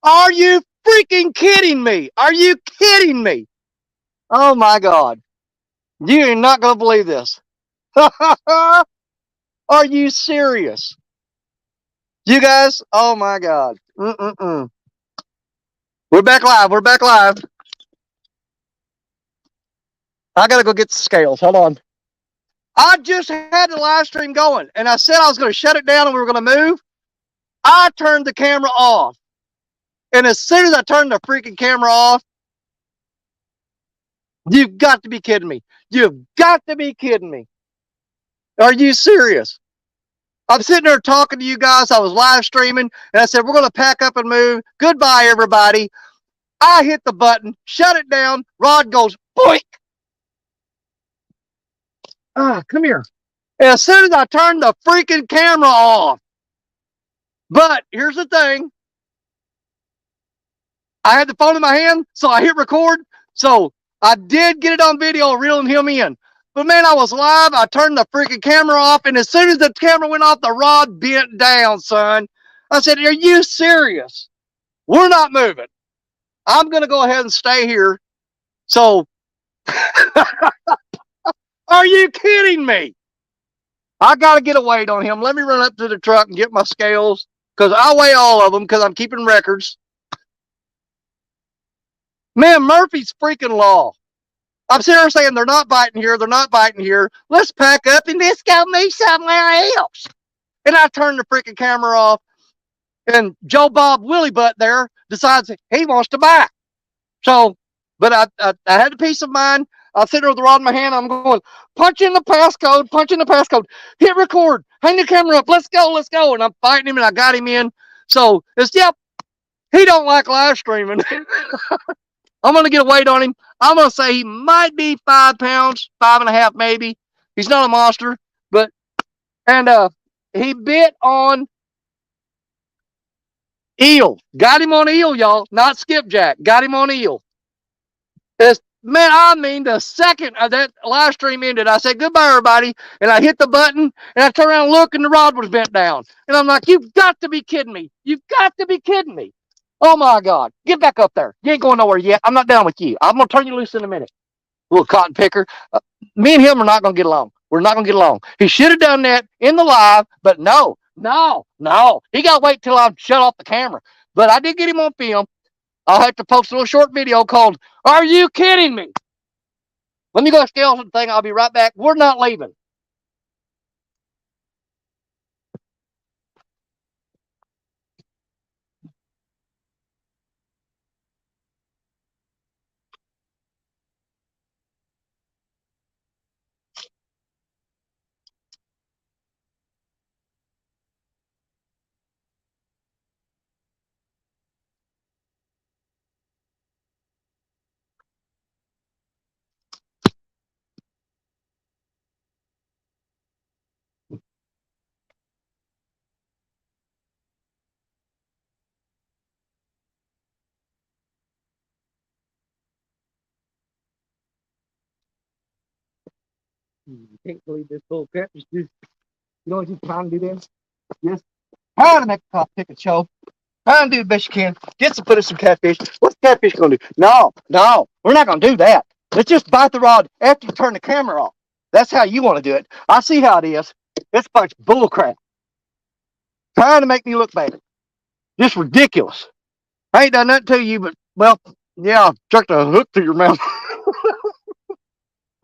Are you freaking kidding me? Are you kidding me? Oh my God. You're not going to believe this. Are you serious? You guys? Oh my God. Mm-mm-mm. We're back live. We're back live. I got to go get the scales. Hold on. I just had the live stream going, and I said I was going to shut it down and we were going to move. I turned the camera off. And as soon as I turned the freaking camera off, you've got to be kidding me. You've got to be kidding me. Are you serious? I'm sitting there talking to you guys. I was live streaming, and I said, we're going to pack up and move. Goodbye, everybody. I hit the button, shut it down. Rod goes, boink. Come here. And as soon as I turned the freaking camera off. But here's the thing. I had the phone in my hand, so I hit record. So I did get it on video, reeling him in. But man, I was live. I turned the freaking camera off, and as soon as the camera went off, the rod bent down, son. I said, are you serious? We're not moving. I'm going to go ahead and stay here. So, are you kidding me? I got to get a weight on him. Let me run up to the truck and get my scales, because I weigh all of them because I'm keeping records. Man, Murphy's freaking law. I'm seriously saying they're not biting here. They're not biting here. Let's pack up and let's go move somewhere else. And I turn the freaking camera off. And Joe Bob Willie Butt there decides he wants to bite. So, but I had a peace of mind. I sit there with the rod in my hand. I'm going, punch in the passcode, punch in the passcode, hit record, hang the camera up, let's go, let's go. And I'm fighting him, and I got him in. So it's, yep, he don't like live streaming. I'm going to get a weight on him. I'm going to say he might be 5 pounds, 5.5 maybe. He's not a monster, but, and he bit on eel. Got him on eel, y'all, not skipjack. Got him on eel. It's, man, I mean, the second that live stream ended, I said, goodbye, everybody, and I hit the button, and I turned around and looked, and the rod was bent down. And I'm like, you've got to be kidding me. You've got to be kidding me. Oh, my God. Get back up there. You ain't going nowhere yet. I'm not down with you. I'm going to turn you loose in a minute. Little cotton picker. Me and him are not going to get along. We're not going to get along. He should have done that in the live, but no. He got to wait till I shut off the camera. But I did get him on film. I'll have to post a little short video called, Are You Kidding Me? Let me go scale the thing. I'll be right back. We're not leaving. You can't believe this bull crap. You know what you're trying to do this? Yes. Trying to make a top ticket show. Trying to do the best you can. Get some, put in some catfish. What's catfish going to do? No, we're not going to do that. Let's just bite the rod after you turn the camera off. That's how you want to do it. I see how it is. It's a bunch of bull crap. Trying to make me look bad. Just ridiculous. I ain't done nothing to you, but, well, yeah, jerked a hook through your mouth.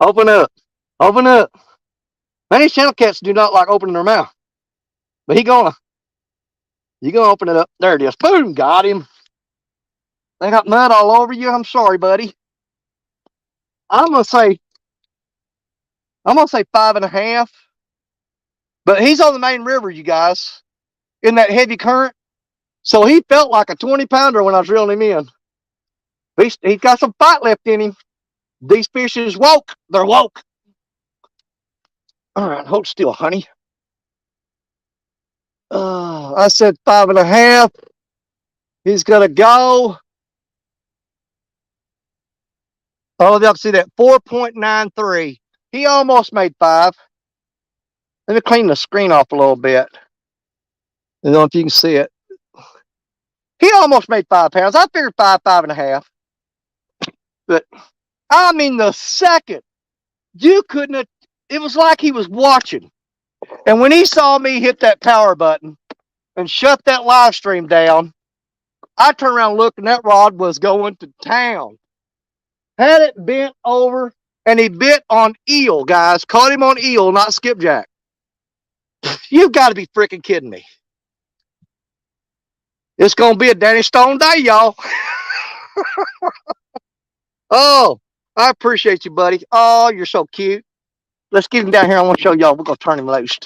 Open up. Open up. Many channel cats do not like opening their mouth. But you gonna open it up. There it is. Boom, got him. They got mud all over you. I'm sorry, buddy. I'm gonna say 5.5. But he's on the main river, you guys, in that heavy current. So he felt like a 20-pounder when I was reeling him in. He's got some fight left in him. These fish is woke. They're woke. All right, hold still, honey. I said 5.5. He's gonna go. Oh, they'll see that 4.93. He almost made 5. Let me clean the screen off a little bit. I don't know if you can see it. He almost made 5 pounds. I figured 5.5. But I mean, the second you couldn't have, it was like he was watching. And when he saw me hit that power button and shut that live stream down, I turned around and looked, and that rod was going to town. Had it bent over, and he bit on eel, guys. Caught him on eel, not skipjack. You've got to be freaking kidding me. It's going to be a Danny Stone day, y'all. Oh, I appreciate you, buddy. Oh, you're so cute. Let's get him down here. I want to show y'all. We're going to turn him loose.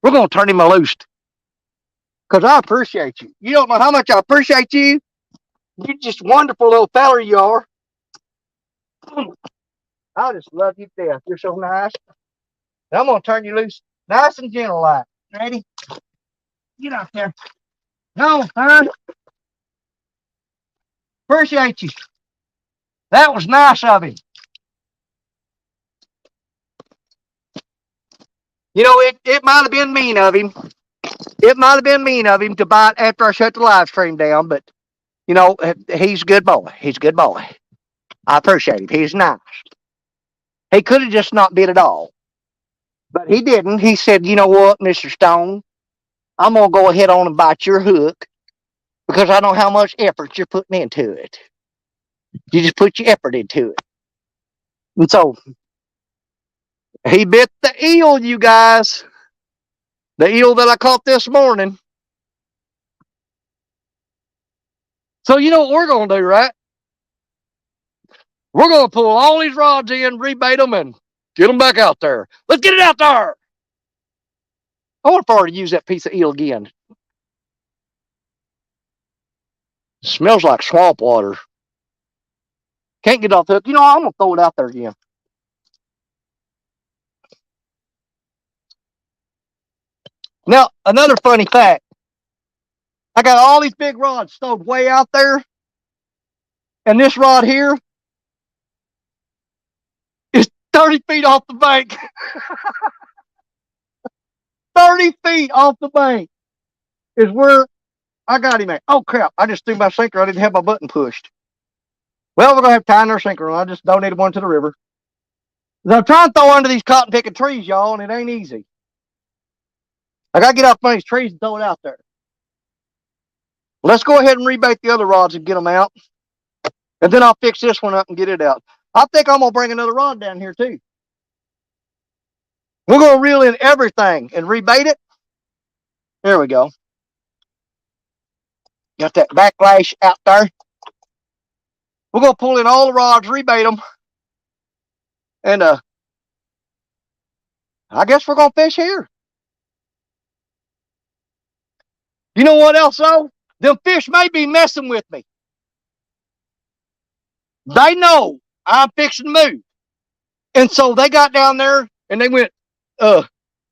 We're going to turn him loose. Because I appreciate you. You don't know how much I appreciate you. You're just wonderful little feller you are. I just love you to death. You're so nice. And I'm going to turn you loose nice and gentle like. Ready? Get out there. No, son. Appreciate you. That was nice of him. You know, it might have been mean of him. It might have been mean of him to bite after I shut the live stream down, but, you know, he's a good boy. He's a good boy. I appreciate him. He's nice. He could have just not bit at all. But he didn't. He said, you know what, Mr. Stone, I'm going to go ahead on and bite your hook because I know how much effort you're putting into it. You just put your effort into it. And so he bit the eel, you guys. The eel that I caught this morning. So you know what we're going to do, right? We're going to pull all these rods in, rebait them, and get them back out there. Let's get it out there. I want to use that piece of eel again. It smells like swamp water. Can't get off the hook. You know, I'm going to throw it out there again. Now, another funny fact. I got all these big rods stowed way out there. And this rod here is 30 feet off the bank. 30 feet off the bank is where I got him at. Oh, crap. I just threw my sinker. I didn't have my button pushed. Well, we're going to have to tie our sinker on. I just donated one to the river. I'm trying to throw under these cotton picking trees, y'all, and it ain't easy. I got to get off one of these trees and throw it out there. Let's go ahead and rebait the other rods and get them out. And then I'll fix this one up and get it out. I think I'm going to bring another rod down here, too. We're going to reel in everything and rebait it. There we go. Got that backlash out there. We're going to pull in all the rods, rebait them. And I guess we're going to fish here. You know what else, though? Them fish may be messing with me. They know I'm fixing to move. And so they got down there and they went,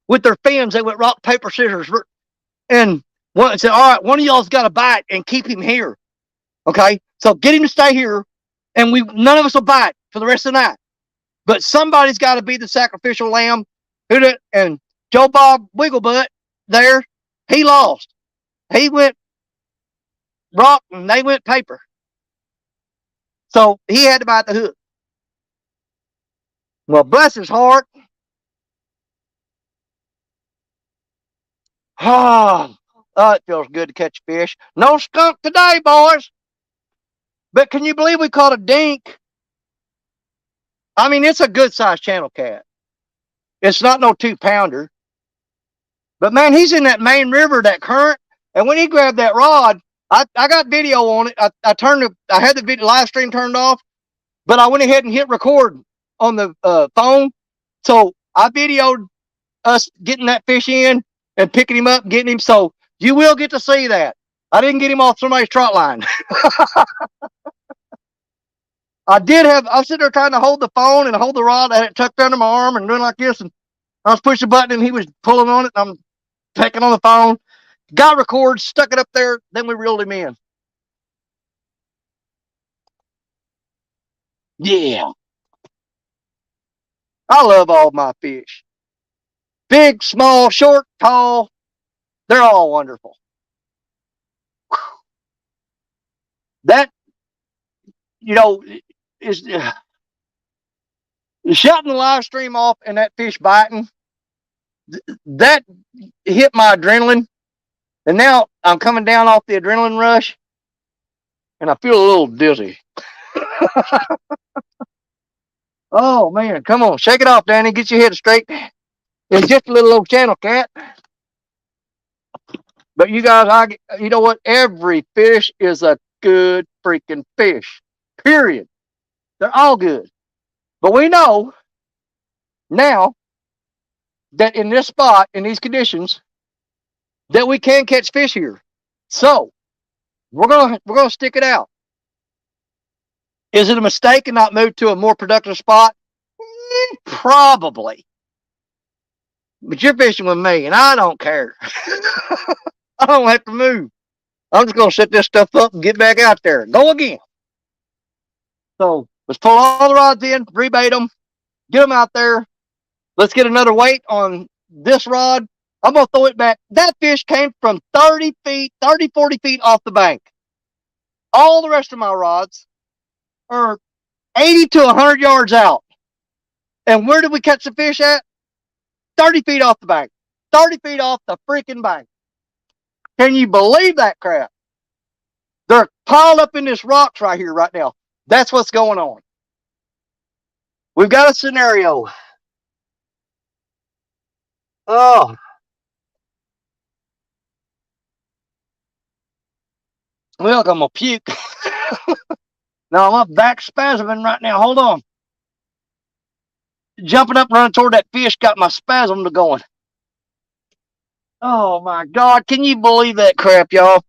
with their fins, they went rock, paper, scissors. And one said, all right, one of y'all's got to bite and keep him here. Okay? So get him to stay here. And none of us will bite for the rest of the night. But somebody's got to be the sacrificial lamb. And Joe Bob Wigglebutt there, he lost. He went rock and they went paper. So he had to bite the hook. Well, bless his heart. Oh, it feels good to catch fish. No skunk today, boys. But can you believe we caught a dink? I mean, it's a good-sized channel cat. It's not no 2-pounder. But, man, he's in that main river, that current. And when he grabbed that rod, I got video on it. I had the video live stream turned off. But I went ahead and hit record on the phone. So I videoed us getting that fish in and picking him up and getting him. So you will get to see that. I didn't get him off somebody's trot line. I was sitting there trying to hold the phone and hold the rod. I had it tucked under my arm and doing like this. And I was pushing the button and he was pulling on it. And I'm pecking on the phone. Got record, stuck it up there. Then we reeled him in. Yeah. I love all my fish. Big, small, short, tall. They're all wonderful. you know, is shutting the live stream off and that fish biting, that hit my adrenaline. And now I'm coming down off the adrenaline rush and I feel a little dizzy. Oh man, come on, shake it off, Danny. Get your head straight. It's just a little old channel cat. But you guys, you know what? Every fish is a good freaking fish. Period. They're all good. But we know now that in this spot, in these conditions, that we can catch fish here. So we're gonna stick it out. Is it a mistake and not move to a more productive spot? Probably. But you're fishing with me, and I don't care. I don't have to move. I'm just gonna set this stuff up and get back out there. Go again. So let's pull all the rods in, rebait them, get them out there. Let's get another weight on this rod. I'm going to throw it back. That fish came from 30 feet, 30, 40 feet off the bank. All the rest of my rods are 80 to 100 yards out. And where did we catch the fish at? 30 feet off the bank. 30 feet off the freaking bank. Can you believe that crap? They're piled up in this rocks right here, right now. That's what's going on. We've got a scenario. Oh. Well, I'm going to puke. Now, my back's spasming right now. Hold on. Jumping up, running toward that fish got my spasm going. Oh, my God. Can you believe that crap, y'all?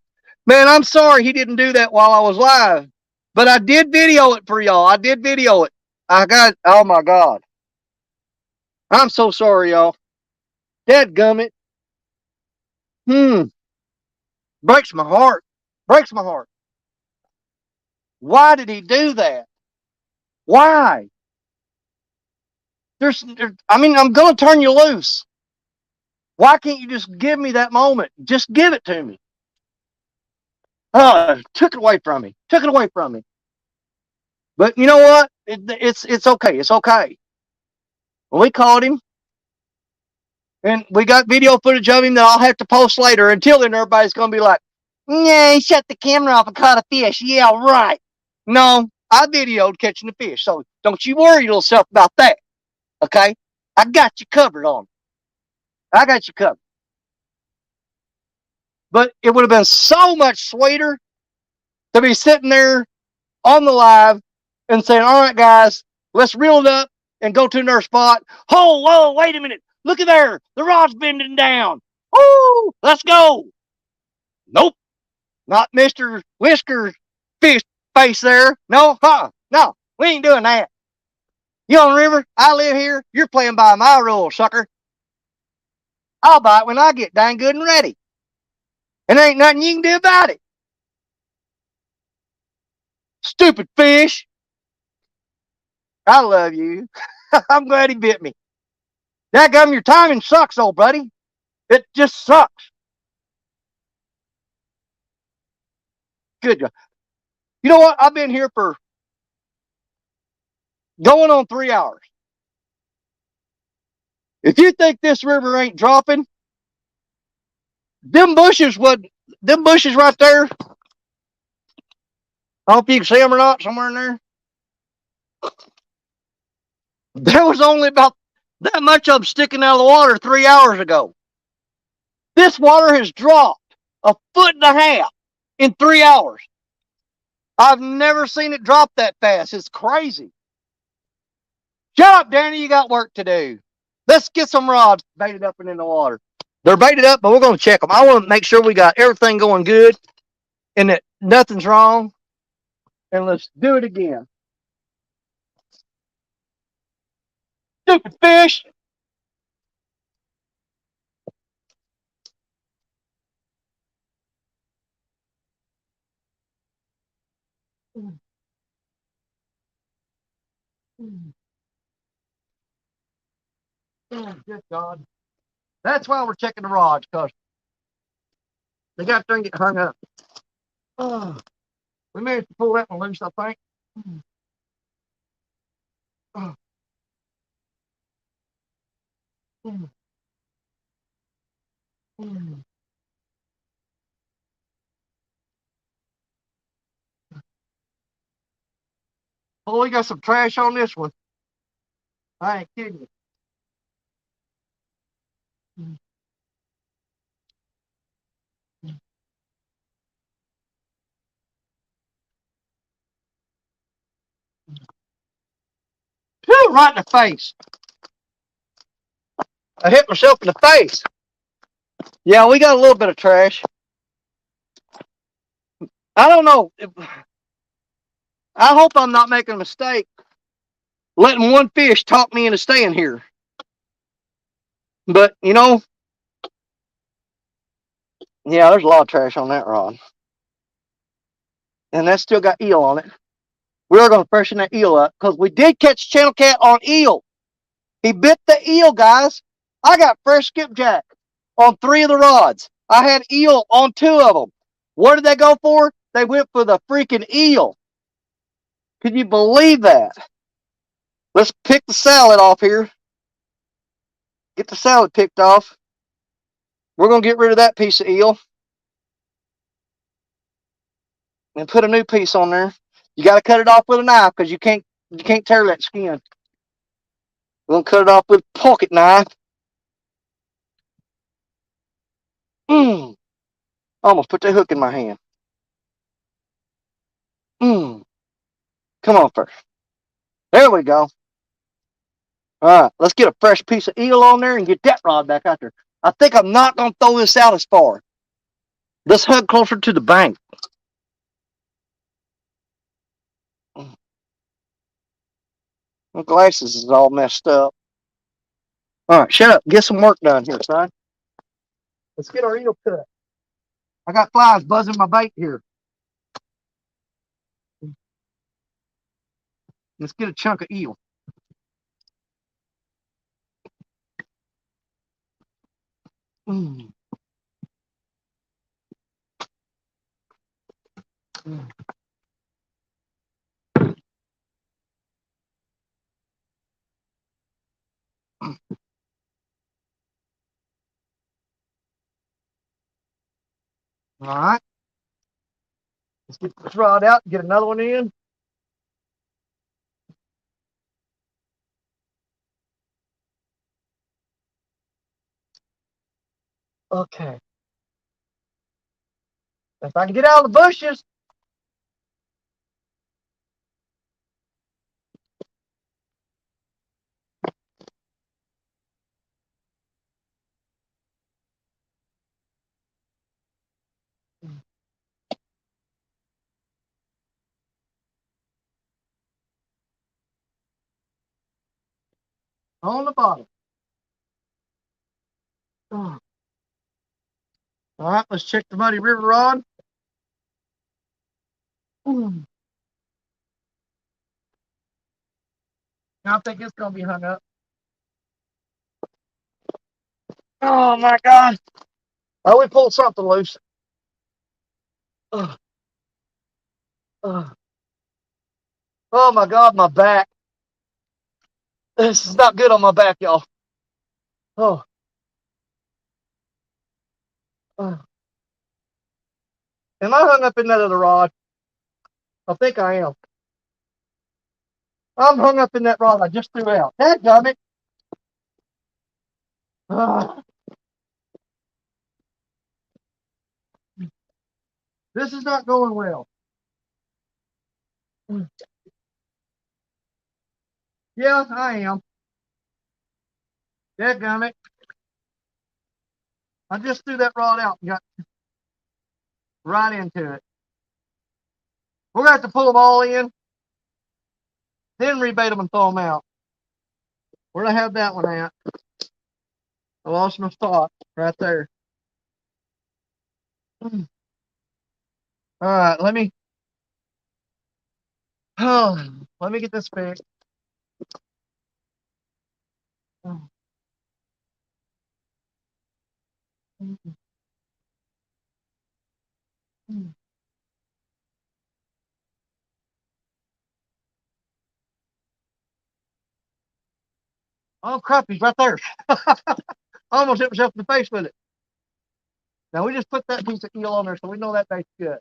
Man, I'm sorry he didn't do that while I was live. But I did video it for y'all. I did video it. Oh, my God. I'm so sorry, y'all. Dadgummit. Breaks my heart. Breaks my heart. Why did he do that? Why? I'm going to turn you loose. Why can't you just give me that moment? Just give it to me. Took it away from me. Took it away from me. But you know what? It's okay. It's okay. We caught him. And we got video footage of him that I'll have to post later. Until then, everybody's going to be like, yeah, he shut the camera off and caught a fish. Yeah, right. No, I videoed catching the fish. So don't you worry yourself about that. Okay? I got you covered on it. I got you covered. But it would have been so much sweeter to be sitting there on the live and saying, all right, guys, let's reel it up and go to another spot. Oh, whoa, wait a minute. Look at there. The rod's bending down. Oh, let's go. Nope. Not Mr. Whisker fish face there. No, no, we ain't doing that. You on the river? I live here. You're playing by my rules, sucker. I'll bite when I get dang good and ready. And there ain't nothing you can do about it. Stupid fish. I love you. I'm glad he bit me. Dadgum, your timing sucks, old buddy. It just sucks. Good job. You know what? I've been here for going on 3 hours. If you think this river ain't dropping, them bushes right there. I hope you can see them or not, somewhere in there. There was only about that much of them sticking out of the water 3 hours ago. This water has dropped 1.5 feet in 3 hours. I've never seen it drop that fast. It's crazy. Shut up, Danny. You got work to do. Let's get some rods baited up and in the water. They're baited up, but we're going to check them. I want to make sure we got everything going good and that nothing's wrong. And let's do it again. Stupid fish. Oh, good God. That's why we're checking the rods, because they got there and get hung up. Oh, we managed to pull that one loose, I think. Oh, we got some trash on this one. I ain't kidding you. Phew, right in the face. I hit myself in the face. Yeah, we got a little bit of trash. I don't know. I hope I'm not making a mistake letting one fish talk me into staying here. But, you know, yeah, there's a lot of trash on that rod. And that's still got eel on it. We're going to freshen that eel up because we did catch channel cat on eel. He bit the eel, guys. I got fresh skipjack on 3 of the rods. I had eel on 2 of them. What did they go for? They went for the freaking eel. Can you believe that? Let's pick the salad off here. Get the salad picked off. We're going to get rid of that piece of eel and put a new piece on there. You got to cut it off with a knife because you can't tear that skin. We're going to cut it off with a pocket knife. I almost put that hook in my hand. Come on first. There we go. All right, let's get a fresh piece of eel on there and get that rod back out there. I think I'm not going to throw this out as far. Let's hug closer to the bank. My glasses is all messed up. All right, shut up. Get some work done here, son. Let's get our eel cut. I got flies buzzing my bait here. Let's get a chunk of eel. Mm. Mm. All right. Let's get this rod out and get another one in. Okay. If I can get out of the bushes. On the bottom. All right, let's check the Muddy River rod. I think it's going to be hung up. Oh, my God. Oh, we pulled something loose. Uh, uh. Oh, my God, my back. This is not good on my back, y'all. Oh. Uh. Am I hung up in that other rod? I think I am. I'm hung up in that rod I just threw out. Dadgummit. Uh. This is not going well. Yeah, I am. Dadgummit. I just threw that rod out and got right into it. We're going to have to pull them all in, then rebait them and throw them out. Where'd I have that one at? I lost my spot right there. All right, let me get this fixed. Oh, crap, he's right there. I almost hit myself in the face with it. Now, we just put that piece of eel on there so we know that bait's good.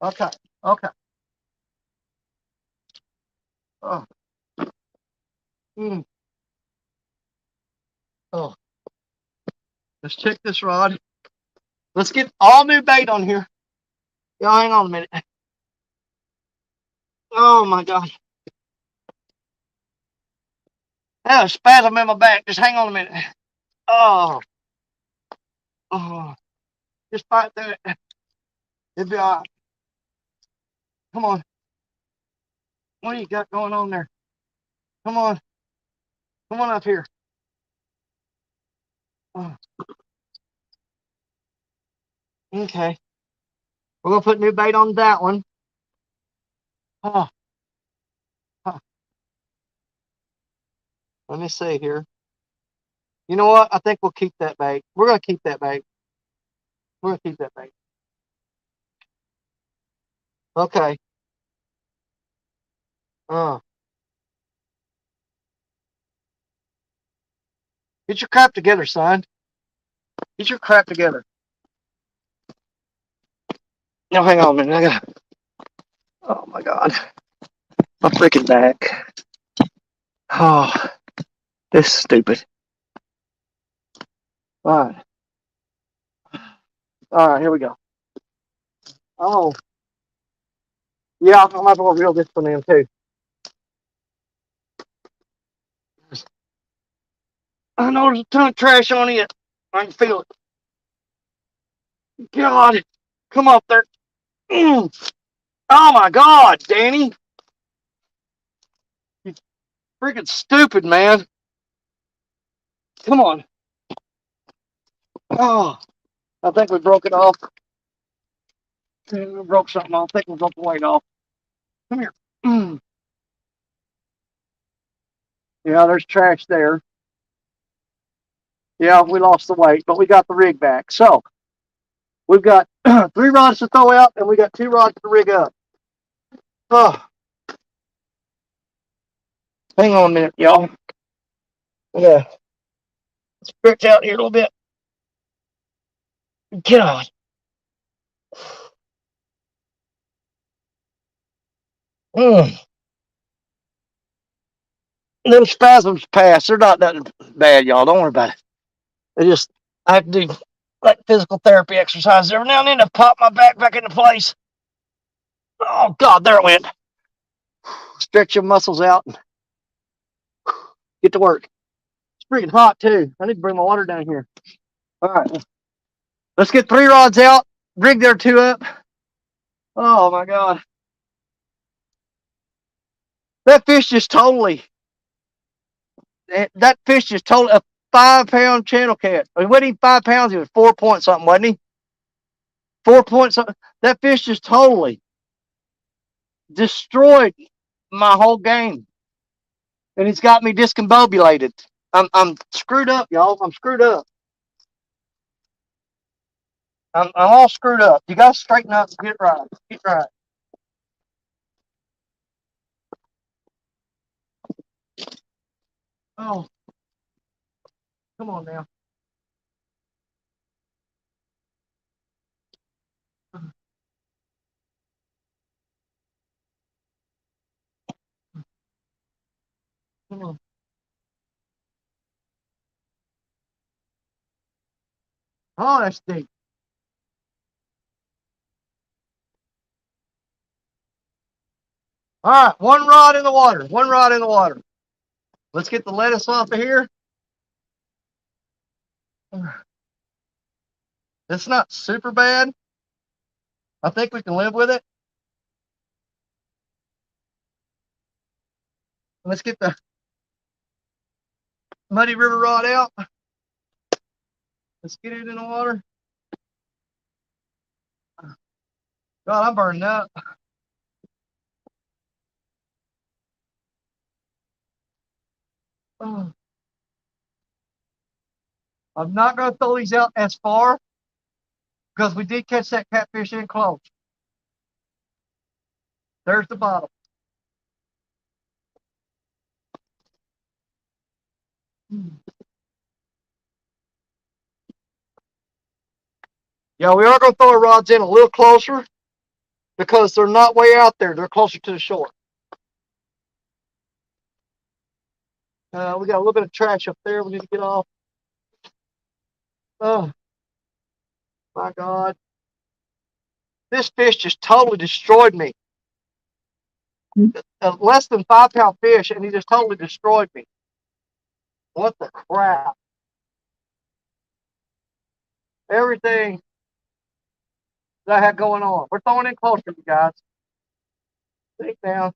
Okay, okay. Oh. Oh. Let's check this rod. Let's get all new bait on here. Y'all, hang on a minute. Oh, my God. I have a spasm in my back. Just hang on a minute. Oh. Oh. Just fight through it. It'll be all right. Come on. What do you got going on there? Come on. Come on up here. Oh. Okay. We're going to put new bait on that one. Oh. Oh. Let me see here. You know what? I think we'll keep that bait. We're going to keep that bait. We're going to keep that bait. Okay. Oh. Get your crap together, son. Get your crap together. No, hang on a minute. I got. Oh my God. My freaking back. Oh, this is stupid. All right. All right, here we go. Oh. Yeah, I might as well reel this one in too. I know there's a ton of trash on it. I can feel it. God. Come up there. Oh my God, Danny. You freaking stupid, man. Come on. Oh, I think we broke it off. We broke something off. I think we broke the weight off. Come here. Yeah, there's trash there. Yeah, we lost the weight, but we got the rig back. So we've got 3 rods to throw out, and we got 2 rods to rig up. Oh, hang on a minute, y'all. Yeah, stretch out here a little bit. God. Them spasms pass. They're not that bad, y'all. Don't worry about it. They just, I have to do like physical therapy exercises every now and then to pop my back into place. Oh, God, there it went. Stretch your muscles out and get to work. It's freaking hot, too. I need to bring my water down here. All right. Let's get 3 rods out. Rig their 2 up. Oh, my God. That fish just totally, a 5-pound channel cat. It wasn't even 5 pounds. He was 4 point something, wasn't he? 4 point something. That fish just totally destroyed my whole game. And it's got me discombobulated. I'm screwed up, y'all. I'm screwed up. I'm all screwed up. You gotta straighten up and get right. Get right. Oh, come on now. Come on. Oh, that's deep. All right, 1 rod in the water. 1 rod in the water. Let's get the lettuce off of here. It's not super bad. I think we can live with it. Let's get the muddy river rod out. Let's get it in the water. God, I'm burning up. Oh. I'm not going to throw these out as far because we did catch that catfish in close. There's the bottom. Yeah, we are going to throw our rods in a little closer because they're not way out there. They're closer to the shore. We got a little bit of trash up there we need to get off. Oh, my God. This fish just totally destroyed me. Less than 5 pound fish, and he just totally destroyed me. What the crap? Everything that I had going on. We're throwing in closer, you guys. Sink down.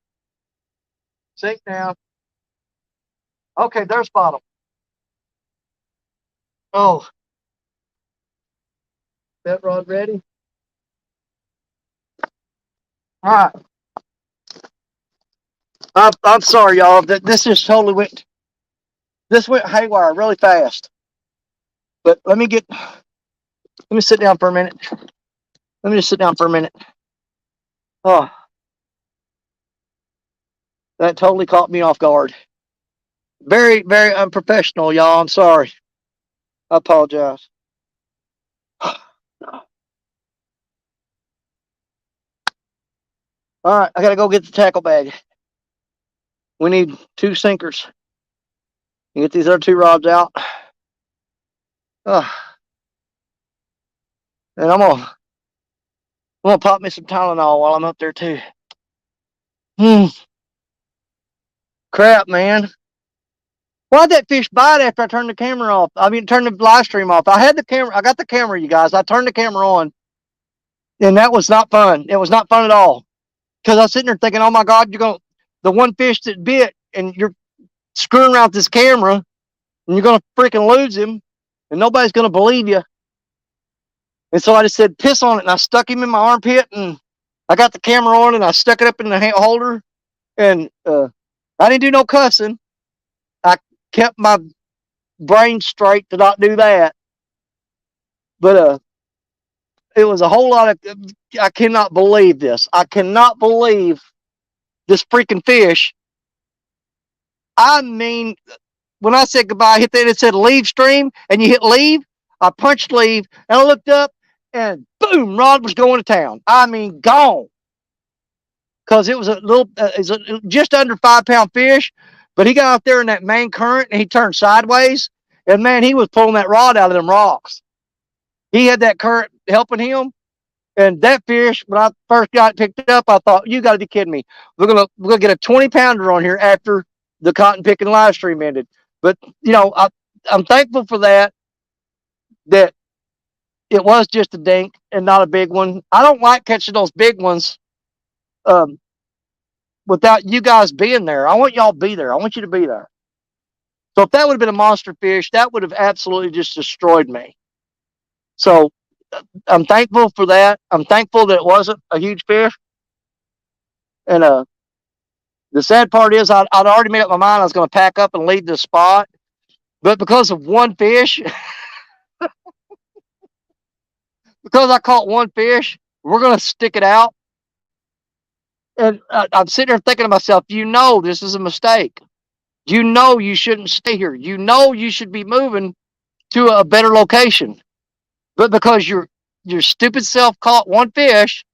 Sink down. Okay, there's bottom. Oh, that rod ready? All right. I'm sorry, y'all. This just totally went. This went haywire really fast. But let me sit down for a minute. Let me just sit down for a minute. Oh, that totally caught me off guard. Very, very unprofessional, y'all. I'm sorry. I apologize. All right, I gotta go get the tackle bag. We need 2 sinkers. You get these other 2 rods out. And I'm gonna pop me some Tylenol while I'm up there too. Crap, man. Why'd that fish bite after I turned the camera off? I mean, turn the live stream off. I got the camera, you guys. I turned the camera on, and that was not fun. It was not fun at all. Because I was sitting there thinking, oh my God, the one fish that bit, and you're screwing around with this camera, and you're gonna freaking lose him, and nobody's gonna believe you. And so I just said, piss on it, and I stuck him in my armpit, and I got the camera on, and I stuck it up in the holder, and I didn't do no cussing. I kept my brain straight to not do that. But it was a whole lot of. I cannot believe this. I cannot believe this freaking fish. I mean, when I said goodbye, I hit that. It said leave stream, and you hit leave. I punched leave, and I looked up, and boom, Rod was going to town. I mean, gone. Because it was just under 5 pound fish, but he got out there in that main current, and he turned sideways, and man, he was pulling that rod out of them rocks. He had that current helping him. And that fish, when I first got it picked up, I thought, you got to be kidding me. We're gonna get a 20 pounder on here after the cotton picking live stream ended. But I'm thankful for that it was just a dink and not a big one. I don't like catching those big ones without you guys being there. I want y'all to be there. I want you to be there. So if that would have been a monster fish, that would have absolutely just destroyed me. So I'm thankful for that. I'm thankful that it wasn't a huge fish. And the sad part is I'd already made up my mind I was going to pack up and leave this spot. But because of one fish, because I caught one fish, we're going to stick it out. And I'm sitting there thinking to myself, this is a mistake. You shouldn't stay here. You should be moving to a better location. But because your stupid self caught one fish,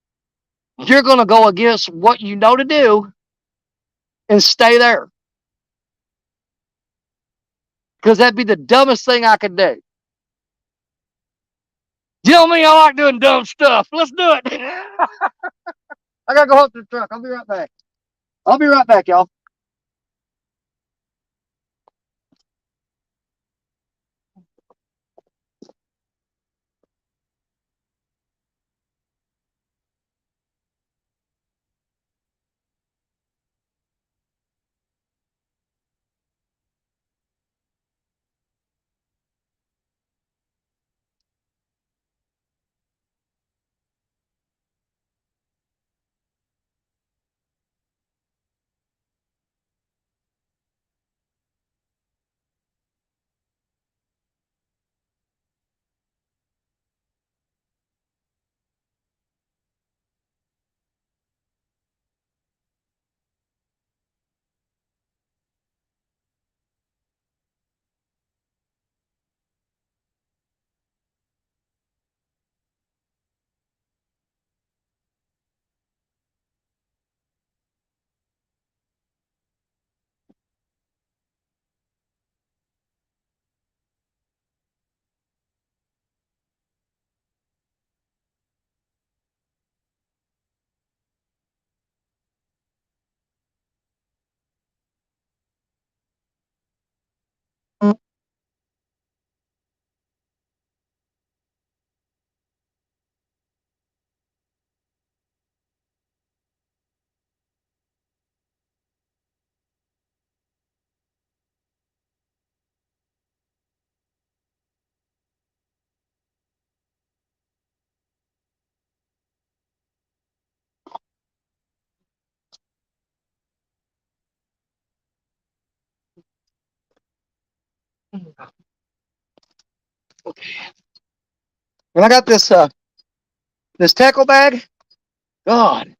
you're going to go against what you know to do and stay there. Because that'd be the dumbest thing I could do. You know me, I like doing dumb stuff. Let's do it. I got to go up to the truck. I'll be right back. I'll be right back, y'all. Okay. And I got this this tackle bag. God,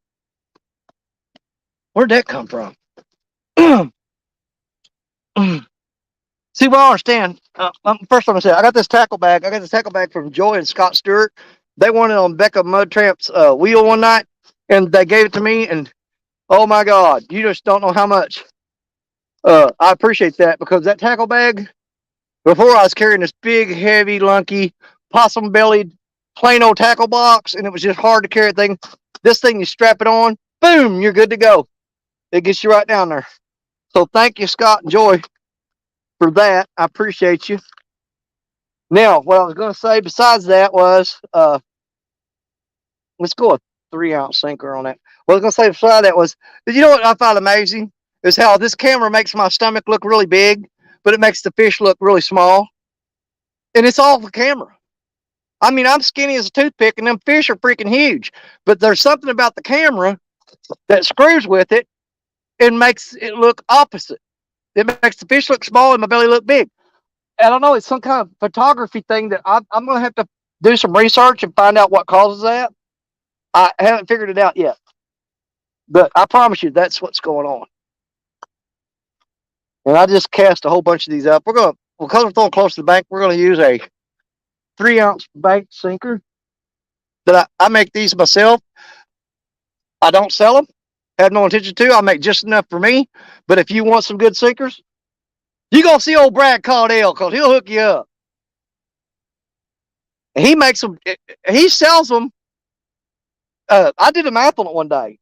where'd that come from? See, well, I understand. First, I'm gonna say I got this tackle bag. I got this tackle bag from Joy and Scott Stewart. They won it on Becca Mud Tramp's wheel one night, and they gave it to me. And oh my God, you just don't know how much I appreciate that, because that tackle bag, before I was carrying this big, heavy, lunky, possum-bellied, plain old tackle box, and it was just hard to carry thing. This thing, you strap it on, boom, you're good to go. It gets you right down there. So thank you, Scott and Joy, for that. I appreciate you. Now, what I was going to say besides that was, let's go a 3-ounce sinker on that. What I was going to say besides that was, you know what I find amazing is how this camera makes my stomach look really big, but it makes the fish look really small. And it's all the camera. I mean, I'm skinny as a toothpick, and them fish are freaking huge. But there's something about the camera that screws with it and makes it look opposite. It makes the fish look small and my belly look big. I don't know. It's some kind of photography thing that I'm going to have to do some research and find out what causes that. I haven't figured it out yet. But I promise you, that's what's going on. And I just cast a whole bunch of these up. Because we're throwing close to the bank, we're going to use a 3-ounce bank sinker that I make these myself. I don't sell them. Have no intention to. I make just enough for me. But if you want some good sinkers, you go see old Brad Caudell, because he'll hook you up. And he makes them. He sells them. I did a math on it one day.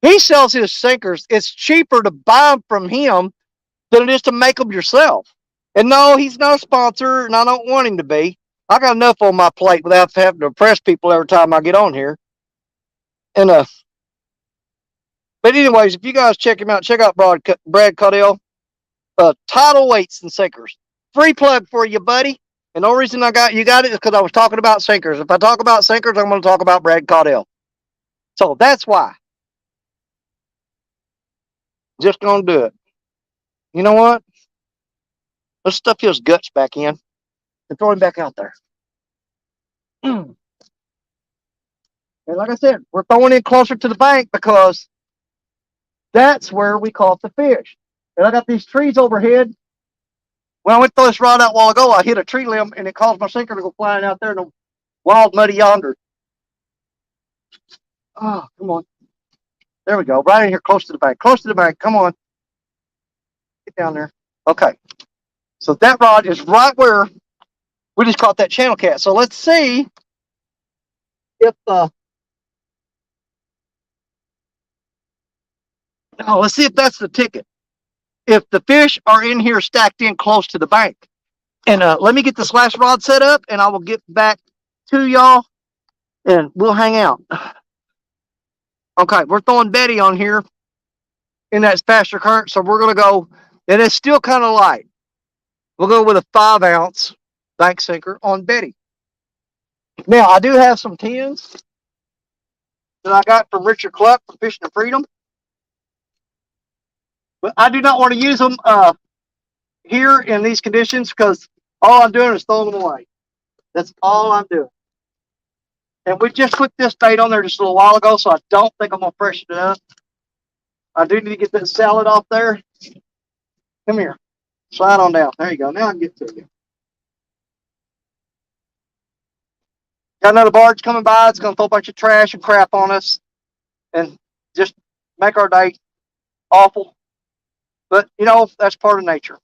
He sells his sinkers. It's cheaper to buy them from him than it is to make them yourself. And no, he's not a sponsor, and I don't want him to be. I got enough on my plate without having to impress people every time I get on here. And but anyways, if you guys check him out, check out Brad Caudell. Tidal weights and sinkers. Free plug for you, buddy. And the only reason you got it is because I was talking about sinkers. If I talk about sinkers, I'm going to talk about Brad Caudell. So that's why. Just going to do it. You know what? Let's stuff his guts back in and throw him back out there. And like I said, we're throwing in closer to the bank because that's where we caught the fish. And I got these trees overhead. When I went to throw this rod out a while ago, I hit a tree limb and it caused my sinker to go flying out there in the wild, muddy yonder. Oh, come on. There we go. Right in here, close to the bank. Close to the bank. Come on. Get down there. Okay. So that rod is right where we just caught that channel cat. So let's see if let's see if that's the ticket. If the fish are in here stacked in close to the bank. And let me get this last rod set up, and I will get back to y'all, and we'll hang out. Okay, we're throwing Betty on here in that faster current, so we're going to go, and it's still kind of light. We'll go with a 5-ounce bank sinker on Betty. Now, I do have some tins that I got from Richard Cluck from Fishing and Freedom. But I do not want to use them here in these conditions because all I'm doing is throwing them away. That's all I'm doing. And we just put this bait on there just a little while ago, so I don't think I'm going to freshen it up. I do need to get that salad off there. Come here. Slide on down. There you go. Now I can get to you. Got another barge coming by. It's going to throw a bunch of trash and crap on us and just make our day awful. But, you know, that's part of nature.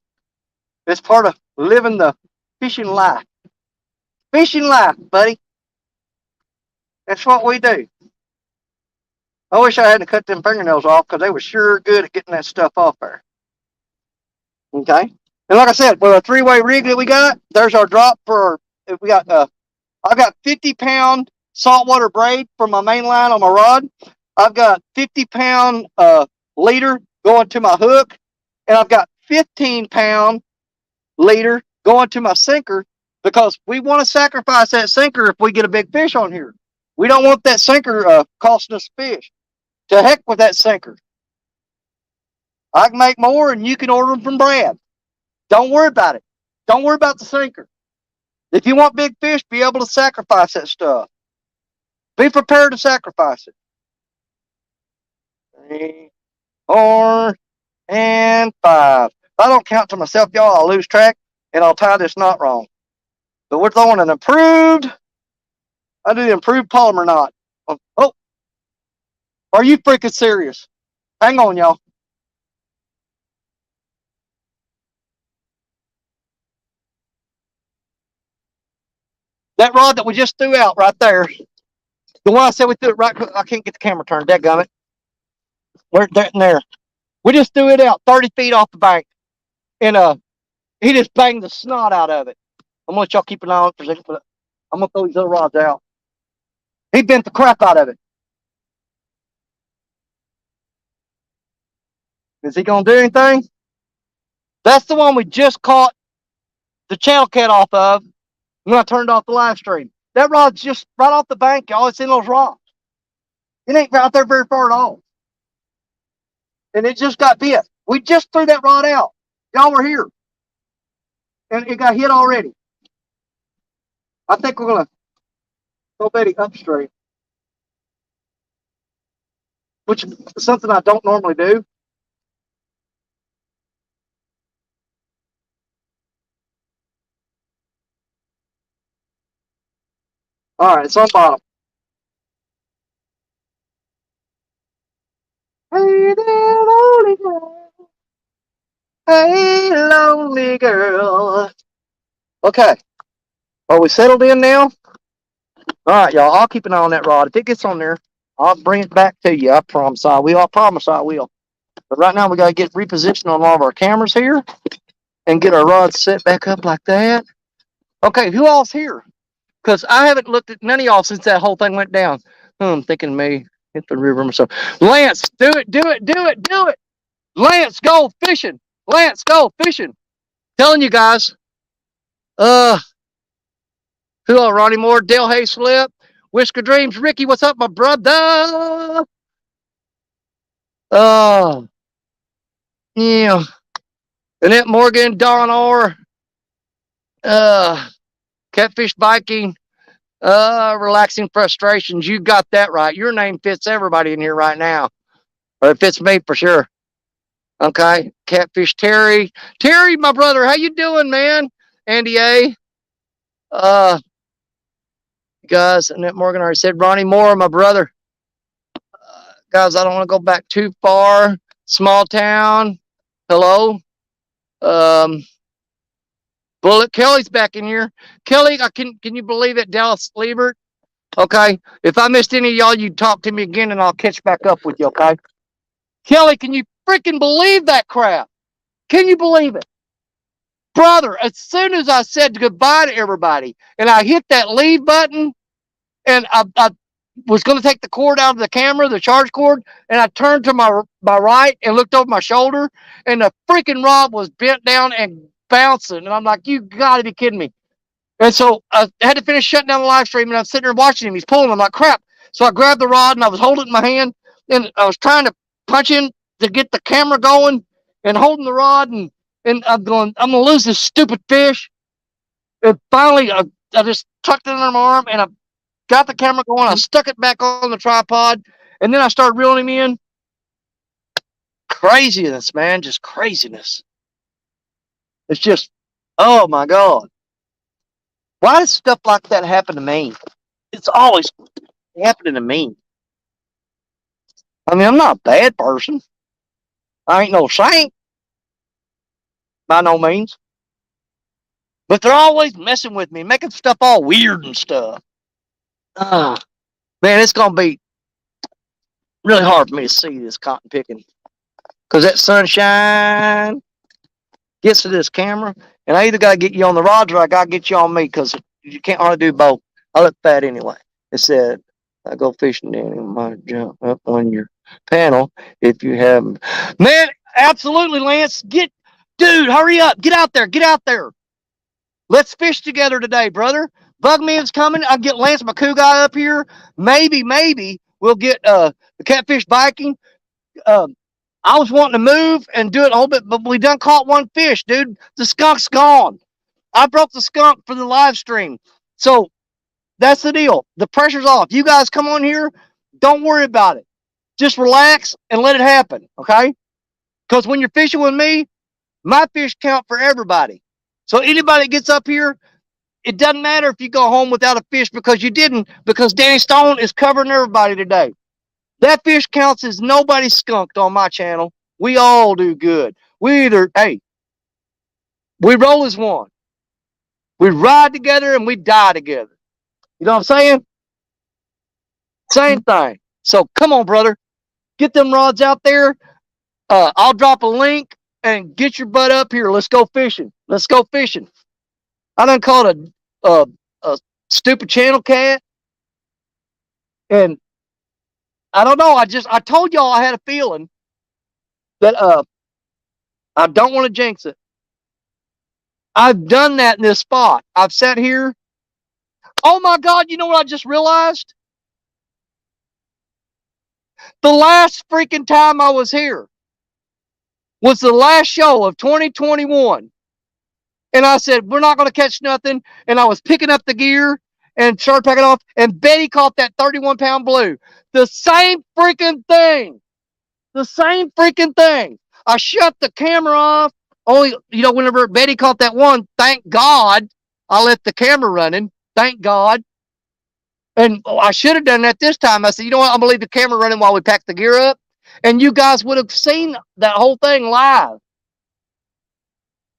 It's part of living the fishing life. Fishing life, buddy. That's what we do. I wish I hadn't cut them fingernails off because they were sure good at getting that stuff off there. Okay. And like I said, with a 3-way rig that we got, there's our drop for, we got, I've got 50-pound saltwater braid for my main line on my rod. I've got 50-pound leader going to my hook. And I've got 15-pound leader going to my sinker because we want to sacrifice that sinker if we get a big fish on here. We don't want that sinker costing us fish. To heck with that sinker. I can make more and you can order them from Brad. Don't worry about it. Don't worry about the sinker. If you want big fish, be able to sacrifice that stuff. Be prepared to sacrifice it. 3, 4, and 5. If I don't count to myself, y'all, I'll lose track, and I'll tie this knot wrong. But we're throwing an improved, I do the improved polymer knot. Oh, are you freaking serious? Hang on, y'all. That rod that we just threw out right there, the one I said we threw it right, I can't get the camera turned, dadgummit. Where's that in there? We just threw it out 30 feet off the bank, and he just banged the snot out of it. I'm gonna let y'all keep an eye on it for a second, but I'm gonna throw these other rods out. He bent the crap out of it. Is he gonna do anything? That's the one we just caught the channel cat off of when I turned off the live stream. That rod's just right off the bank, y'all. It's in those rocks. It ain't out there very far at all. And it just got bit. We just threw that rod out. Y'all were here. And it got hit already. I think we're going to throw Betty upstream, which is something I don't normally do. All right, it's on bottom. Hey there, lonely girl. Hey, lonely girl. Okay. Are we settled in now? All right, y'all. I'll keep an eye on that rod. If it gets on there, I'll bring it back to you. I promise I will. I promise I will. But right now, we got to get repositioned on all of our cameras here and get our rods set back up like that. Okay, who all's here? Because I haven't looked at none of y'all since that whole thing went down. I'm thinking me hit the river myself. Lance, do it, do it, do it, do it. Lance, go fishing. Lance, go fishing. Telling you guys. Who all? Ronnie Moore, Dale Hayes Flip, Whisker Dreams, Ricky, what's up, my brother? Yeah. Annette Morgan, Don Orr, Catfish Biking, Relaxing Frustrations. You got that right. Your name fits everybody in here right now. Or it fits me for sure. Okay. Catfish Terry. Terry, my brother, how you doing, man? Andy A. Guys, Annette Morgan already said Ronnie Moore, my brother. Guys, I don't want to go back too far. Small town. Hello. Bullet Kelly's back in here. Kelly, can you believe it? Dallas Liebert. Okay. If I missed any of y'all, you talk to me again and I'll catch back up with you, okay? Kelly, can you freaking believe that crap? Can you believe it? Brother, as soon as I said goodbye to everybody and I hit that leave button and I was going to take the cord out of the camera, the charge cord, and I turned to my right and looked over my shoulder and the freaking rod was bent down and bouncing. And I'm like, you got to be kidding me. And so I had to finish shutting down the live stream and I'm sitting there watching him. He's pulling. I'm like, crap. So I grabbed the rod and I was holding it in my hand and I was trying to punch in to get the camera going and holding the rod and I'm going to lose this stupid fish. And finally, I just tucked it under my arm and I got the camera going. I stuck it back on the tripod and then I started reeling him in. Craziness, man. Just craziness. It's just, oh my God. Why does stuff like that happen to me? It's always happening to me. I mean, I'm not a bad person. I ain't no saint. By no means. But they're always messing with me, making stuff all weird and stuff. Man, it's going to be really hard for me to see this cotton picking. Because that sunshine gets to this camera. And I either got to get you on the rods or I got to get you on me because you can't hardly do both. I look fat anyway. It said, I go fishing and it might jump up on your panel if you haven't. Man, absolutely, Lance. Dude, hurry up. Get out there. Get out there. Let's fish together today, brother. Bugman's coming. I'll get Lance McCoo guy up here. Maybe we'll get the catfish biking. I was wanting to move and do it a whole bit, but we done caught one fish, dude. The skunk's gone. I broke the skunk for the live stream. So that's the deal. The pressure's off. You guys come on here. Don't worry about it. Just relax and let it happen. Okay? Because when you're fishing with me, my fish count for everybody. So anybody that gets up here, it doesn't matter if you go home without a fish because you didn't, because Danny Stone is covering everybody today. That fish counts as nobody skunked on my channel. We all do good. We either, hey, we roll as one. We ride together and we die together. You know what I'm saying? Same thing. So come on, brother. Get them rods out there. I'll drop a link and get your butt up here. Let's go fishing. Let's go fishing. I done caught a stupid channel cat. And I don't know. I told y'all I had a feeling that I don't want to jinx it. I've done that in this spot. I've sat here. Oh my God, you know what I just realized? The last freaking time I was here was the last show of 2021. And I said, we're not going to catch nothing. And I was picking up the gear and started packing off. And Betty caught that 31-pound blue. The same freaking thing. The same freaking thing. I shut the camera off. Only, you know, whenever Betty caught that one, thank God I left the camera running. Thank God. And I should have done that this time. I said, you know what? I'm going to leave the camera running while we pack the gear up. And you guys would have seen that whole thing live.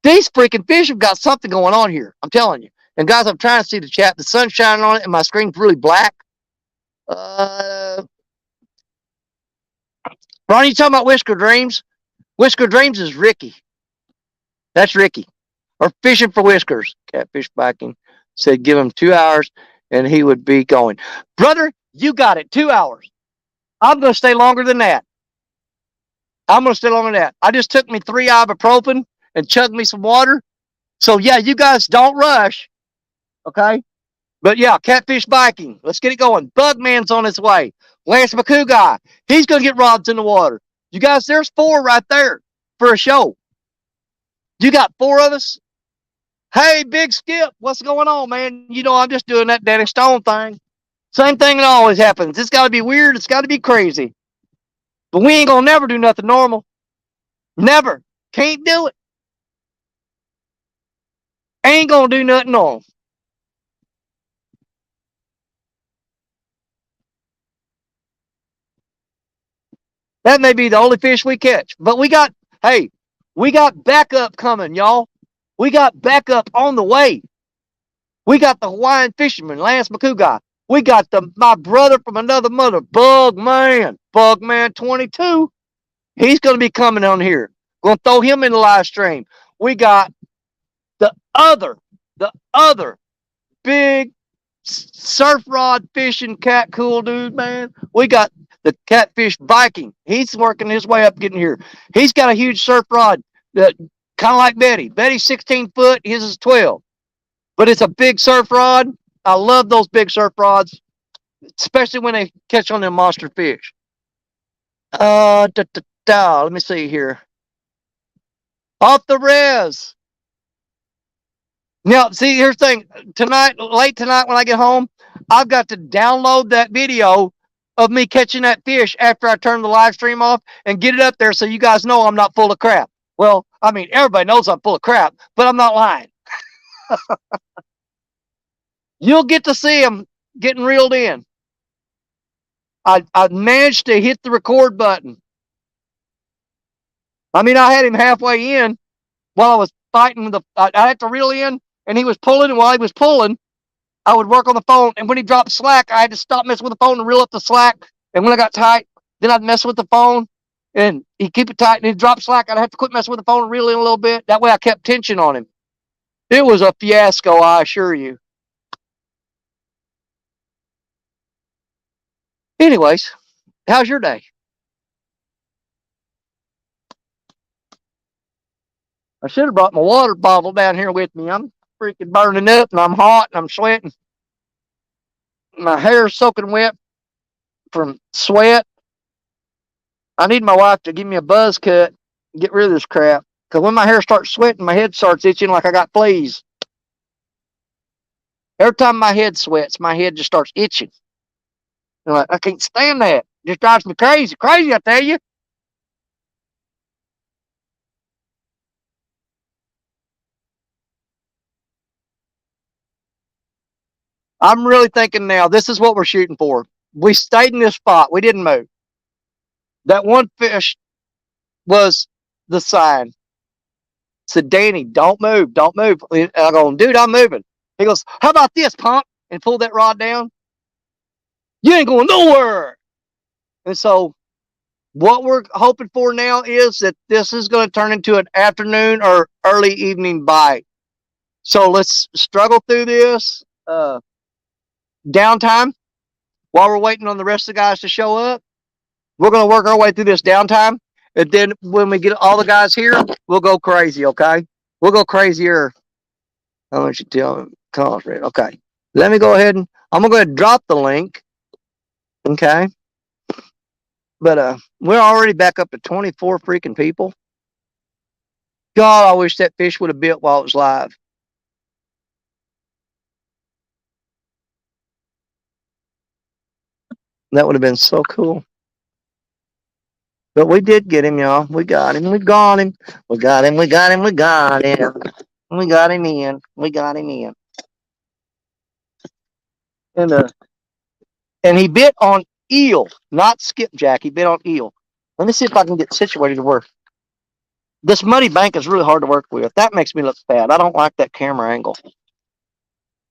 These freaking fish have got something going on here. I'm telling you. And guys, I'm trying to see the chat. The sun's shining on it and my screen's really black. Ronnie, you talking about Whisker Dreams? Whisker Dreams is Ricky. That's Ricky. Or Fishing for Whiskers. Catfish biking. Said give him 2 hours and he would be going. Brother, you got it. 2 hours. I'm going to stay longer than that. I'm going to stay longer than that. I just took me 3 ibuprofen and chugged me some water. So, yeah, you guys don't rush. Okay? But, yeah, catfish biking. Let's get it going. Bugman's on his way. Lance McCouguy. He's going to get rods in the water. You guys, there's 4 right there for a show. You got 4 of us? Hey, Big Skip, what's going on, man? You know, I'm just doing that Danny Stone thing. Same thing that always happens. It's got to be weird. It's got to be crazy. But we ain't going to never do nothing normal. Never. Can't do it. Ain't going to do nothing normal. That may be the only fish we catch. But we got, hey, we got backup coming, y'all. We got backup on the way. We got the Hawaiian fisherman, Lance McCouguy. We got my brother from another mother, Bugman 22. He's going to be coming on here. Going to throw him in the live stream. We got the other big surf rod fishing cat cool dude, man. We got the catfish Viking. He's working his way up getting here. He's got a huge surf rod that kind of like Betty. Betty's 16 foot, his is 12. But it's a big surf rod. I love those big surf rods, especially when they catch on them monster fish. Let me see here. Off the res. Now, see, here's the thing. Late tonight when I get home, I've got to download that video of me catching that fish after I turn the live stream off and get it up there so you guys know I'm not full of crap. Well, I mean, everybody knows I'm full of crap, but I'm not lying. You'll get to see him getting reeled in. I managed to hit the record button. I mean, I had him halfway in while I was fighting with I had to reel in, and he was pulling, and while he was pulling, I would work on the phone, and when he dropped slack, I had to stop messing with the phone and reel up the slack, and when I got tight, then I'd mess with the phone, and he'd keep it tight, and he'd drop slack, I'd have to quit messing with the phone and reel in a little bit. That way I kept tension on him. It was a fiasco, I assure you. Anyways, how's your day? I should have brought my water bottle down here with me. I'm freaking burning up, and I'm hot, and I'm sweating. My hair's soaking wet from sweat. I need my wife to give me a buzz cut and get rid of this crap. Because when my hair starts sweating, my head starts itching like I got fleas. Every time my head sweats, my head just starts itching. I'm like, I can't stand that. It just drives me crazy. Crazy, I tell you. I'm really thinking now, this is what we're shooting for. We stayed in this spot. We didn't move. That one fish was the sign. Said, Danny, don't move. Don't move. And I go, dude, I'm moving. He goes, how about this, punk? And pulled that rod down. You ain't going nowhere. And so what we're hoping for now is that this is going to turn into an afternoon or early evening bite. So let's struggle through this downtime while we're waiting on the rest of the guys to show up. We're going to work our way through this downtime. And then when we get all the guys here, we'll go crazy, okay? We'll go crazier. I want you to tell them. Okay. Let me go ahead and I'm going to go ahead and drop the link. Okay. But we're already back up to 24 freaking people. God, I wish that fish would have bit while it was live. That would have been so cool. But we did get him, y'all. We got him. We got him. We got him. We got him. We got him. We got him in. We got him in. And he bit on eel, not skipjack. He bit on eel. Let me see if I can get situated to work. This muddy bank is really hard to work with. That makes me look bad. I don't like that camera angle.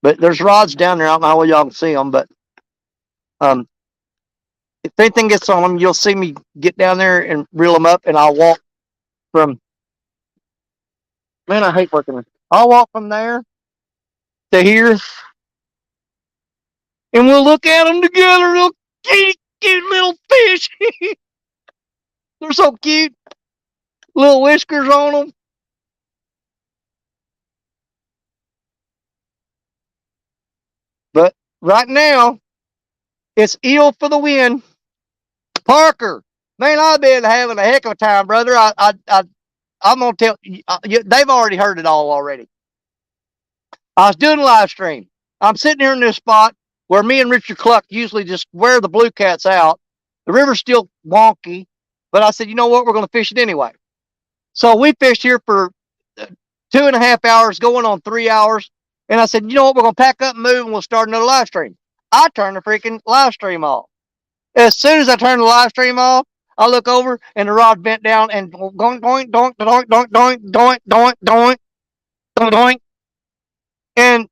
But there's rods down there. I don't know how y'all can see them, but if anything gets on them, you'll see me get down there and reel them up, and I'll walk from. Man, I hate working with. I'll walk from there to here, and we'll look at them together. Little cute little fish. They're so cute. Little whiskers on them. But right now, it's eel for the win. Parker, man, I've been having a heck of a time, brother. I'm gonna tell you, they've already heard it all already. I was doing a live stream. I'm sitting here in this spot where me and Richard Cluck usually just wear the blue cats out. The river's still wonky, but I said, you know what? We're going to fish it anyway. So we fished here for 2.5 hours, going on 3 hours. And I said, you know what? We're going to pack up and move, and we'll start another live stream. I turned the freaking live stream off. As soon as I turned the live stream off, I look over and the rod bent down and doink, doink, doink, doink, doink, doink, doink, doink, doink, doink, doink. And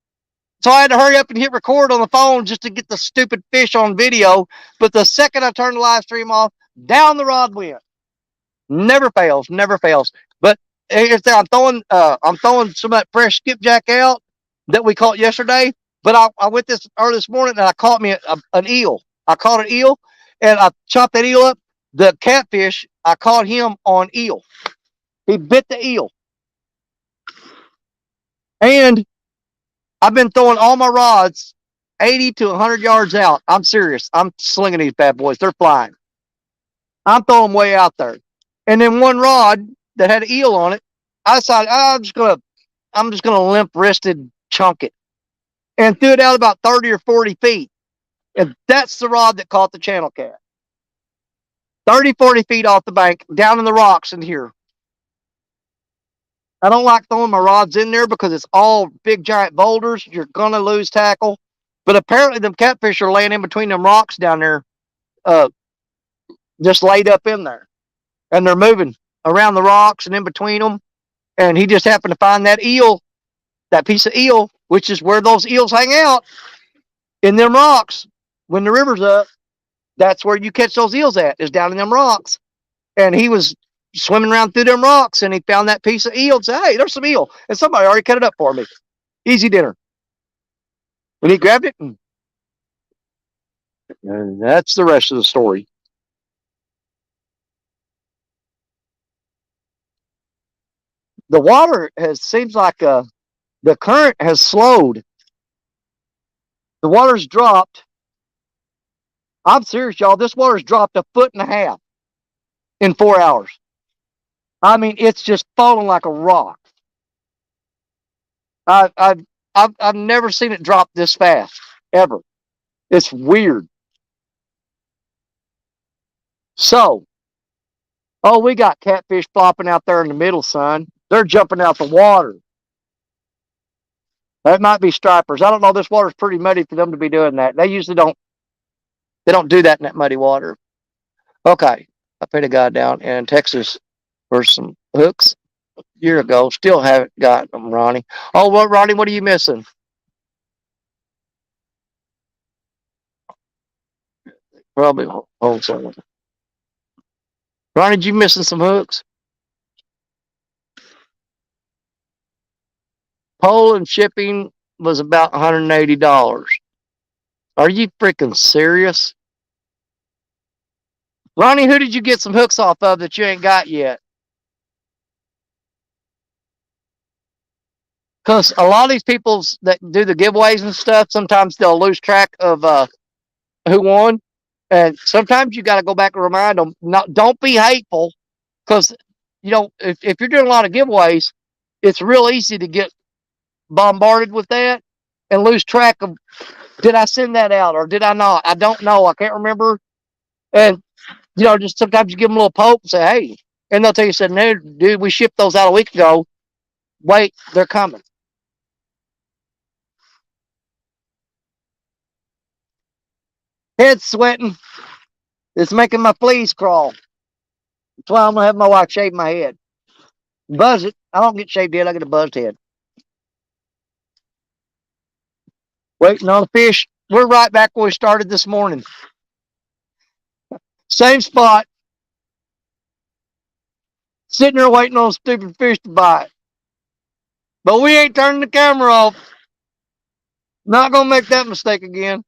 so I had to hurry up and hit record on the phone just to get the stupid fish on video. But the second I turned the live stream off, down the rod went. Never fails, never fails. But I'm throwing some of that fresh skipjack out that we caught yesterday. But I went this early this morning and I caught me an eel. I caught an eel and I chopped that eel up. The catfish, I caught him on eel. He bit the eel. And I've been throwing all my rods 80 to 100 yards out. I'm serious. I'm slinging these bad boys. They're flying. I'm throwing them way out there. And then one rod that had an eel on it, I decided I'm just gonna limp wristed chunk it, and threw it out about 30 or 40 feet. And that's the rod that caught the channel cat. 30, 40 feet off the bank, down in the rocks in here. I don't like throwing my rods in there because it's all big giant boulders. You're gonna lose tackle. But apparently them catfish are laying in between them rocks down there, just laid up in there. And they're moving around the rocks and in between them. And he just happened to find that eel, that piece of eel, which is where those eels hang out, in them rocks. When the river's up, that's where you catch those eels at, is down in them rocks. And he was swimming around through them rocks, and he found that piece of eel and said, hey, there's some eel. And somebody already cut it up for me. Easy dinner. And he grabbed it, and that's the rest of the story. The water seems like the current has slowed. The water's dropped. I'm serious, y'all. This water's dropped 1.5 feet in 4 hours. I mean, it's just falling like a rock. I've never seen it drop this fast ever. It's weird. So, oh, we got catfish flopping out there in the middle, son. They're jumping out the water. That might be stripers. I don't know. This water's pretty muddy for them to be doing that. They usually don't. They don't do that in that muddy water. Okay, I paid a guy down in Texas for some hooks a year ago. Still haven't got them, Ronnie. Oh, well, Ronnie, what are you missing? Probably wholesale. Ronnie, did you missing some hooks? Pole and shipping was about $180. Are you freaking serious? Ronnie, who did you get some hooks off of that you ain't got yet? Because a lot of these people that do the giveaways and stuff, sometimes they'll lose track of who won. And sometimes you got to go back and remind them, don't be hateful. Because, if you're doing a lot of giveaways, it's real easy to get bombarded with that and lose track of, did I send that out or did I not? I don't know. I can't remember. And, just sometimes you give them a little poke and say, hey, and they'll tell you, said, no, dude, we shipped those out a week ago. Wait, they're coming. Head sweating. It's making my fleas crawl. That's why I'm going to have my wife shave my head. Buzz it. I don't get shaved head. I get a buzzed head. Waiting on the fish. We're right back where we started this morning. Same spot. Sitting there waiting on stupid fish to bite. But we ain't turning the camera off. Not going to make that mistake again.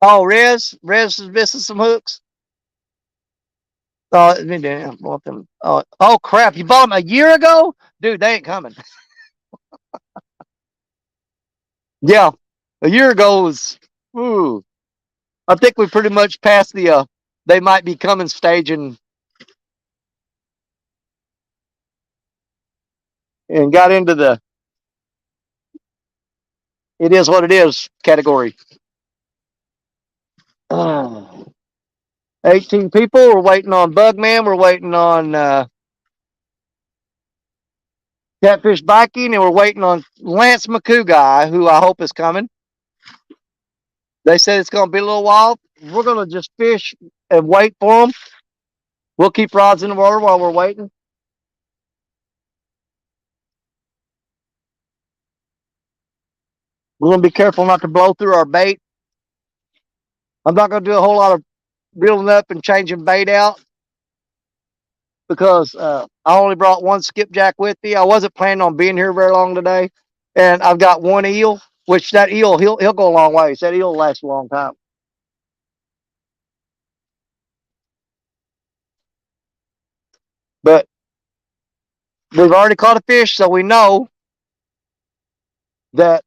Oh, Rez is missing some hooks. Oh, I bought them. Oh, crap. You bought them a year ago? Dude, they ain't coming. Yeah. A year ago was, ooh. I think we pretty much passed the, they might be coming stage and got into the, it is what it is category. 18 people. We're waiting on Bugman. We're waiting on Catfish Biking, and we're waiting on Lance McCoo guy, who I hope is coming. They said it's going to be a little while. We're going to just fish and wait for them. We'll keep rods in the water while we're waiting. We're going to be careful not to blow through our bait. I'm not going to do a whole lot of reeling up and changing bait out because I only brought one skipjack with me. I wasn't planning on being here very long today. And I've got one eel, which that eel, he'll go a long ways. That eel will last a long time. But we've already caught a fish, so we know that,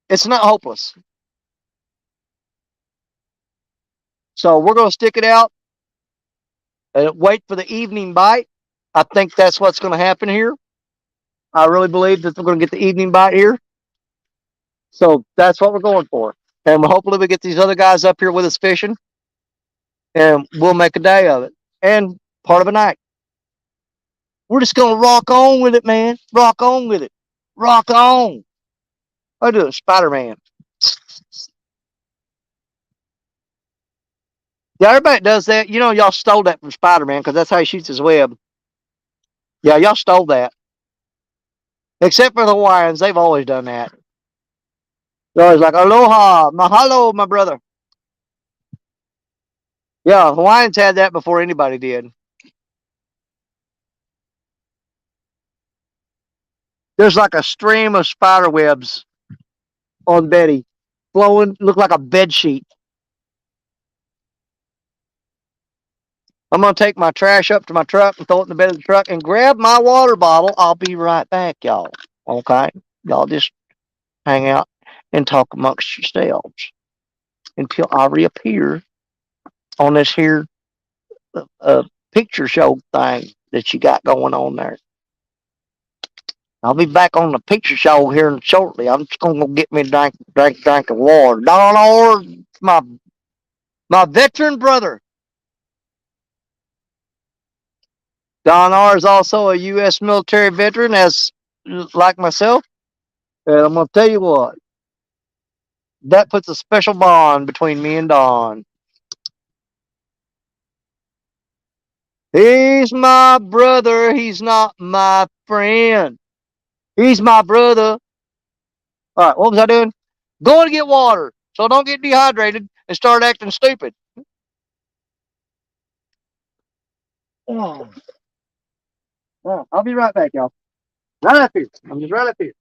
it's not hopeless. So we're going to stick it out and wait for the evening bite. I think that's what's going to happen here. I really believe that we're going to get the evening bite here. So that's what we're going for. And hopefully we get these other guys up here with us fishing. And we'll make a day of it. And part of a night. We're just going to rock on with it, man. Rock on with it. Rock on. I do it, Spider-Man. Yeah, everybody does that. Y'all stole that from Spider-Man because that's how he shoots his web. Yeah, y'all stole that. Except for the Hawaiians. They've always done that. They're always like, aloha, mahalo, my brother. Yeah, Hawaiians had that before anybody did. There's like a stream of spider webs on Betty. Flowing, look like a bed sheet. I'm going to take my trash up to my truck and throw it in the bed of the truck and grab my water bottle. I'll be right back, y'all. Okay? Y'all just hang out and talk amongst yourselves until I reappear on this here picture show thing that you got going on there. I'll be back on the picture show here shortly. I'm just gonna go get me a drink of water. Donor, my veteran brother. Don R is also a U.S. military veteran, as like myself. And I'm gonna tell you what, that puts a special bond between me and Don. He's my brother. He's not my friend. He's my brother. All right, what was I doing? Going to get water, so don't get dehydrated and start acting stupid. Oh, I'll be right back, y'all. Right up here. I'm just right up here.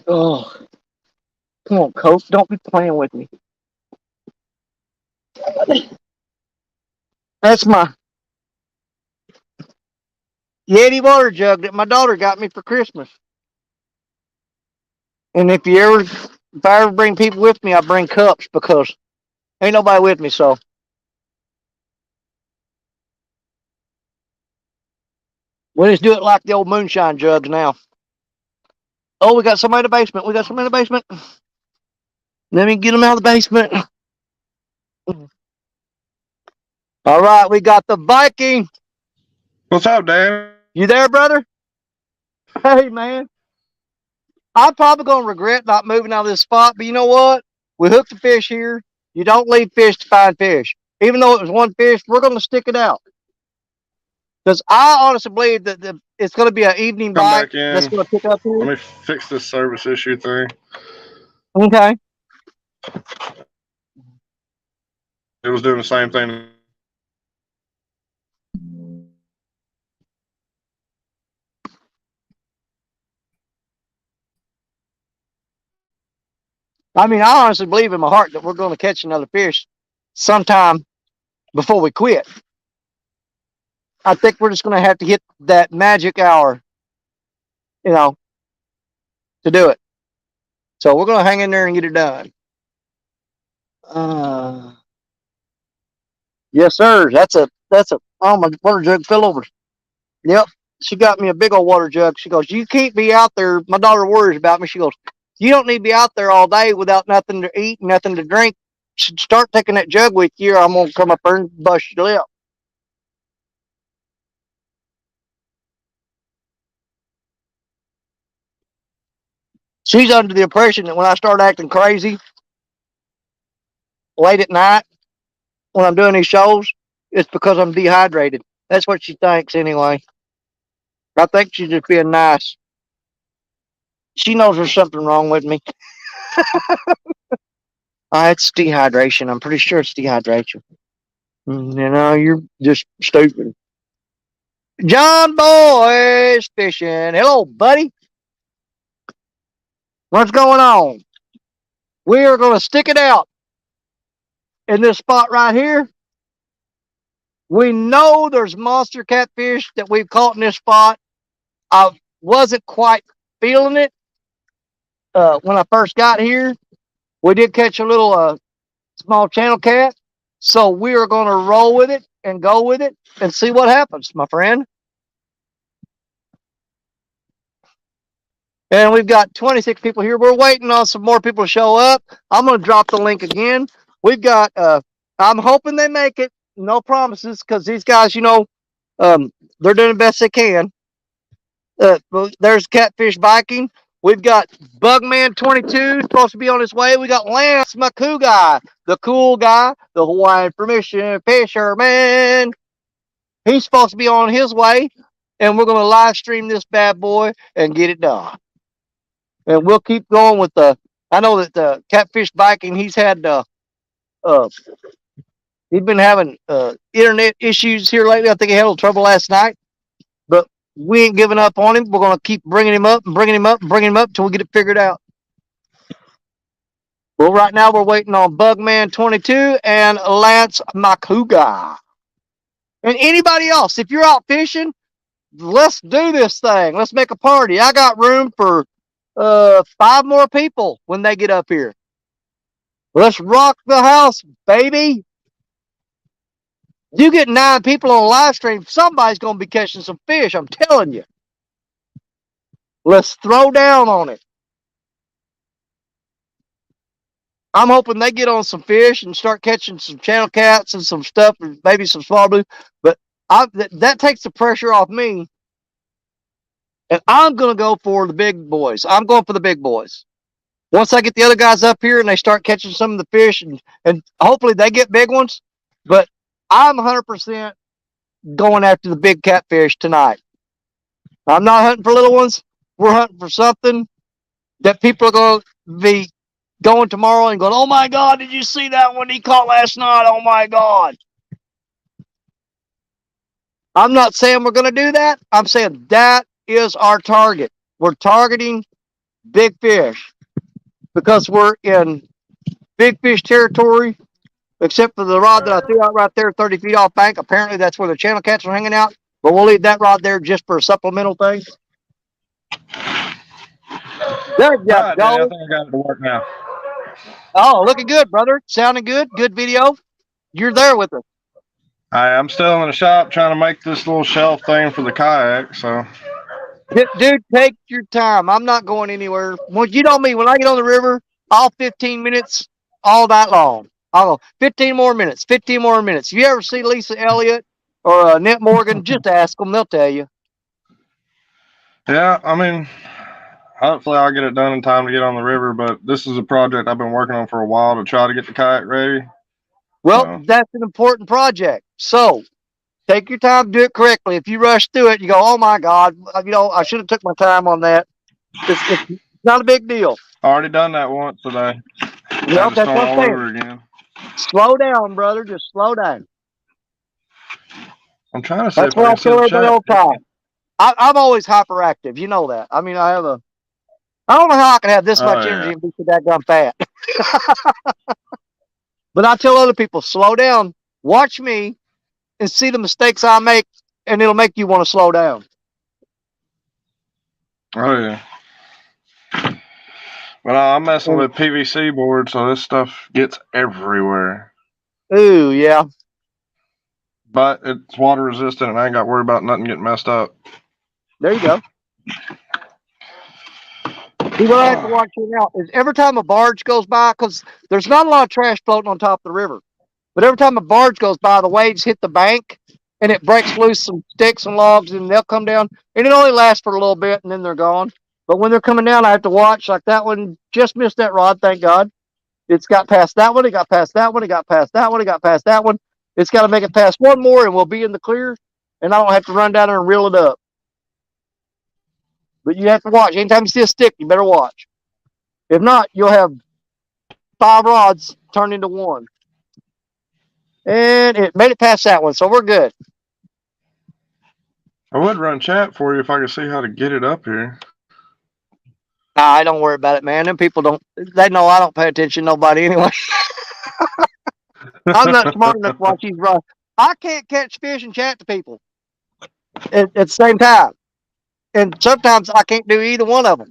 Oh, come on, Coach. Don't be playing with me. That's my Yeti water jug that my daughter got me for Christmas. And if I ever bring people with me, I bring cups because ain't nobody with me. So we just do it like the old moonshine jugs now. Oh, we got somebody in the basement. We got somebody in the basement. Let me get them out of the basement. All right, we got the Viking. What's up, Dan? You there, brother? Hey, man. I'm probably going to regret not moving out of this spot, but you know what? We hooked the fish here. You don't leave fish to find fish. Even though it was one fish, we're going to stick it out. Because I honestly believe that it's going to be an evening Come bite back that's in. going to pick up here. Let me fix this service issue thing. Okay. It was doing the same thing. I mean, I honestly believe in my heart that we're going to catch another fish sometime before we quit. I think we're just going to have to hit that magic hour, you know, to do it. So we're going to hang in there and get it done. Yes, sir. Oh, my water jug fell over. Yep. She got me a big old water jug. She goes, you can't be out there. My daughter worries about me. She goes, you don't need to be out there all day without nothing to eat, nothing to drink. You should start taking that jug with you, or I'm going to come up there and bust your lip. She's under the impression that when I start acting crazy late at night when I'm doing these shows, it's because I'm dehydrated. That's what she thinks anyway. I think she's just being nice. She knows there's something wrong with me. It's dehydration. I'm pretty sure it's dehydration. You know, you're just stupid. John Boy's fishing. Hello, buddy. What's going on? We are going to stick it out in this spot right here. We know there's monster catfish that we've caught in this spot. I wasn't quite feeling it when I first got here. We did catch a little small channel cat. So we are going to roll with it and go with it and see what happens, my friend. And we've got 26 people here. We're waiting on some more people to show up. I'm going to drop the link again. We've got, I'm hoping they make it. No promises, because these guys, they're doing the best they can. There's Catfish Biking. We've got Bugman 22 supposed to be on his way. We got Lance, my cool guy, the cool guy, the Hawaiian permission fisherman. He's supposed to be on his way, and we're going to live stream this bad boy and get it done. And we'll keep going with I know that the Catfish Biking, he's been having internet issues here lately. I think he had a little trouble last night, but we ain't giving up on him. We're going to keep bringing him up and bringing him up and bringing him up until we get it figured out. Well, right now we're waiting on Bugman 22 and Lance Makuga. And anybody else, if you're out fishing, let's do this thing. Let's make a party. I got room for 5 more people when they get up here. Let's rock the house, baby. You get 9 people on a live stream, somebody's going to be catching some fish. I'm telling you. Let's throw down on it. I'm hoping they get on some fish and start catching some channel cats and some stuff, and maybe some small blue. But that takes the pressure off me. And I'm going to go for the big boys. I'm going for the big boys. Once I get the other guys up here and they start catching some of the fish, and hopefully they get big ones. But I'm 100% going after the big catfish tonight. I'm not hunting for little ones. We're hunting for something that people are going to be going tomorrow and going, oh my God, did you see that one he caught last night? Oh my God. I'm not saying we're going to do that. I'm saying that is our target. We're targeting big fish because we're in big fish territory, except for the rod that I threw out right there 30 feet off bank. Apparently that's where the channel cats are hanging out, but we'll leave that rod there just for a supplemental thing. There you All right, go. Daddy, I think I got it to work now. Oh, looking good, brother. Sounding good. Good video. You're there with us. I'm still in the shop trying to make this little shelf thing for the kayak, so. Dude, take your time. I'm not going anywhere. Well, you know me, when I get on the river, I'll 15 minutes all night long. I'll go 15 more minutes, 15 more minutes. If you ever see Lisa Elliott or Ned Morgan, just ask them. They'll tell you. Yeah, I mean, hopefully I'll get it done in time to get on the river, but this is a project I've been working on for a while to try to get the kayak ready. Well, that's an important project. So take your time to do it correctly. If you rush through it, you go, oh my God, I should have took my time on that. It's not a big deal. I already done that once today. Well, that's what I'm saying. Over again. Slow down, brother. Just slow down. I'm trying to say that's what I tell everybody all the time. I'm always hyperactive. You know that. I mean, I don't know how I can have this much energy and be so that gum fat. But I tell other people, slow down, watch me, and see the mistakes I make, and it'll make you want to slow down. Oh, yeah. But I'm messing with PVC board, so this stuff gets everywhere. Ooh, yeah. But it's water resistant, and I ain't got to worry about nothing getting messed up. There you go. See, what I have to watch here now is every time a barge goes by, because there's not a lot of trash floating on top of the river, but every time a barge goes by, the waves hit the bank, and it breaks loose some sticks and logs, and they'll come down, and it only lasts for a little bit, and then they're gone. But when they're coming down, I have to watch. Like that one just missed that rod, thank God. It's got past that one, it got past that one, it got past that one, it got past that one. It's got to make it past one more, and we'll be in the clear, and I don't have to run down there and reel it up. But you have to watch. Anytime you see a stick, you better watch. If not, you'll have 5 rods turned into one. And it made it past that one, so we're good. I would run chat for you if I could see how to get it up here. Nah, don't worry about it, man. Them people they know I don't pay attention to nobody anyway. I'm not smart enough to watch these rods. I can't catch fish and chat to people at the same time. And sometimes I can't do either one of them.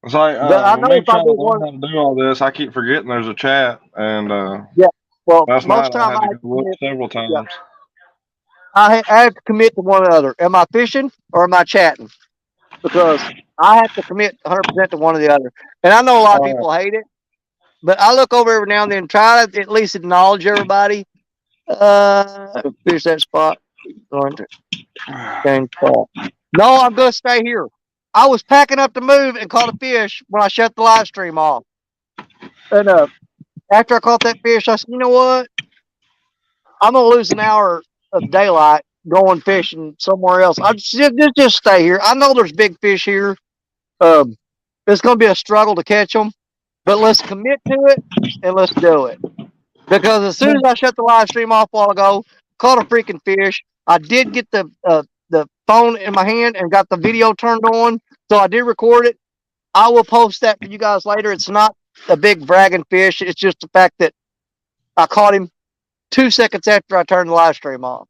It's like, I know if I do learn how to do all this, I keep forgetting there's a chat. And yeah, well, last most night time I had to go look several times. Yeah. I have to commit to one or the other. Am I fishing or am I chatting? because I have to commit 100% to one or the other. And I know a lot of people hate it, but I look over every now and then, try to at least acknowledge everybody. Fish that spot. Going to change spot. No, I'm going to stay here. I was packing up to move and caught a fish when I shut the live stream off. And after I caught that fish, I said, you know what? I'm going to lose an hour of daylight going fishing somewhere else. I just stay here. I know there's big fish here. It's going to be a struggle to catch them, but let's commit to it and let's do it. Because as soon as I shut the live stream off a while ago, caught a freaking fish. I did get the phone in my hand and got the video turned on, so I did record it. I will post that for you guys later. It's not a big bragging fish. It's just the fact that I caught him 2 seconds after I turned the live stream off.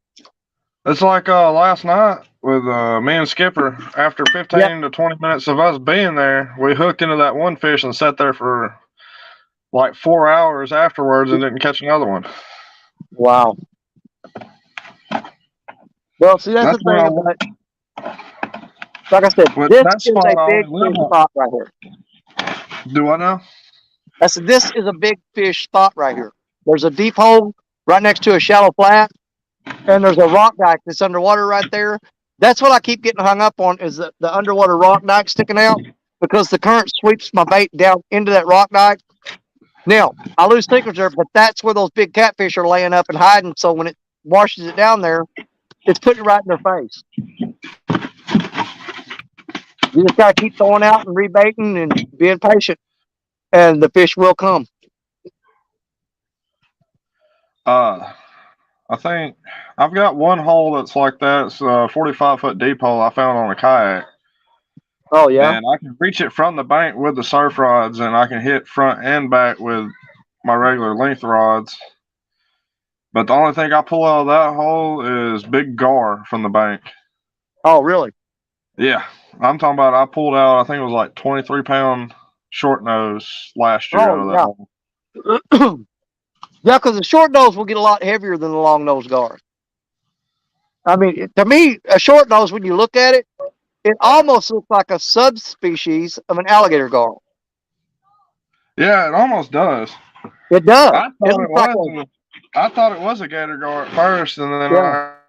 It's like last night with me and Skipper. After 15 to 20 minutes of us being there, we hooked into that one fish and sat there for like 4 hours afterwards and didn't catch another one. Wow. Well, see, that's the thing about it. Like I said, this is a big fish spot right here. Do I know? I said, this is a big fish spot right here. There's a deep hole right next to a shallow flat, and there's a rock dike that's underwater right there. That's what I keep getting hung up on, is the underwater rock dike sticking out, because the current sweeps my bait down into that rock dike. Now, I lose sinkers there, but that's where those big catfish are laying up and hiding, so when it washes it down there, it's putting it right in their face. You just got to keep throwing out and rebaiting and being patient, and the fish will come. I think I've got one hole that's like that. It's a 45-foot deep hole I found on a kayak. Oh, yeah? And I can reach it from the bank with the surf rods, and I can hit front and back with my regular length rods. But the only thing I pull out of that hole is big gar from the bank. Oh, really? Yeah. I'm talking about, I pulled out, I think it was like 23-pound short nose last year out of that hole. Yeah, because the short nose will get a lot heavier than the long nose gar. I mean, to me, a short nose, when you look at it, it almost looks like a subspecies of an alligator gar. Yeah, it almost does. It does. I thought it was a gator gar at first, and then I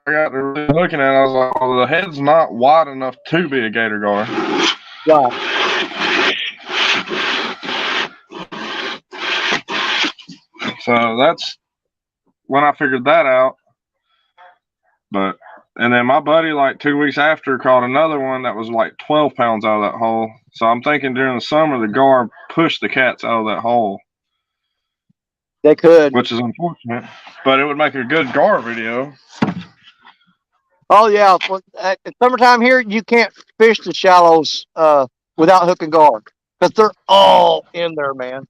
got to really looking at it, I was like, well, the head's not wide enough to be a gator gar. Right. So that's when I figured that out. And then my buddy, like 2 weeks after, caught another one that was like 12 pounds out of that hole. So I'm thinking during the summer, the gar pushed the cats out of that hole. They could. Which is unfortunate, but it would make a good gar video. Oh, yeah. At summertime here, you can't fish the shallows without hook and gar, because they're all in there, man.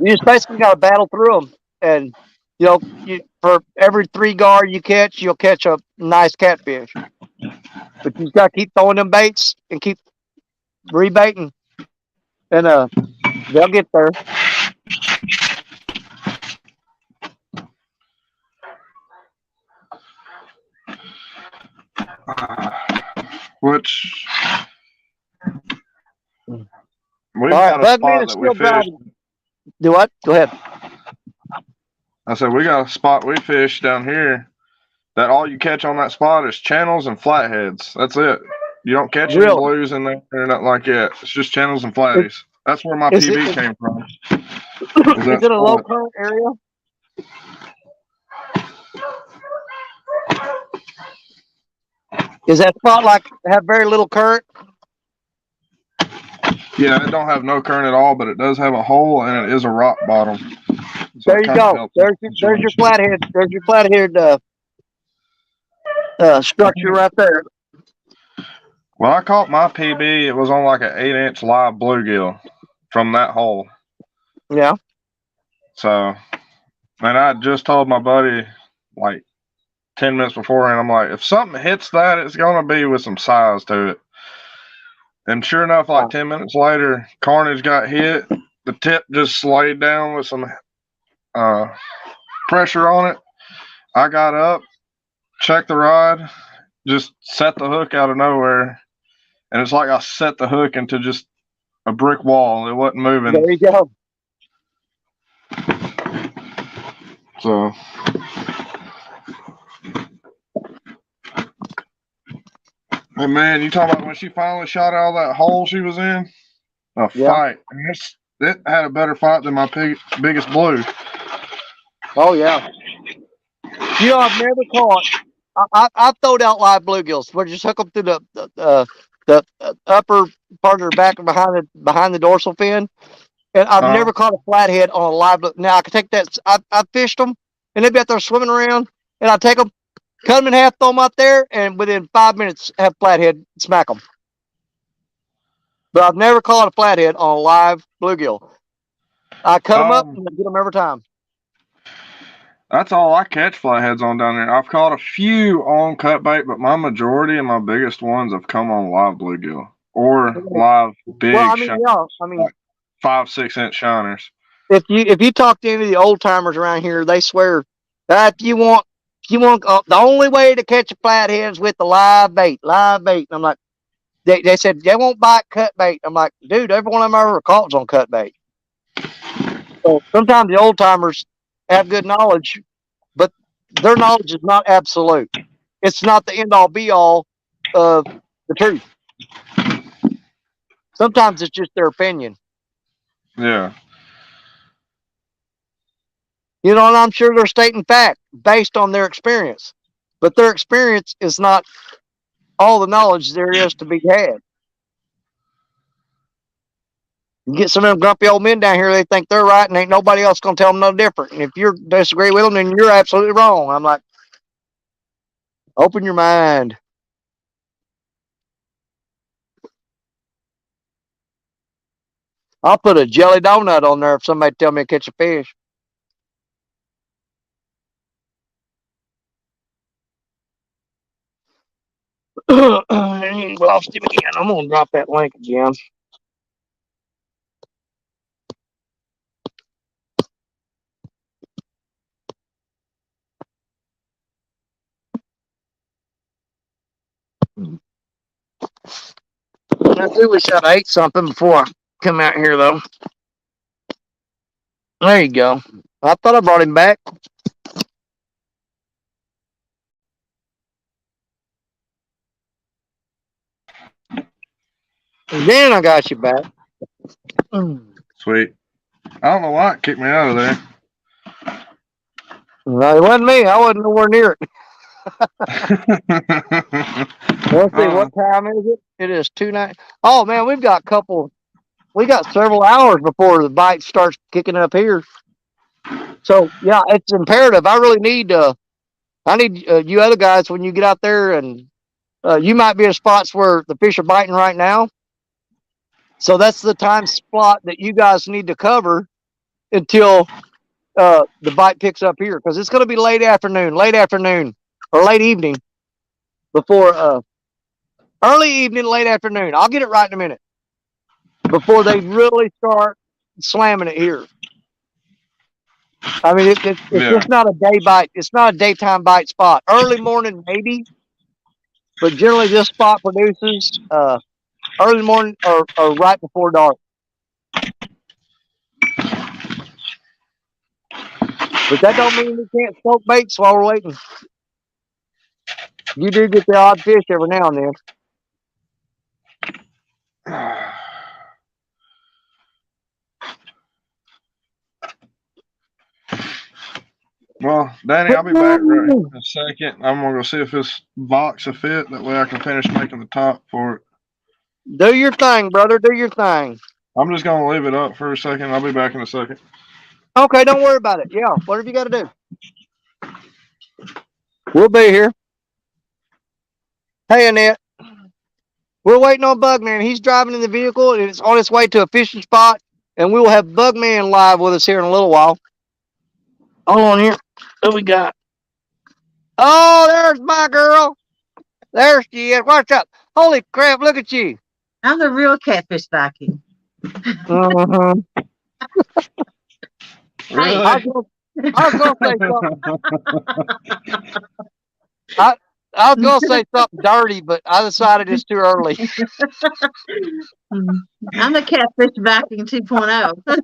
You just basically got to battle through them. And, you know, for every 3 gar you catch, you'll catch a nice catfish. But you got to keep throwing them baits and keep rebaiting. And they'll get there. Which we've got a spot that we fished. Do what? Go ahead. I said we got a spot we fish down here that all you catch on that spot is channels and flatheads. That's it. You don't catch any blues in there or nothing like that. It's just channels and flatties. That's where my PB came from. Is it a low current area? Is that spot like have very little current? Yeah, it don't have no current at all, but it does have a hole and it is a rock bottom. So there you go. There's your flathead. There's your flathead structure right there. When I caught my PB, it was on like an 8-inch live bluegill from that hole. Yeah. So, and I just told my buddy like 10 minutes before, and I'm like, if something hits that, it's going to be with some size to it. And sure enough, like 10 minutes later, Carnage got hit. The tip just slayed down with some pressure on it. I got up, checked the rod. just set the hook out of nowhere, and it's like I set the hook into just a brick wall. It wasn't moving. There you go. So, and man, you talking about when she finally shot out that hole she was in? A fight. And it had a better fight than my biggest blue. Oh yeah. You know, I've never caught. I've throwed out live bluegills. Where just hook them through the upper part of their back and behind the dorsal fin. And I've never caught a flathead on a live. Now I can take that. I fished them, and they'd be out there swimming around, and I take them, cut them in half, throw them out there, and within 5 minutes have flathead smack them. But I've never caught a flathead on a live bluegill. I cut them up and get them every time. That's all I catch flatheads on down there. I've caught a few on cut bait, but my majority and my biggest ones have come on live bluegill or live big. Well, I mean, like 5-6 inch shiners. If you talk to any of the old timers around here, they swear that if you want the only way to catch a flathead is with the live bait. And I'm like, they said they won't bite cut bait. I'm like, dude, every one of them I ever caught was on cut bait. So sometimes the old timers have good knowledge, but their knowledge is not absolute. It's not the end all be all of the truth. Sometimes it's just their opinion. Yeah. You know, and I'm sure they're stating fact based on their experience, but their experience is not all the knowledge there is to be had. You get some of them grumpy old men down here, they think they're right, and ain't nobody else going to tell them no different. And if you disagree with them, then you're absolutely wrong. I'm like, open your mind. I'll put a jelly donut on there if somebody tell me to catch a fish. Lost him again. I'm going to drop that link again. I do wish I'd ate something before I come out here, though. There you go. I thought I brought him back. And then I got you back. Sweet. I don't know why it kicked me out of there. No, it wasn't me. I wasn't nowhere near it. Let's see, what time is it? It is 2:09. Oh man, we got several hours before the bite starts kicking up here. So yeah, it's imperative. I really need you other guys when you get out there, and you might be in spots where the fish are biting right now. So that's the time slot that you guys need to cover until the bite picks up here, because it's going to be late afternoon, or late evening before early evening, late afternoon. I'll get it right in a minute before they really start slamming it here. I mean, it's just not a day bite. It's not a daytime bite spot. Early morning, maybe, but generally this spot produces early morning or right before dark. But that don't mean we can't soak baits while we're waiting. You do get the odd fish every now and then. Well, Danny, I'll be back right in a second. I'm going to go see if this box will fit. That way I can finish making the top for it. Do your thing, brother. Do your thing. I'm just going to leave it up for a second. I'll be back in a second. Okay, don't worry about it. Yeah, whatever you got to do. We'll be here. Hey, Annette. We're waiting on Bugman. He's driving in the vehicle, and it's on its way to a fishing spot, and we will have Bugman live with us here in a little while. Hold on here. What we got? Oh, there's my girl. There she is. What's up? Holy crap, look at you. I'm the real catfish Viking. Uh-huh. Really? I was gonna say something. I was gonna say something dirty, but I decided it's too early. I'm the catfish vacuum 2.0.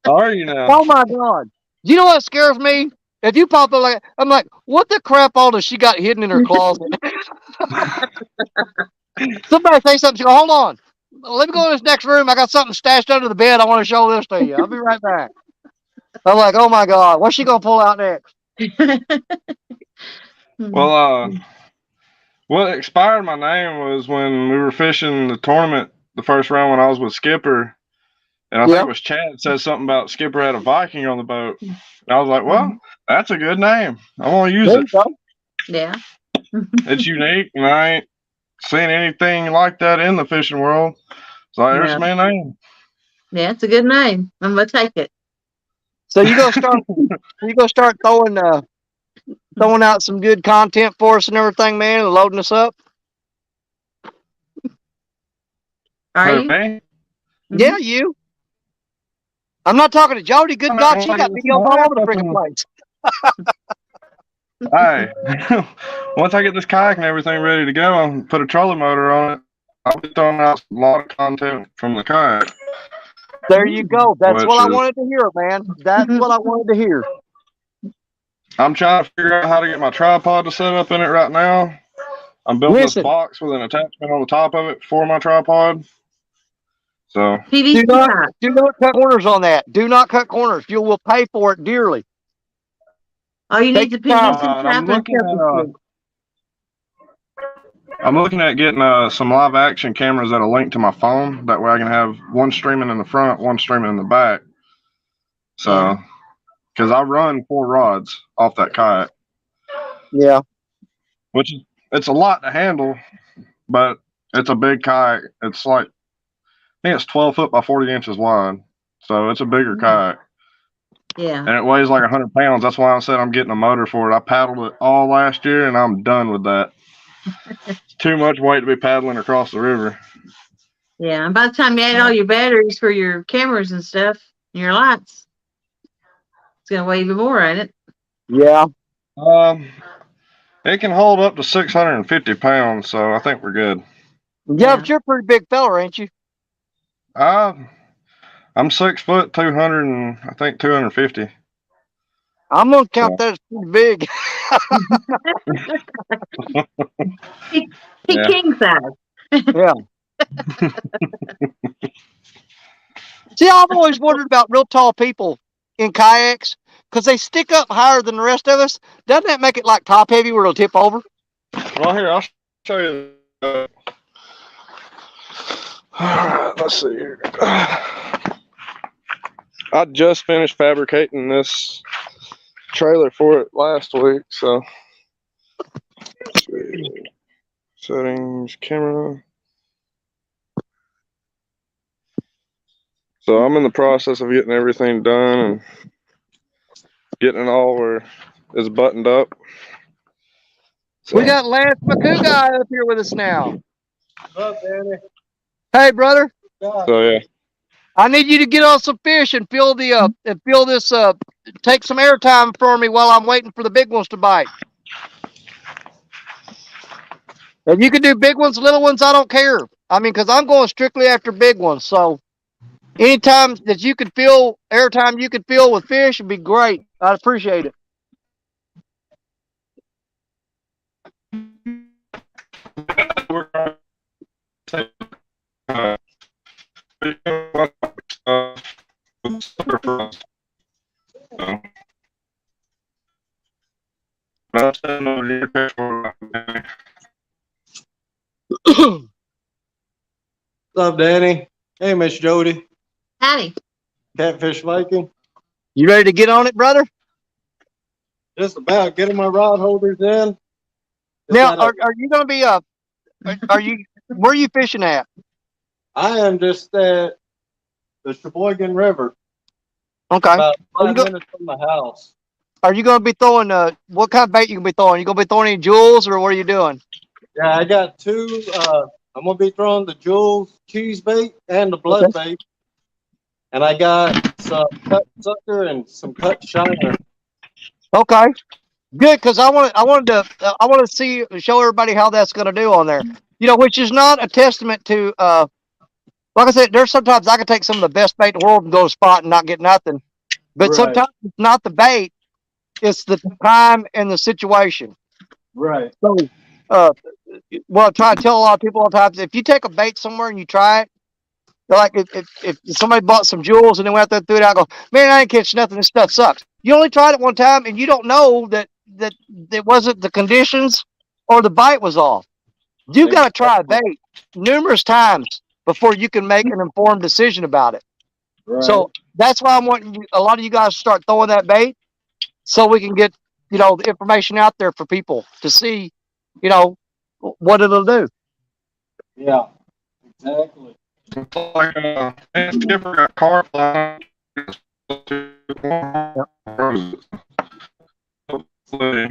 Are you now? Oh my God! You know what scares me? If you pop up like, I'm like, what the crap all does she got hidden in her closet? Somebody say something. She go, hold on. Let me go in this next room. I got something stashed under the bed. I want to show this to you. I'll be right back. I'm like, oh my God, what's she gonna pull out next? Well, what expired my name was when we were fishing the tournament the first round when I was with Skipper. And I think it was Chad said something about Skipper had a Viking on the boat. And I was like, well, that's a good name. I want to use There it. you go. Yeah. It's unique, and I ain't seen anything like that in the fishing world. So there's Yeah. my name. Yeah, it's a good name. I'm gonna take it. So you gonna start throwing out some good content for us and everything, man, and loading us up. Are Who, you? me? Yeah, you. I'm not talking to Jody. Good God, she got videos all over the freaking place. Hey, once I get this kayak and everything ready to go and put a trolling motor on it, I'll be throwing out a lot of content from the kayak. There you go. That's Which what I is- wanted to hear, man. That's what I wanted to hear. I'm trying to figure out how to get my tripod to set up in it right now. I'm building Listen. this box with an attachment on the top of it for my tripod. So PVC pipe. Do not cut corners on that. Do not cut corners. You will pay for it dearly. All you need is a Take your time. PVC and pipe and a filter stick. I'm looking at getting some live action cameras that'll link to my phone. That way I can have one streaming in the front, one streaming in the back. So, because I run 4 rods off that kayak. Yeah. Which it's a lot to handle, but it's a big kayak. It's like, I think it's 12 foot by 40 inches wide. So it's a bigger kayak. Yeah. And it weighs like 100 pounds. That's why I said I'm getting a motor for it. I paddled it all last year and I'm done with that. It's too much weight to be paddling across the river. Yeah. And by the time you add all your batteries for your cameras and stuff, and your lights, it's gonna weigh even more, ain't it? Yeah. It can hold up to 650 pounds, so I think we're good. Yeah, but you're a pretty big fella, ain't you? I'm 6 foot, 200, and I think 250. I'm gonna count that as pretty big. He Yeah. king size. Yeah. See, I've always wondered about real tall people in kayaks because they stick up higher than the rest of us. Doesn't that make it like top heavy where it'll tip over? Well, here, I'll show you. All right, let's see here. I just finished fabricating this trailer for it last week, so. Let's see. Settings, camera. So I'm in the process of getting everything done and getting it all where it's buttoned up. So. We got Lance McCoo up here with us now. What's up, Danny? Hey, brother. So yeah. I need you to get on some fish and fill this take some airtime for me while I'm waiting for the big ones to bite. And you can do big ones, little ones, I don't care. I mean, because I'm going strictly after big ones. So anytime that you can fill airtime you can fill with fish would be great. I'd appreciate it. What's up, Danny? Hey, Miss Jody. Howdy. Catfish Viking. You ready to get on it, brother? Just about getting my rod holders in. Now, are you going to be where are you fishing at? I am just at the Sheboygan River, Okay. about Are you 5 minutes from the house. Are you going to be throwing, what kind of bait you going to be throwing? You going to be throwing any jewels or what are you doing? Yeah, I got 2. I'm going to be throwing the Jules cheese bait and the blood bait. And I got some cut sucker and some cut shiner. Okay. Good, because I wanted to see show everybody how that's going to do on there. Which is not a testament to like I said, there's sometimes I can take some of the best bait in the world and go to a spot and not get nothing. But Right. sometimes it's not the bait, it's the time and the situation. Right. So what I try to tell a lot of people all the time is if you take a bait somewhere and you try it, like if somebody bought some jewels and then went out there and threw it out, go, man, I ain't catch nothing. This stuff sucks. You only tried it one time and you don't know that it wasn't the conditions or the bite was off. You got to try a bait numerous times before you can make an informed decision about it. Right. So that's why I'm wanting a lot of you guys to start throwing that bait so we can get, the information out there for people to see, what it'll do. Yeah. Exactly. It's like man, Skipper got carp line. Hopefully.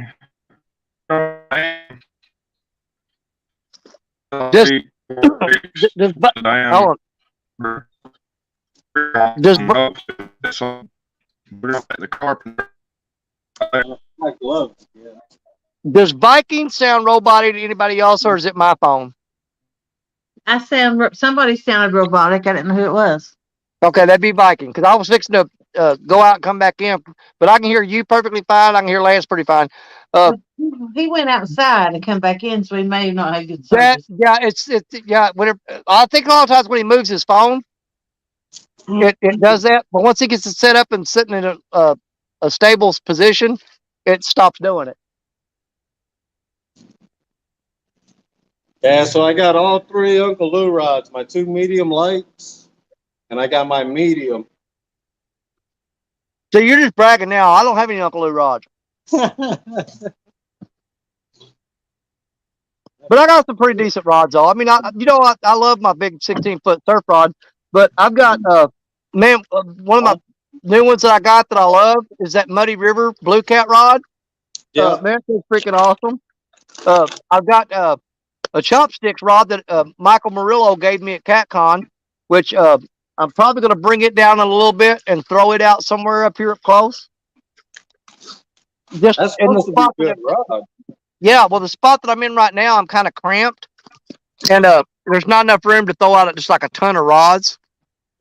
Just- Does the carpenter. My gloves. Yeah. Does Viking sound robotic to anybody else, or is it my phone? Somebody sounded robotic. I didn't know who it was. Okay, that'd be Viking, because I was fixing to go out and come back in, but I can hear you perfectly fine. I can hear Lance pretty fine. He went outside and come back in, so he may not have good That, service. yeah, it's whenever I think a lot of times when he moves his phone, it does that. But once he gets it set up and sitting in a stable position, it stops doing it. Yeah, so I got all three Uncle Lou rods, my two medium lights, and I got my medium. So you're just bragging now. I don't have any Uncle Lou rods, but I got some pretty decent rods though. I mean, I love my big 16-foot surf rod, but I've got one of my new ones that I got that I love is that Muddy River Blue Cat rod. Yeah. Man, it's freaking awesome. I've got a chopsticks rod that Michael Murillo gave me at CatCon, which I'm probably going to bring it down a little bit and throw it out somewhere up here up close. Just That's in the supposed to be spot good rod. yeah, well, the spot that I'm in right now, I'm kind of cramped, and there's not enough room to throw out just like a ton of rods.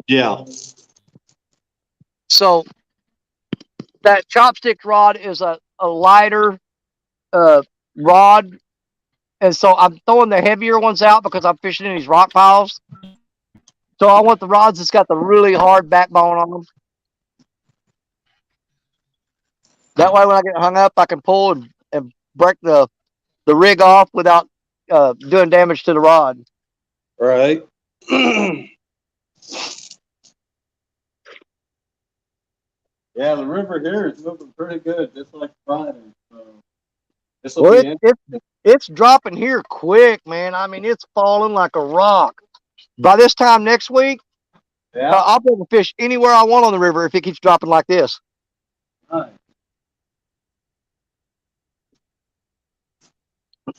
Yeah. So that chopstick rod is a lighter rod, and so I'm throwing the heavier ones out because I'm fishing in these rock piles. So I want the rods that's got the really hard backbone on them. That way, when I get hung up, I can pull and break the rig off without doing damage to the rod. Right. Yeah, the river here is moving pretty good, just like Friday. So this will Well, be it's dropping here quick, man. I mean, it's falling like a rock. By this time next week, yeah. I'll be able to fish anywhere I want on the river if it keeps dropping like this. Right.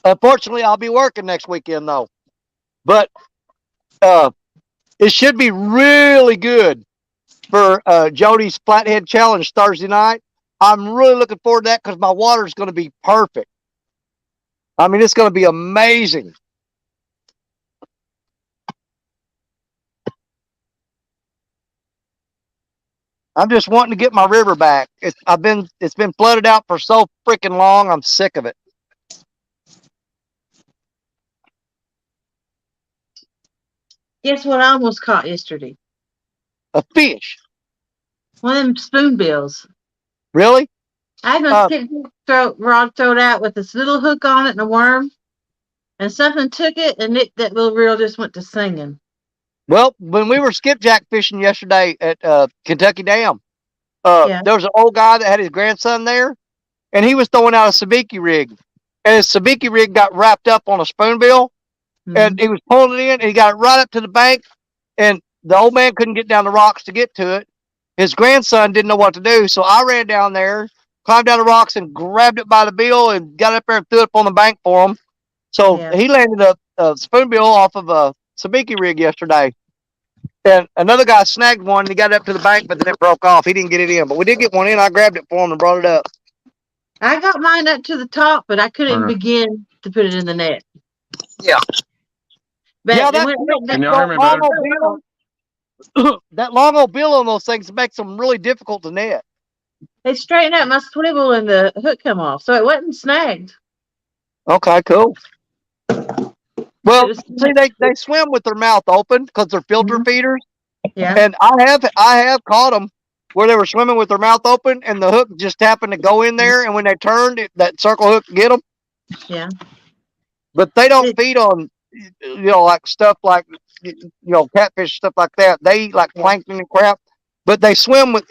Unfortunately, I'll be working next weekend though. But it should be really good for Jody's Flathead Challenge Thursday night. I'm really looking forward to that because my water is going to be perfect. I mean, it's going to be amazing. I'm just wanting to get my river back. It's been flooded out for so freaking long. I'm sick of it. Guess what I almost caught yesterday? A fish. One of them spoonbills. Really? I had my skip rod thrown out with this little hook on it and a worm, and something took it and that little reel just went to singing. Well, when we were skipjack fishing yesterday at Kentucky Dam, Yeah. there was an old guy that had his grandson there, and he was throwing out a sabiki rig. And his sabiki rig got wrapped up on a spoonbill, and he was pulling it in, and he got it right up to the bank, and the old man couldn't get down the rocks to get to it. His grandson didn't know what to do, so I ran down there, climbed down the rocks, and grabbed it by the bill and got up there and threw it up on the bank for him. So he landed a spoonbill off of a sabiki rig yesterday. And another guy snagged one, and he got it up to the bank, but then it broke off. He didn't get it in, but we did get one in. I grabbed it for him and brought it up. I got mine up to the top, but I couldn't Okay. begin to put it in the net. Yeah. But Yeah, when Can y'all hear me long better? old bill, that long old bill on those things makes them really difficult to net. they straightened out my swivel and the hook come off, so it wasn't snagged. Okay, cool. Well, It was, see, they swim with their mouth open because they're filter feeders, yeah. and I have caught them where they were swimming with their mouth open, and the hook just happened to go in there, and when they turned, that circle hook get them. Yeah. But they don't feed on, like stuff like, catfish, stuff like that. They eat like plankton and crap, but they swim with.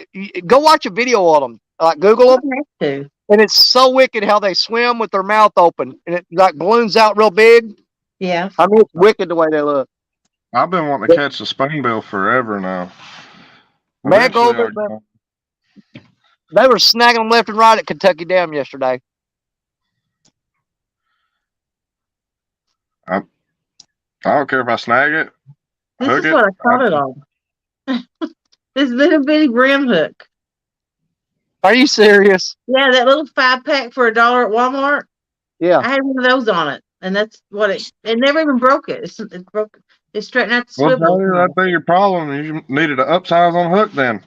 Go watch a video on them, like Google them, Too. and it's so wicked how they swim with their mouth open, and it like balloons out real big. Yeah. I mean, it's wicked the way they look. I've been wanting to catch the spoonbill forever now. Man, Eventually, they were snagging them left and right at Kentucky Dam yesterday. I don't care if I snag it. This Hook is what I caught it on. This little bitty brim hook. Are you serious? Yeah, that little 5-pack for $1 at Walmart. Yeah. I had one of those on it, and that's what it never even broke it. It broke. It straightened out the Well, swivel. Johnny, that'd be your problem. You needed to upsize on hook then.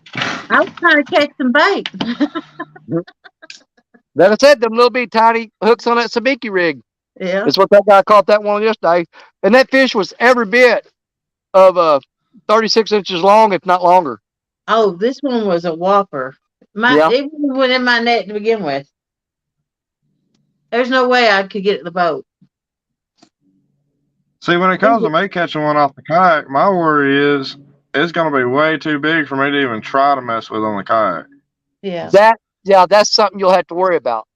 I was trying to catch some bait. That I said, them little bitty tiny hooks on that sabiki rig. Yeah. That's what that guy caught that one yesterday. And that fish was every bit of 36 inches long, if not longer. Oh, this one was a whopper. It went in my net to begin with. There's no way I could get it in the boat. See, when it comes to me catching one off the kayak, my worry is it's going to be way too big for me to even try to mess with on the kayak. Yeah. That's something you'll have to worry about.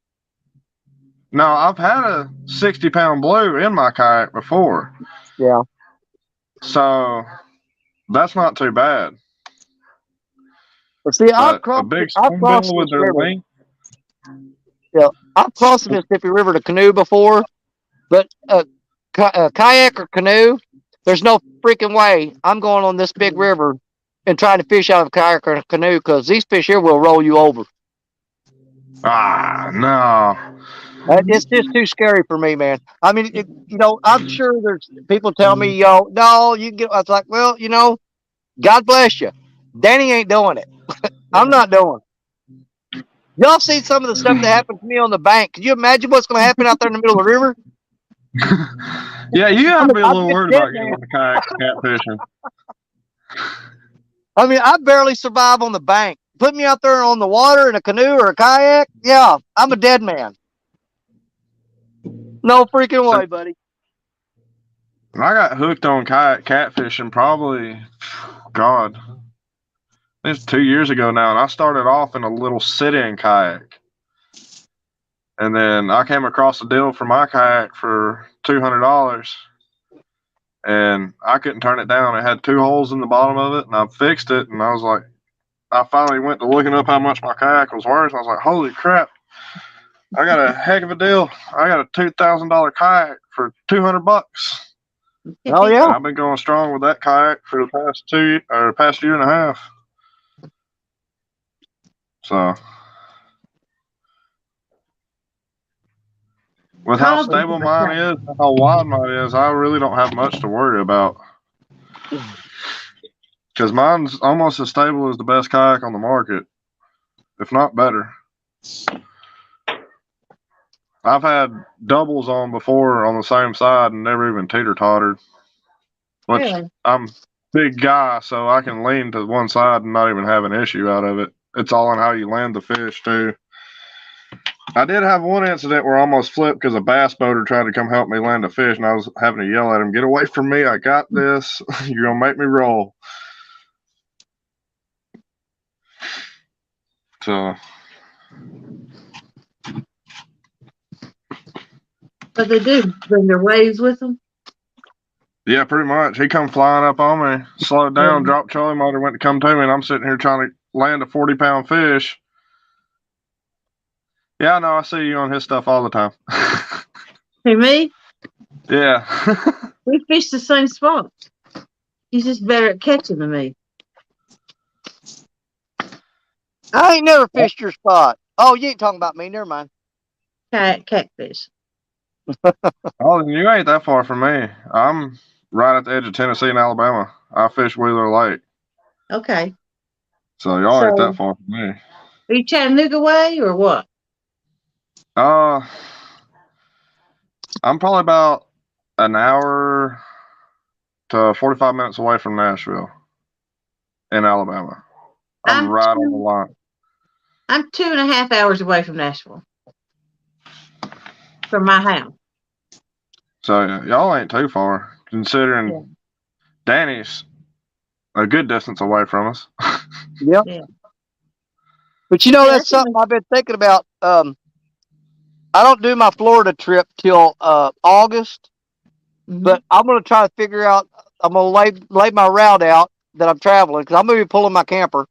No, I've had a 60-pound blue in my kayak before. Yeah. So that's not too bad. But see, I've crossed with their length. Yeah, I've crossed the Mississippi River to canoe before, but kayak or canoe, there's no freaking way I'm going on this big river and trying to fish out of a kayak or a canoe because these fish here will roll you over. Ah, no. It's just too scary for me, man. I mean, I'm sure there's people tell me, no, you can get. I was like, well, God bless you. Danny ain't doing it. I'm not doing it. Y'all seen some of the stuff that happened to me on the bank. Can you imagine what's going to happen out there in the middle of the river? Yeah, you got to be a little worried about getting on the kayak catfishing. I mean, I barely survive on the bank. Put me out there on the water in a canoe or a kayak, yeah, I'm a dead man. No freaking way, buddy. I got hooked on kayak catfishing probably, God, it's 2 years ago now, and I started off in a little sit-in kayak. And then I came across a deal for my kayak for $200, and I couldn't turn it down. It had 2 holes in the bottom of it, and I fixed it, and I was like, I finally went to looking up how much my kayak was worth. I was like, holy crap, I got a heck of a deal. I got a $2,000 kayak for $200. Oh yeah, and I've been going strong with that kayak for the past year and a half. So, with how stable mine is, how wide mine is, I really don't have much to worry about. Because mine's almost as stable as the best kayak on the market, if not better. I've had doubles on before on the same side and never even teeter-tottered. Which Really? I'm a big guy, so I can lean to one side and not even have an issue out of it. It's all on how you land the fish, too. I did have one incident where I almost flipped because a bass boater tried to come help me land a fish, and I was having to yell at him, "Get away from me, I got this. You're going to make me roll." So... But they do bring their waves with them. Yeah, pretty much. He come flying up on me, slowed down, dropped Charlie motor, went to come to me, and I'm sitting here trying to land a 40-pound fish. Yeah, I know. I see you on his stuff all the time. Hey, me? Yeah. We fish the same spot. He's just better at catching than me. I ain't never fished your spot. Oh, you ain't talking about me. Never mind. catfish. Oh, then you ain't that far from me. I'm right at the edge of Tennessee and Alabama. I fish Wheeler Lake. Okay. So y'all ain't that So, far from me. are you Chattanooga way or what? I'm probably about an hour to 45 minutes away from Nashville in Alabama. I'm right on the line. I'm 2.5 hours away from Nashville. From my house. So y'all ain't too far, considering Danny's a good distance away from us. Yep. Yeah. But you know, Yeah, that's something I've been thinking about. I don't do my Florida trip till August, but I'm gonna try to figure out. I'm gonna lay my route out that I'm traveling because I'm gonna be pulling my camper,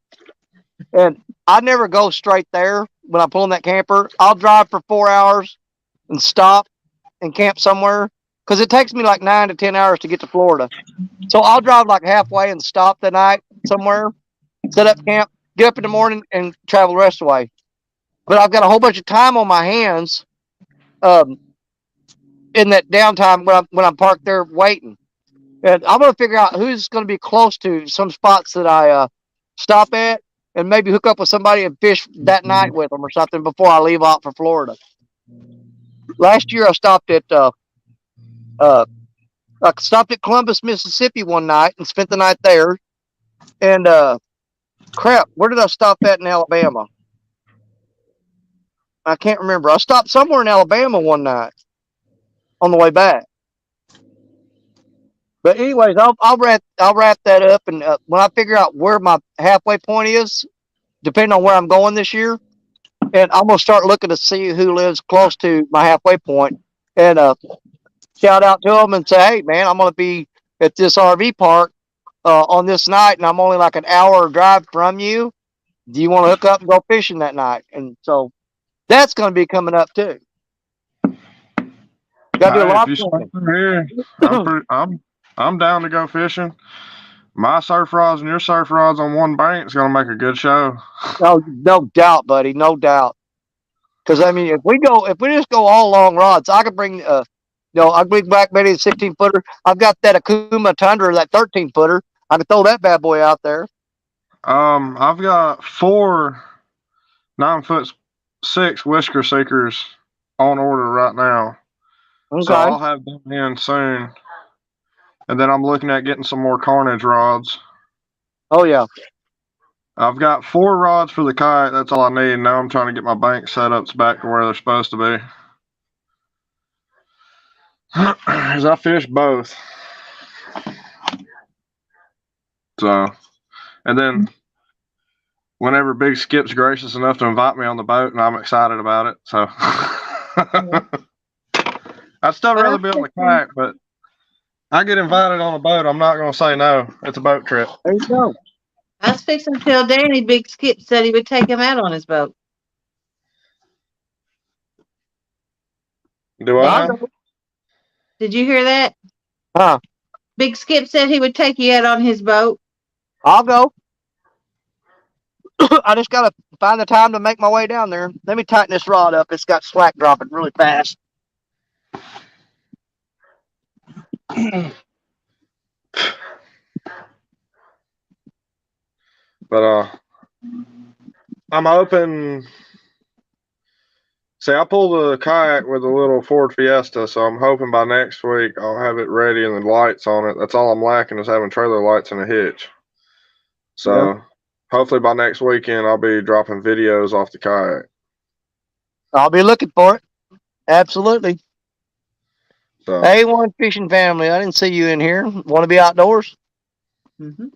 and I never go straight there when I'm pulling that camper. I'll drive for 4 hours and stop and camp somewhere because it takes me like 9 to 10 hours to get to Florida. So I'll drive like halfway and stop the night somewhere, set up camp, get up in the morning, and travel the rest of the way. But I've got a whole bunch of time on my hands in that downtime when I'm parked there waiting. And I'm going to figure out who's going to be close to some spots that I stop at and maybe hook up with somebody and fish that night with them or something before I leave out for Florida. Last year I stopped at Columbus, Mississippi one night and spent the night there. And crap, where did I stop at in Alabama? I can't remember. I stopped somewhere in Alabama one night on the way back. But anyways, I'll wrap that up, and when I figure out where my halfway point is, depending on where I'm going this year, and I'm gonna start looking to see who lives close to my halfway point, and shout out to them and say, hey man, I'm gonna be at this RV park on this night, and I'm only like an hour drive from you. Do you want to hook up and go fishing that night? And so that's gonna be coming up too. Got to do a Hey, lot if you of stay planning. here, I'm down to go fishing. My surf rods and your surf rods on one bank is gonna make a good show. No doubt, buddy, no doubt. Because I mean, if we just go all long rods, I could bring I can bring back maybe a 16-footer. I've got that Akuma Tundra, that 13-footer. I can throw that bad boy out there. I've got 4 9'6" whisker seekers on order right now. Okay. So I'll have them in soon. And then I'm looking at getting some more carnage rods. Oh yeah. I've got 4 rods for the kayak. That's all I need. Now I'm trying to get my bank setups back to where they're supposed to be. Because I fish both. So, and then whenever Big Skip's gracious enough to invite me on the boat, and I'm excited about it. So, I'd still rather be on the kayak, but I get invited on a boat. I'm not going to say no. It's a boat trip. There you go. I was fixing to tell Danny Big Skip said he would take him out on his boat. Do I now? Did you hear that? Huh? Big Skip said he would take you out on his boat. I'll go. I just gotta find the time to make my way down there. Let me tighten this rod up. It's got slack dropping really fast. But I'm hoping. See, I pulled the kayak with a little Ford Fiesta, so I'm hoping by next week I'll have it ready and the lights on it. That's all I'm lacking is having trailer lights and a hitch. So hopefully by next weekend I'll be dropping videos off the kayak. I'll be looking for it. Absolutely. So A1 fishing family. I didn't see you in here. Want to be outdoors? Mm-hmm.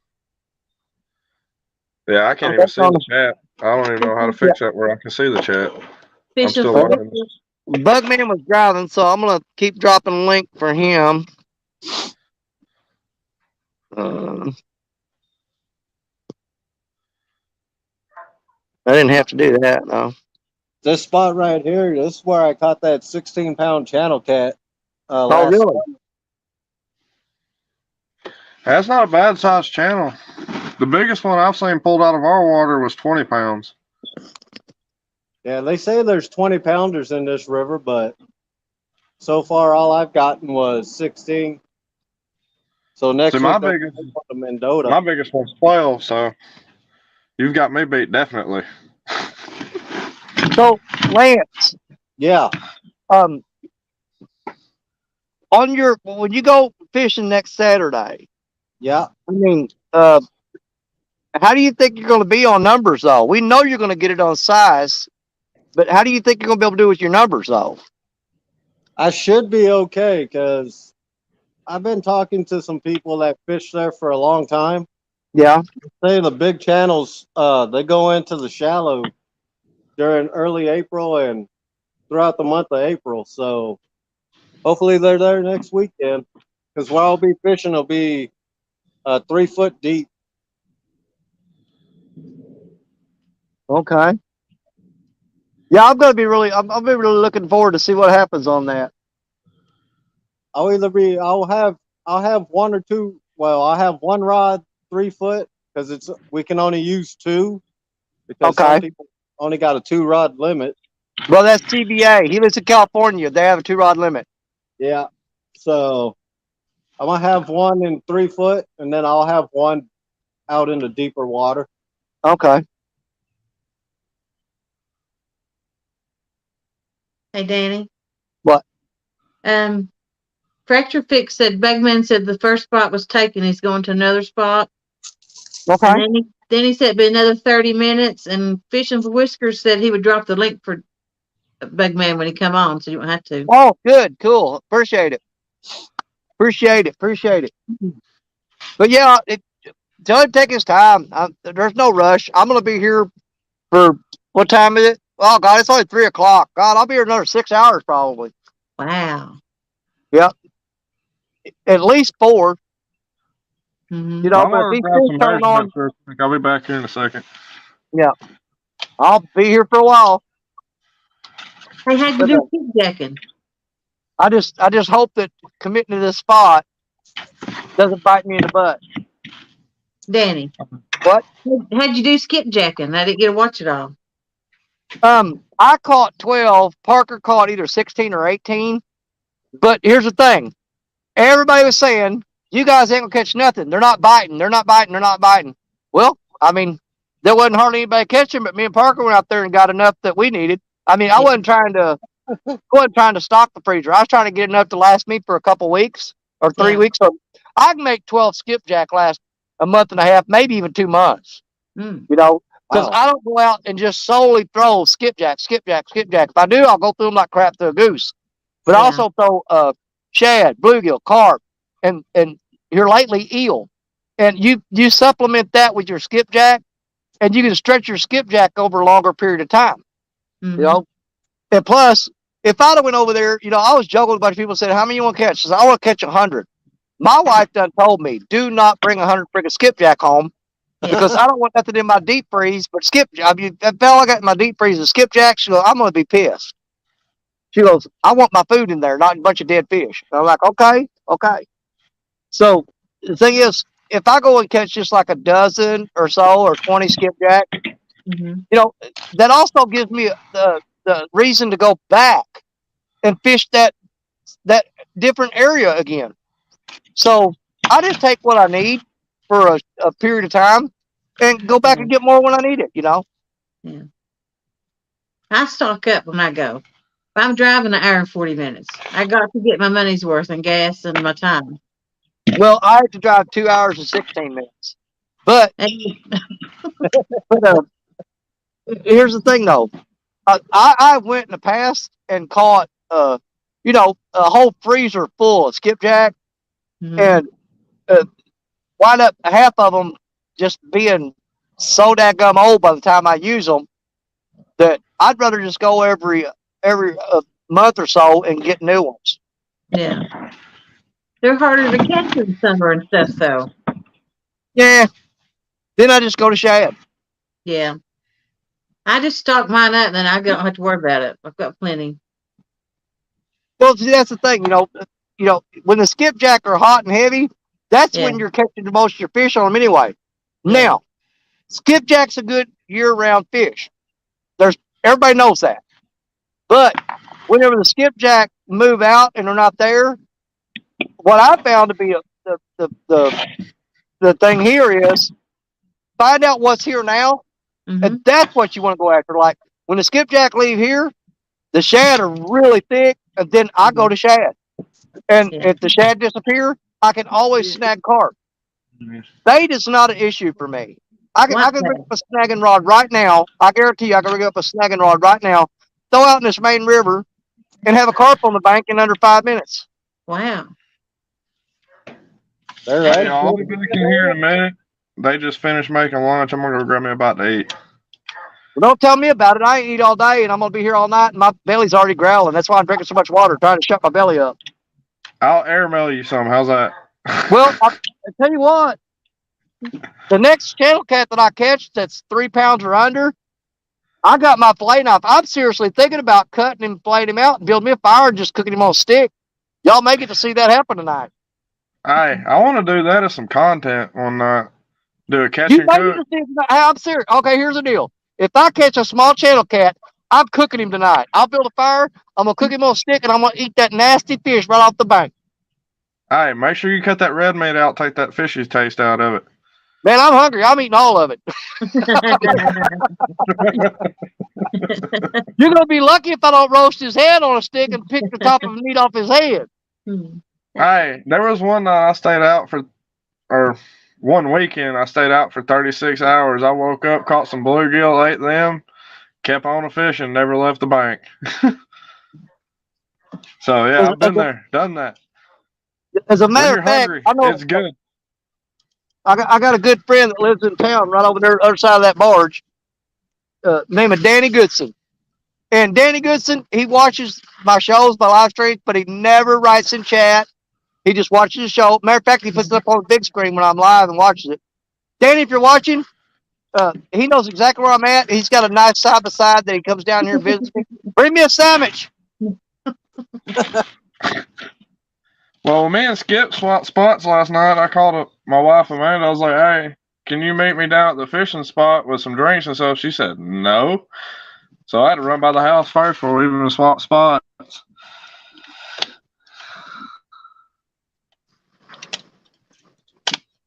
yeah, I can't even see the chat. I don't even know how to fix that where I can see the chat. I'm still learning this. Bugman was driving, so I'm gonna keep dropping a link for him. I didn't have to do that though. This spot right here, this is where I caught that 16-pound channel cat. Oh, really? That's not a bad sized channel. The biggest one I've seen pulled out of our water was 20 pounds. Yeah, they say there's 20 pounders in this river, but so far all I've gotten was 16. So next See, week I'm going to Mendota. my biggest one's 12, so you've got me beat definitely. So, Lance, Yeah, on when you go fishing next Saturday, yeah. I mean, how do you think you're going to be on numbers though? We know you're going to get it on size, but how do you think you're going to be able to do with your numbers though? I should be okay because I've been talking to some people that fish there for a long time. Yeah. Say the big channels, they go into the shallow during early April and throughout the month of April. So hopefully they're there next weekend because where I'll be fishing will be 3 foot deep. Okay. Yeah, I'm gonna be really, I'll be really looking forward to see what happens on that. I'll have one or two. Well, I'll have one rod 3 foot because we can only use two because some people only got a 2 rod limit. Well, that's TBA. He lives in California. They have a 2-rod limit. Yeah. So I'm gonna have one in 3 foot, and then I'll have one out in the deeper water. Okay. Hey, Danny. What? Fracture Fix said Bugman said the first spot was taken. He's going to another spot. Okay. And then he said it'd be another 30 minutes. And Fishing for Whiskers said he would drop the link for Bugman when he come on, so you don't have to. Oh, good. Cool. Appreciate it. Appreciate it. But yeah, tell him to take his time. There's no rush. I'm going to be here for, what time is it? Oh, God, it's only 3 o'clock. God, I'll be here another 6 hours probably. Wow. Yep. At least 4. Mm-hmm. You know, I'm but if gonna these grab fish some turn on, nourishment real quick. I'll be back here in a second. yeah, I'll be here for a while. Hey, how'd you do skipjacking? I just hope that committing to this spot doesn't bite me in the butt. Danny. What? How'd you do skipjacking? I didn't get to watch it all. I caught 12. Parker caught either 16 or 18. But here's the thing. Everybody was saying, you guys ain't gonna catch nothing. They're not biting. Well, I mean, there wasn't hardly anybody catching, but me and Parker went out there and got enough that we needed. I mean, I wasn't trying to stock the freezer. I was trying to get enough to last me for a couple weeks or 3 weeks. So I can make 12 skipjack last a month and a half, maybe even 2 months. Mm. You know, because I don't go out and just solely throw skipjack. If I do, I'll go through them like crap through a goose. But I also throw shad, bluegill, carp, and here lately eel. And you supplement that with your skipjack, and you can stretch your skipjack over a longer period of time. Mm-hmm. You know, and plus, if I'd have went over there, you know, I was joking with a bunch of people said, "How many you want to catch?" I said, "I want to catch 100." My wife done told me, "Do not bring 100 freaking skipjack home." Because I don't want nothing in my deep freeze, but skipjack. I mean, that fella got in my deep freeze and skipjack. She goes, "I'm going to be pissed." She goes, "I want my food in there, not a bunch of dead fish." And I'm like, okay. So the thing is, if I go and catch just like a dozen or so or 20 skipjack, you know, that also gives me the reason to go back and fish that different area again. So I just take what I need for a period of time and go back and get more when I need it, you know? Yeah. I stock up when I go. If I'm driving an hour and 40 minutes, I got to get my money's worth in gas and my time. Well, I had to drive 2 hours and 16 minutes. But, here's the thing, though. I went in the past and caught, you know, a whole freezer full of skipjack and wind up half of them just being so daggum old by the time I use them that I'd rather just go every month or so and get new ones. Yeah. They're harder to catch in summer and stuff, though. Yeah. Then I just go to shad. Yeah. I just stock mine up and then I don't have to worry about it. I've got plenty. Well, see, that's the thing, you know, when the skipjack are hot and heavy, that's when you're catching the most of your fish on them anyway. Yeah. Now, skipjack's a good year-round fish. There's Everybody knows that. But whenever the skipjack move out and they're not there, what I found to be the thing here is find out what's here now, and that's what you want to go after. Like when the skipjack leave here, the shad are really thick, and then I go to shad. And if the shad disappear, I can always snag carp. Bait is not an issue for me. I can bring up a snagging rod right now. I guarantee you I can bring up a snagging rod right now, throw out in this main river, and have a carp on the bank in under 5 minutes. Wow. They're Hey, right. I'll be back in here in a minute. They just finished making lunch. I'm gonna go grab me a bite to eat. Well, don't tell me about it. I ain't eat all day, and I'm gonna be here all night, and my belly's already growling. That's why I'm drinking so much water, trying to shut my belly up. I'll airmail you some. How's that? Well, I tell you what, the next channel cat that I catch that's 3 pounds or under, I got my fillet knife. I'm seriously thinking about cutting him, filleting him out, and building me a fire and just cooking him on a stick. Y'all may get to see that happen tonight. Hey, I want to do that as some content one night. Do a catch You and may cook. get to see it tonight. Hey, I'm serious. Okay, here's the deal. If I catch a small channel cat, I'm cooking him tonight. I'll build a fire, I'm going to cook him on a stick, and I'm going to eat that nasty fish right off the bank. Hey, make sure you cut that red meat out, take that fishy taste out of it. Man, I'm hungry. I'm eating all of it. You're going to be lucky if I don't roast his head on a stick and pick the top of the meat off his head. Hey, there was one night I stayed out for, or one weekend I stayed out for 36 hours. I woke up, caught some bluegill, ate them, kept on fishing, never left the bank. So yeah, I've been there, done that. As a When matter you're of fact, hungry, I know it's good. I got a good friend that lives in town right over there, other side of that barge, named of Danny Goodson. And Danny Goodson, he watches my shows, my live streams, but he never writes in chat. He just watches the show. Matter of fact, he puts it up on the big screen when I'm live and watches it. Danny, if you're watching, he knows exactly where I'm at. He's got a nice side by side that he comes down here and visits me. Bring me a sandwich. Well, me and Skip swapped spots last night. I called up my wife Amanda. I was like, "Hey, can you meet me down at the fishing spot with some drinks and stuff?" She said, "No." So I had to run by the house first before we even swapped spots.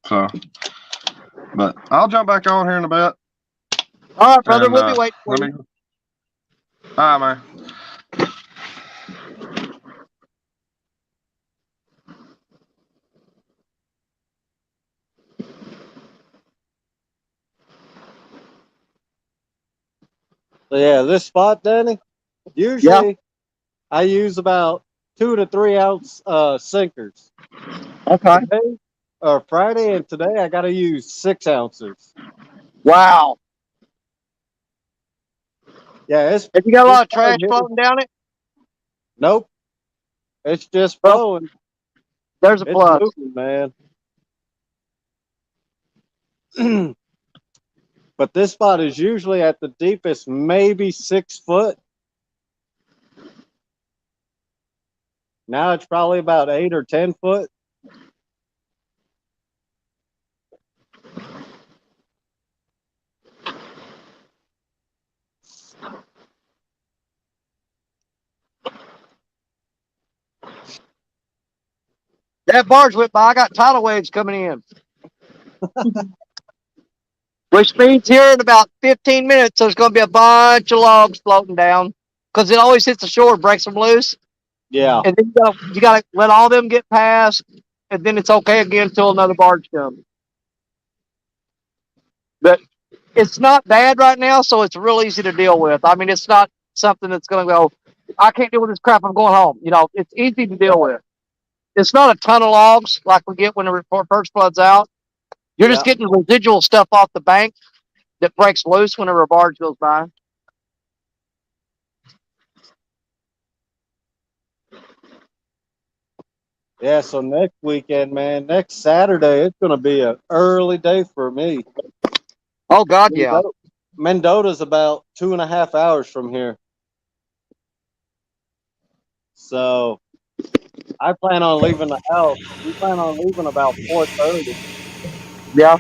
So, but I'll jump back on here in a bit. All right, brother, And, we'll be waiting for you. Bye, man. So yeah, this spot, Danny, usually I use about 2 to 3 ounce sinkers. Okay. Today, Friday and today I got to use 6 ounces. Wow. Yeah, it's. Have you got a lot of trash floating down it? Nope. It's just Well, flowing. There's a It's plus. moving, man. But this spot is usually at the deepest, maybe 6 foot. Now it's probably about 8 or 10 foot. That barge went by. I got tidal waves coming in. Which means here in about 15 minutes, there's going to be a bunch of logs floating down because it always hits the shore, breaks them loose. Yeah. And then you got to let all them get past, and then it's okay again until another barge comes. But it's not bad right now, so it's real easy to deal with. I mean, it's not something that's going to go, I can't deal with this crap, I'm going home. You know, it's easy to deal with. It's not a ton of logs like we get when the first flood's out. You're just getting residual stuff off the bank that breaks loose whenever a barge goes by. Yeah, so next weekend, man, next Saturday, it's going to be an early day for me. Oh, God, yeah. Mendoza's about 2.5 hours from here. So I plan on leaving the house. We plan on leaving about 4:30. Yeah.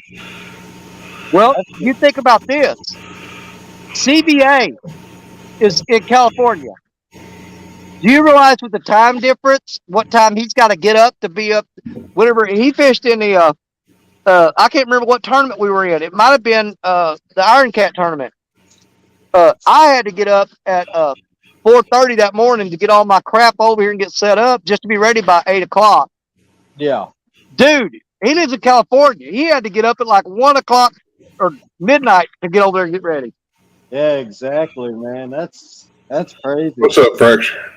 Well, you think about this. CBA, is in California. Do you realize with the time difference, what time he's got to get up to be up? Whatever he fished in the, I can't remember what tournament we were in. It might have been the Iron Cat tournament. I had to get up at 4:30 that morning to get all my crap over here and get set up just to be ready by 8 o'clock. Yeah. Dude, he lives in California. He had to get up at like 1 o'clock or midnight to get over there and get ready. Yeah, exactly, man. That's crazy. What's up, Fracture?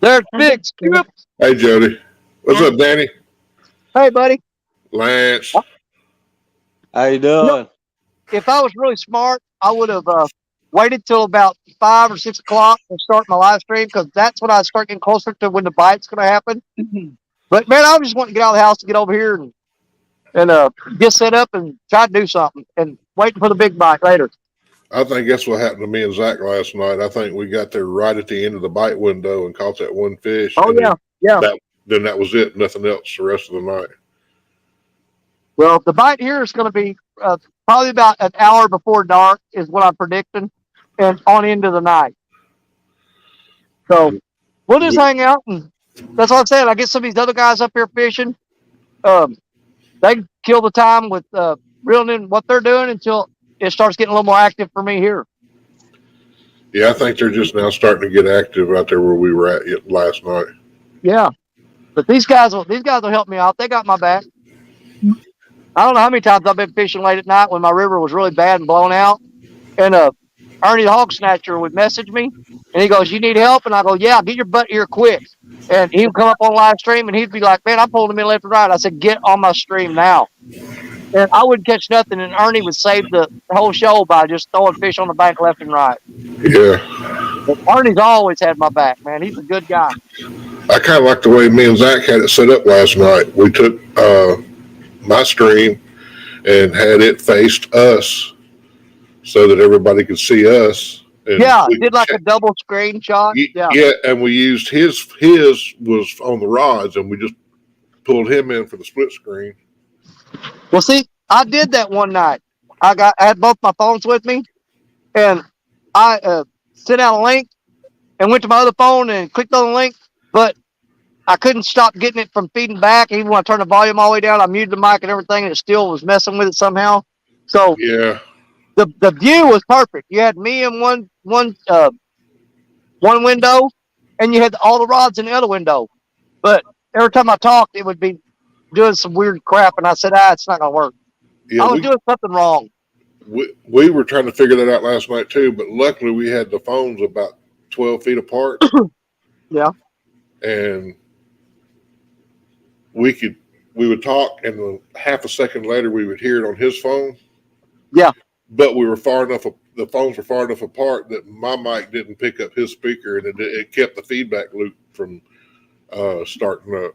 There's Big Scoop. Hey, Jody. What's up, Danny? Hey, buddy. Lance. How you doing? If I was really smart, I would have waited till about 5 or 6 o'clock and start my live stream because that's when I start getting closer to when the bite's going to happen. But man, I just want to get out of the house to get over here and get set up and try to do something and waiting for the big bite later. I think that's what happened to me and Zach last night. I think we got there right at the end of the bite window and caught that one fish. Oh, yeah. Then that was it. Nothing else the rest of the night. Well, the bite here is going to be probably about an hour before dark is what I'm predicting, and on into the night. So we'll just hang out, and that's what I said. I get some of these other guys up here fishing. They kill the time with reeling in what they're doing until it starts getting a little more active for me here. Yeah, I think they're just now starting to get active out there where we were at last night. Yeah, but these guys will help me out. They got my back. I don't know how many times I've been fishing late at night when my river was really bad and blown out, and Ernie the Hog Snatcher would message me, and he goes, "You need help?" And I go, "Yeah, get your butt here quick." And he would come up on live stream, and he'd be like, "Man, I'm pulling him in left and right." I said, "Get on my stream now." And I wouldn't catch nothing, and Ernie would save the whole show by just throwing fish on the bank left and right. Yeah. But Ernie's always had my back, man. He's a good guy. I kind of like the way me and Zach had it set up last night. We took my stream and had it faced us so that everybody could see us. And yeah, did like a double screenshot. Yeah, and we used his was on the rods, and we just pulled him in for the split screen. Well, see, I did that one night. I had both my phones with me, and I sent out a link and went to my other phone and clicked on the link, but I couldn't stop getting it from feeding back. Even when I turned the volume all the way down, I muted the mic and everything, and it still was messing with it somehow. So yeah, the view was perfect. You had me in one window, and you had all the rods in the other window. But every time I talked, it would be doing some weird crap, and I said, it's not gonna work. yeah. I was doing something wrong. We were trying to figure that out last night too, but luckily we had the phones about 12 feet apart. Yeah. And we would talk, and then half a second later we would hear it on his phone. Yeah. But we were far enough, the phones were far enough apart that my mic didn't pick up his speaker, and it kept the feedback loop from starting up.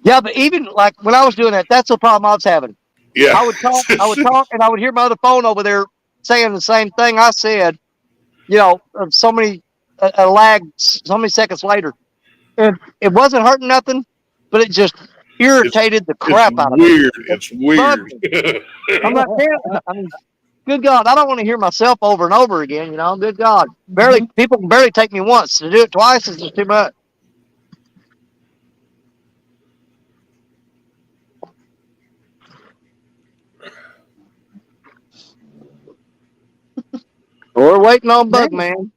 Yeah, but even like when I was doing that, that's the problem I was having. Yeah. I would talk, and I would hear my other phone over there saying the same thing I said, so many, a lag, so many seconds later. And it wasn't hurting nothing, but it just irritated the crap out of me. It's weird. I'm not kidding. I mean, good God, I don't want to hear myself over and over again, good God. People can barely take me once. To do it twice is just too much. We're waiting on Bug Man.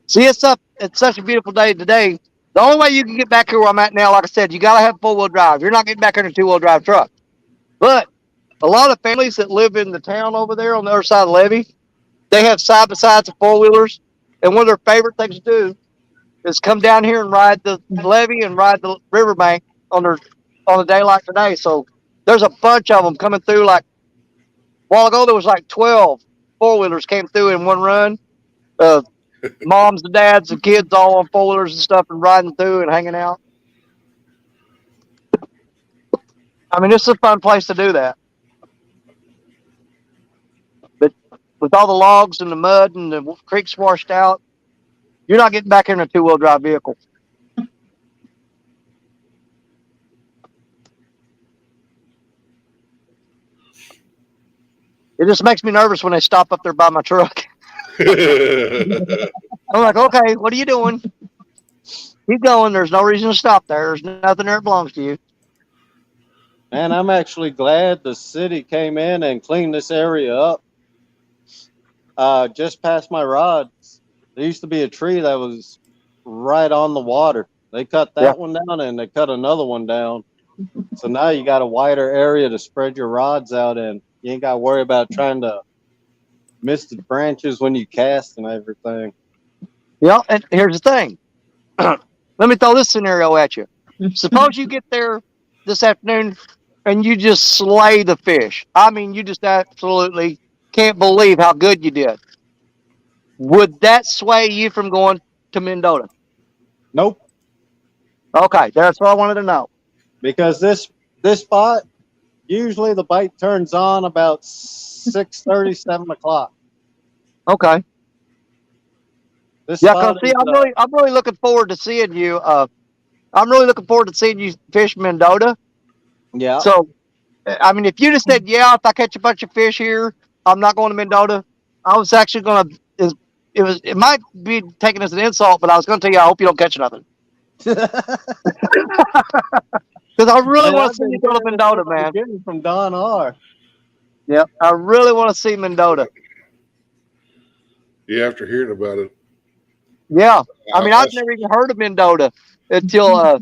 See, it's such a beautiful day today. The only way you can get back here where I'm at now, like I said, you got to have four-wheel drive. You're not getting back here in a two-wheel drive truck. But a lot of families that live in the town over there on the other side of the levee, they have side-by-sides of four-wheelers. And one of their favorite things to do is come down here and ride the levee and ride the riverbank on a day like today. So there's a bunch of them coming through. Like a while ago, there was like 12 four-wheelers came through in one run. Moms and dads and kids all on four-wheelers and stuff and riding through and hanging out. I mean, it's a fun place to do that. But with all the logs and the mud and the creeks washed out, you're not getting back here in a two-wheel drive vehicle. It just makes me nervous when they stop up there by my truck. I'm like, okay, what are you doing? Keep going. There's no reason to stop there. There's nothing there that belongs to you. Man, I'm actually glad the city came in and cleaned this area up. Just past my rods, there used to be a tree that was right on the water. They cut that one down and they cut another one down. So now you got a wider area to spread your rods out in. You ain't got to worry about trying to miss the branches when you cast and everything. Yeah, and here's the thing. Let me throw this scenario at you. Suppose you get there this afternoon and you just slay the fish. I mean, you just absolutely can't believe how good you did. Would that sway you from going to Mendota? Nope. Okay, that's what I wanted to know. Because this spot, usually the bite turns on about 6:30, 7 o'clock. Okay. This Yeah, spot because see, I'm really looking forward to seeing you. I'm really looking forward to seeing you fish Mendota. yeah. So, I mean, if you just said, yeah, if I catch a bunch of fish here, I'm not going to Mendota. I was actually going to. It might be taken as an insult, but I was going to tell you, I hope you don't catch nothing. Because I really want to see you go to Mendota, man. Getting from Don R. Yeah, I really want to see Mendota. Yeah, after hearing about it. Yeah, I mean, I've never even heard of Mendota until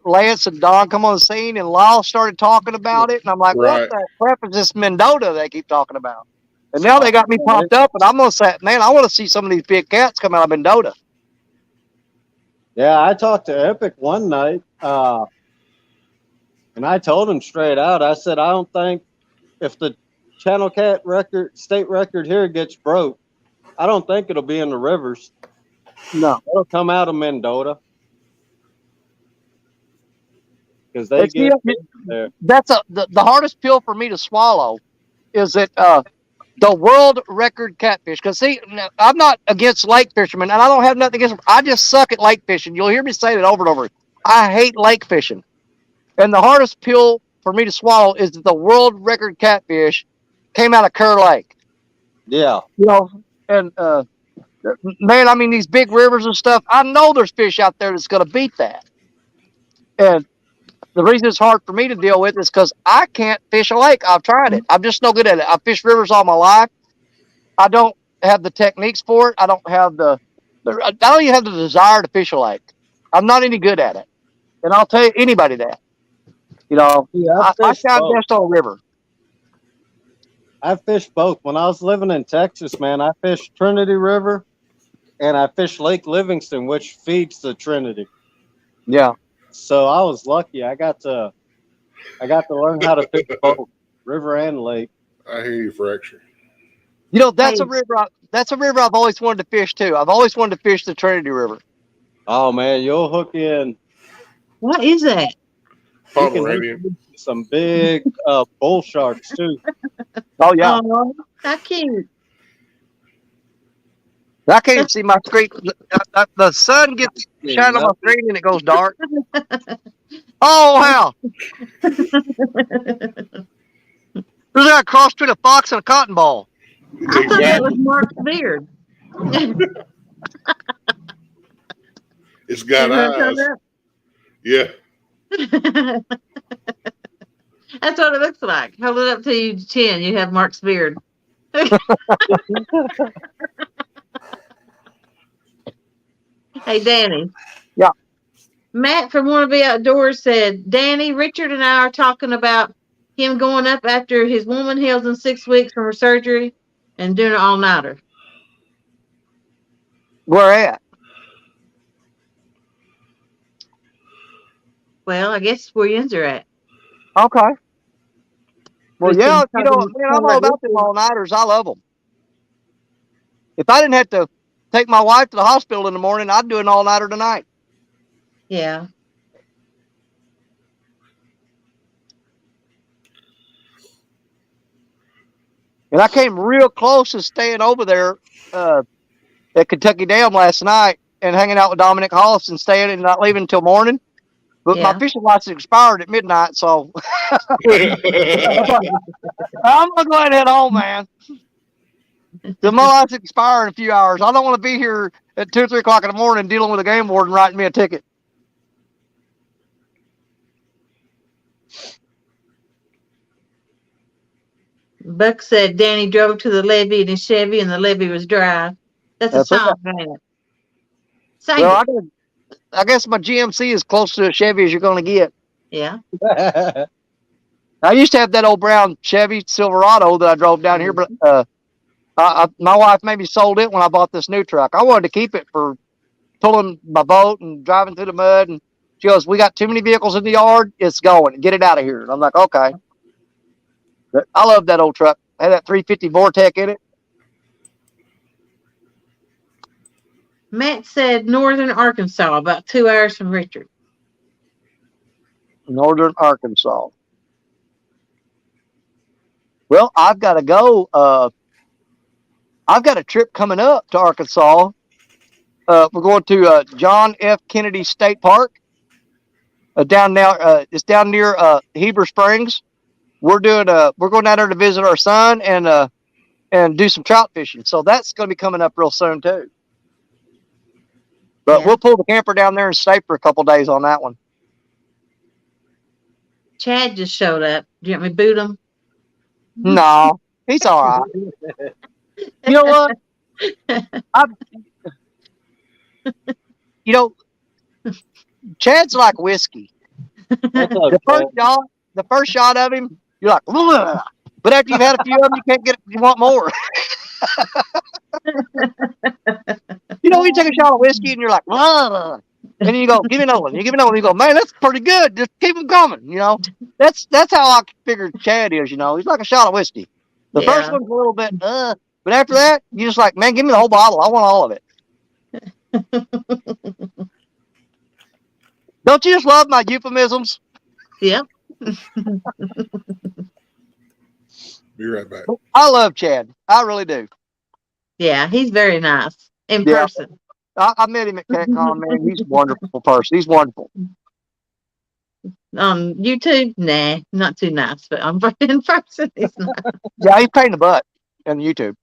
Lance and Don come on the scene and Lyle started talking about it, and I'm like, Right. what the crap is this Mendota they keep talking about? And now they got me popped up, and I'm gonna say, man, I want to see some of these big cats come out of Mendota. Yeah, I talked to Epic one night, and I told him straight out. I said, I don't think if the Channel Cat state record here gets broke, I don't think it'll be in the rivers. No, It'll come out of Mendota because they It's get the- there. that's the hardest pill for me to swallow is that the world record catfish. Because see, now, I'm not against lake fishermen, and I don't have nothing against them. I just suck at lake fishing. You'll hear me say that over and over. I hate lake fishing, and the hardest pill for me to swallow is that the world record catfish came out of Kerr Lake. Yeah, You know, and man, I mean these big rivers and stuff. I know there's fish out there that's going to beat that, and the reason it's hard for me to deal with is because I can't fish a lake. I've tried it. I'm just no good at it. I've fished rivers all my life. I don't have the techniques for it. I don't even have the desire to fish a lake. I'm not any good at it. And I'll tell anybody that. You know, yeah. I shine best on a river. I fished both. When I was living in Texas, man, I fished Trinity River, and I fished Lake Livingston, which feeds the Trinity. Yeah. So I was lucky. I got to learn how to fish both river and lake. I hear you, Fracture. You know, that's a river I've always wanted to fish too. I've always wanted to fish the Trinity River. Oh man, you'll hook in. What is that? You can hook Pomeranian. in some big bull sharks too. Oh yeah. Oh, how cute. I can't even see my screen. The sun gets shining on my screen and it goes dark. Oh wow. There's a cross between a fox and a cotton ball. I thought that was Mark's beard. It's got You know eyes. Yeah. That's what it looks like. Hold it up to your chin. You have Mark's beard. Hey, Danny. Yeah. Matt from Wanna Be Outdoors said, Danny, Richard and I are talking about him going up after his woman heals in 6 weeks from her surgery and doing an all-nighter. Where at? Well, I guess where yins are at. Okay. Well, We yeah, can you know, probably man, I'm all cover about this them all-nighters. I love them. If I didn't have to take my wife to the hospital in the morning, I'd do an all-nighter tonight. Yeah. And I came real close to staying over there at Kentucky Dam last night and hanging out with Dominic Hollis and staying and not leaving until morning. But my Yeah. fishing license expired at midnight, so I'm gonna go ahead and head home, man. The my license expires in a few hours. I don't want to be here at 2 or 3 o'clock in the morning dealing with a game warden writing me a ticket. Buck said Danny drove to the levee in his Chevy and the levee was dry. That's a That's it. song, ain't it? Sing Well, it. I guess my GMC is close to a Chevy as you're going to get. Yeah. I used to have that old brown Chevy Silverado that I drove down here, but my wife maybe sold it when I bought this new truck. I wanted to keep it for pulling my boat and driving through the mud. And she goes, "We got too many vehicles in the yard. It's going. Get it out of here." And I'm like, "Okay." But I love that old truck. I had that 350 Vortec in it. Matt said northern Arkansas, about 2 hours from Richard. Northern Arkansas. Well, I've got to go. I've got a trip coming up to Arkansas. We're going to John F. Kennedy State Park. Down now, it's down near Heber Springs. We're going down there to visit our son and do some trout fishing. So that's going to be coming up real soon too. But Yeah. we'll pull the camper down there and stay for a couple days on that one. Chad just showed up. Do you want me to boot him? No, he's all right. You know what? Chad's like whiskey. What's up, The first shot of him, you're like, "Ugh." But after you've had a few of them, you can't get it. You want more. You take a shot of whiskey and you're like, "Ugh." And then you go, "Give me another one." You give me another one. You go, "Man, that's pretty good. Just keep them coming." That's how I figured Chad is. He's like a shot of whiskey. The first Yeah. one's a little bit, but after that, you're just like, "Man, give me the whole bottle. I want all of it." Don't you just love my euphemisms? Yep. Be right back. I love Chad. I really do. Yeah, he's very nice in Yeah. person. I met him at CatCon, man. He's a wonderful person. He's wonderful. On YouTube, nah, not too nice, but in person, he's nice. Yeah, he's pain in the butt on YouTube.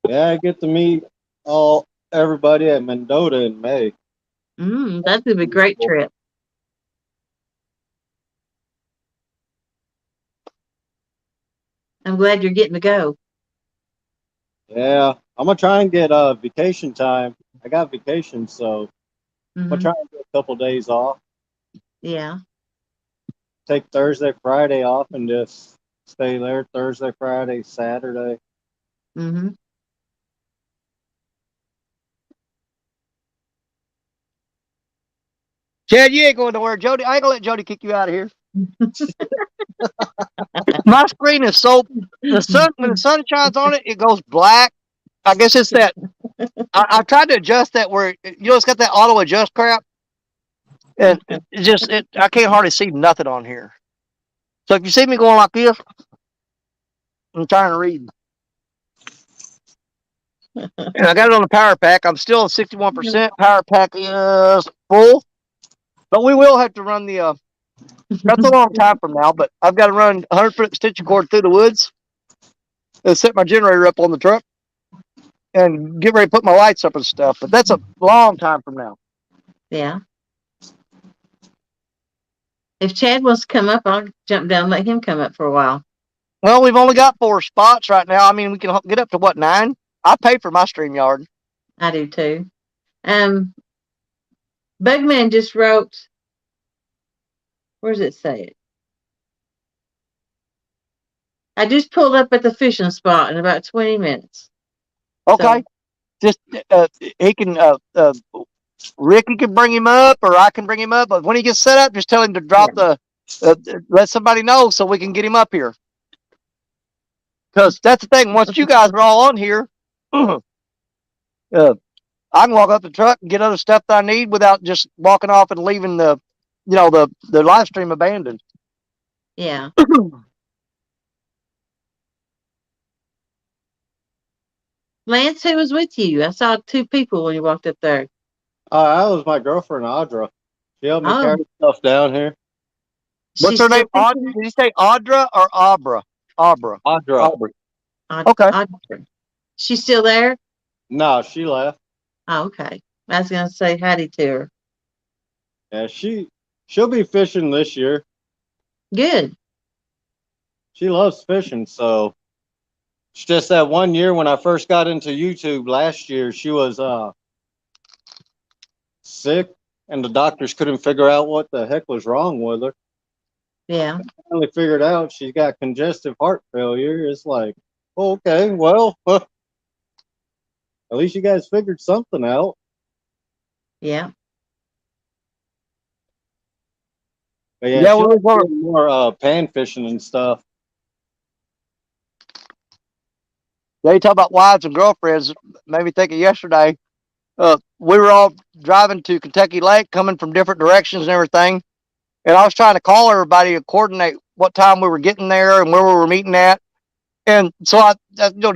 Yeah, I get to meet everybody at Mendota in May. That's gonna be a great trip. I'm glad you're getting to go. Yeah, I'm gonna try and get vacation time. I got vacation, so I'm gonna try and get a couple days off. Yeah. Take Thursday, Friday off, and just stay there Thursday, Friday, Saturday. Mm-hmm. Chad, you ain't going nowhere. Jody, I ain't gonna let Jody kick you out of here. My screen is so when the sun shines on it, it goes black. I guess it's that. I tried to adjust that where it's got that auto adjust crap, and I can't hardly see nothing on here. So if you see me going like this, I'm trying to read. And I got it on the power pack. I'm still at 61%. Power pack is full, but we will have to run the. That's a long time from now, but I've got to run 100-foot extension cord through the woods and set my generator up on the truck and get ready to put my lights up and stuff. But that's a long time from now. Yeah. If Chad wants to come up, I'll jump down and let him come up for a while. Well, we've only got 4 spots right now. I mean, we can get up to 9? I pay for my StreamYard. I do too. Bugman just wrote, where does it say it? I just pulled up at the fishing spot in about 20 minutes. Okay. So, just he can Ricky can bring him up, or I can bring him up. But when he gets set up, just tell him to drop let somebody know so we can get him up here. Because that's the thing. Once you guys are all on here, I can walk up the truck and get other stuff that I need without just walking off and leaving the live stream abandoned. Yeah. Lance, who was with you? I saw 2 people when you walked up there. That was my girlfriend, Audra. She helped me Oh. carry stuff down here. What's She's her still name? fishing? Did you say Audra or Abra? Abra. Audra. Aubrey. Aud- Okay. Audrey. She's still there? No, she left. Oh, okay. I was gonna say howdy to her. Yeah, she'll be fishing this year. Good. She loves fishing, so it's just that one year when I first got into YouTube last year, she was sick, and the doctors couldn't figure out what the heck was wrong with her. Yeah. Finally figured out she's got congestive heart failure. It's like, okay, well, at least you guys figured something out. Yeah. But yeah, Yeah, she we likes were- doing more pan fishing and stuff. Yeah, you talk about wives and girlfriends. Made me think of yesterday. We were all driving to Kentucky Lake, coming from different directions and everything. And I was trying to call everybody to coordinate what time we were getting there and where we were meeting at. And so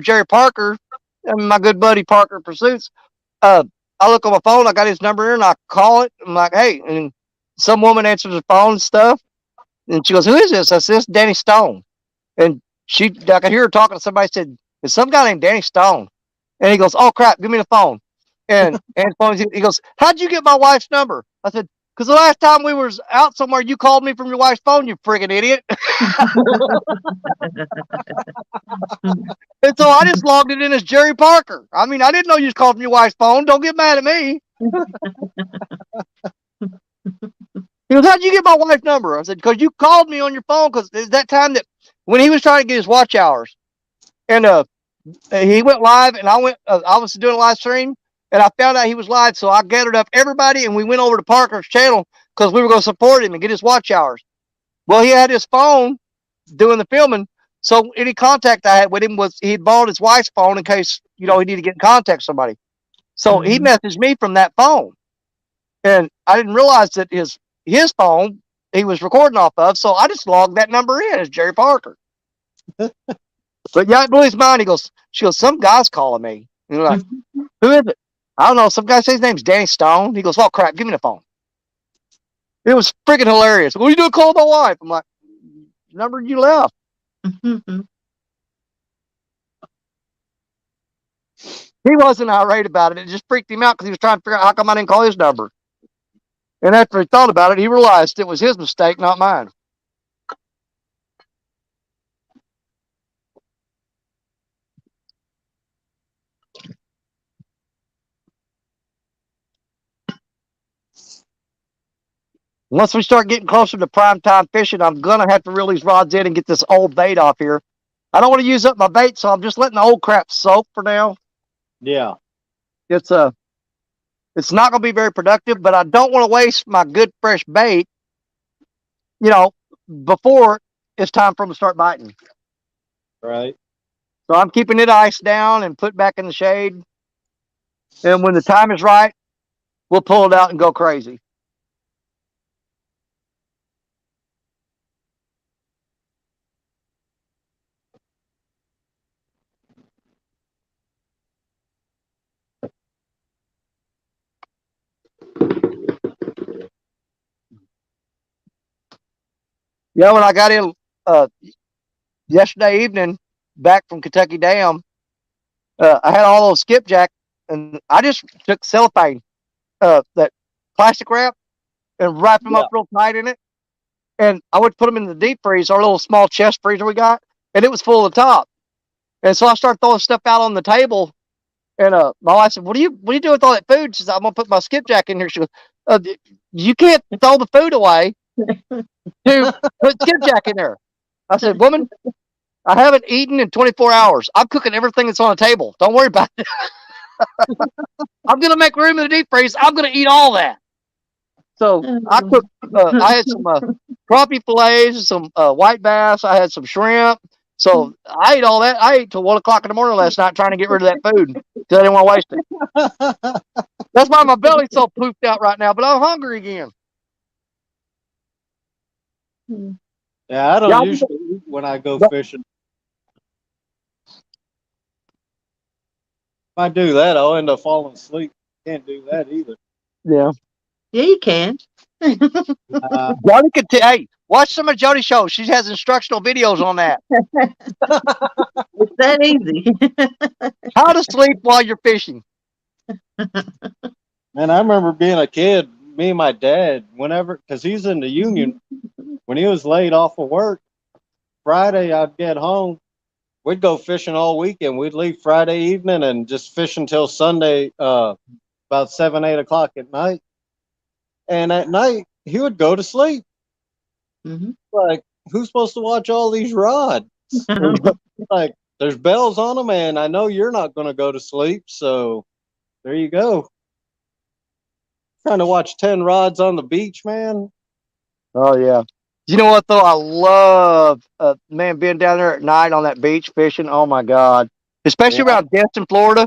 Jerry Parker, my good buddy Parker Pursuits. I look on my phone. I got his number in, and I call it. I'm like, hey, and some woman answers the phone and stuff, and she goes, "Who is this?" I said, "This is Danny Stone." And I could hear her talking to somebody. Said, "It's some guy named Danny Stone." And he goes, "Oh crap, give me the phone." And he goes, "How'd you get my wife's number?" I said, "Because the last time we was out somewhere, you called me from your wife's phone, you friggin' idiot." And so I just logged it in as Jerry Parker. I mean, I didn't know you was called from your wife's phone. Don't get mad at me. He goes, "How'd you get my wife's number?" I said, "Because you called me on your phone, because it's that time that when he was trying to get his watch hours. And he went live, and I was doing a live stream, and I found out he was live, so I gathered up everybody, and we went over to Parker's channel because we were going to support him and get his watch hours. Well, he had his phone doing the filming, so any contact I had with him was he'd borrowed his wife's phone in case, he needed to get in contact with somebody. So he messaged me from that phone, and I didn't realize that his phone he was recording off of, so I just logged that number in as Jerry Parker. But yeah, it blew his mind. She goes, "Some guy's calling me." And you're like, "Who is it?" "I don't know. Some guy says his name's Danny Stone." He goes, "Oh crap, give me the phone." It was freaking hilarious. "What are you doing calling my wife?" I'm like, "Number you left." He wasn't irate about it. It just freaked him out because he was trying to figure out how come I didn't call his number. And after he thought about it, he realized it was his mistake, not mine. Once we start getting closer to prime time fishing, I'm going to have to reel these rods in and get this old bait off here. I don't want to use up my bait, so I'm just letting the old crap soak for now. Yeah. It's not going to be very productive, but I don't want to waste my good fresh bait, before it's time for them to start biting. Right. So I'm keeping it iced down and put back in the shade. And when the time is right, we'll pull it out and go crazy. Yeah, when I got in yesterday evening back from Kentucky Dam, I had all those skipjack, and I just took cellophane, that plastic wrap, and wrapped them up real tight in it. And I would put them in the deep freeze, our little small chest freezer we got, and it was full of the top. And so I started throwing stuff out on the table. And my wife said, what do you do with all that food?" She said, "I'm gonna put my skipjack in here." She goes, "You can't throw the food away to put skipjack in there." I said, "Woman, I haven't eaten in 24 hours. I'm cooking everything that's on the table. Don't worry about it." "I'm going to make room in the deep freeze. I'm going to eat all that." So I cooked, I had some crappie fillets, some white bass. I had some shrimp. So I ate all that. I ate till 1 o'clock in the morning last night trying to get rid of that food because I didn't want to waste it. That's why my belly's so pooped out right now, but I'm hungry again. Yeah, I don't usually eat when I go fishing. I do that, I'll end up falling asleep. Can't do that either. Yeah. Yeah, you can. Jody could hey, watch some of Jody's shows. She has instructional videos on that. It's that easy. How to sleep while you're fishing. Man, I remember being a kid, me and my dad, whenever, because he's in the union, when he was laid off of work, Friday I'd get home. We'd go fishing all weekend. We'd leave Friday evening and just fish until Sunday, about 7, 8 o'clock at night. And at night, he would go to sleep. Mhm. Like, who's supposed to watch all these rods? Like, there's bells on them, and I know you're not going to go to sleep, so there you go. Trying to watch 10 rods on the beach, man. Oh yeah. You know what though? I love man being down there at night on that beach fishing. Oh my God. Especially Yeah. around Destin, Florida,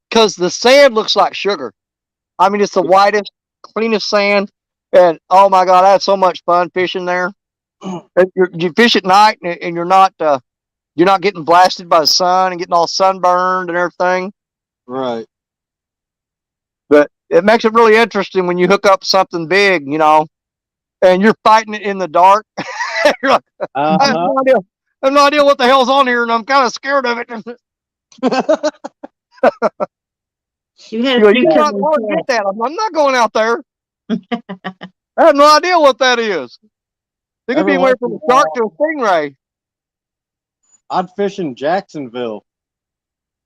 because the sand looks like sugar. I mean, it's the whitest, cleanest sand. And oh my God, I had so much fun fishing there. And you fish at night and you're not getting blasted by the sun and getting all sunburned and everything. Right. But it makes it really interesting when you hook up something big, you know, and you're fighting it in the dark. You're like, I have no idea. I have no idea what the hell's on here, and I'm kind of scared of it. You had You a go, few you not cousins going to that- get that. I'm not going out there. I have no idea what that is. It could be Every anywhere once from in a a shark to a stingray. I'd fish in Jacksonville.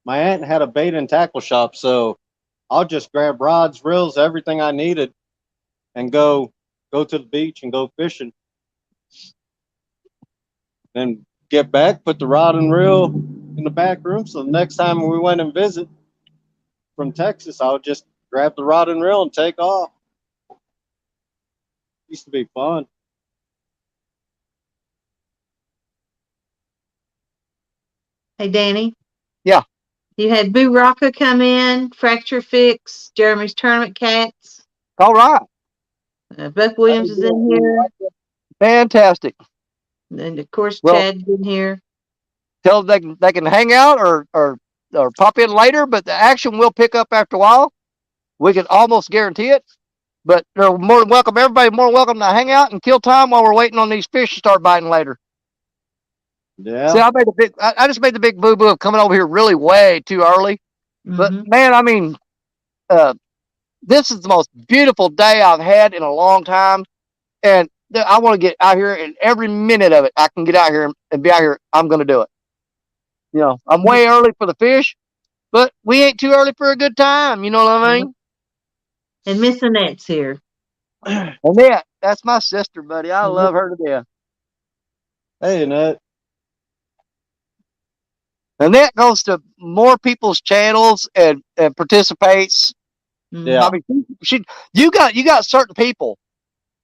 My aunt had a bait and tackle shop, so I'll just grab rods, reels, everything I needed, and go to the beach and go fishing. Then get back, put the rod and reel in the back room. So the next time we went and visit from Texas, I would just grab the rod and reel and take off. Used to be fun. Hey, Danny. Yeah. You had Boo Rocca come in, Fracture Fix, Jeremy's Tournament Cats. All right. Buck Williams is in here. Fantastic. And of course, Well- Chad's in here. Tell them they can hang out or pop in later, but the action will pick up after a while. We can almost guarantee it. But they're more than welcome. Everybody more than welcome to hang out and kill time while we're waiting on these fish to start biting later. Yeah. See, I just made the big boo boo of coming over here really way too early. But Mhm. man, I mean, this is the most beautiful day I've had in a long time, and I want to get out here. And every minute of it, I can get out here and be out here. I'm going to do it. You know, I'm way early for the fish, but we ain't too early for a good time. You know what I mean? And Miss Annette's here. Annette, that's my sister, buddy. I love her to death. Hey, Annette. Annette goes to more people's channels and participates. Yeah. I mean, you got certain people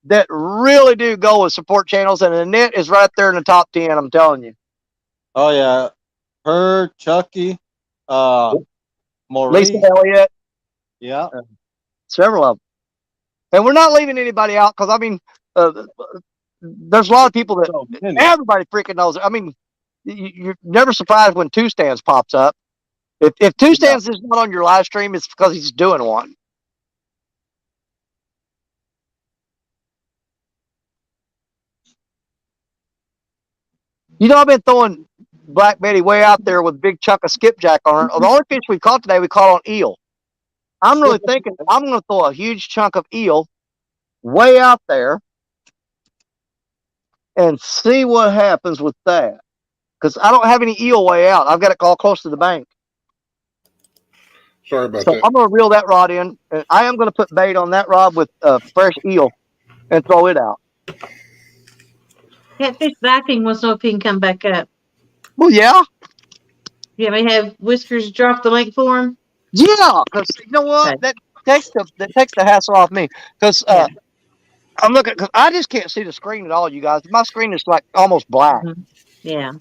that really do go with support channels, and Annette is right there in the top 10. I'm telling you. Oh, yeah. Her, Chucky, Maurice. Lisa Elliott, Yeah. several of them, and we're not leaving anybody out because I mean, there's a lot of people that So many. everybody freaking knows. I mean, you're never surprised when Two Stands pops up. If Two Stands is not on your live stream, it's because he's doing one. You know, I've been throwing Black Betty way out there with a big chunk of skipjack on her. The only fish we caught today, we caught on eel. I'm really thinking I'm going to throw a huge chunk of eel way out there and see what happens with that. Because I don't have any eel way out. I've got it all close to the bank. Sorry about So that. I'm going to reel that rod in. And I am going to put bait on that rod with fresh eel and throw it out. Catfish Viking wants to know if he can come back up. Well, yeah. Yeah, we have Whiskers drop the link for him. Yeah, because you know what? Okay. That takes the hassle off me. Because Yeah. I'm looking, because I just can't see the screen at all, you guys. My screen is like almost black. Yeah.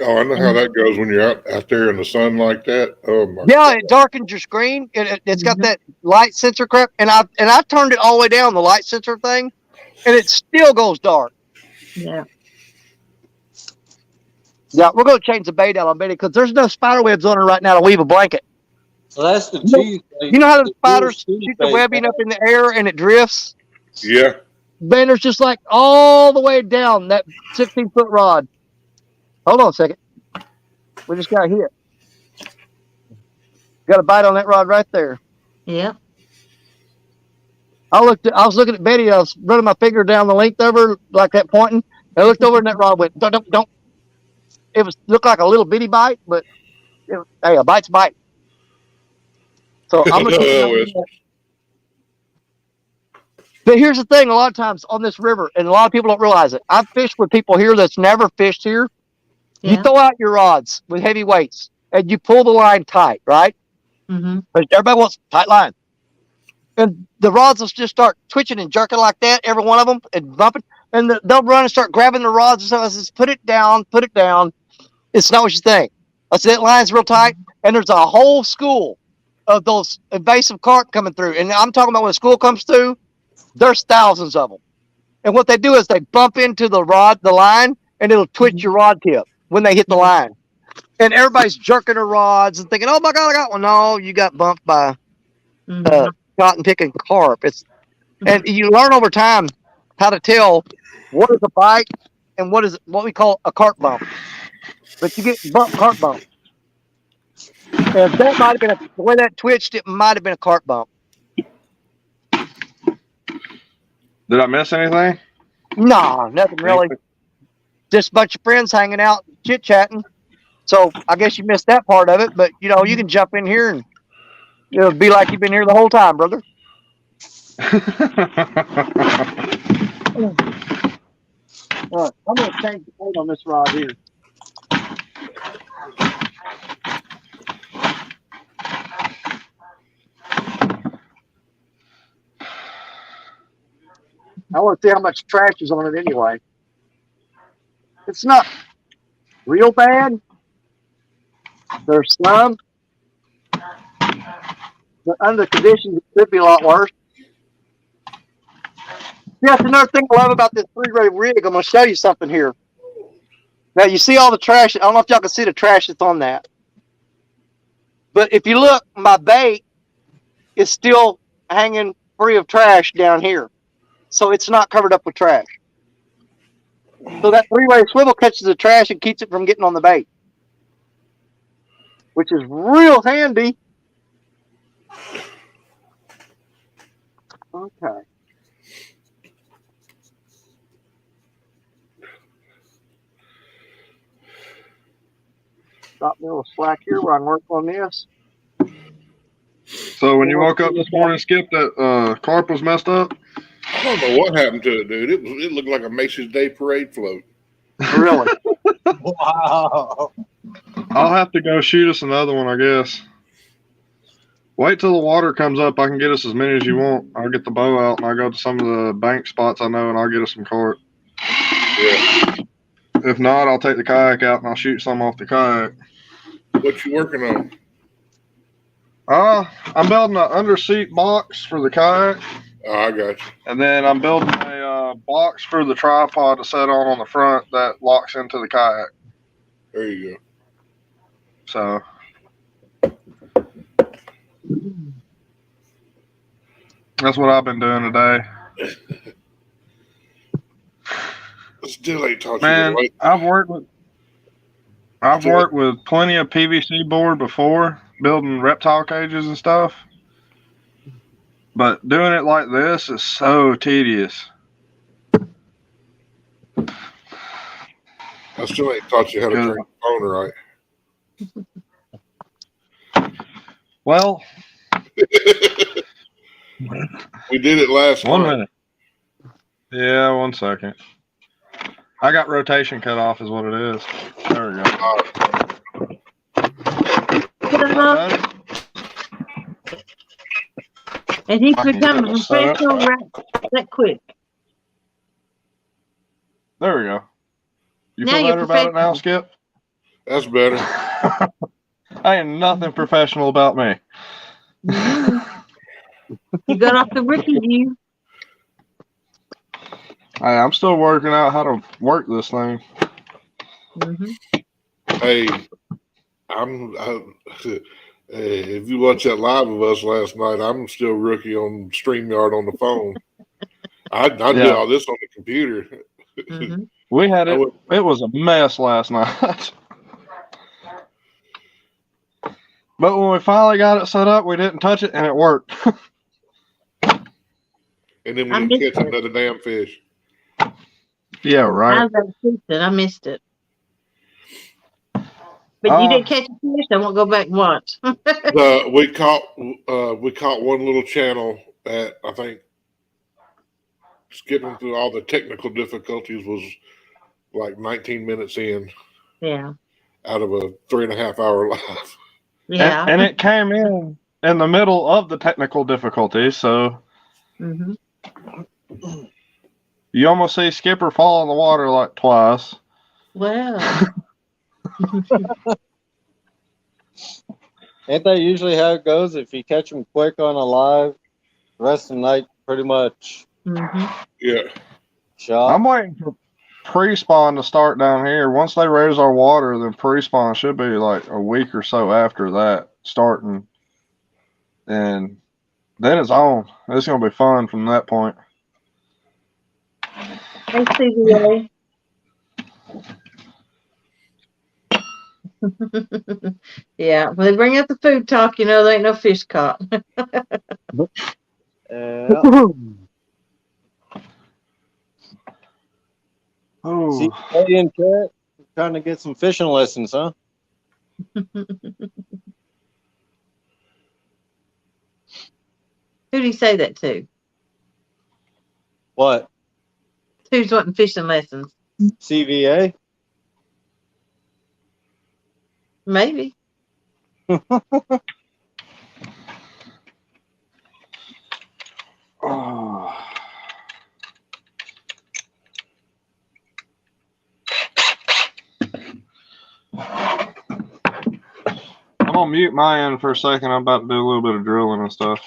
Oh, I know how that goes when you're out there in the sun like that. Oh my. Yeah, it darkens your screen. It's got Mhm. that light sensor crap, and I turned it all the way down, the light sensor thing, and it still goes dark. Yeah. Yeah, we're going to change the bait out on Betty because there's no spider webs on her right now to weave a blanket. So that's the You know- cheese. You know how the cheese spiders cheese shoot the bait, webbing up in the air and it drifts? Yeah. Man, there's just like all the way down that 16-foot rod. Hold on a second. We just got hit. Got a bite on that rod right there. Yeah. I was looking at Betty. I was running my finger down the length of her, like that pointing. I looked over and that rod went, don't. It looked like a little bitty bite, but hey, a bite's a bite. So I'm gonna keep an eye on that. But here's the thing: a lot of times on this river, and a lot of people don't realize it. I've fished with people here that's never fished here. You Yeah. throw out your rods with heavy weights, and you pull the line tight, right? Mm-hmm. But everybody wants tight line, and the rods will just start twitching and jerking like that. Every one of them and bumping, and they'll run and start grabbing the rods and stuff. I says, put it down, put it down. It's not what you think. I said that line's real tight, and there's a whole school of those invasive carp coming through. And I'm talking about when a school comes through, there's thousands of them. And what they do is they bump into the line, and it'll twitch your rod tip when they hit the line. And everybody's jerking their rods and thinking, "Oh my God, I got one!" No, you got bumped by cotton picking carp. And you learn over time how to tell what is a bite and what is what we call a carp bump. But you get carp bump. And that might have been the way that twitched. It might have been a carp bump. Did I miss anything? Nah, nothing really. Just a bunch of friends hanging out, chit chatting. So I guess you missed that part of it. But you know, you can jump in here and it'll be like you've been here the whole time, brother. All right, I'm gonna change the weight on this rod here. I want to see how much trash is on it anyway. It's not real bad. There's some, but under the conditions, it could be a lot worse. Yeah, that's another thing I love about this 3-ray rig. I'm going to show you something here. Now, you see all the trash. I don't know if y'all can see the trash that's on that. But if you look, my bait is still hanging free of trash down here. So it's not covered up with trash. So that 3-way swivel catches the trash and keeps it from getting on the bait, which is real handy. Okay. Stop me a little slack here where I can work on this. So when you woke up this morning, Skip, that carp was messed up? I don't know what happened to it, dude. It looked like a Macy's Day Parade float. Really? Wow. I'll have to go shoot us another one, I guess. Wait till the water comes up. I can get us as many as you want. I'll get the bow out and I'll go to some of the bank spots I know and I'll get us some carp. Yeah. If not, I'll take the kayak out and I'll shoot some off the kayak. What you working on? I'm building an underseat box for the kayak. Oh, I got you. And then I'm building a box for the tripod to set on the front that locks into the kayak. There you go. So that's what I've been doing today. Still ain't taught Man, you I've worked with plenty of PVC board before, building reptile cages and stuff. But doing it like this is so tedious. I still ain't taught you how to turn your phone right. Well, We did it last one night. minute. Yeah, 1 second. I got rotation cut off is what it is. There we go. And he's I can become get a it set up. professional that quick. There we go. You Now feel you're better about it now, Skip? That's better. I ain't nothing professional about me. You got off the rookie view. Hey, I'm still working out how to work this thing. Mm-hmm. Hey, Hey, if you watch that live of us last night, I'm still rookie on StreamYard on the phone. I did all this on the computer. Mhm. We had it. It was a mess last night. But when we finally got it set up, we didn't touch it, and it worked. And then I we missed didn't catch it. another damn fish. Yeah, I right. was at Houston. I missed it. But you didn't catch a fish. I won't go back and watch. We caught one little channel that I think skipping through all the technical difficulties was like 19 minutes in Yeah. out of a 3.5 hour live. Yeah. And it came in the middle of the technical difficulties, so Mhm. you almost see Skipper fall in the water like twice. Well. Ain't that usually how it goes? If you catch them quick on a live, the rest of the night pretty much Mhm. Yeah. shot. I'm waiting for pre-spawn to start down here. Once they raise our water, then pre-spawn should be like a week or so after that starting. And then it's on. It's going to be fun from that point. Hey, CBA. Yeah. When they bring up the food talk, you know there ain't no fish caught. Yeah. See, Oh, hey, in chat, trying to get some fishing lessons, huh? Who'd he say that to? What? Who's wanting fishing lessons? CVA? Maybe. oh. I'm going to mute my end for a second. I'm about to do a little bit of drilling and stuff.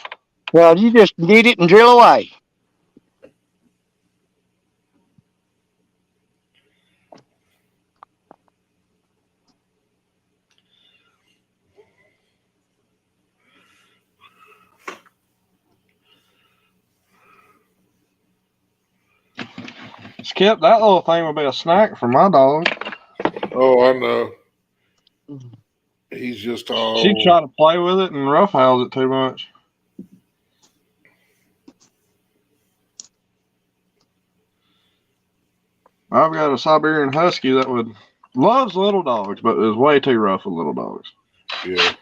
Well, you just get it and drill away. Skip, that little thing would be a snack for my dog. Oh, I know. He's just all. She try to play with it and roughhouse it too much. I've got a Siberian Husky that loves little dogs, but is way too rough with little dogs. Yeah.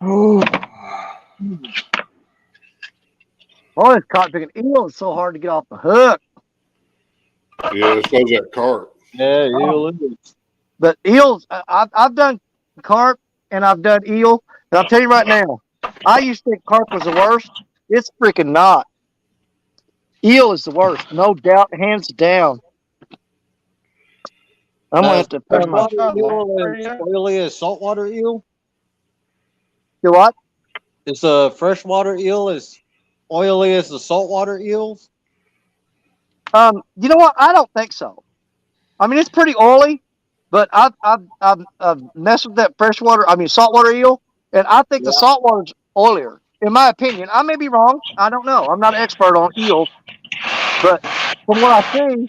Oh. Boy, this caught picking eel is so hard to get off the hook. Yeah, so's that carp. Yeah, eel is. But eels, I've done carp and I've done eel. And I'll tell you right now, I used to think carp was the worst. It's freaking not. Eel is the worst, no doubt, hands down. I'm gonna have to find my Freshwater eel as oily as saltwater eel? do what? Is the freshwater eel as oily as the saltwater eels? You know what? I don't think so. I mean, it's pretty oily, but I've messed with that saltwater eel, and I think the saltwater's oilier, in my opinion. I may be wrong. I don't know. I'm not an expert on eels, but from what I've seen,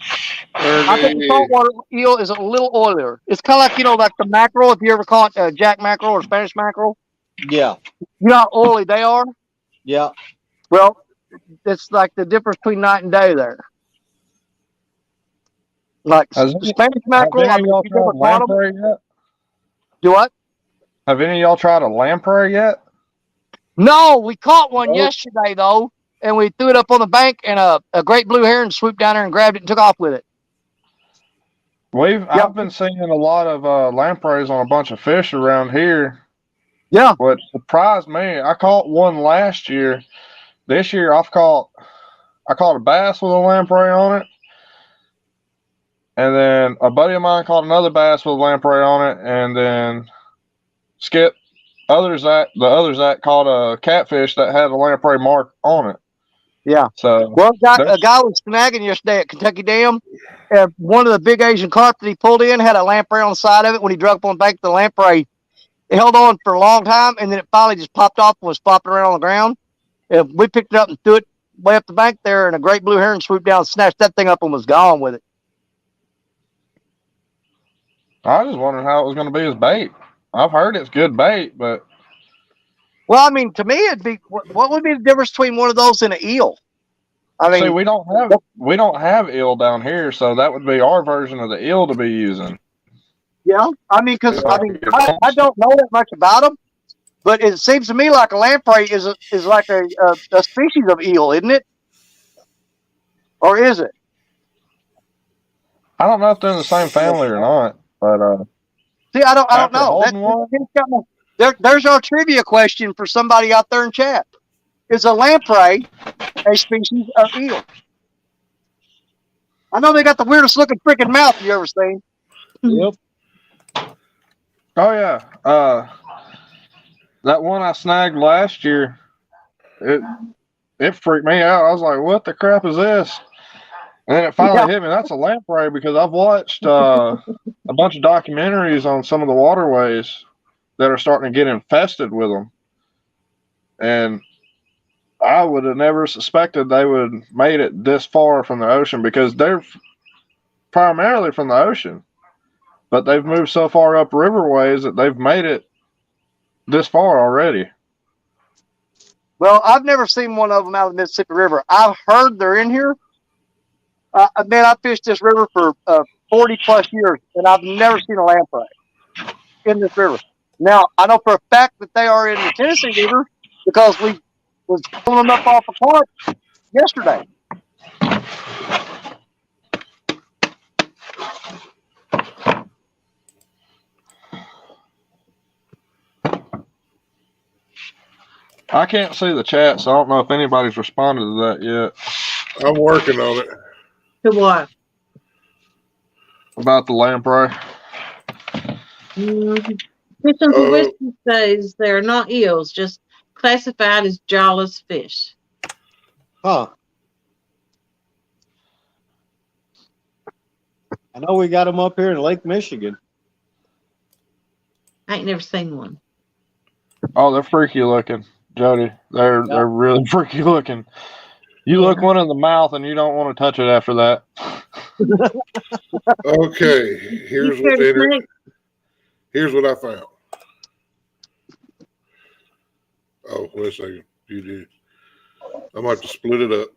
I think the saltwater eel is a little oilier. It's kind of like, like the mackerel. If you ever caught jack mackerel or Spanish mackerel, Yeah. you know how oily they are? Yeah. Well, it's like the difference between night and day there. Like Spanish mackerel, I mean, if you never caught them, Yet? do what? Have any of y'all tried a lamprey yet? No, we caught one yesterday, though, and we threw it up on the bank, and a great blue heron swooped down there and grabbed it and took off with it. I've been seeing a lot of lampreys on a bunch of fish around here. Yeah. What surprised me, I caught one last year. This year I caught a bass with a lamprey on it. And then a buddy of mine caught another bass with a lamprey on it. And then Skip, the other Zach caught a catfish that had a lamprey mark on it. Yeah. So Well, a that's, guy was snagging yesterday at Kentucky Dam. And one of the big Asian carp that he pulled in had a lamprey on the side of it. When he drug up on the bank, the lamprey, it held on for a long time, and then it finally just popped off and was flopping around on the ground. And we picked it up and threw it way up the bank there, and a great blue heron swooped down, snatched that thing up, and was gone with it. I was just wondering how it was going to be as bait. I've heard it's good bait, but Well, I mean, to me, it'd be what would be the difference between one of those and an eel? I mean, see, we don't have eel down here, so that would be our version of the eel to be using. yeah, I mean, because I don't know that much about them, but it seems to me like a lamprey is like a species of eel, isn't it? Or is it? I don't know if they're in the same family or not, but See, I don't after know. holding one, There's our trivia question for somebody out there in chat. Is a lamprey a species of eel? I know they got the weirdest looking freaking mouth you ever seen. Yep. oh yeah, that one I snagged last year, it freaked me out. I was like, "What the crap is this?" And then it finally hit me. That's a lamprey because I've watched a bunch of documentaries on some of the waterways that are starting to get infested with them, and I would have never suspected they would made it this far from the ocean because they're primarily from the ocean, but they've moved so far up riverways that they've made it this far already. Well, I've never seen one of them out of the Mississippi River. I've heard they're in here. Man, I fished this river for 40 plus years, and I've never seen a lamprey in this river. Now, I know for a fact that they are in the Tennessee River because we was pulling them up off the park yesterday. I can't see the chat, so I don't know if anybody's responded to that yet. I'm working on it. To what? About the lamprey. Fish Uncle Whiskey says they're not eels, just classified as jawless fish. Huh. I know we got them up here in Lake Michigan. I ain't never seen one. Oh, they're freaky looking, Jody. They're really freaky looking. You look one in the mouth and you don't want to touch it after that. Okay, here's what I found. Oh, wait a second. You did. I might have to split it up.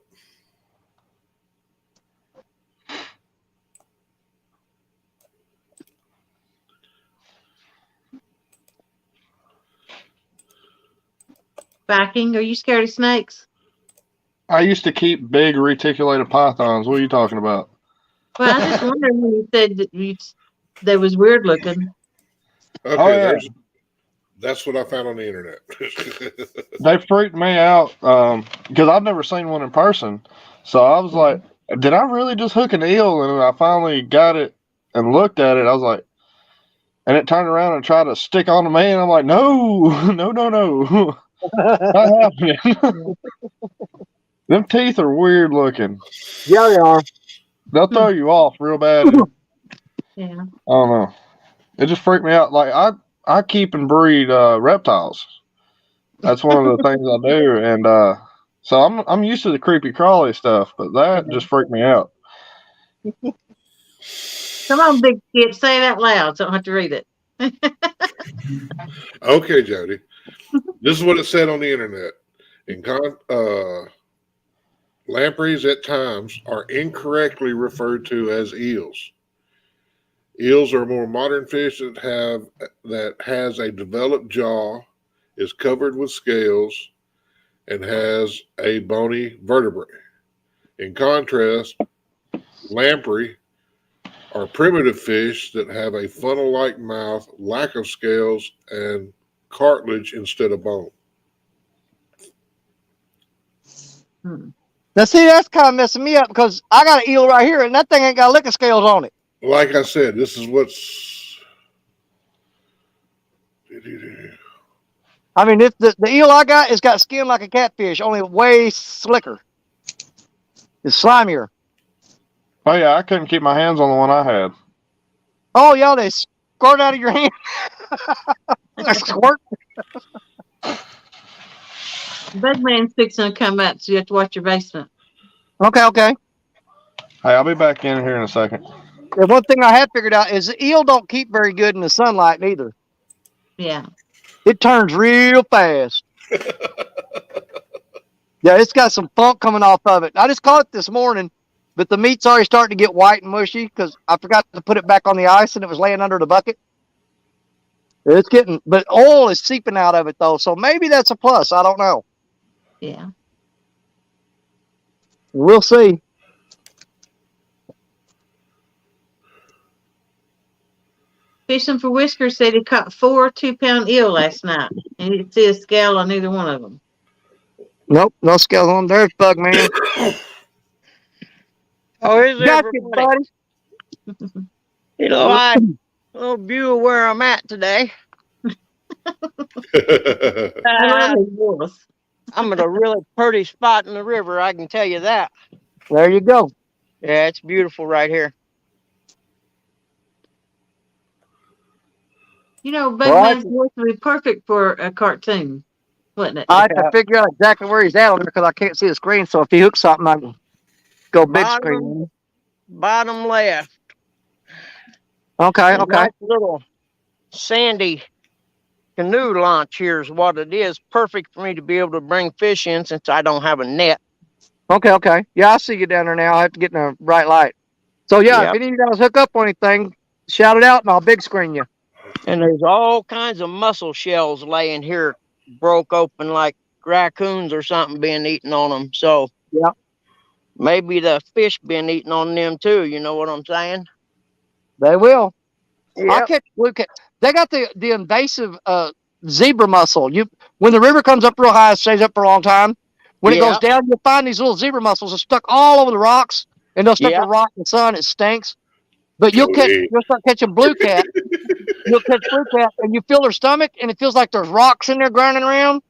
Backing? Are you scared of snakes? I used to keep big reticulated pythons. What are you talking about? Well, I just wondered when you said that they was weird looking. Okay, Oh, yeah. That's what I found on the internet. They freaked me out because I've never seen one in person. So I was like, did I really just hook an eel? And I finally got it and looked at it. I was like, and it turned around and tried to stick onto me. And I'm like, no. Not happening. Them teeth are weird looking. Yeah, they are. They'll throw you off real bad. Yeah. I don't know. It just freaked me out. Like I keep and breed reptiles. That's one of the things I do, and so I'm used to the creepy crawly stuff, but that just freaked me out. Come on, big kid, say it out loud so I don't have to read it. Okay, Jody. This is what it said on the internet. Lampreys at times are incorrectly referred to as eels. Eels are a more modern fish that has a developed jaw, is covered with scales, and has a bony vertebrae. In contrast, lamprey are primitive fish that have a funnel-like mouth, lack of scales, and cartilage instead of bone. Now, see, that's kind of messing me up because I got an eel right here, and that thing ain't got licking scales on it. Like I said, this is what's... I mean, the eel I got has got skin like a catfish, only way slicker. It's slimier. Oh yeah, I couldn't keep my hands on the one I had. Oh yeah, they squirt out of your hand. They squirt. Big man's fixing to come up, so you have to watch your basement. Okay. Hey, I'll be back in here in a second. The one thing I have figured out is the eel don't keep very good in the sunlight neither. Yeah. It turns real fast. Yeah, it's got some funk coming off of it. I just caught it this morning, but the meat's already starting to get white and mushy because I forgot to put it back on the ice and it was laying under the bucket. It's getting, but oil is seeping out of it though, so maybe that's a plus. I don't know. Yeah. We'll see. Fishing for Whiskers said he caught 4 2-pound eel last night, and he didn't see a scale on either one of them. Nope, no scales on. There's Bug Man. Oh, is Got you, everybody? buddy. You know, I a little view of where I'm at today. I love his voice. I'm at a really pretty spot in the river, I can tell you that. There you go. Yeah, it's beautiful right here. You know, Bug Well, Man's voice would be perfect for a cartoon, wouldn't it? I have to figure out exactly where he's at on there because I can't see the screen. So if he hooks something, I can go big screen. Bottom left. Okay. Nice little sandy canoe launch here is what it is. Perfect for me to be able to bring fish in since I don't have a net. Okay. Yeah, I see you down there now. I have to get in a bright light. So yeah, Yep. if any of you guys hook up on anything, shout it out and I'll big screen you. And there's all kinds of mussel shells laying here, broke open like raccoons or something being eaten on them. So yeah, maybe the fish been eating on them too. You know what I'm saying? they will. I'll Yep. catch blue cat. They got the invasive zebra mussel. When the river comes up real high, it stays up for a long time. When it goes down, you'll find these little zebra mussels are stuck all over the rocks, and they'll stuck to rock in the sun. It stinks. But you'll start catching blue cat. You'll catch blue cat, and you feel their stomach, and it feels like there's rocks in there grinding around.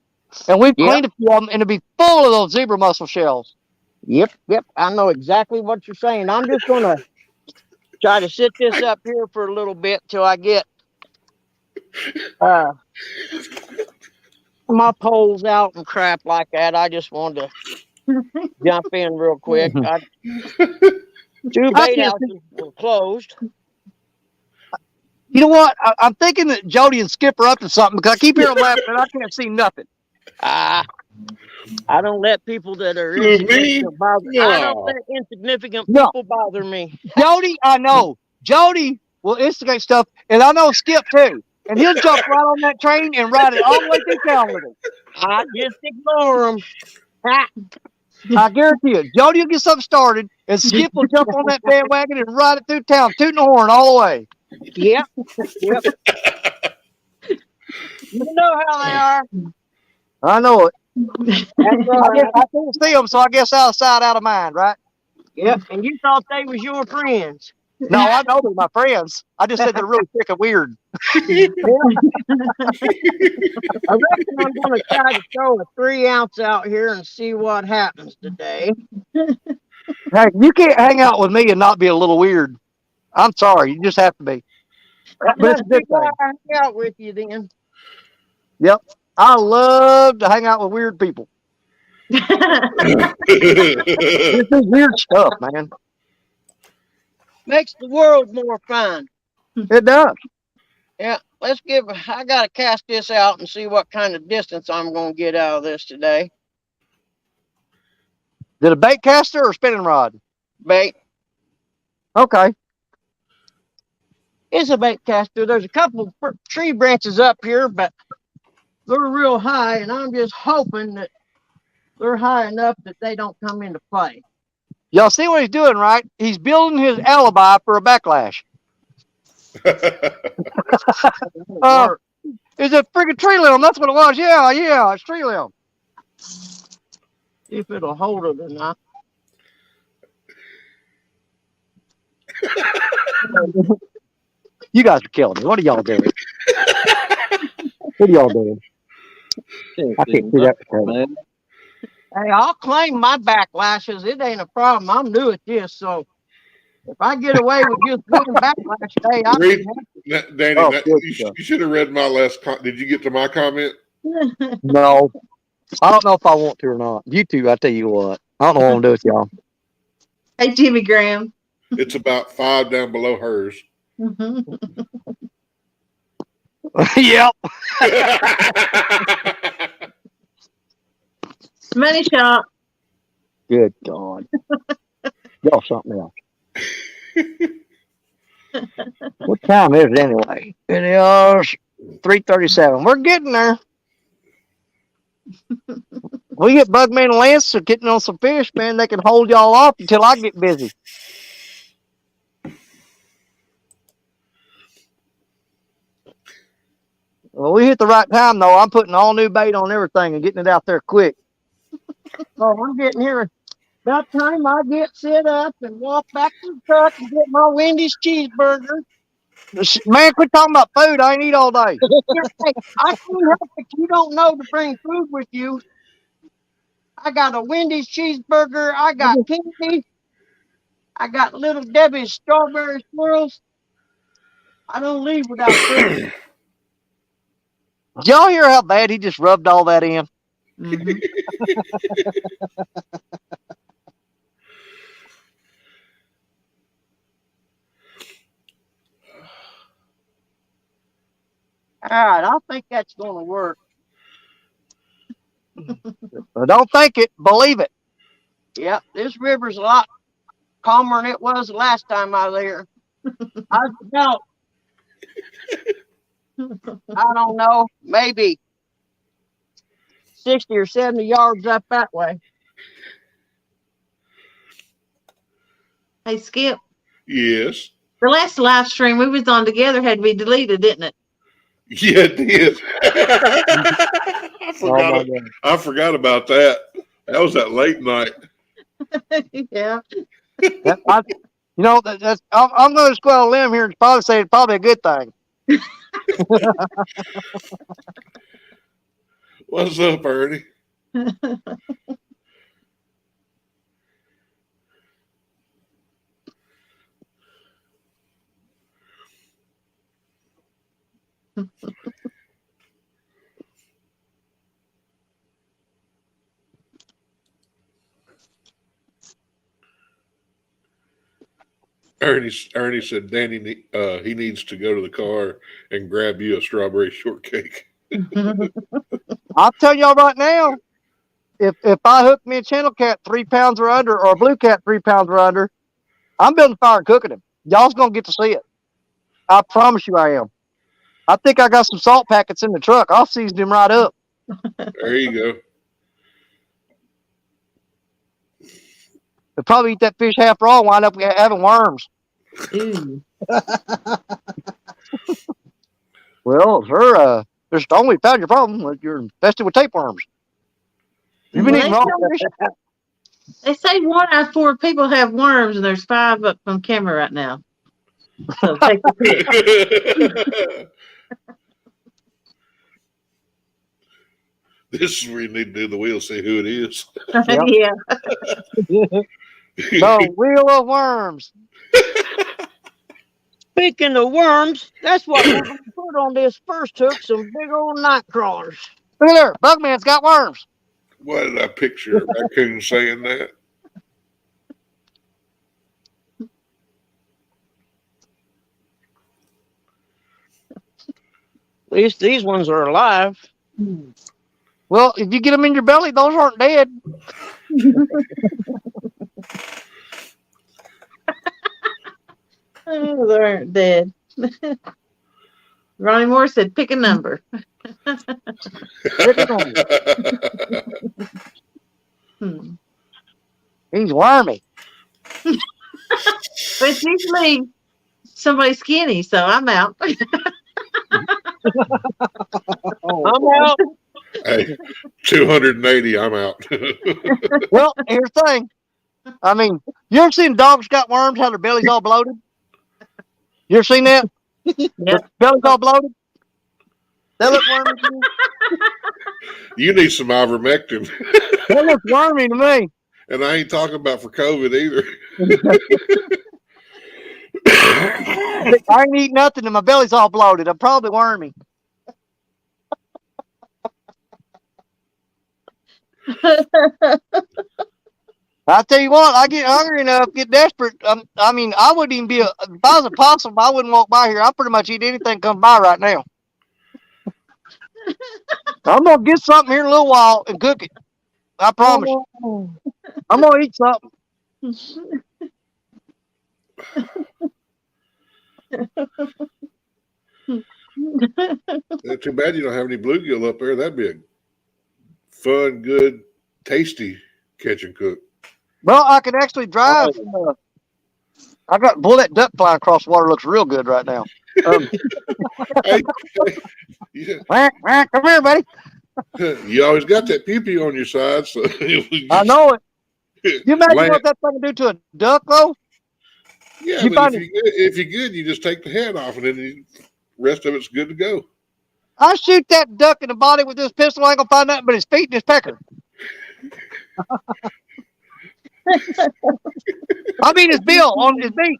And we've cleaned a few of them, and it'll be full of those zebra mussel shells. Yep. I know exactly what you're saying. I'm just gonna try to sit this up here for a little bit till I get my poles out and crap like that. I just wanted to jump in real quick. 2 bait houses were closed. You know what? I'm thinking that Jody and Skip are up to something because I keep hearing them laughing and I can't see nothing. I don't let people that are insignificant bother. I don't let insignificant people bother me. Jody, I know. Jody will instigate stuff, and I know Skip too. And he'll jump right on that train and ride it all the way through town with him. I just ignore them. I guarantee you, Jody will get something started, and Skip will jump on that bandwagon and ride it through town, tooting the horn all the way. Yep. You know how they are. I know it. That's right. I can't see them, so I guess out of sight, out of mind, right? Yep. And you thought they was your friends. No, I know they're my friends. I just said they're really thick and weird. I reckon I'm going to try to throw a 3-ounce out here and see what happens today. Hey, you can't hang out with me and not be a little weird. I'm sorry, you just have to be. But it's a good thing. I'll hang out with you then. Yep, I love to hang out with weird people. This is weird stuff, man. Makes the world more fun. It does. Yeah, I got to cast this out and see what kind of distance I'm going to get out of this today. Did a bait caster or spinning rod? Bait. Okay. It's a bait caster. There's a couple tree branches up here, but they're real high, and I'm just hoping that they're high enough that they don't come into play. Y'all see what he's doing, right? He's building his alibi for a backlash. It's a freaking tree limb. That's what it was. Yeah, it's tree limb. See if it'll hold it or not. You guys are killing me. What are y'all doing? What are y'all doing? I can't see that. Hey, I'll claim my backlashes. It ain't a problem. I'm new at this, so if I get away with just one backlash a day, I'll be Read, happy. Danny, Oh, good you stuff. should have read my last. Did you get to my comment? No, I don't know if I want to or not. You two, I tell you what, I don't know what I'm gonna do with y'all. Hey, Jimmy Graham. It's about 5 down below hers. Yep. Money shop. Good God. Y'all something else. What time is it anyway? It is 3:37. We're getting there. We get Bugman and Lance are getting on some fish, man. They can hold y'all off until I get busy. Well, we hit the right time though. I'm putting all new bait on everything and getting it out there quick. Oh, I'm getting here. About time I get set up and walk back to the truck and get my Wendy's cheeseburger. Man, quit talking about food. I ain't eat all day. Hey, I can't help it. You don't know to bring food with you. I got a Wendy's cheeseburger. I got candy. I got Little Debbie's strawberry swirls. I don't leave without food. Did y'all hear how bad he just rubbed all that in? Mm-hmm. All right, I think that's going to work. Don't think it, believe it. Yep, this river's a lot calmer than it was the last time I was here. I felt, I don't know, maybe 60 or 70 yards up that way. Hey, Skip. Yes. The last live stream we was on together had to be deleted, didn't it? Yeah, it did. Oh my God. I forgot about that. That was that late night. Yeah. I'm going to go out on a limb here and probably say it's probably a good thing. What's up, Ernie? Ernie said Danny he needs to go to the car and grab you a strawberry shortcake. I'll tell y'all right now, if I hook me a channel cat 3 pounds or under, or a blue cat 3 pounds or under, I'm building fire and cooking him. Y'all's gonna get to see it. I promise you I am. I think I got some salt packets in the truck. I'll season him right up. There you go. They'll probably eat that fish half raw and wind up having worms. Ooh. Well, sir, there's only found your problem. You're infested with tapeworms. You've been Well, eating wrong. they say 1 out of 4 people have worms, and there's 5 up on camera right now. So take the pick. This is where you need to do the wheel, see who it is. Yeah. The wheel of worms. Speaking of worms, that's what we're going to put on this first hook, some big old night crawlers. Look at there. Bugman's got worms. Why did I picture a raccoon saying that? At least these ones are alive. Well, if you get them in your belly, those aren't dead. Oh, they aren't dead. Ronnie Moore said, pick a number. Hmm. He's wormy. But it's usually somebody skinny, so I'm out. I'm out. Hey, 280, I'm out. Well, here's the thing. I mean, you ever seen dogs got worms, how their belly's all bloated? You ever seen that? Yep. Their belly's all bloated? That look wormy to me. You need some ivermectin. That looks wormy to me. And I ain't talking about for COVID either. I ain't eating nothing and my belly's all bloated. I'm probably wormy. I tell you what, I get hungry enough, get desperate. I mean, I wouldn't even be if I was a possum, I wouldn't walk by here. I pretty much eat anything comes by right now. I'm gonna get something here in a little while and cook it. I promise you. I'm gonna eat something. Too bad you don't have any bluegill up there. That'd be a fun, good, tasty catch and cook. Well, I can actually drive. I got boy, that duck flying across the water looks real good right now. Hey, yeah, Come here, buddy. you always got that pew-pew on your side, so I know it. You imagine what that thing can do to a duck, though? Yeah, You but find if you're good, you just take the head off, and then the rest of it's good to go. I shoot that duck in the body with this pistol. I ain't gonna find nothing but his feet and his pecker. I mean his bill on his beak.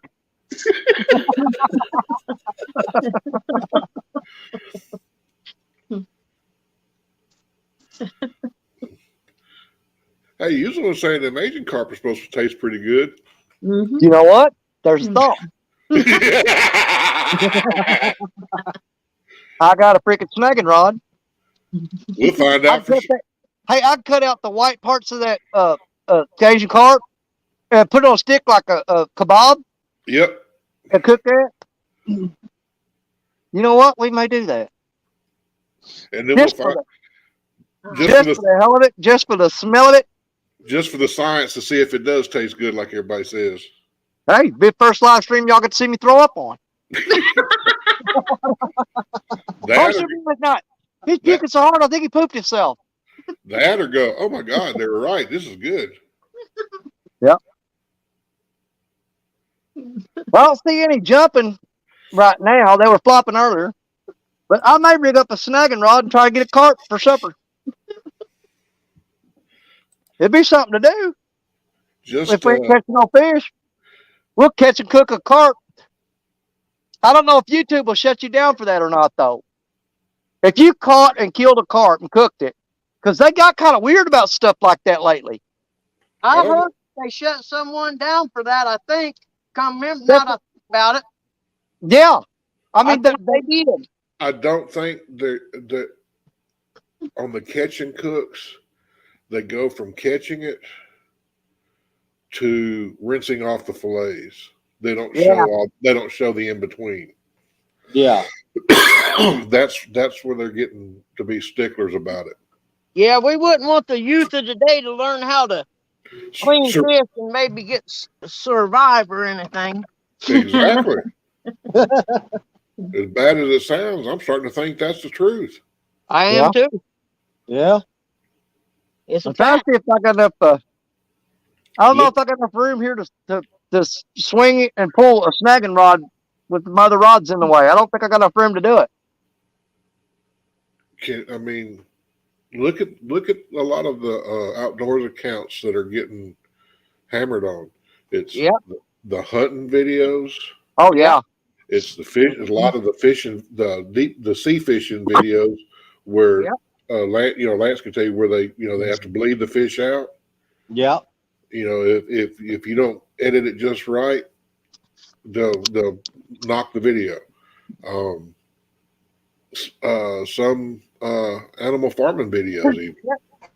Hey, you usually saying that Asian carp are supposed to taste pretty good. Mm-hmm. You know what? There's a thought. I got a freaking snagging rod. We'll find out for sure. Hey, I'd cut out the white parts of that Asian carp and put it on a stick like a kebab. Yep. And cook that. You know what? We may do that. And then Just we'll find for the hell of it, just for the smell of it. Just for the science to see if it does taste good, like everybody says. Hey, big first live stream y'all get to see me throw up on. Not. He's puking so hard, I think he pooped himself. That or go, oh my God, they were right. This is good. Yep. I don't see any jumping right now. They were flopping earlier. But I may rig up a snagging rod and try to get a carp for supper. It'd be something to do. Just if we ain't catching no fish, we'll catch and cook a carp. I don't know if YouTube will shut you down for that or not, though. If you caught and killed a carp and cooked it, because they got kind of weird about stuff like that lately. I heard they shut someone down for that, I think. Come remember now that I think about it. Yeah. I mean, they did. I don't think that on the catch and cooks, they go from catching it to rinsing off the fillets. They don't show the in between. Yeah. That's where they're getting to be sticklers about it. Yeah, we wouldn't want the youth of today to learn how to clean fish and maybe get survive or anything. Exactly. As bad as it sounds, I'm starting to think that's the truth. I am too. Yeah. It's a I'm trying to see if I got enough. I don't know if I got enough room here to swing it and pull a snagging rod with the other rods in the way. I don't think I got enough room to do it. I mean, look at a lot of the outdoors accounts that are getting hammered on. It's the hunting videos. Oh yeah. It's the fish. A lot of the fishing, the sea fishing videos where Lance can tell you where they have to bleed the fish out. Yeah. If you don't edit it just right, they'll knock the video. Some animal farming videos even.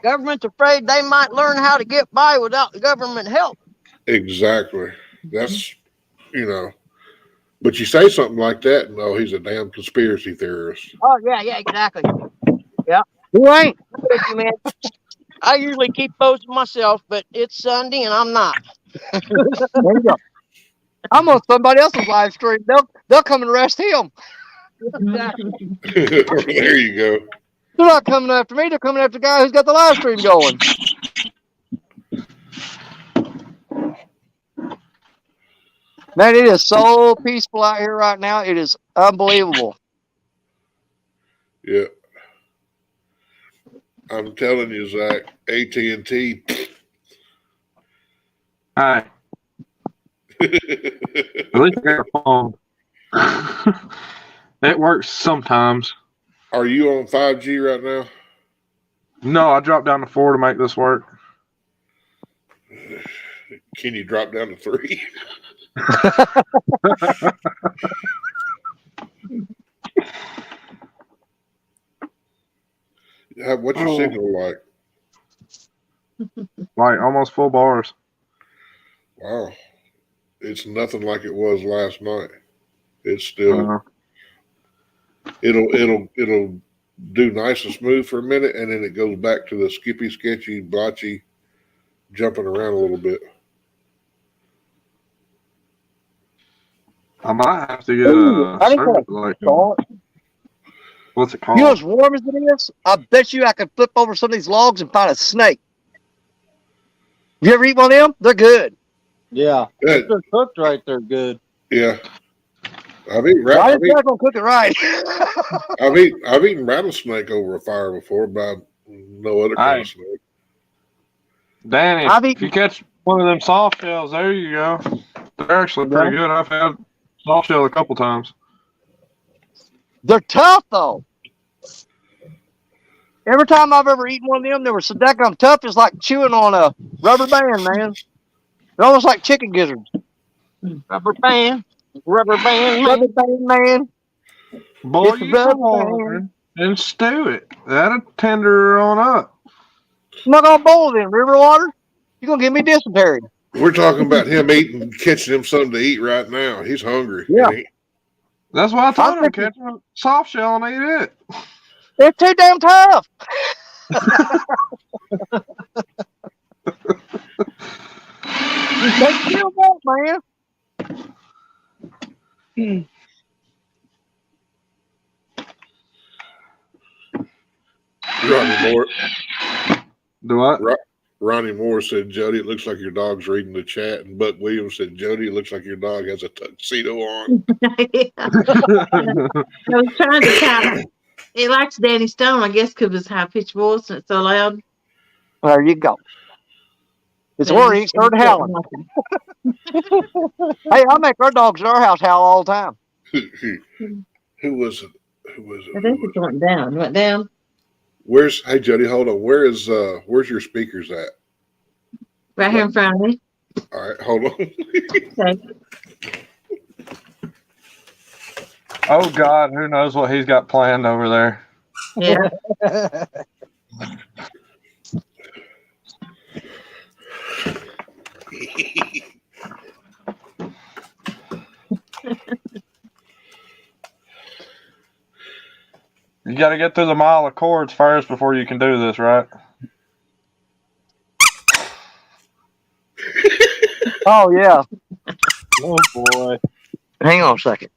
Government's afraid they might learn how to get by without government help. Exactly. That's but you say something like that, and he's a damn conspiracy theorist. Oh yeah, exactly. Yeah. Who ain't? Man. I usually keep those to myself, but it's Sunday and I'm not. There you go. I'm on somebody else's live stream. They'll come and arrest him. There you go. They're not coming after me. They're coming after the guy who's got the live stream going. Man, it is so peaceful out here right now. It is unbelievable. Yeah. I'm telling you, Zach, AT&T. Hi. At least I got a phone. It works sometimes. Are you on 5G right now? No, I dropped down to 4 to make this work. Can you drop down to 3? What's your signal like? Like almost full bars. Wow. It's nothing like it was last night. It's still it'll do nice and smooth for a minute, and then it goes back to the skippy, sketchy, blotchy, jumping around a little bit. I might have to get Ooh, I think service that's like thought. what's it You know, called? as warm as it is, I bet you I could flip over some of these logs and find a snake. You ever eat one of them? They're good. Yeah. Good. If they're cooked right, they're good. Yeah. I've eaten Well, I just not gonna cook it right. I've eaten rattlesnake over a fire before, but no other kind of snake. Danny, I've if you catch one of them soft shells, there you go. They're actually pretty good. I've had soft shell a couple times. They're tough though. Every time I've ever eaten one of them, they were so daggum tough. It's like chewing on a rubber band, man. They're almost like chicken gizzards. Rubber band, man. Rubber band, man. Boil It's you rubber some water and stew it. That'll tender on up. I'm not gonna boil it in river water. You're gonna give me dysentery. We're talking about him catching him something to eat right now. He's hungry. Yeah. That's why I told him I'm catch a soft shell and eat it. It's too damn tough. They still won't, man. Do what? Ronnie Moore said, Jody, it looks like your dog's reading the chat. And Buck Williams said, Jody, it looks like your dog has a tuxedo on. I was trying to count. He likes Danny Stone, I guess, because of his high pitched voice and it's so loud. There you go. It's where he started howling. Hey, I make our dogs in our house howl all the time. Who was it? I think it went down. Went down. Hey Jody, hold on. Where's your speakers at? Right here in front of me. All right, hold on. Okay. Oh God, who knows what he's got planned over there? Yeah. You got to get through the mile of chords first before you can do this, right? Oh, yeah. Oh boy. Hang on a second.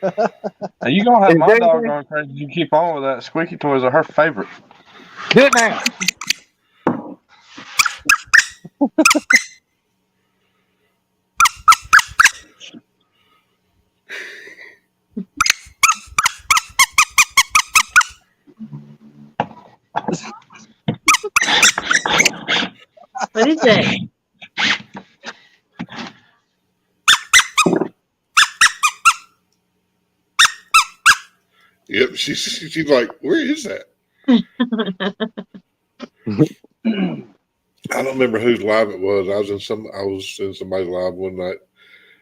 Now, you gonna have Is my there dog anything- going crazy. You keep on with that. Squeaky toys are her favorite. Do it now. What is that? Yep, she's like, where is that? I don't remember whose live it was. I was in somebody's live one night.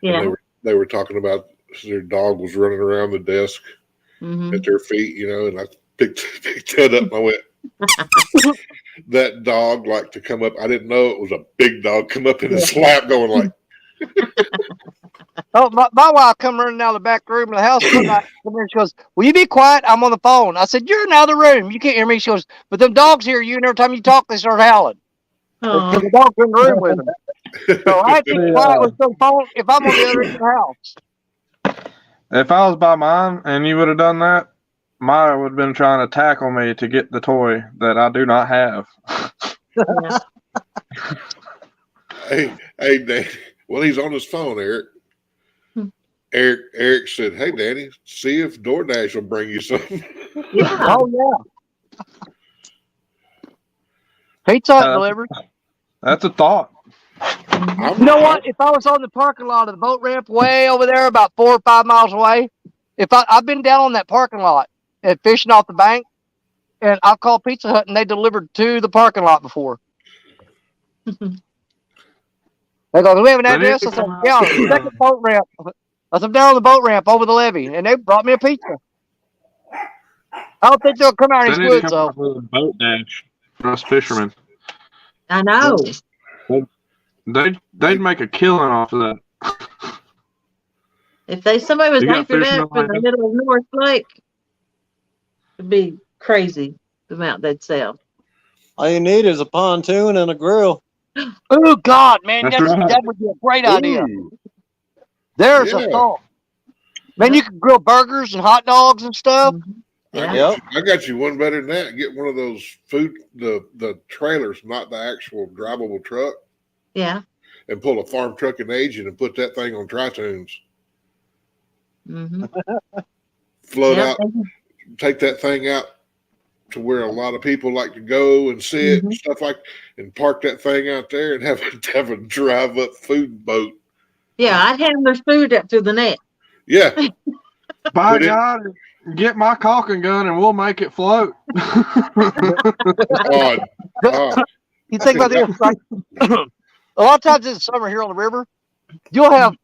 Yeah. And they were talking about their dog was running around the desk Mm-hmm. at their feet, and I picked that up and I went, that dog liked to come up. I didn't know it was a big dog come up in his lap going like, Oh, my wife come running out of the back room of the house one night. And then she goes, will you be quiet? I'm on the phone. I said, you're in the other room. You can't hear me. She goes, but them dogs hear you, and every time you talk, they start howling. Because the dog's in the room with them. So I had to be quiet with some phone if I'm on the other end of the house. If I was by mine and you would have done that, Maya would have been trying to tackle me to get the toy that I do not have. Yeah. hey, Danny. Well, he's on his phone, Eric. Eric said, hey, Danny, see if DoorDash will bring you something. Yeah. Oh yeah. Pizza Hut delivers. That's a thought. I'm, You know what? If I was on the parking lot of the boat ramp way over there, about 4 or 5 miles away, I've been down on that parking lot and fishing off the bank, and I've called Pizza Hut and they delivered to the parking lot before. They go, "Do we have an They need address?" to I said, come out "Yeah, with, second boat ramp." I said, "Down on the boat ramp over the levee," and they brought me a pizza. I don't think they'll come out they of these need to woods come though. out with a boat dash for us fishermen. I know. They'd make a killing off of that. If somebody was You got anchored fishermen up in like the that? middle of North Lake, it'd be crazy the amount they'd sell. All you need is a pontoon and a grill. Oh God, man, That's right. that would be a great idea. ooh, There's a yeah. thought. Man, Yep. you can grill burgers and hot dogs and stuff. Mhm. I Yeah. got, I got you one better than that. Get one of those the trailers, not the actual drivable truck, Yeah. and pull a farm truck and agent and put that thing on tri-tunes. Mm-hmm. Float Yep. out, take that thing out to where a lot of people like to go and sit and Mhm. stuff and park that thing out there and have a drive up food boat. Yeah, I'd hand their food up through the net. Yeah, By Put it- God, get my caulking gun and we'll make it float. odd. You think about this, like a lot of times in the summer here on the river, you'll have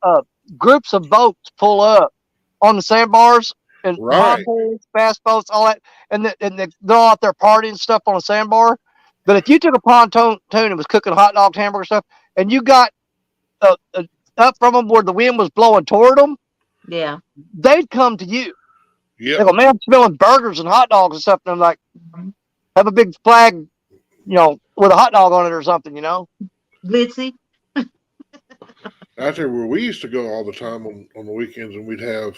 groups of boats pull up on the sandbars and Right. pontoons, fast boats, all that, and they're all out there partying and stuff on a sandbar. But if you took a pontoon and was cooking hot dogs, hamburger stuff, and you got up from them where the wind was blowing toward them, Yeah. they'd come to you. They Yep. go, "Man, I'm smelling burgers and hot dogs and stuff." And I'm like, "Have a big flag, with a hot dog on it or something, Glitzy. Out there where we used to go all the time on the weekends, and we'd have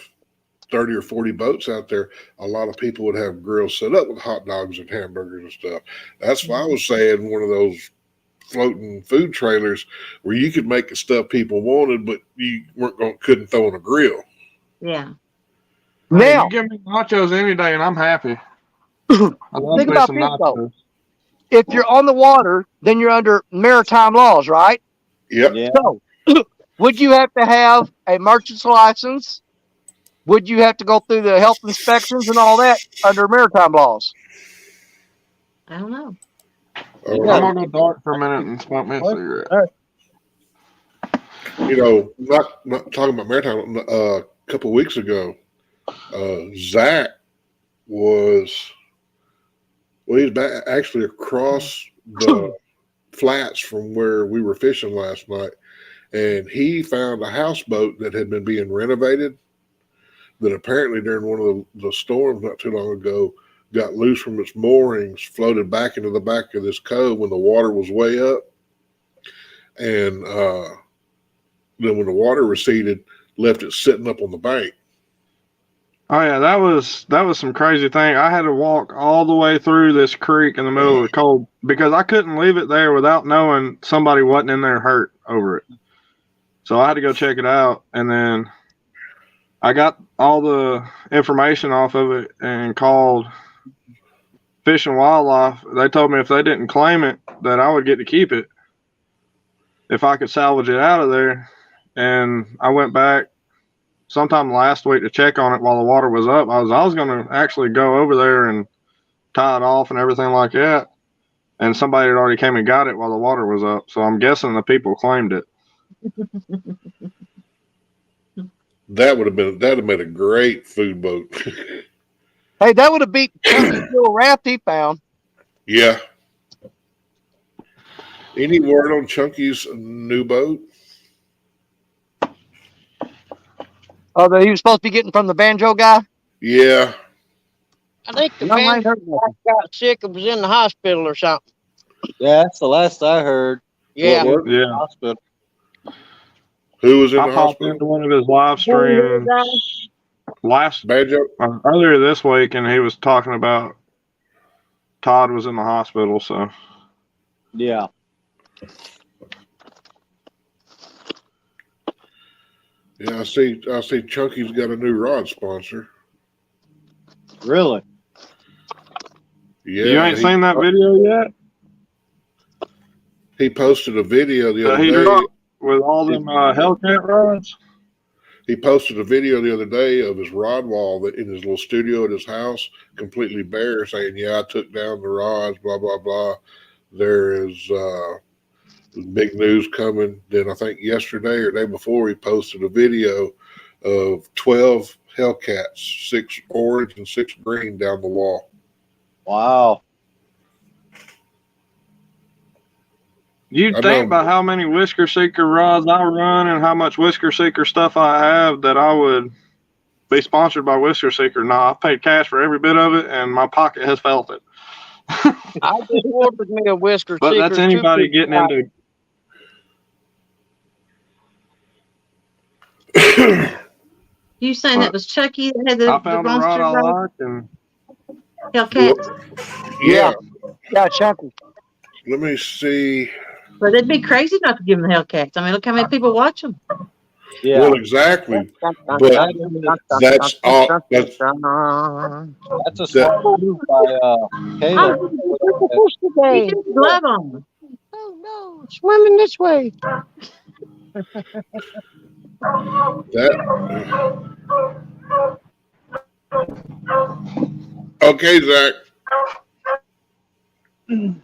30 or 40 boats out there, a lot of people would have grills set up with hot dogs and hamburgers and stuff. That's why I was saying one of those floating food trailers where you could make the stuff people wanted, but you couldn't throw in a grill. Yeah. Hey, Now, you give me nachos any day and I'm happy. I love think me about some this, though. nachos. If you're on the water, then you're under maritime laws, right? Yep. Yeah. So, would you have to have a merchant's license? Would you have to go through the health inspections and all that under maritime laws? I don't know. I'm Yeah. gonna go dark for a minute and smoke me a cigarette. Not talking about maritime. A couple of weeks ago, Zach he's back actually across the flats from where we were fishing last night, and he found a houseboat that had been being renovated that apparently during one of the storms not too long ago got loose from its moorings, floated back into the back of this cove when the water was way up, and then when the water receded, left it sitting up on the bank. Oh yeah, that was some crazy thing. I had to walk all the way through this creek in the middle of the cold because I couldn't leave it there without knowing somebody wasn't in there hurt over it. So I had to go check it out, and then I got all the information off of it and called Fish and Wildlife. They told me if they didn't claim it, that I would get to keep it if I could salvage it out of there. And I went back sometime last week to check on it while the water was up. I was going to actually go over there and tie it off and everything like that. And somebody had already came and got it while the water was up. So I'm guessing the people claimed it. That'd have made a great food boat. Hey, that would have beat Chunky's little raft he found. Yeah. Any word on Chunky's new boat? That he was supposed to be getting from the banjo guy. Yeah. I think the No, I man ain't heard nothing. got sick and was in the hospital or something. Yeah, that's the last I heard. Yeah. What? Yeah. Hospital. Who was in I the popped hospital? into one of his live streams earlier this week, and he was talking about Todd was in the hospital. So Yeah. Yeah, I see Chunky's got a new rod sponsor. Really? Yeah, You ain't seen that video yet? he posted a video the That other he day. dropped with all them Hellcat rods? He posted a video the other day of his rod wall in his little studio at his house, completely bare, saying, "Yeah, I took down the rods, blah blah blah." There is big news coming. Then I think yesterday or day before, he posted a video of 12 Hellcats, 6 orange and 6 green down the wall. Wow. You'd I think know. by how many Whisker Seeker rods I run and how much Whisker Seeker stuff I have that I would be sponsored by Whisker Seeker. No, I've paid cash for every bit of it, and my pocket has felt it. I just ordered me a Whisker But Seeker. that's anybody getting into. You saying that was Chucky that had the I found a rod monster I rod? like, and Hellcats? Yeah. Yeah, Chucky. Let me see. But it'd be crazy not to give them the Hellcats. I mean, look how many people watch them. Yeah. Well, exactly. But that's all. That's a smart move by Caleb. He just glove on. Oh no, swimming this way. Okay, Zach. Whew.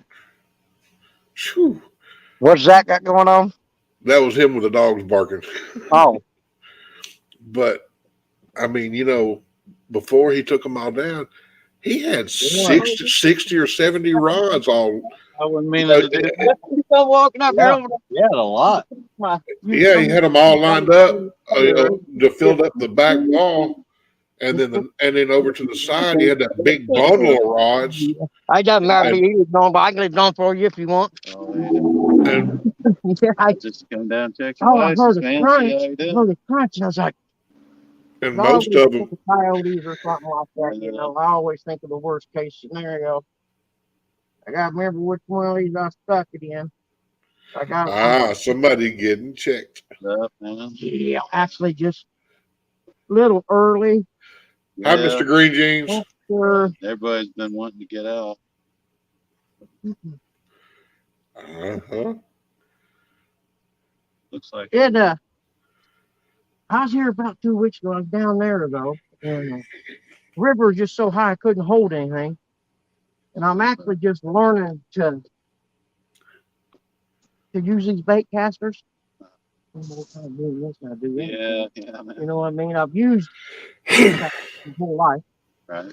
What's Zach got going on? That was him with the dogs barking. Oh, But I mean, before he took them all down, he had 60 or 70 rods all. I wouldn't mean to do that. you come walking up here. Yeah, a lot. Yeah, he had them all lined up to fill up the back wall, and then over to the side, he had that big bundle of rods. I doesn't matter if you leave on, but I can leave it on for you if you want. And Yeah, I Just come down, check oh, your I license, heard a man. crunch. See how you I do. heard a crunch, and I was like, and I most always of them, think of coyotes or something like that. I always think of the worst case scenario. I gotta remember which one of these I stuck it in. I got somebody getting checked. Stuff, man. yeah, actually just a little early. Hi, Yeah, Mr. Green Jeans. Sure. everybody's been wanting to get out. Uh-huh. Looks like It I was here about 2 weeks ago. I was down there though, and the river was just so high I couldn't hold anything. And I'm actually just learning to use these bait casters. I don't know what kind of doing this, I do that. yeah, man. You know what I mean? I've used bait casters my whole life. Right.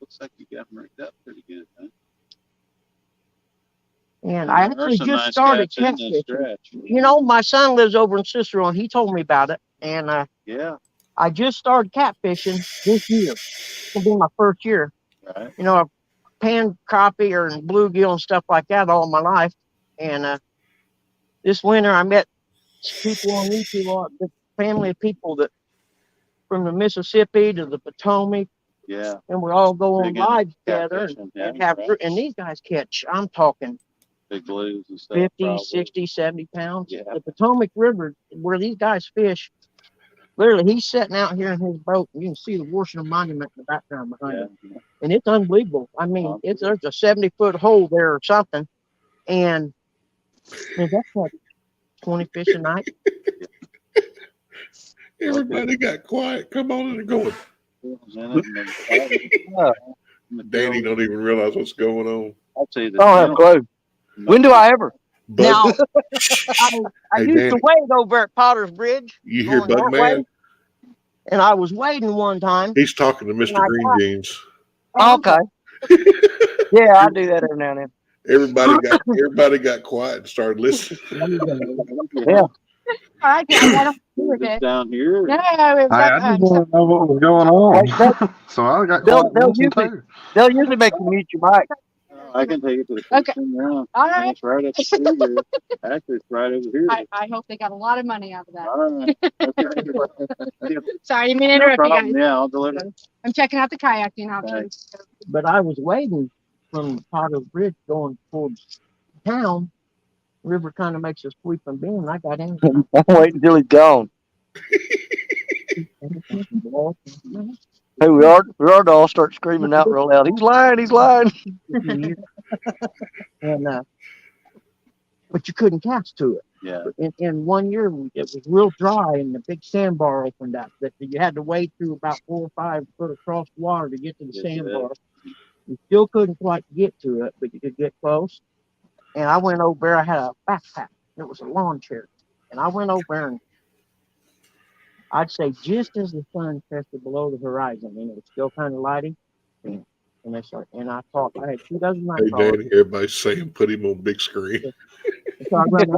Looks like you got them rigged up pretty good, man. And I There are actually some just nice started cats in this catfishing. stretch. You know, my son lives over in Cicero, and he told me about it. And Yeah, I just started catfishing this year. It'll be my first year. right. You know, I've panned crappie or bluegill and stuff like that all my life. And this winter, I met people on YouTube, the family of people that from the Mississippi to the Potomac, Yeah, and we all go on Big into live together catfishing, and yeah, have right. and these guys catch, I'm talking big blues and stuff. 50, probably. 60, 70 pounds. Yeah. The Potomac River, where these guys fish, literally, he's sitting out here in his boat, and you can see the Washington Monument in the background behind Yeah, him. And it's unbelievable. I mean, there's a 70-foot hole there or something. And that's like 20 fish a night. Everybody got quiet. Come on and going. Danny don't even realize what's going on. I'll tell you I don't have a clue. When do I ever? Bug, Now, I Hey, used Danny. to wade over at Potter's Bridge. You hear going that Bug way, Man? and I was wading one time. He's talking to Mr. Green Jeans. Okay. Yeah, I do that every now and then. Everybody got quiet and started listening. Yeah. I don't do with Just it. down here. Yeah, I just want to know what was going on. So I got quiet They'll listening too. They'll usually make you mute your mic. I can take it to the Okay. kitchen now. All right. It's right up here. Actually, it's right over here. I hope they got a lot of money out of that. All right. Okay. Sorry, I didn't mean to No interrupt you problem. guys. Yeah, I'll deliver. I'm checking out the kayaking options. But I was wading from Potter's Bridge going towards town. River kind of makes a sweep and bend. I got in. I'm waiting until he's gone. Hey, we are to all start screaming out real loud. He's lying. He's lying. And but you couldn't cast to it. Yeah. In 1 year, it was real dry, and the big sandbar opened up. That you had to wade through about 4 or 5 foot across the water to get to the sandbar. You still couldn't quite get to it, but you could get close. And I went over there. I had a backpack. It was a lawn chair, and I went over there, and I'd say just as the sun crested below the horizon, and it was still kind of lighting. And I started, and I thought I had 2 dozen night Hey, crawlers. Danny, everybody's saying put him on big screen. So I run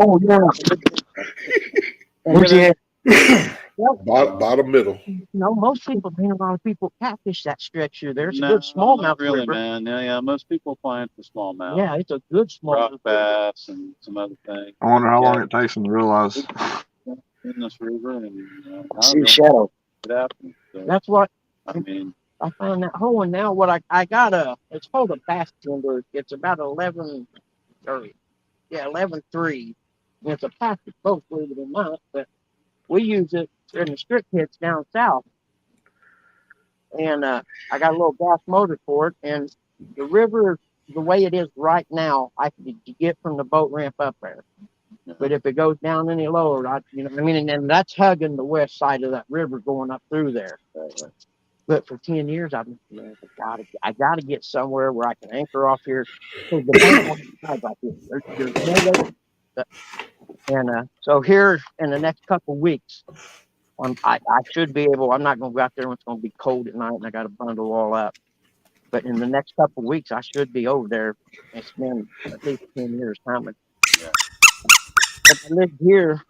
Bottom middle. You know, most people, a lot of people catfish that stretch here. There's a No, good not smallmouth really, river. man. Yeah. Most people find for smallmouth. Yeah, it's a good Rock smallmouth. bass and some other things. I wonder how long it takes them to realize. In this river, and See the shadow. it happens. So, That's what I mean, I found that hole, and now what I got it's called a bass timber. It's about 11 or 11.3. And it's a plastic boat, believe it or not, but we use it in the strict hits down south. And I got a little gas motor for it, and the river, the way it is right now, I could get from the boat ramp up there. But if it goes down any lower, and that's hugging the west side of that river going up through there. But for 10 years, I've been saying, I got to get somewhere where I can anchor off here. Because the bank on the side right here, there's no way. And so here in the next couple weeks, I should be able. I'm not going to go out there when it's going to be cold at night and I got to bundle all up. But in the next couple weeks, I should be over there. It's been at least 10 years coming. But I lived here.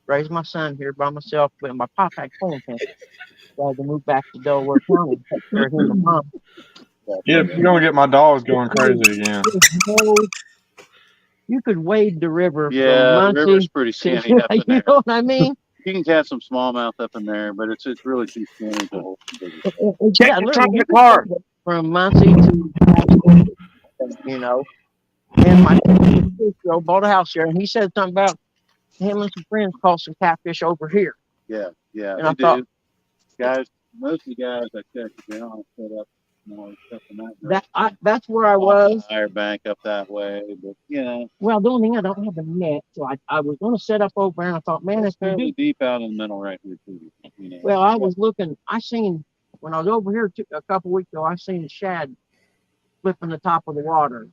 Raised my son here by myself, but my pop had colon cancer. So I had to move back to Delaware County and take care of him and mom. Yeah, you're gonna get my dogs going crazy again. You could wade the river. yeah, from the Muncie river's pretty to, skinny up in you there. know what I mean? You can catch some smallmouth up in there, but it's really too skinny to hold. Check the trunk of the car. From Muncie to, and my sister bought a house here, and he said something about him and some friends caught some catfish over here. Yeah, And they I thought, guys, most of the guys I catch, they all set up more stuff in that. that's where I was. Higher bank up that way, but Well, the only thing I don't have a net, so I was going to set up over there, and I thought, man, it's if you fairly do. deep out in the middle right here too. Well, I was looking. I seen when I was over here a couple weeks ago. I seen shad flipping the top of the water,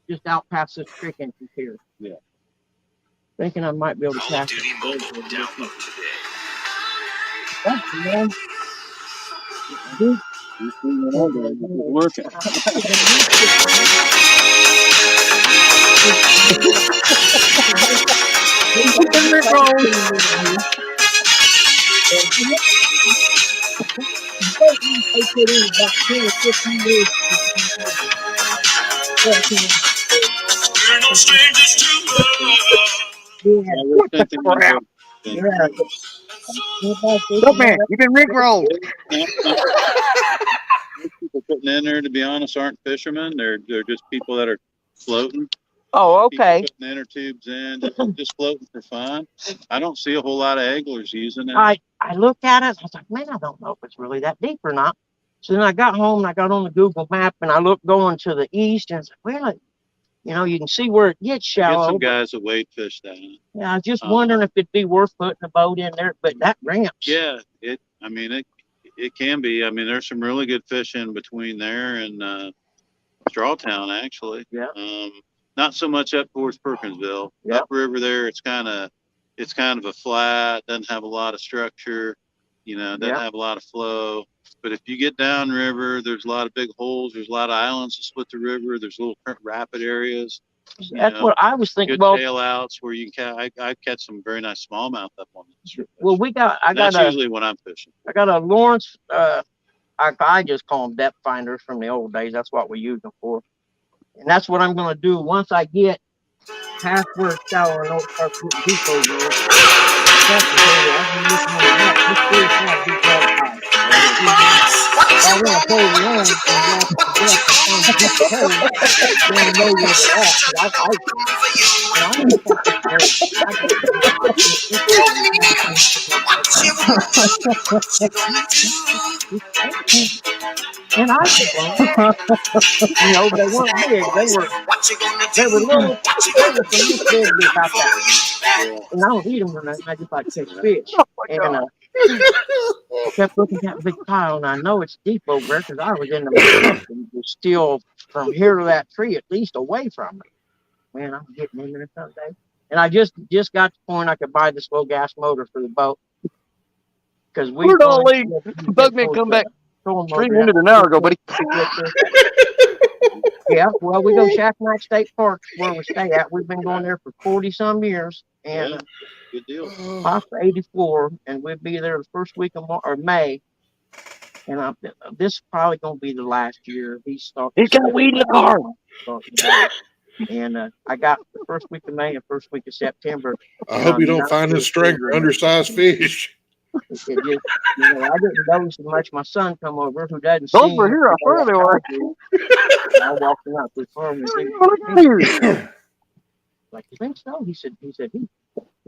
just out past this creek entrance here. Yeah. Thinking I might be able to catch it. Download today. Thanks, man. It's working. We're no strangers to love. Look, man, you've been rickrolled. People putting in there, to be honest, aren't fishermen. They're just people that are floating. Oh, okay. People putting inner tubes in, just floating for fun. I don't see a whole lot of anglers using it. I looked at it. I was like, man, I don't know if it's really that deep or not. So then I got home and I got on the Google map and I looked going to the east and I said, well, you can see where it gets shallow. Get some guys that wade fish that. Yeah, I was just wondering if it'd be worth putting a boat in there, but that ramps. Yeah, it can be. I mean, there's some really good fish in between there and Strawtown, actually. Yeah. Not so much up towards Perkinsville. Yeah. Upriver there, it's kind of a flat, doesn't have a lot of structure, doesn't have a lot of flow. But if you get downriver, there's a lot of big holes. There's a lot of islands that split the river. There's little rapid areas. That's what I was thinking. Good Well, tail outs where you can. I catch some very nice smallmouth up on this. well, That's usually when I'm fishing. I got a Lawrence. I just call them depth finders from the old days. That's what we used them for. And that's what I'm going to do once I get past where it's shallow and don't start putting deep over there. I want to hold along and watch the depth and find the deep hole. Then I know where they're at. And I said, well, you know, they weren't big. They were little. They were some this big about that. And I don't eat them or nothing. I just like to catch fish. And kept looking at that big pile, and I know it's deep over there because I was in the mouth and was still from here to that tree, at least away from it. Man, I'm getting in there someday. And I just got to the point I could buy this low gas motor for the boat. Because Where'd all these bugmen come back? Stream ended an hour ago, buddy. Yeah, well, we go Shack Knight State Park where we stay at. We've been going there for 40 some years, and Yeah, good deal. Papa 84, and we'll be there the first week of May. And this is probably gonna be the last year. He's got weed in the car. And I got the first week of May and first week of September. I hope you don't find his string for undersized fish. It just, you know, I didn't notice as much. My son come over who doesn't see. Those were here. I swear they were. I walked out this farm and said, like, you think so? He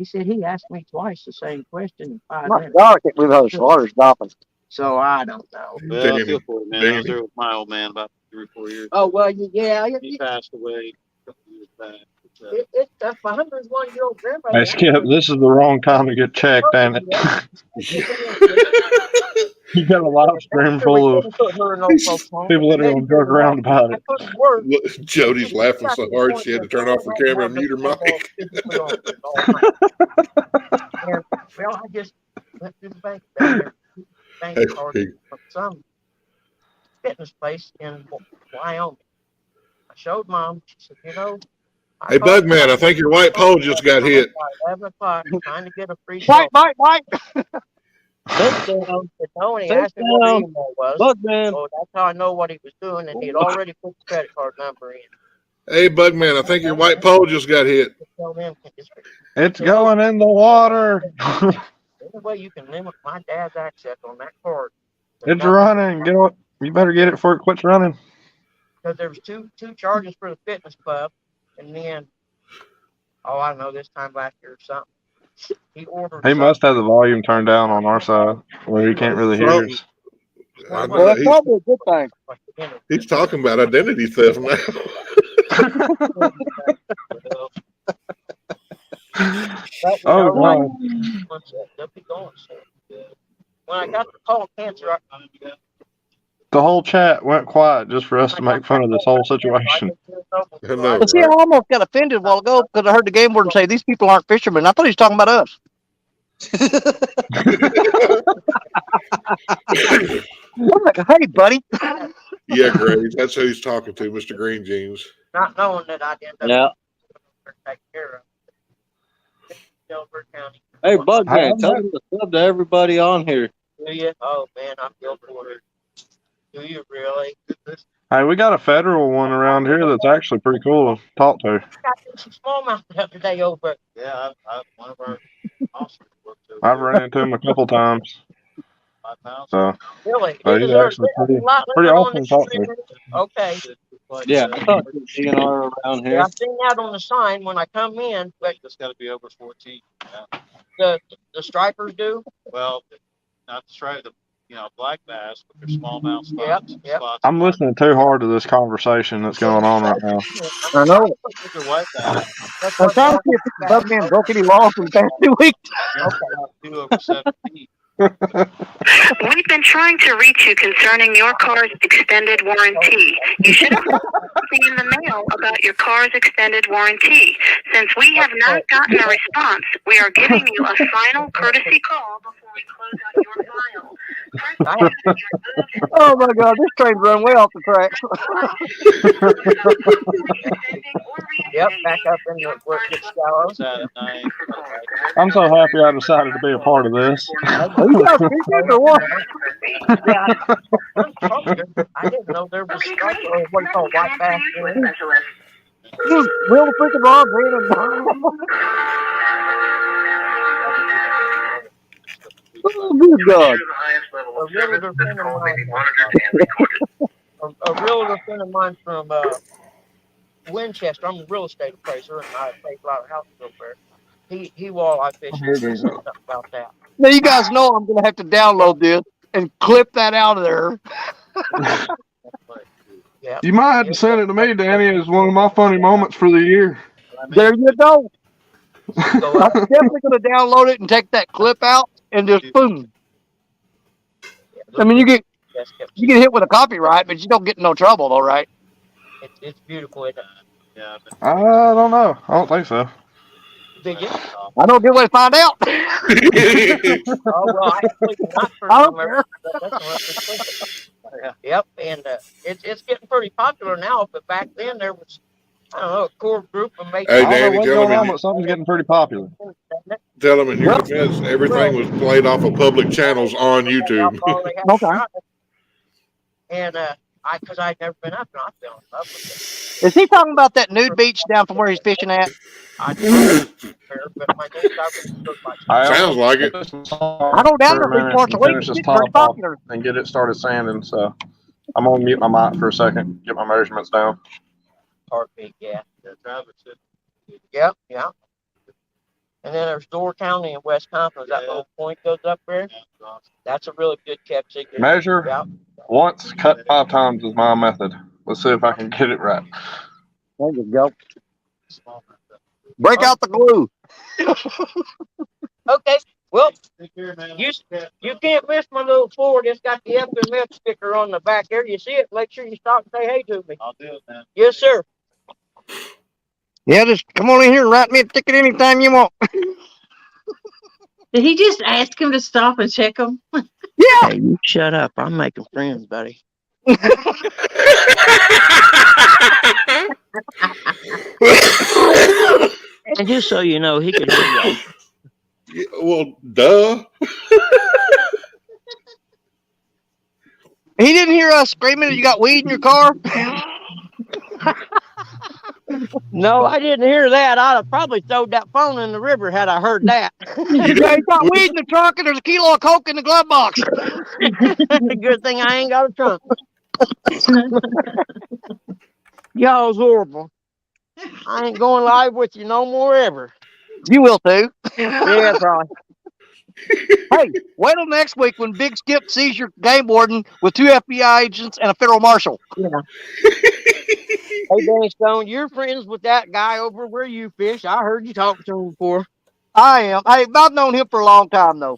said he asked me twice the same question in 5 My minutes. God, I can't believe how the water's dropping. So I don't know. Well, I feel for it, man. I was there with my old man about 3 or 4 years. Oh well, yeah. He passed away a couple years back. It's a 101-year-old grandmother. Hey, Skip, this is the wrong time to get checked, damn it. You got a live stream full of people that are going to joke around about it. Jody's laughing so hard she had to turn off her camera and mute her mic. Well, I just went to the bank down there, card from some fitness place in Wyoming. I showed Mom. She said, you know, Hey, Bugman, I think your white pole just got hit. 11 o'clock, trying to get a free Mike. Tony asked me what the email was. Bugman. So that's how I know what he was doing, and he had already put the credit card number in. Hey, Bugman, I think your white pole just got hit. It's going in the water. Any way you can limit my dad's access on that card. It's running. Get it. You better get it before it quits running. Because there was two charges for the fitness club, and then, I don't know, this time last year or something. He ordered. He must have the volume turned down on our side where he can't really hear us. I Well, that's know, probably a good thing. he's talking about identity theft now. Oh, God. When I got the call cancer, The whole chat went quiet just for us to make fun of this whole situation. I know, See, I right? almost got offended a while ago because I heard the game warden say these people aren't fishermen. I thought he was talking about us. I'm like, hey, buddy. Yeah, Graves, that's who he's talking to, Mr. Green Jeans. not knowing that I didn't take care of it. Delaware County. Hey, Bugman, tell them to sub to everybody on here. Do you? Oh man, I feel for it. Do you really? Hey, we got a federal one around here that's actually pretty cool to talk to. I got some smallmouth the other day over. Yeah, one of our officers worked over I've there. run into him a couple times. 5 pounds. So, Really? so he's actually pretty awesome to talk to. Okay. Yeah, I thought the DNR around Yeah, here. I've seen that on the sign when I come in, but It's got to be over 14. Yeah. the stripers do. Well, not the stripe, black bass, but they're smallmouth spots. Yep. spots. I'm listening too hard to this conversation that's going on right now. I know. They're white bass. I'm trying to see if this Bugman broke any laws in the past 2 weeks. Two over 17. We've been trying to reach you concerning your car's extended warranty. You should have something in the mail about your car's extended warranty. Since we have not gotten a response, we are giving you a final courtesy call before we close out your file. Oh my God, this train's run way off the tracks. Yep, back up in the where it gets shallow. It's at night. I'm so happy I decided to be a part of this. You got fishing or what? Yeah, I didn't know there was stripe or what you call white bass. Just reel the freaking rods in and oh, good God. A realtor friend of mine from Winchester. I'm a real estate appraiser, and I appraise a lot of houses over there. He walleye fishing. Here they go. Something about that. Now you guys know I'm gonna have to download this and clip that out of there. Yeah. You might have to send it to me, Danny, as one of my funny moments for the year. There you go. Go I'm out. definitely gonna download it and take that clip out and just boom. I mean, you get hit with a copyright, but you don't get in no trouble, though, right? It's beautiful, isn't it? Yeah. I don't know. I don't think so. Did you? I don't get a way to find out. Oh well, I actually not for I don't some care. Yep, and it's getting pretty popular now. But back then there was, I don't know, a core group of mates. Hey, I don't know Danny, what's tell going on, him, but something's getting pretty popular. tell him in your defense, everything was played off of public channels on YouTube. Okay. And because I'd never been up, and I fell in love with Is he talking about that nude beach down from where he's fishing at? it. I didn't care, but my next I was looked like Sounds like it. I go down there 3 parts a week. Finish this It's pretty top off popular. and get it started sanding. So I'm gonna mute my mic for a second, get my measurements down. heartbeat, yeah. Yep, yeah. And then there's Door County in West Compton. That little point goes up there. That's a really good kept secret. Measure Yep. once, cut 5 times is my method. Let's see if I can get it right. There you go. Break out the glue. Okay. Well, you can't miss my little Ford. It's got the FMF sticker on the back there. You see it? Make sure you stop and say hey to me. I'll do it, man. Yes, sir. Yeah, just come on in here and write me a ticket anytime you want. Did he just ask him to stop and check him? Yeah. Hey, you shut up. I'm making friends, buddy. And just so you know, he could hear y'all. Yeah, well, duh. He didn't hear us screaming that you got weed in your car? No, I didn't hear that. I'd have probably thrown that phone in the river had I heard that. Yeah, you got weed in the trunk and there's a kilo of coke in the glove box. Good thing I ain't got a trunk. Y'all's horrible. I ain't going live with you no more ever. You will too. Yeah, probably. Hey, wait till next week when Big Skip sees your game warden with 2 FBI agents and a federal marshal. Yeah. Hey, Danny Stone, you're friends with that guy over where you fish. I heard you talk to him before. I am. Hey, I've known him for a long time though.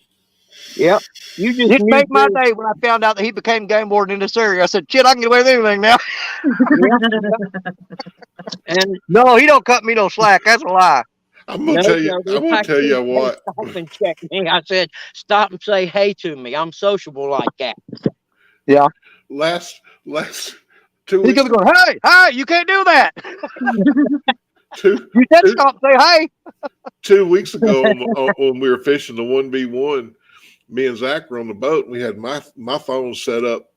Yep. You just It made my knew- day when I found out that he became game warden in this area. I said, shit, I can get away with anything now. And No, he don't cut me no slack. That's a lie. I'm gonna tell you. no, I'm gonna tell you what. Stop and check me. I said, stop and say hey to me. I'm sociable like that. Last 2 He's weeks. gonna go, hey, you can't do that. Two, You said stop, say hey. 2 weeks ago, when we were fishing the 1v1, me and Zach were on the boat. And we had my phone set up,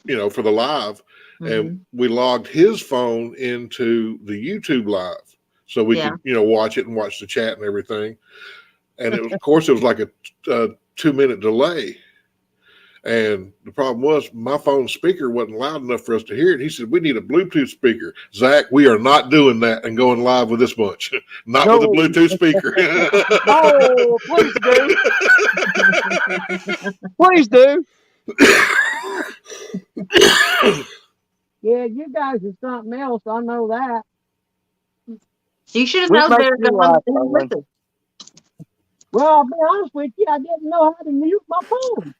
for the live, and we logged his phone into the YouTube live, so we could, watch it and watch the chat and everything. And it was, of course, it was like a 2-minute delay. And the problem was my phone speaker wasn't loud enough for us to hear it. He said, we need a Bluetooth speaker. Zach, we are not doing that and going live with this bunch. Not with a Bluetooth speaker. Oh, please do. Please do. Yeah, you guys are something else. I know that. You should have We known make better you than laugh, one with us. Well, I'll be honest with you. I didn't know how to mute my phone.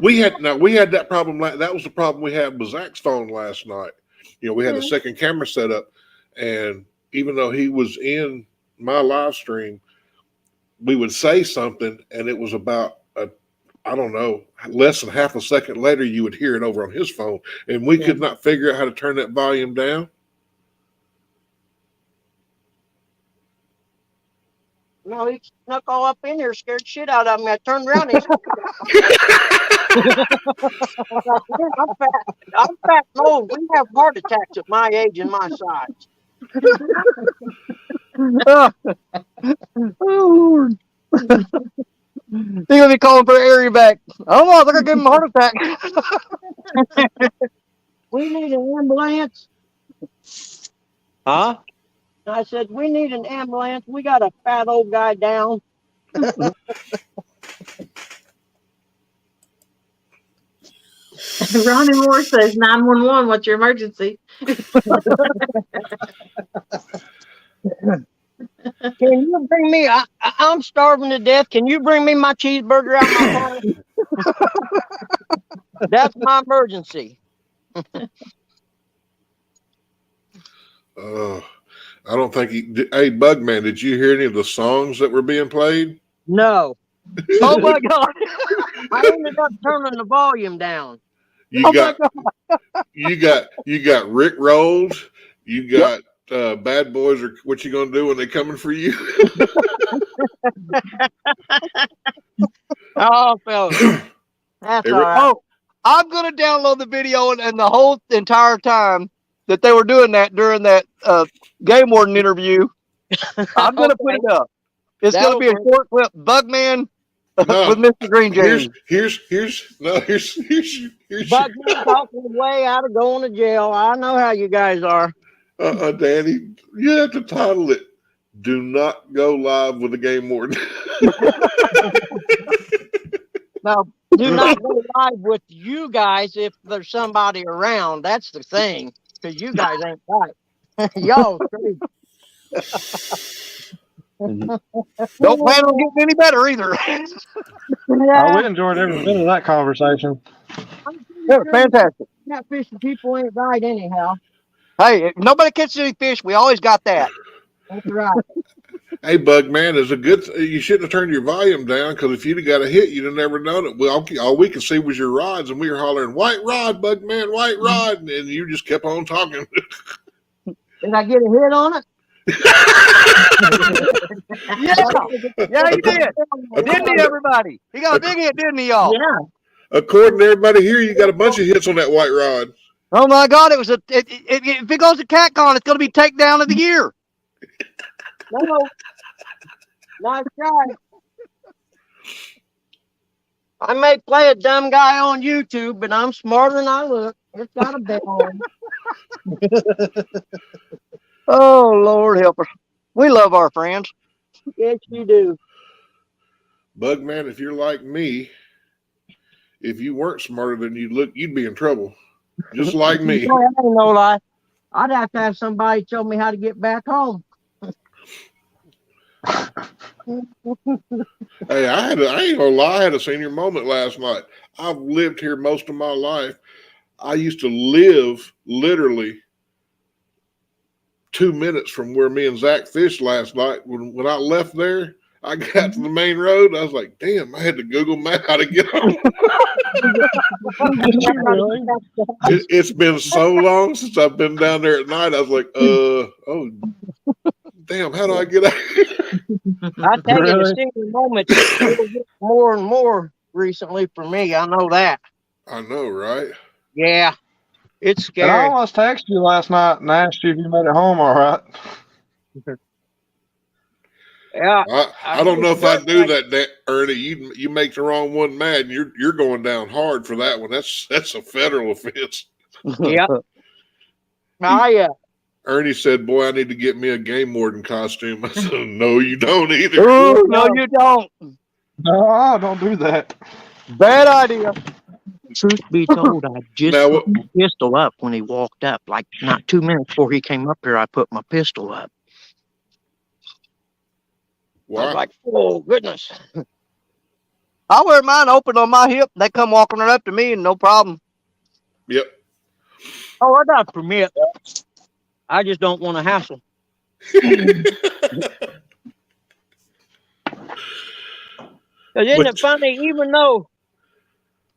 we had that problem. That was the problem we had with Zach's phone last night. We had the second camera set up, and even though he was in my live stream, we would say something, and it was about less than half a second later, you would hear it over on his phone, and we could not figure out how to turn that volume down. No, he snuck all up in there, scared shit out of me. I turned around and I'm fat and old. We have heart attacks at my age and my size. Oh, Lord. He's gonna be calling for an area back. I don't know. I think I gave him a heart attack. We need an ambulance. Huh? I said, we need an ambulance. We got a fat old guy down. Ronnie Moore says 911. What's your emergency? Can you bring me? I'm starving to death. Can you bring me my cheeseburger out my car? That's my emergency. I don't think hey, Bugman, did you hear any of the songs that were being played? No. Oh my God. I ended up turning the volume down. You got Rick Rolls. You got Bad Boys. Or what you gonna do when they coming for you? Oh, fellas. That's all right. Oh, I'm gonna download the video and the whole entire time that they were doing that during that game warden interview. I'm gonna put it up. It's gonna be a short clip. Bugman with Mr. Green James. Here's Bugman talking his way out of going to jail. I know how you guys are. Danny, you have to title it "Do Not Go Live with the Game Warden." Now, do not go live with you guys if there's somebody around. That's the thing, because you guys ain't right. Y'all crazy. Don't plan on getting any better either. We enjoyed every bit of that conversation. Yeah, fantastic. Catfishing people ain't right anyhow. Hey, if nobody catches any fish, we always got that. That's right. Hey, Bugman, is a good. You shouldn't have turned your volume down, because if you'd have got a hit, you'd have never known it. Well, all we could see was your rods, and we were hollering, "White rod, Bugman, white rod," and you just kept on talking. Did I get a hit on it? Yeah, he did. Didn't he, everybody? He got a big hit, didn't he, y'all? Yeah. According to everybody here, you got a bunch of hits on that white rod. Oh my God! It was if it goes to CatCon, it's going to be takedown of the year. No. Nice try. I may play a dumb guy on YouTube, but I'm smarter than I look. It's got a bell on. Oh, Lord help us. We love our friends. Yes, you do. Bugman, if you're like me, if you weren't smarter than you look, you'd be in trouble. Just like me. Boy, I ain't no lie. I'd have to have somebody tell me how to get back home. Hey, I ain't gonna lie, I had a senior moment last night. I've lived here most of my life. I used to live literally 2 minutes from where me and Zach fished last night. When I left there, I got to the main road. I was like, damn, I had to Google Map how to get home. It's been so long since I've been down there at night. I was like, oh, damn, how do I get out? I tell you, the senior moments get more and more recently for me. I know that. I know, right? Yeah. It's And I scary. almost texted you last night and asked you if you made it home all right. Yeah. I don't know if I do that, Ernie. You make the wrong one mad, and you're going down hard for that one. That's a federal offense. Yep. Ernie said, "Boy, I need to get me a game warden costume." I said, "No, you don't either." Ooh, no, you don't. No, don't do that. Bad idea. Truth be told, I just put my pistol up when he walked up. Like not 2 minutes before he came up here, I put my pistol up. Wow. I was like, oh, goodness. I wear mine open on my hip. They come walking right up to me and no problem. Yep. Oh, I got a permit. I just don't want to hassle. Isn't it funny, even though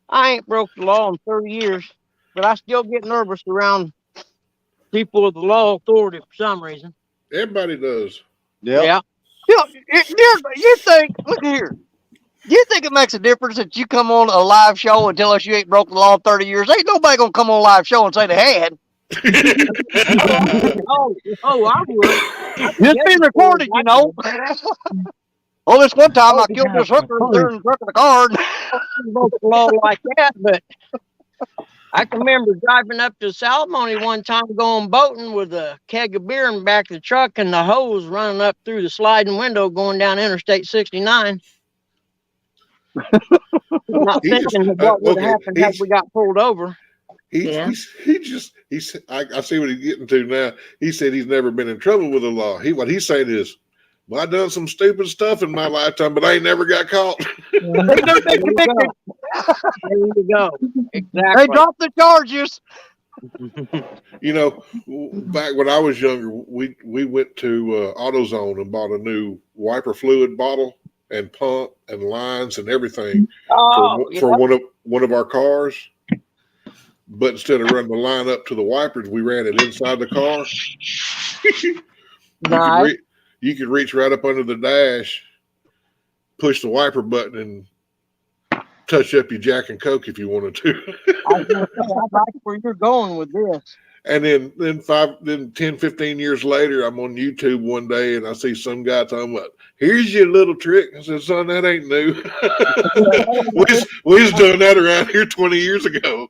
I ain't broke the law in 30 years, but I still get nervous around people with the law authority for some reason. Everybody does. Yeah. You think, look here. You think it makes a difference that you come on a live show and tell us you ain't broke the law in 30 years? Ain't nobody going to come on a live show and say they had. I would. It's being recorded, you know. Oh, this one time I killed this hooker and threw him in the car. Broke the law like that, but I can remember driving up to Salamone one time going boating with a keg of beer in the back of the truck and the hose running up through the sliding window going down Interstate 69. Not He just thinking of what would have okay. happened had we got pulled over. Yeah. I see what he's getting to now. He said he's never been in trouble with the law. What he's saying is, well, I done some stupid stuff in my lifetime, but I ain't never got caught. They don't get convicted. There you go. Exactly. They dropped the charges. You know, back when I was younger, we went to AutoZone and bought a new wiper fluid bottle and pump and lines and everything for one of our cars. But instead of running the line up to the wipers, we ran it inside the car. Nice. You could reach right up under the dash, push the wiper button, and touch up your Jack and Coke if you wanted to. I like where you're going with this. And then 10, 15 years later, I'm on YouTube one day and I see some guy talking about, here's your little trick. I said, son, that ain't new. we was doing that around here 20 years ago.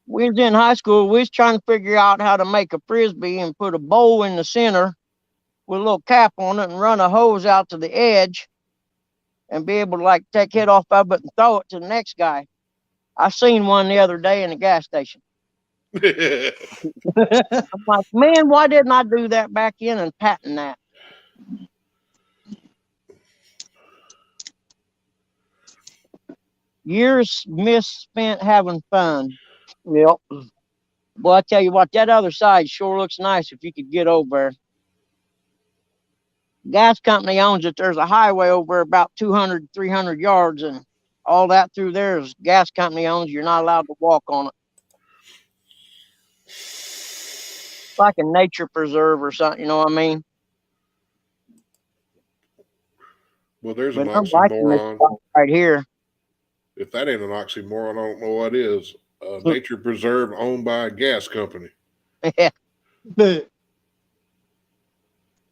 We was in high school. We was trying to figure out how to make a Frisbee and put a bowl in the center with a little cap on it and run a hose out to the edge and be able to like take head off of it and throw it to the next guy. I seen one the other day in a gas station. I'm like, man, why didn't I do that back in and patent that? Years misspent having fun. Yep. Well, I tell you what, that other side sure looks nice if you could get over there. Gas company owns it. There's a highway over about 200, 300 yards, and all that through there is gas company owns. You're not allowed to walk on it. It's like a nature preserve or something, you know what I mean? Well, there's But an I'm liking this oxymoron. spot right here. If that ain't an oxymoron, I don't know what is. Nature preserve owned by a gas company.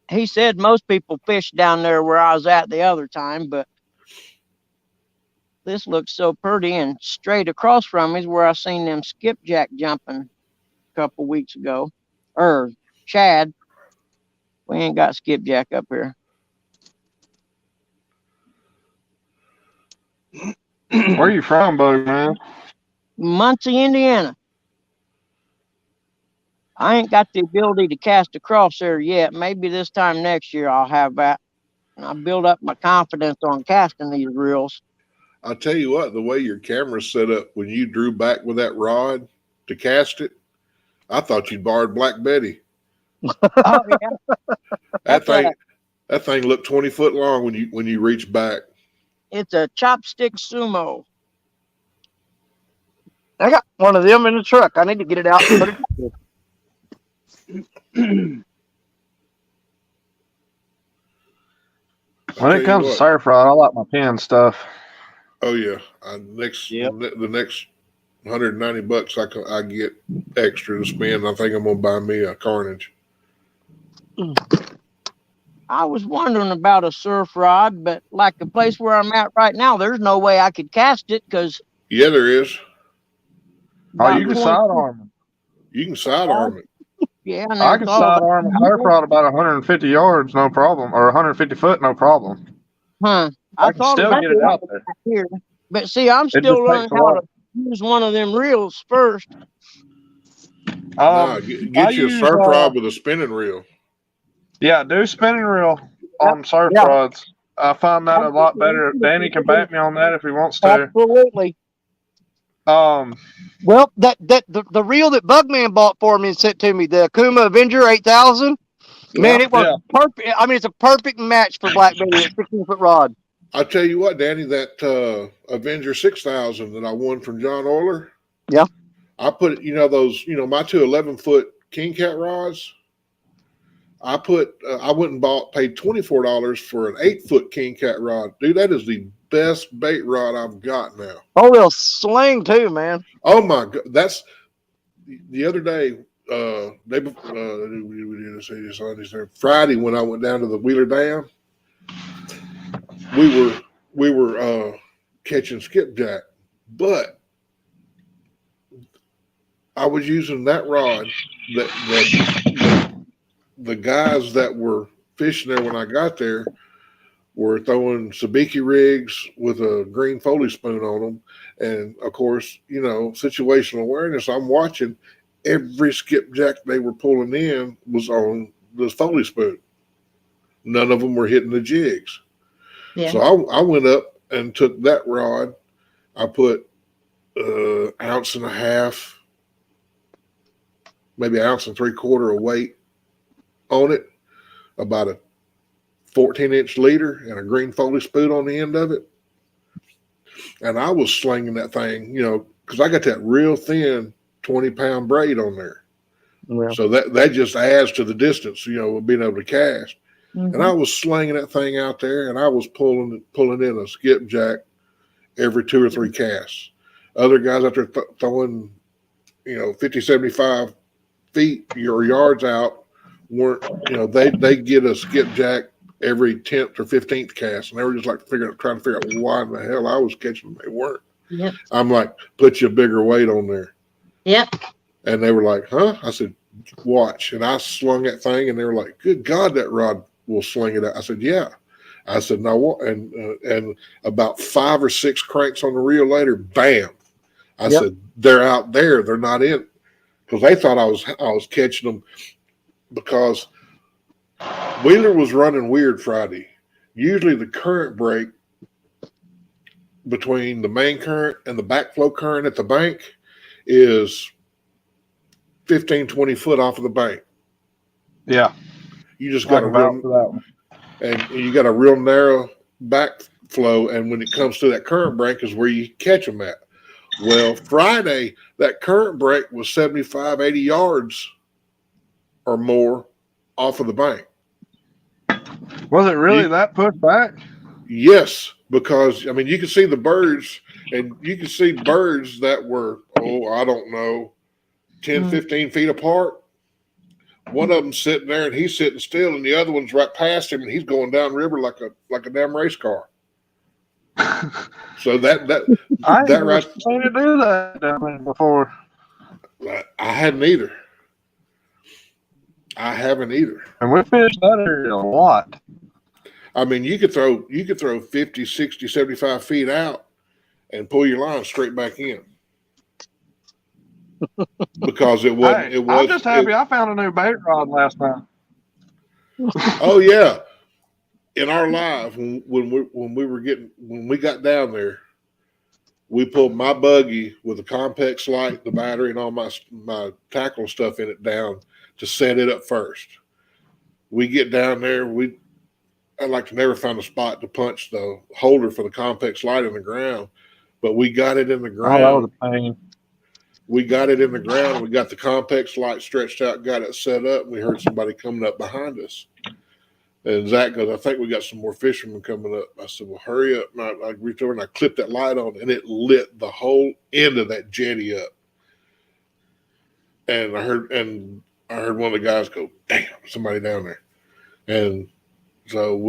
He said most people fish down there where I was at the other time, but this looks so pretty. And straight across from me is where I seen them skipjack jumping a couple weeks ago. Or Chad. We ain't got skipjack up here. Where are you from, Bug Man? Muncie, Indiana. I ain't got the ability to cast across there yet. Maybe this time next year I'll have that. And I'll build up my confidence on casting these reels. I'll tell you what, the way your camera's set up when you drew back with that rod to cast it, I thought you'd borrowed Black Betty. Oh, yeah. That thing looked 20 foot long when you reach back. It's a chopstick sumo. I got one of them in the truck. I need to get it out and put it When it comes to surf rod, I like my pen stuff. Oh yeah, the next $190 I get extra to spend. I think I'm gonna buy me a Carnage. I was wondering about a surf rod, but like the place where I'm at right now, there's no way I could cast it because. Yeah, there is. Oh, you can sidearm it. You can sidearm it. Yeah, I can sidearm a surf rod about 150 yards, no problem, or 150 foot, no problem. Huh? I can still get it out there. Here. But see, I'm still learning how to use one of them reels first. Get you a surf rod with a spinning reel. Yeah, do spinning reel on surf rods. I find that a lot better. Danny can back me on that if he wants to. Absolutely. Well, the reel that Bugman bought for me and sent to me, the Akuma Avenger 8000. Man, it was perfect. I mean, it's a perfect match for Black Betty, a 16-foot rod. I'll tell you what, Danny, that Avenger 6000 that I won from John Euler. Yeah. I put, my two 11-foot King Cat rods. I went and paid $24 for an 8-foot King Cat rod. Dude, that is the best bait rod I've got now. Oh, they'll sling too, man. Oh my God. That's the other day, Friday when I went down to the Wheeler Dam, we were catching skipjack, but I was using that rod that the guys that were fishing there when I got there were throwing sabiki rigs with a green Foley spoon on them. And of course, you know, situational awareness. I'm watching every skipjack they were pulling in was on the Foley spoon. None of them were hitting the jigs. Yeah. So I went up and took that rod. I put ounce and a half, maybe an ounce and 3/4 of weight on it, about a 14-inch leader and a green Foley spoon on the end of it. And I was slinging that thing, you know, because I got that real thin 20-pound braid on there. Yeah. So that just adds to the distance, you know, of being able to cast. And I was slinging that thing out there, and I was pulling in a skipjack every 2 or 3 casts. Other guys out there throwing, you know, 50, 75 feet or yards out weren't, you know, they get a skipjack every 10th or 15th cast, and they were just like trying to figure out why in the hell I was catching them. They weren't. Yep. I'm like, put you a bigger weight on there. Yep. And they were like, huh? I said, watch. And I slung that thing, and they were like, good God, that rod will sling it out. I said, yeah. I said, now what? And about 5 or 6 cranks on the reel later, bam. I said, they're out there. They're not in. Because they thought I was catching them because Wheeler was running weird Friday. Usually the current break between the main current and the backflow current at the bank is 15, 20 foot off of the bank. Yeah. You just got you got a real narrow backflow, and when it comes to that current break is where you catch them at. Well, Friday, that current break was 75, 80 yards or more off of the bank. Was it really that pushed back? Yes, because, I mean, you can see the birds, and you can see birds that were, I don't know, 10, 15 feet apart. One of them sitting there, and he's sitting still, and the other one's right past him, and he's going downriver like a damn race car. So that right, seen it do that down there before. I hadn't either. I haven't either. And we fished that area a lot. I mean, you could throw 50, 60, 75 feet out and pull your line straight back in. Because it wasn't. Hey, I'm just happy I found a new bait rod last night. Oh yeah, in our live when we got down there, we pulled my buggy with the Compex light, the battery, and all my tackle stuff in it down to set it up first. We get down there, I'd like to never find a spot to punch the holder for the Compex light in the ground, but we got it in the ground. Oh, that was a pain. We got it in the ground. We got the Compex light stretched out, got it set up. And we heard somebody coming up behind us. And Zach goes, I think we got some more fishermen coming up. I said, well, hurry up. And I reached over and I clipped that light on, and it lit the whole end of that jetty up. And I heard one of the guys go, damn, somebody down there. And so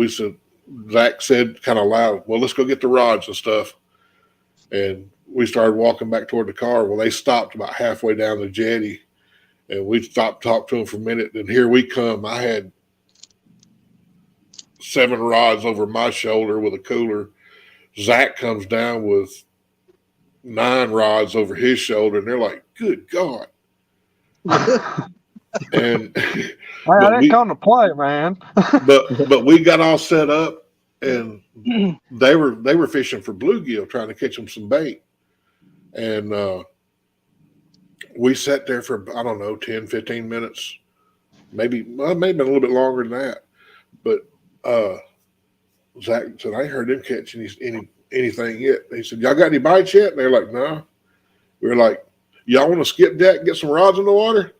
Zach said kind of loud, well, let's go get the rods and stuff. And we started walking back toward the car. Well, they stopped about halfway down the jetty, and we stopped, talked to them for a minute. And here we come. I had 7 rods over my shoulder with a cooler. Zach comes down with 9 rods over his shoulder, and they're like, good God. And I didn't come to play, man. but we got all set up, and they were fishing for bluegill, trying to catch them some bait. And we sat there for, I don't know, 10, 15 minutes, maybe a little bit longer than that. But Zach said, I ain't heard them catch anything yet. He said, y'all got any bites yet? And they're like, no. We were like, y'all want to skipjack and get some rods in the water?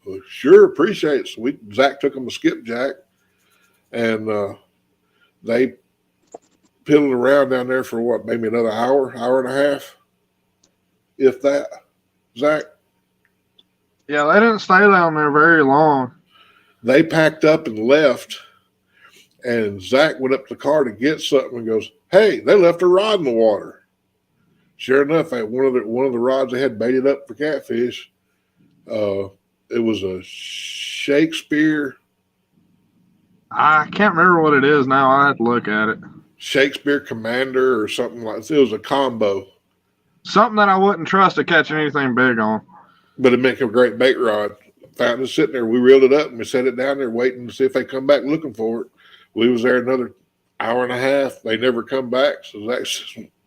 Well, sure, appreciate it. So Zach took them a skipjack, and they piddled around down there for what, maybe another hour and a half, if that. Zach? Yeah, they didn't stay down there very long. They packed up and left, and Zach went up to the car to get something and goes, hey, they left a rod in the water. Sure enough, one of the rods they had baited up for catfish It was a Shakespeare I can't remember what it is now. I have to look at it. Shakespeare Commander or something like that. It was a combo. Something that I wouldn't trust to catch anything big on. But it make a great bait rod. Found it sitting there. We reeled it up and we set it down there waiting to see if they come back looking for it. We was there another hour and a half. They never come back. So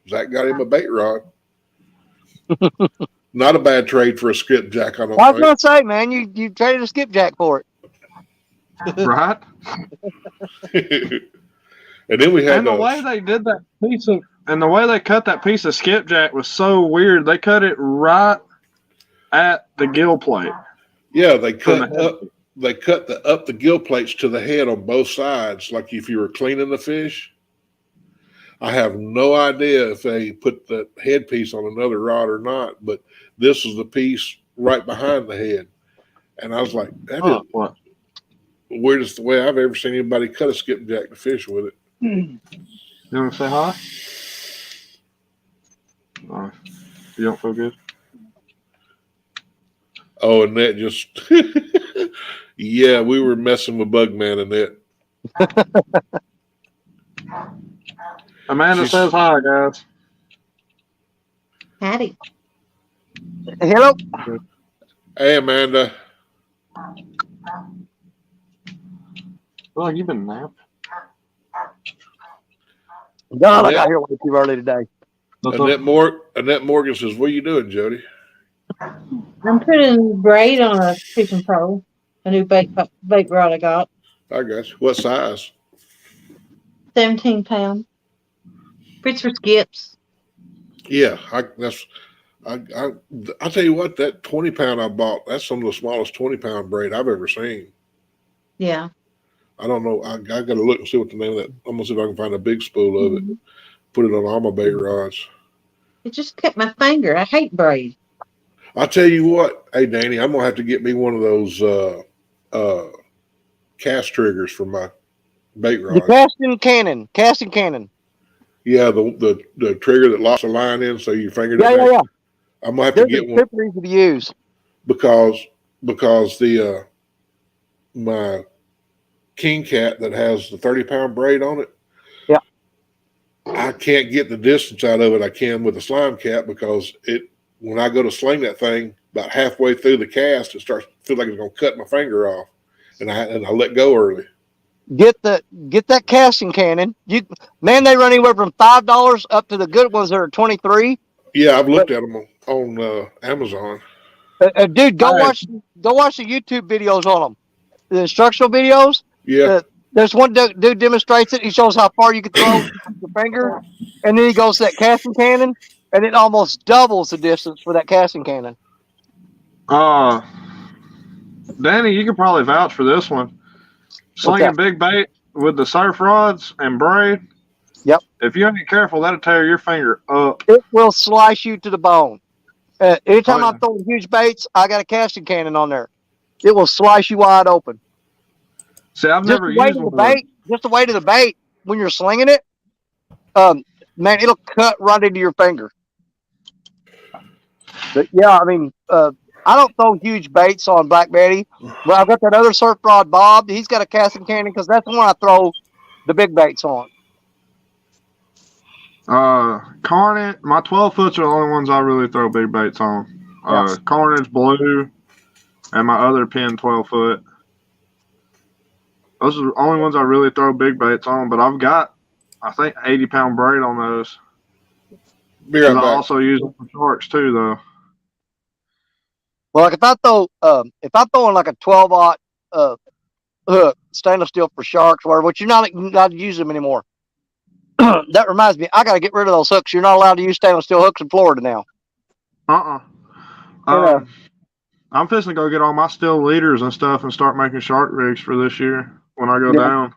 Zach got him a bait rod. Not a bad trade for a skipjack, I don't I was think. gonna say, man, you traded a skipjack for it. Right? And then we had And the way they did that piece of, and the way they cut that piece of skipjack was so weird. They cut it right at the gill plate. Yeah, they cut the up. They cut up the gill plates to the head on both sides, like if you were cleaning the fish. I have no idea if they put the headpiece on another rod or not, but this was the piece right behind the head, and I was like, "That is What? the weirdest way I've ever seen anybody cut a skipjack to fish with it." You want to say hi? Oh, you don't feel good? Oh, and that just, yeah, we were messing with Bugman and that. Amanda says hi, guys. Howdy. Hello. Hey, Amanda. Well, you've been napping. God, I got here way too early today. Annette Morgan says, "What are you doing, Jody?" I'm putting braid on a fishing pole. A new bait rod I got. I got you. What size? 17 pound. It's for skips. Yeah, I tell you what, that 20-pound I bought, that's some of the smallest 20-pound braid I've ever seen. Yeah. I don't know. I got to look and see what the name of that. I'm gonna see if I can find a big spool of it. Put it on all my bait rods. It just cut my finger. I hate braid. I tell you what, hey Danny, I'm gonna have to get me one of those cast triggers for my bait rod. The casting cannon. Yeah, the trigger that locks the line in so your finger. Yeah. I'm gonna have to get one. Super easy to use. Because the my king cat that has the 30-pound braid on it. Yeah. I can't get the distance out of it I can with the slime cat because when I go to sling that thing about halfway through the cast, it starts to feel like it's gonna cut my finger off, and I let go early. Get that casting cannon. They run anywhere from $5 up to the good ones that are $23. Yeah, I've looked at them on Amazon. Dude, go watch the YouTube videos on them. The instructional videos. Yeah. There's one dude demonstrates it. He shows how far you can throw your finger, and then he goes to that casting cannon, and it almost doubles the distance for that casting cannon. Danny, you could probably vouch for this one. Slinging big bait with the surf rods and braid. Yep. If you ain't careful, that'll tear your finger up. It will slice you to the bone. Anytime I'm throwing huge baits, I got a casting cannon on there. It will slice you wide open. See, I've never used one. Just the weight of the bait when you're slinging it, man, it'll cut right into your finger. But yeah, I mean, I don't throw huge baits on Black Betty. But I've got that other surf rod, Bob. He's got a casting cannon because that's the one I throw the big baits on. Carnage, my 12-foots are the only ones I really throw big baits on. Yes. Carnage Blue and my other pin 12-foot. Those are the only ones I really throw big baits on, but I've got, I think, 80-pound braid on those. I also use them for sharks too, though. Well, like if I throw in like a 12-aught hook, stainless steel for sharks, or whatever, which you're not allowed to use them anymore. That reminds me, I got to get rid of those hooks. You're not allowed to use stainless steel hooks in Florida now. I'm fixing to go get all my steel leaders and stuff and start making shark rigs for this year when I go down.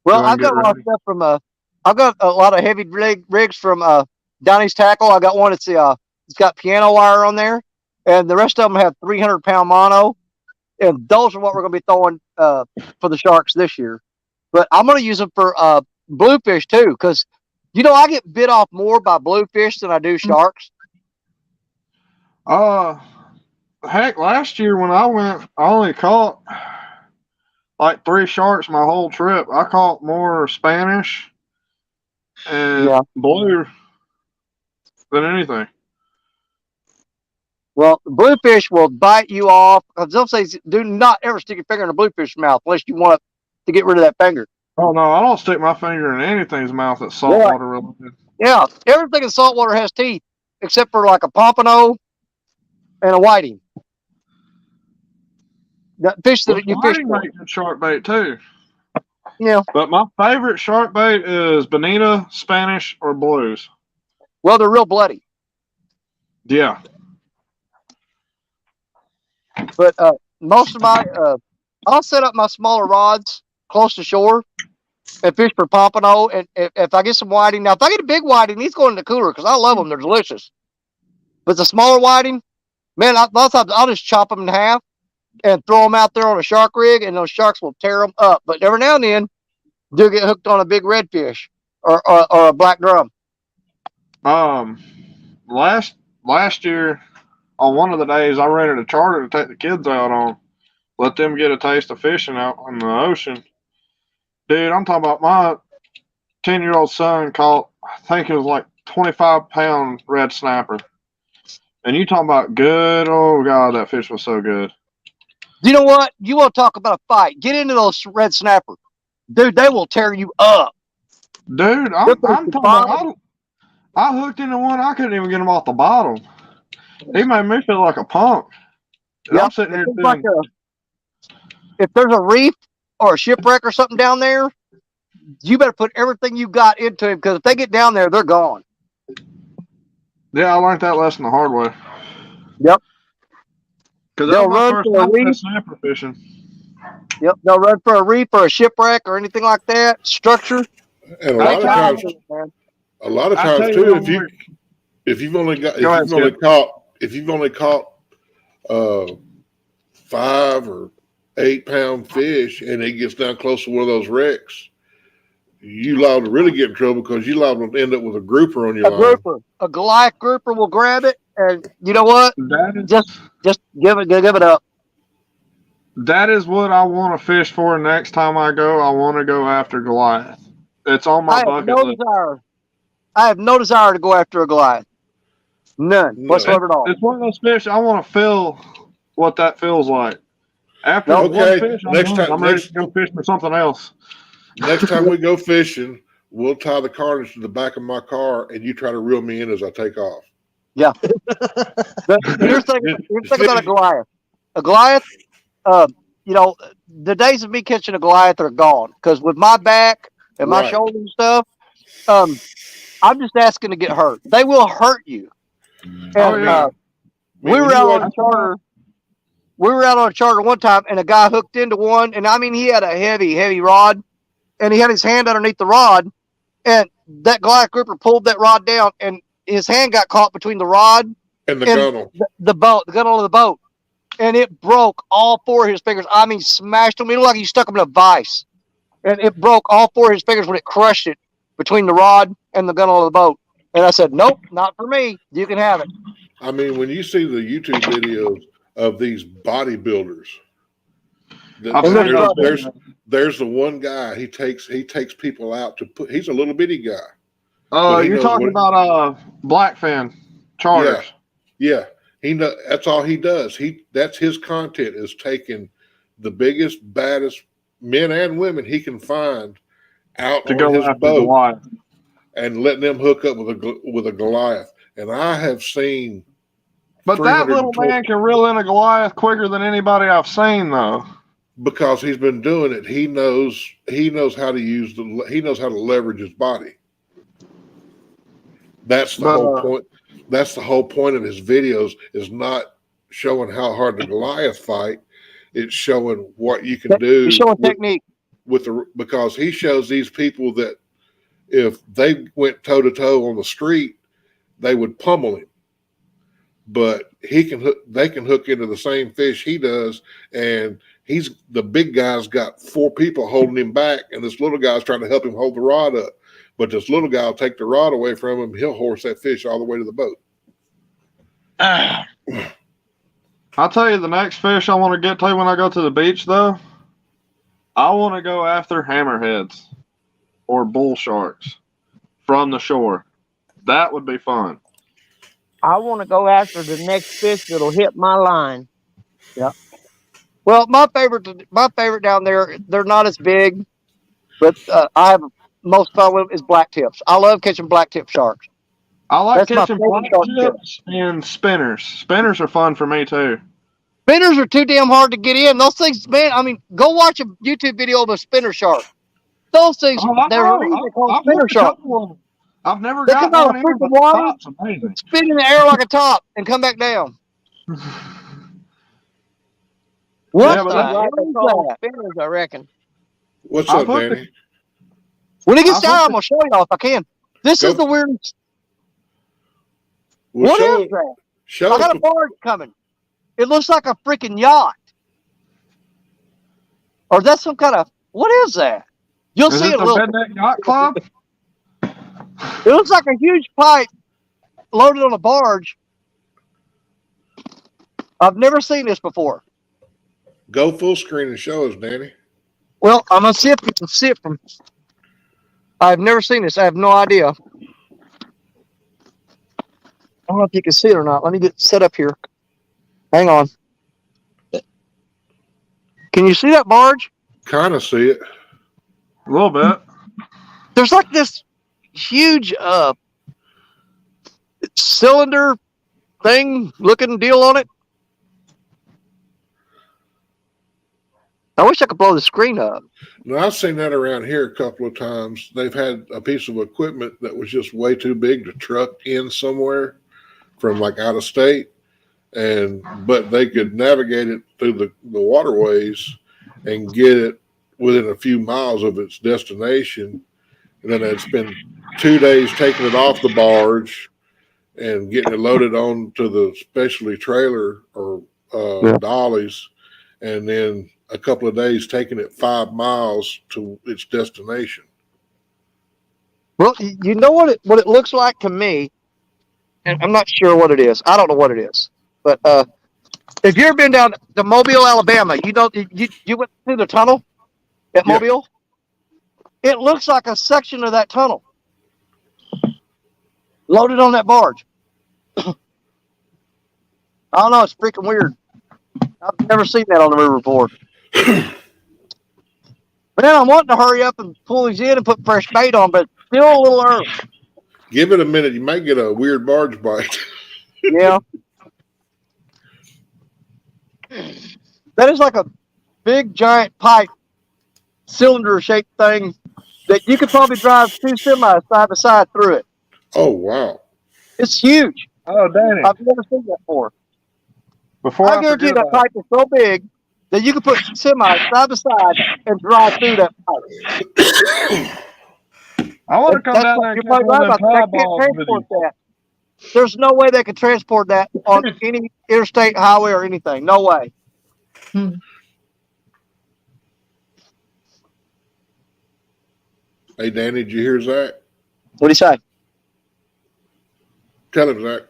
Well, I've got a lot of stuff from I've got a lot of heavy rigs from Donnie's Tackle. I got one that's it's got piano wire on there, and the rest of them have 300-pound mono, and those are what we're going to be throwing for the sharks this year. But I'm going to use them for bluefish too, because I get bit off more by bluefish than I do sharks. heck, last year when I went, I only caught like 3 sharks my whole trip. I caught more Spanish and blue than anything. Well, the bluefish will bite you off. They'll say, do not ever stick your finger in a bluefish's mouth unless you want to get rid of that finger. Oh, no, I don't stick my finger in anything's mouth that's saltwater related. Yeah, everything in saltwater has teeth except for like a pompano and a whiting. The fish that you fish Whiting for. makes good shark bait too. Yeah. But my favorite shark bait is bonita, Spanish, or blues. Well, they're real bloody. Yeah. But most of my, I'll set up my smaller rods close to shore and fish for pompano. And if I get some whiting, now if I get a big whiting, he's going in the cooler because I love them. They're delicious. But the smaller whiting, man, a lot of times I'll just chop them in half and throw them out there on a shark rig, and those sharks will tear them up. But every now and then, they'll get hooked on a big redfish or a black drum. Last year, on one of the days, I rented a charter to take the kids out on, let them get a taste of fishing out in the ocean. Dude, I'm talking about my 10-year-old son caught, I think it was like 25-pound red snapper. And you talking about good? Oh God, that fish was so good. You know what? You want to talk about a fight? Get into those red snapper, dude. They will tear you up. Dude, I'm talking about. I hooked into one. I couldn't even get him off the bottom. He made me feel like a punk. Yep. I'm sitting here like if there's a reef or a shipwreck or something down there, you better put everything you got into him, because if they get down there, they're gone. Yeah, I learned that lesson the hard way. Yep. Because they'll run for a reef. Snapper fishing. Yep, they'll run for a reef or a shipwreck or anything like that. Structure. And a lot of times too, if you've only caught 5 or 8 pound fish and it gets down close to one of those wrecks, you liable to really get in trouble because you liable to end up with a grouper on your line. A Goliath grouper will grab it, and you know what? Just give it up. That is what I want to fish for next time I go. I want to go after Goliath. It's on my bucket list. I have no desire to go after a Goliath. None whatsoever at all. It's one of those fish I want to feel what that feels like. After one fish, I'm ready to go fish for something else. Next time we go fishing, we'll tie the cartridge to the back of my car, and you try to reel me in as I take off. Yeah. Here's the thing about a Goliath. A Goliath, you know, the days of me catching a Goliath are gone, because with my back and my shoulders and stuff, I'm just asking to get hurt. They will hurt you. And, we were out on a charter. We were out on a charter one time, and a guy hooked into one, and I mean, he had a heavy rod, and he had his hand underneath the rod, and that Goliath grouper pulled that rod down, and his hand got caught between the rod and the gunnel. The gunnel of the boat, and it broke all 4 of his fingers. I mean, smashed him. It looked like he stuck him in a vise, and it broke all 4 of his fingers when it crushed it between the rod and the gunnel of the boat. And I said, nope, not for me. You can have it. I mean, when you see the YouTube videos of these bodybuilders, there's the one guy, he takes people out to put, he's a little bitty guy. You're talking about Blackfin charters. Yeah. That's all he does. That's his content, is taking the biggest, baddest men and women he can find out to on his boat and letting them hook up with a Goliath. And I have seen, but that little man can reel in a Goliath quicker than anybody I've seen, though. Because he's been doing it. He knows how to he knows how to leverage his body. That's the whole point. That's the whole point of his videos, is not showing how hard the Goliath fight. It's showing what you can do. He's showing technique. Because he shows these people that if they went toe to toe on the street, they would pummel him. But they can hook into the same fish he does, and the big guy's got 4 people holding him back, and this little guy's trying to help him hold the rod up. But this little guy will take the rod away from him. He'll horse that fish all the way to the boat. I'll tell you the next fish I want to get to when I go to the beach, though. I want to go after hammerheads or bull sharks from the shore. That would be fun. I want to go after the next fish that'll hit my line. Well, my favorite down there, they're not as big, but I have most fun with is black tips. I love catching black tip sharks. I like That's my catching favorite black shark tip. tips and spinners. Spinners are fun for me, too. Spinners are too damn hard to get in. Those things, man, I mean, go watch a YouTube video of a spinner shark. Those things, Oh, I they're know. really called I've spinner hooked a sharks. couple of them. I've never They got come out one of in, freaking but water, the top's amazing. spin in the air like a top, and come back down. What Yeah, but the that's hell They is call that? spinners, I reckon. What's I've up, hooked Danny? When it gets I've down, hooked I'm gonna show y'all if I can. This is Go. the weirdest. Well, What show, is that? show I us got a barge coming. It looks like a freaking yacht. Or that's some kind of, what is that? You'll Is see it it the a little. Redneck Yacht Club? It looks like a huge pipe loaded on a barge. I've never seen this before. Go full screen and show us, Danny. Well, I'm gonna see if you can see it from. I've never seen this. I have no idea. I don't know if you can see it or not. Let me get set up here. Hang on. Can you see that barge? Kind of see it. A little bit. There's like this huge cylinder thing looking deal on it. I wish I could blow the screen up. Now, I've seen that around here a couple of times. They've had a piece of equipment that was just way too big to truck in somewhere from like out of state, but they could navigate it through the waterways and get it within a few miles of its destination. And then they'd spend 2 days taking it off the barge and getting it loaded onto the specialty trailer or dollies, and then a couple of days taking it 5 miles to its destination. Well, you know what it looks like to me, and I'm not sure what it is. I don't know what it is, but if you've ever been down to Mobile, Alabama, you know you went through the tunnel at Mobile. It looks like a section of that tunnel loaded on that barge. I don't know. It's freaking weird. I've never seen that on the river before. Man, I'm wanting to hurry up and pull these in and put fresh bait on, but still a little early. Give it a minute. You might get a weird barge bite. Yeah. That is like a big, giant pipe, cylinder-shaped thing that you could probably drive 2 semis side by side through it. Oh, wow. It's huge. Oh, Danny. I've never seen that before. Before I guarantee that pipe is so big that you could put semis side by side and drive through that pipe. I want to come down there and You're catch probably one right of them about that. They pie can't balls with transport you. that. There's no way they could transport that on any interstate highway or anything. No way. Hey, Danny, did you hear Zach? What do you say? Tell him, Zach.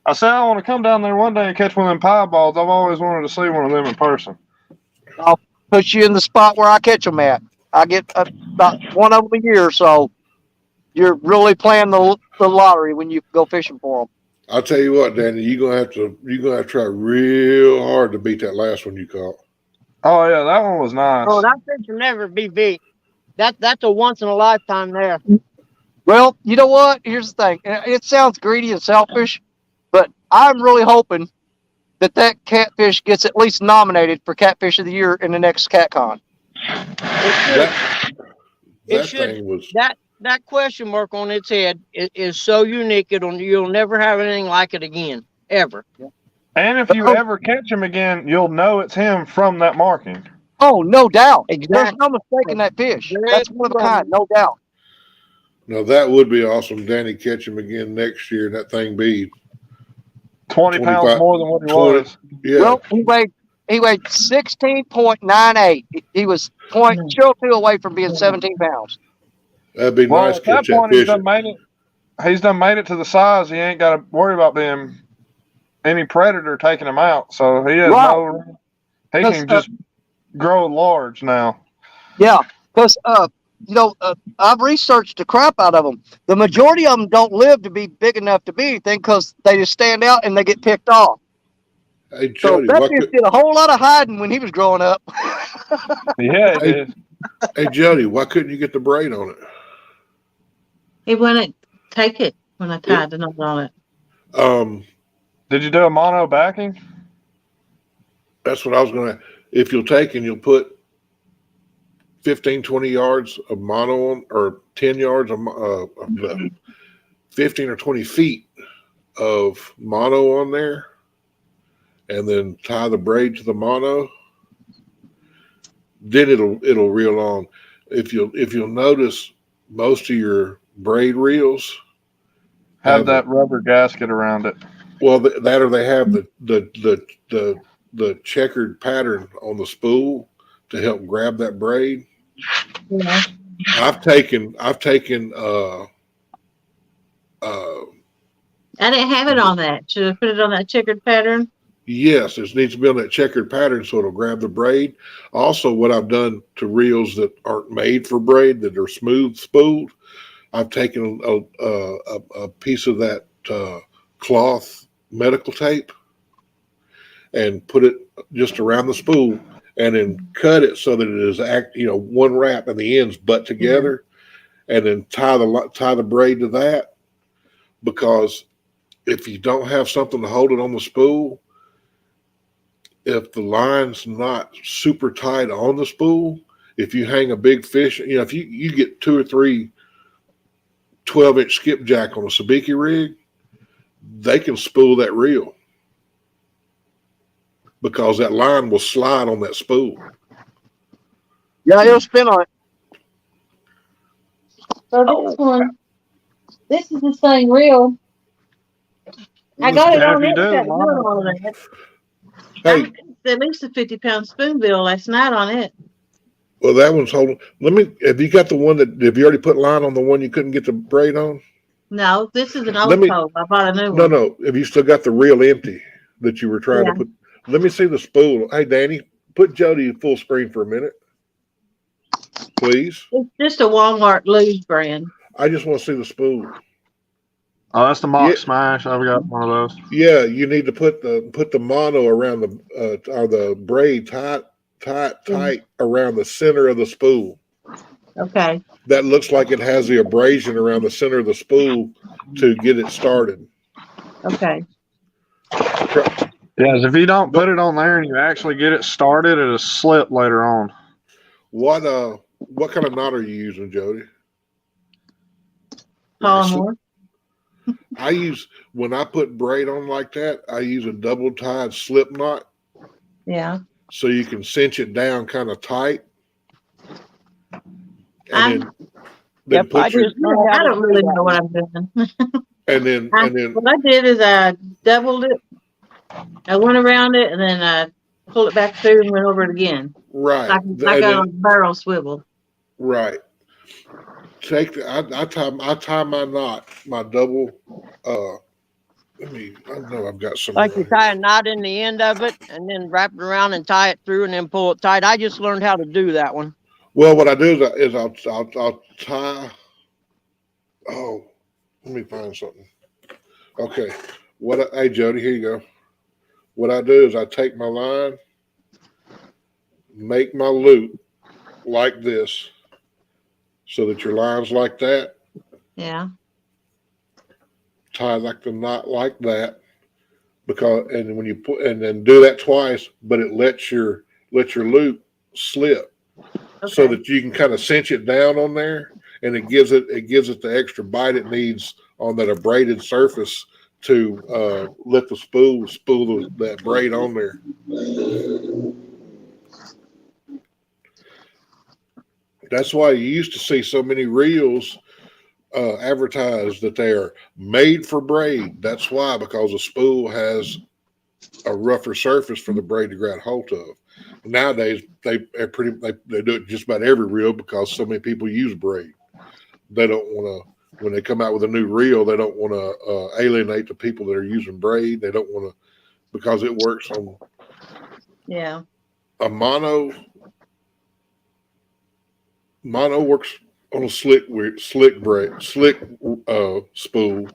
I said I want to come down there one day and catch one of them pie balls. I've always wanted to see one of them in person. I'll put you in the spot where I catch them at. I get about one of them a year, so you're really playing the lottery when you go fishing for them. I'll tell you what, Danny, you're gonna have to try real hard to beat that last one you caught. Oh yeah, that one was nice. Oh, that fish will never be beat. That's a once in a lifetime there. Well, you know what? Here's the thing. It sounds greedy and selfish, but I'm really hoping that catfish gets at least nominated for Catfish of the Year in the next CatCon. That question mark on its head is so unique. You'll never have anything like it again, ever. And if you ever catch him again, you'll know it's him from that marking. Oh, no doubt. Exactly. There's no mistaking that fish. That's one of a kind, no doubt. Now that would be awesome. Danny catch him again next year, and that thing be 20 pounds more than what he 20, was. Yeah. Well, he weighed 16.98. He was 0.02 away from being 17 pounds. That'd be Well, nice at to that catch that point, he's fish. done made it to the size. He ain't got to worry about being any predator taking him out. So he has Right. he can just grow large now. Yeah, because I've researched the crap out of them. The majority of them don't live to be big enough to be anything because they just stand out and they get picked off. Hey, So Jody, that fish did a whole lot of hiding when he was growing up. Yeah, Hey. it is. hey, Jody, why couldn't you get the braid on it? He wouldn't take it when I tied the knot on it. Did you do a mono backing? That's what I was going to. If you'll take and you'll put 15, 20 yards of mono on, or 10 yards of 15 or 20 feet of mono on there, and then tie the braid to the mono, then it'll reel on. If you'll notice, most of your braid reels have that rubber gasket around it. Well, that or they have the checkered pattern on the spool to help grab that braid. Yeah. I've taken I didn't have it on that. Should I put it on that checkered pattern? Yes, it needs to be on that checkered pattern so it'll grab the braid. Also, what I've done to reels that aren't made for braid, that are smooth spooled, I've taken a piece of that cloth medical tape and put it just around the spool, and then cut it so that it is one wrap and the ends butt together, and then tie the braid to that. Because if you don't have something to hold it on the spool, if the line's not super tight on the spool, if you hang a big fish, if you get 2 or 3 12-inch skipjack on a sabiki rig, they can spool that reel because that line will slide on that spool. Yeah, it'll spin on it. So this is the same reel. I got it on it. Got on it. Hey, at least a 50-pound spoonbill last night on it. Well, that one's holding. Have you got the one have you already put line on the one you couldn't get the braid on? No, this is an old pole. I bought a new one. No. Have you still got the reel empty that you were trying to put? Let me see the spool. Hey, Danny, put Jody full screen for a minute, please. It's just a Walmart Lose brand. I just want to see the spool. Oh, that's the Mock Smash. I've got one of those. Yeah, you need to put the mono around the braid tight around the center of the spool. Okay. That looks like it has the abrasion around the center of the spool to get it started. Okay. Yes, if you don't put it on there and you actually get it started, it'll slip later on. What kind of knot are you using, Jody? Polymer. When I put braid on like that, I use a double tied slip knot. Yeah. So you can cinch it down kind of tight. And then I don't really know what I'm doing. and then what I did is I doubled it. I went around it and then I pulled it back through and went over it again. Right. Like a barrel swivel. Right. I tie my knot, my double. I know I've got some. Like you tie a knot in the end of it and then wrap it around and tie it through and then pull it tight. I just learned how to do that one. Well, what I do is I'll tie. Oh, let me find something. Okay. Hey, Jody, here you go. What I do is I take my line, make my loop like this, so that your line's like that. Yeah. Tie like the knot like that, and when you put and then do that twice, but it lets your loop slip, so that you can kind of cinch it down on there, and it gives it the extra bite it needs on that abraded surface to let the spool that braid on there. That's why you used to see so many reels advertised that they are made for braid. That's why, because the spool has a rougher surface for the braid to grab hold of. Nowadays, they do it just about every reel because so many people use braid. They don't want to, when they come out with a new reel, they don't want to alienate the people that are using braid. They don't want to because it works on Yeah. a mono. Mono works on a slick spool.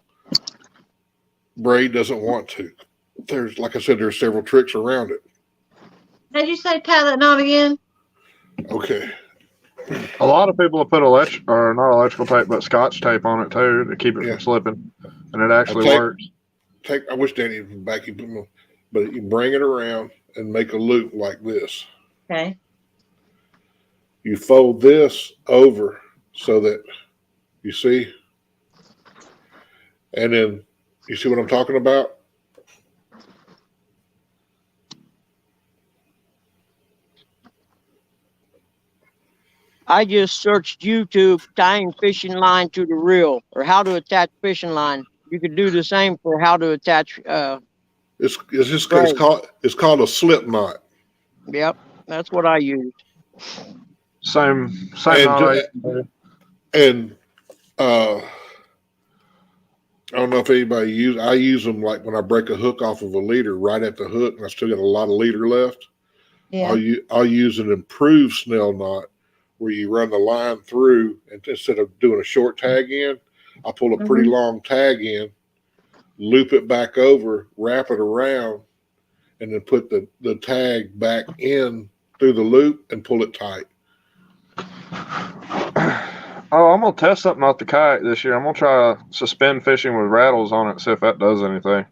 Braid doesn't want to. There's, like I said, there's several tricks around it. Did you say tie that knot again? Okay. A lot of people have put not electrical tape, but Scotch tape on it too to keep it Yeah. from slipping, and it actually works. I wish Danny would back you, but you bring it around and make a loop like this. Okay. You fold this over so that you see, and then you see what I'm talking about? I just searched YouTube tying fishing line to the reel or how to attach fishing line. You could do the same for how to attach. It's braid. called a slip knot. Yep, that's what I used. Same And I don't know if anybody I use them like when I break a hook off of a leader right at the hook and I still got a lot of leader left. Yeah. I'll use an improved snell knot where you run the line through, and instead of doing a short tag in, I pull a pretty long tag in, loop it back over, wrap it around, and then put the tag back in through the loop and pull it tight. Oh, I'm gonna test something off the kayak this year. I'm gonna try suspend fishing with rattles on it, see if that does anything.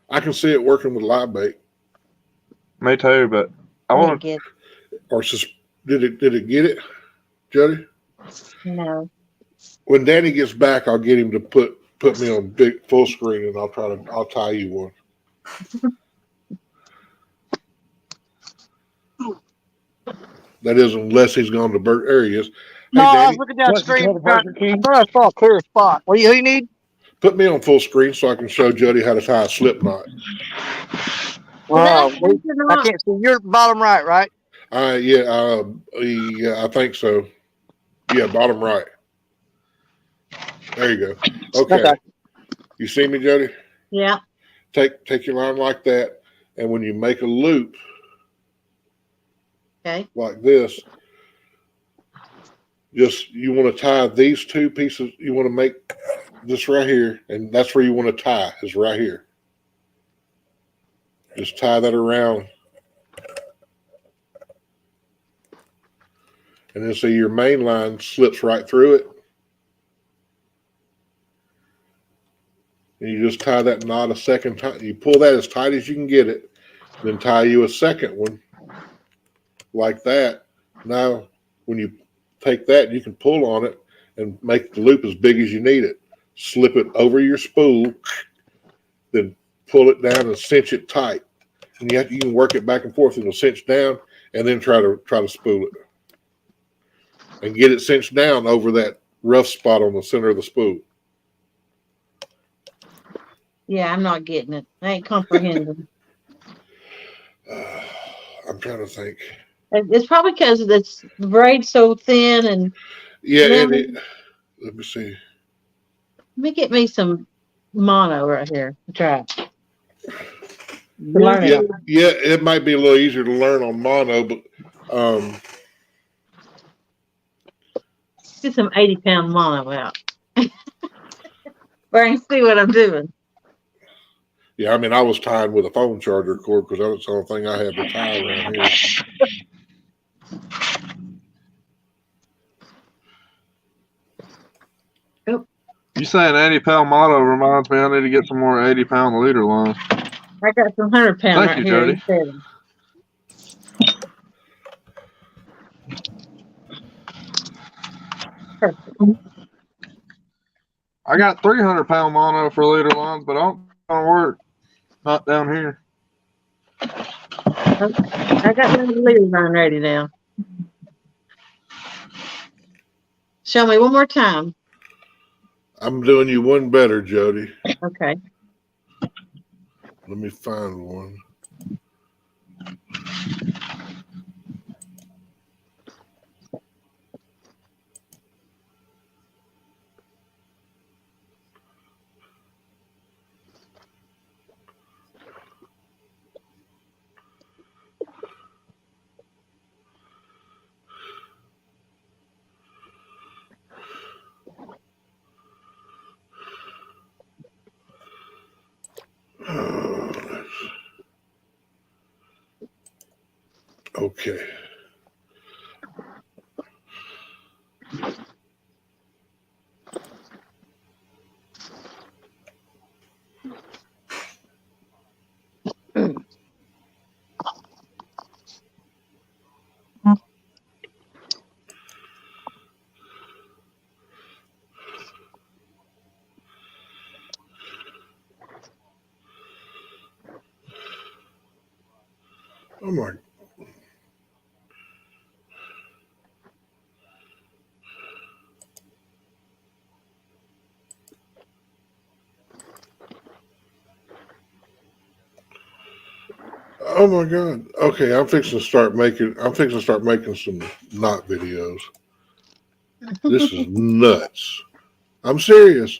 I can see it working with live bait. Me too, but I want to. Or did it get it, Jody? No. When Danny gets back, I'll get him to put me on big full screen, and I'll tie you one. That is, unless he's gone to Burger. There he is. No, Hey, I Danny, was looking down the stream. I thought I saw a clear spot. Who you need? put me on full screen so I can show Jody how to tie a slip knot. I can't see. You're bottom right? Yeah, I think so. Yeah, bottom right. There you go. Okay. You see me, Jody? Yeah. Take your line like that, and when you make a loop, like this, you want to tie these two pieces. You want to make this right here, and that's where you want to tie, is right here. Just tie that around. And then see your main line slips right through it. And you just tie that knot a second time. You pull that as tight as you can get it. Then tie you a second one like that. Now, when you take that, you can pull on it and make the loop as big as you need it. Slip it over your spool, then pull it down and cinch it tight. And you can work it back and forth. It'll cinch down, and then try to spool it, and get it cinched down over that rough spot on the center of the spool. Yeah, I'm not getting it. I ain't comprehending. I'm trying to think. It's probably because the braid's so thin and. Yeah, let me see. Let me get me some mono right here. Try it. Learn it. Yeah, it might be a little easier to learn on mono, but get some 80-pound mono out. Where I can see what I'm doing. Yeah, I mean, I was tied with a phone charger cord because that's the only thing I had to tie around here. You saying 80-pound motto reminds me I need to get some more 80-pound leader line. I got some 100-pound right Thank you, here. Jody. Perfect. I got 300-pound mono for leader lines, but I don't gonna work. Not down here. I got my leader line ready now. Show me one more time. I'm doing you one better, Jody. Okay. Let me find one. Okay. Oh my. Oh my God. Okay, I'm fixing to start making some knot videos. This is nuts. I'm serious.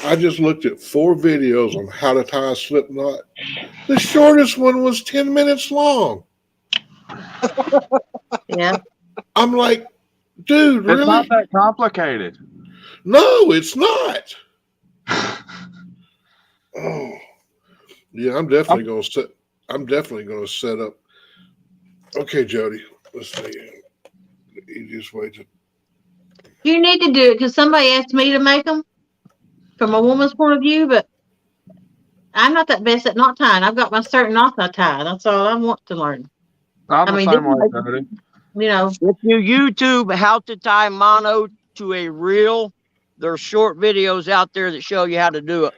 I just looked at 4 videos on how to tie a slip knot. The shortest one was 10 minutes long. Yeah. I'm like, dude, really? It's not that complicated. No, it's not. Oh, yeah. I'm definitely gonna set up. Okay, Jody. Let's see. The easiest way to. You need to do it because somebody asked me to make them from a woman's point of view, but I'm not that best at knot tying. I've got my certain knots I tie. That's all I want to learn. I'm I the mean, same way, Jody. you know, If you YouTube how to tie mono to a reel, there's short videos out there that show you how to do it.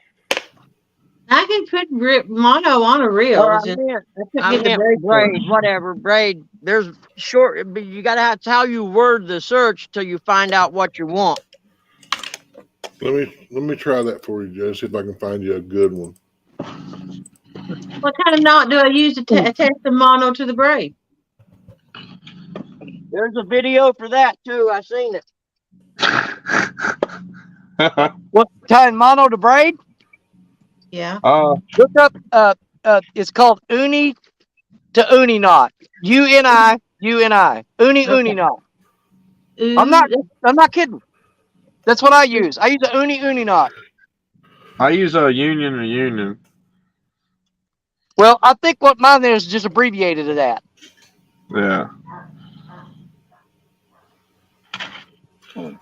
I can put mono on a reel. Or It's just, I couldn't get the braid braid, whatever braid. There's short, but you gotta have how you word the search till you find out what you want. Let me try that for you, Joe. See if I can find you a good one. What kind of knot do I use to attach the mono to the braid? There's a video for that too. I seen it. What, tying mono to braid? Yeah. Look up. It's called uni to uni knot. UNI. Uni knot. I'm not kidding. That's what I use. I use a uni knot. I use a union. Well, I think what mine is just abbreviated to that. Yeah.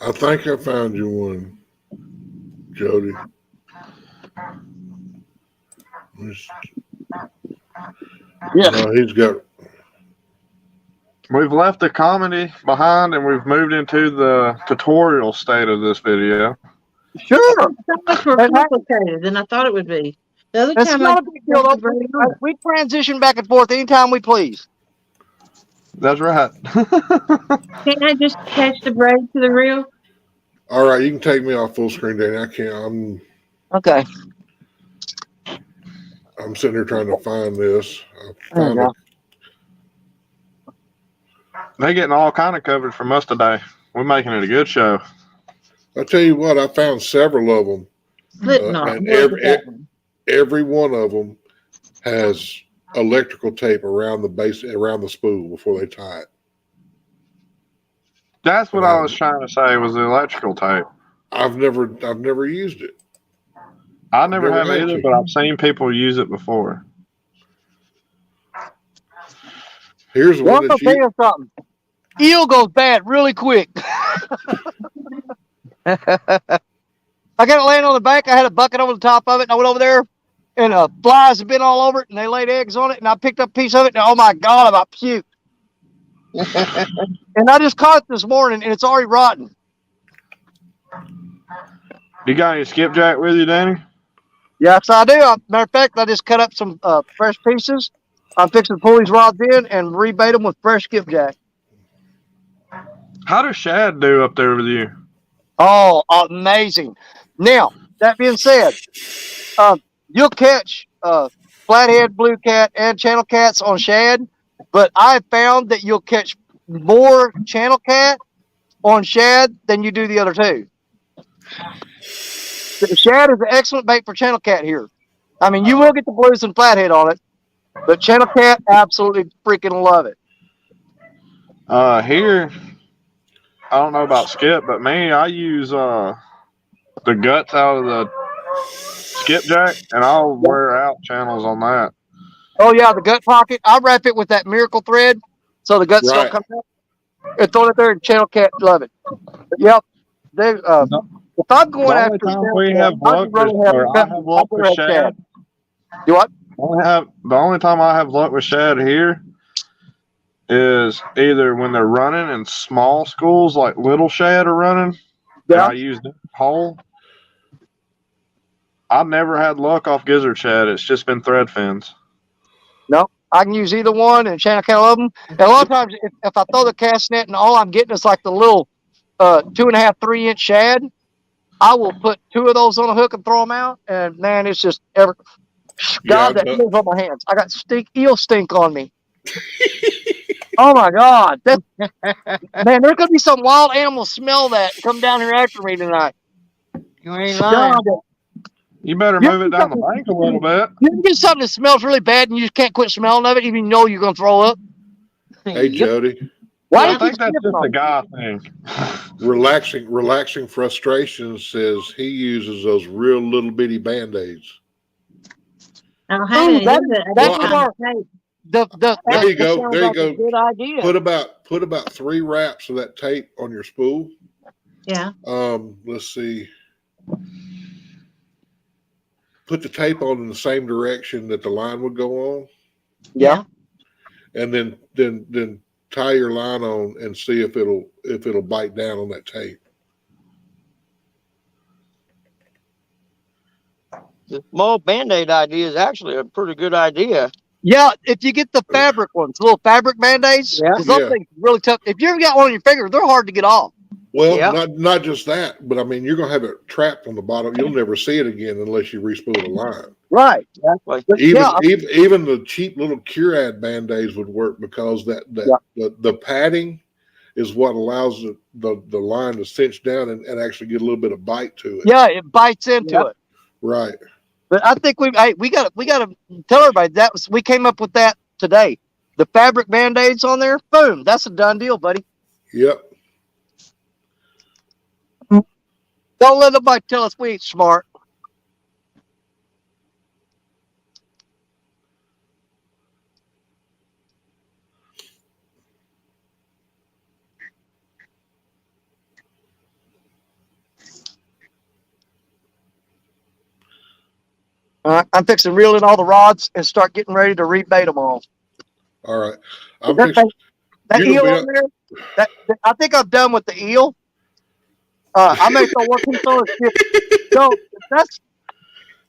I think I found you one, Jody. Yeah. No, he's got. We've left the comedy behind and we've moved into the tutorial state of this video. Sure. So much more complicated than I thought it would be. The other That's time not a big deal. Though. We transition back and forth anytime we please. That's right. Can't I just attach the braid to the reel? All right, you can take me off full screen, Danny. I can't. Okay. I'm sitting here trying to find this. They're getting all kind of coverage from us today. We're making it a good show. I tell you what, I found several of them. Slipknot. And every one of them has electrical tape around the base, around the spool before they tie it. That's what I was trying to say was the electrical tape. I've never used it. I never have either, but I've seen people use it before. Here's one I'll tell you something. Eel goes bad really quick. I got it laying on the bank. I had a bucket over the top of it, and I went over there, and flies had been all over it, and they laid eggs on it, and I picked up a piece of it, and oh my God, I about puked. And I just caught it this morning, and it's already rotten. You got any skipjack with you, Danny? Yes, I do. Matter of fact, I just cut up some fresh pieces. I'm fixing to pull these rods in and rebait them with fresh skipjack. How does Shad do up there with you? Oh, amazing. Now, that being said, you'll catch flathead, blue cat, and channel cats on shad, but I found that you'll catch more channel cat on shad than you do the other two. The shad is an excellent bait for channel cat here. I mean, you will get the blues and flathead on it, but channel cat absolutely freaking love it. Here, I don't know about skip, but me, I use the guts out of the skipjack, and I'll wear out channels on that. Oh yeah, the gut pocket. I wrap it with that miracle thread. so the guts don't Right. come out. And throw it there, and channel cat love it. But yep, they. If I'm going The only after time channel we cat, have I'd luck rather with, have or I have luck I'd with rather have shad. You what? The only time I have luck with shad here is either when they're running in small schools, like little shad are running, and Yeah. I use the whole. I've never had luck off gizzard shad. It's just been thread fins. No, I can use either one, and channel cat love them. And a lot of times, if I throw the cast net and all I'm getting is like the little 2.5, 3-inch shad, I will put 2 of those on a hook and throw them out. And man, it's just God, Yeah, that eels on my hands. I got eel stink on me. Oh my God, man, there's gonna be some wild animal smell that and come down here after me tonight. You ain't lying. God, You better You move it down the bank a little bit. you can get something that smells really bad and you just can't quit smelling of it, even know you're gonna throw up. Hey, Yep. Jody, Why I do you think keep that's sniffing just a on guy thing. relaxing frustration says he uses those real little bitty Band-Aids. I don't have any. that Well, would work. There you go. sounds There you like a go. good idea. Put about 3 wraps of that tape on your spool. Yeah. Let's see. Put the tape on in the same direction that the line would go on, Yeah. and then tie your line on and see if it'll bite down on that tape. The small Band-Aid idea is actually a pretty good idea. Yeah, if you get the fabric ones, little fabric Band-Aids, Yeah. because those things are really tough. If you ever got one on your finger, they're hard to get off. Well, Yeah. not just that, but I mean, you're gonna have it trapped on the bottom. You'll never see it again unless you re-spool the line. Right. Exactly. But Even yeah, even the cheap little Curad Band-Aids would work because the padding is what allows the line to cinch down and actually get a little bit of bite to it. yeah, it bites into it. Right. But I think we got to tell everybody we came up with that today. The fabric Band-Aids on there, boom, that's a done deal, buddy. Yep. Don't let nobody tell us we ain't smart. I'm fixing to reel in all the rods and start getting ready to rebait them all. All right. That you're eel gonna on there, I think I'm done with the eel. I may throw one piece on it. So that's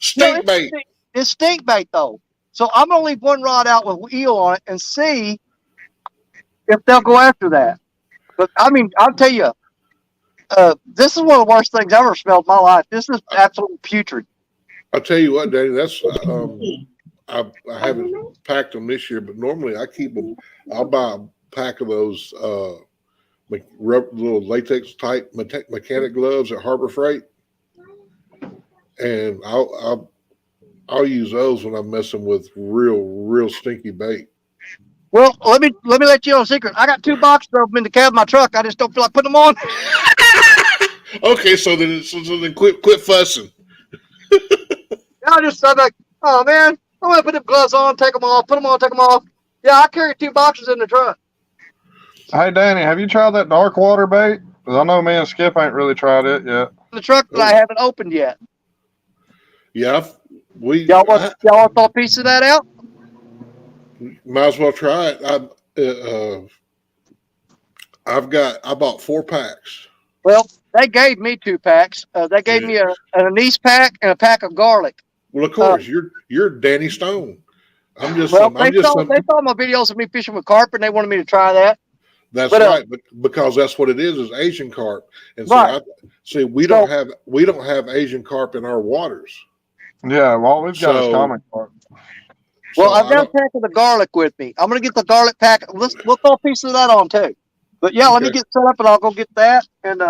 stink bait. It's stink bait though. So I'm gonna leave one rod out with eel on it and see if they'll go after that. But I mean, I'll tell you, this is one of the worst things I've ever smelled in my life. This is absolutely putrid. I'll tell you what, Danny. That's I haven't packed them this year, but normally I keep them. I'll buy a pack of those little latex type mechanic gloves at Harbor Freight, and I'll use those when I'm messing with real stinky bait. Well, let me let you know a secret. I got 2 boxes of them in the cab of my truck. I just don't feel like putting them on. Okay, so then quit fussing. I'm like, oh man, I'm gonna put them gloves on, take them off, put them on, take them off. Yeah, I carry 2 boxes in the truck. Hey, Danny, have you tried that dark water bait? Because I know me and Skip ain't really tried it yet. In the truck that I haven't opened yet. Yeah, Y'all want to throw a piece of that out? might as well try it. I bought 4 packs. Well, they gave me 2 packs. They gave me an anise pack and a pack of garlic. Well, of course, you're Danny Stone. They saw my videos of me fishing with carp, and they wanted me to try that. That's right, because that's what it is Asian carp. And so we don't have Asian carp in our waters. Yeah, well, we've got a common carp. Well, I've got a pack of the garlic with me. I'm gonna get the garlic pack. We'll throw a piece of that on too. But yeah, let me get set up, and I'll go get that, and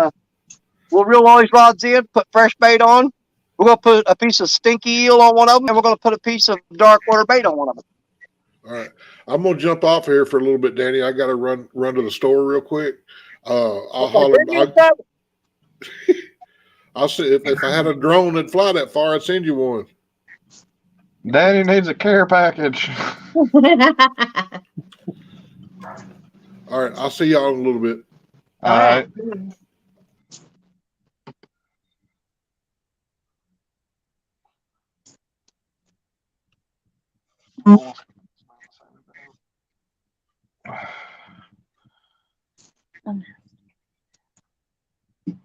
we'll reel all these rods in, put fresh bait on. We're gonna put a piece of stinky eel on one of them, and we're gonna put a piece of dark water bait on one of them. All right, I'm gonna jump off here for a little bit, Danny. I got to run to the store real quick. I'll holler. I'll see if I had a drone that'd fly that far, I'd send you one. Danny needs a care package. All right. I'll see y'all in a little bit. All right.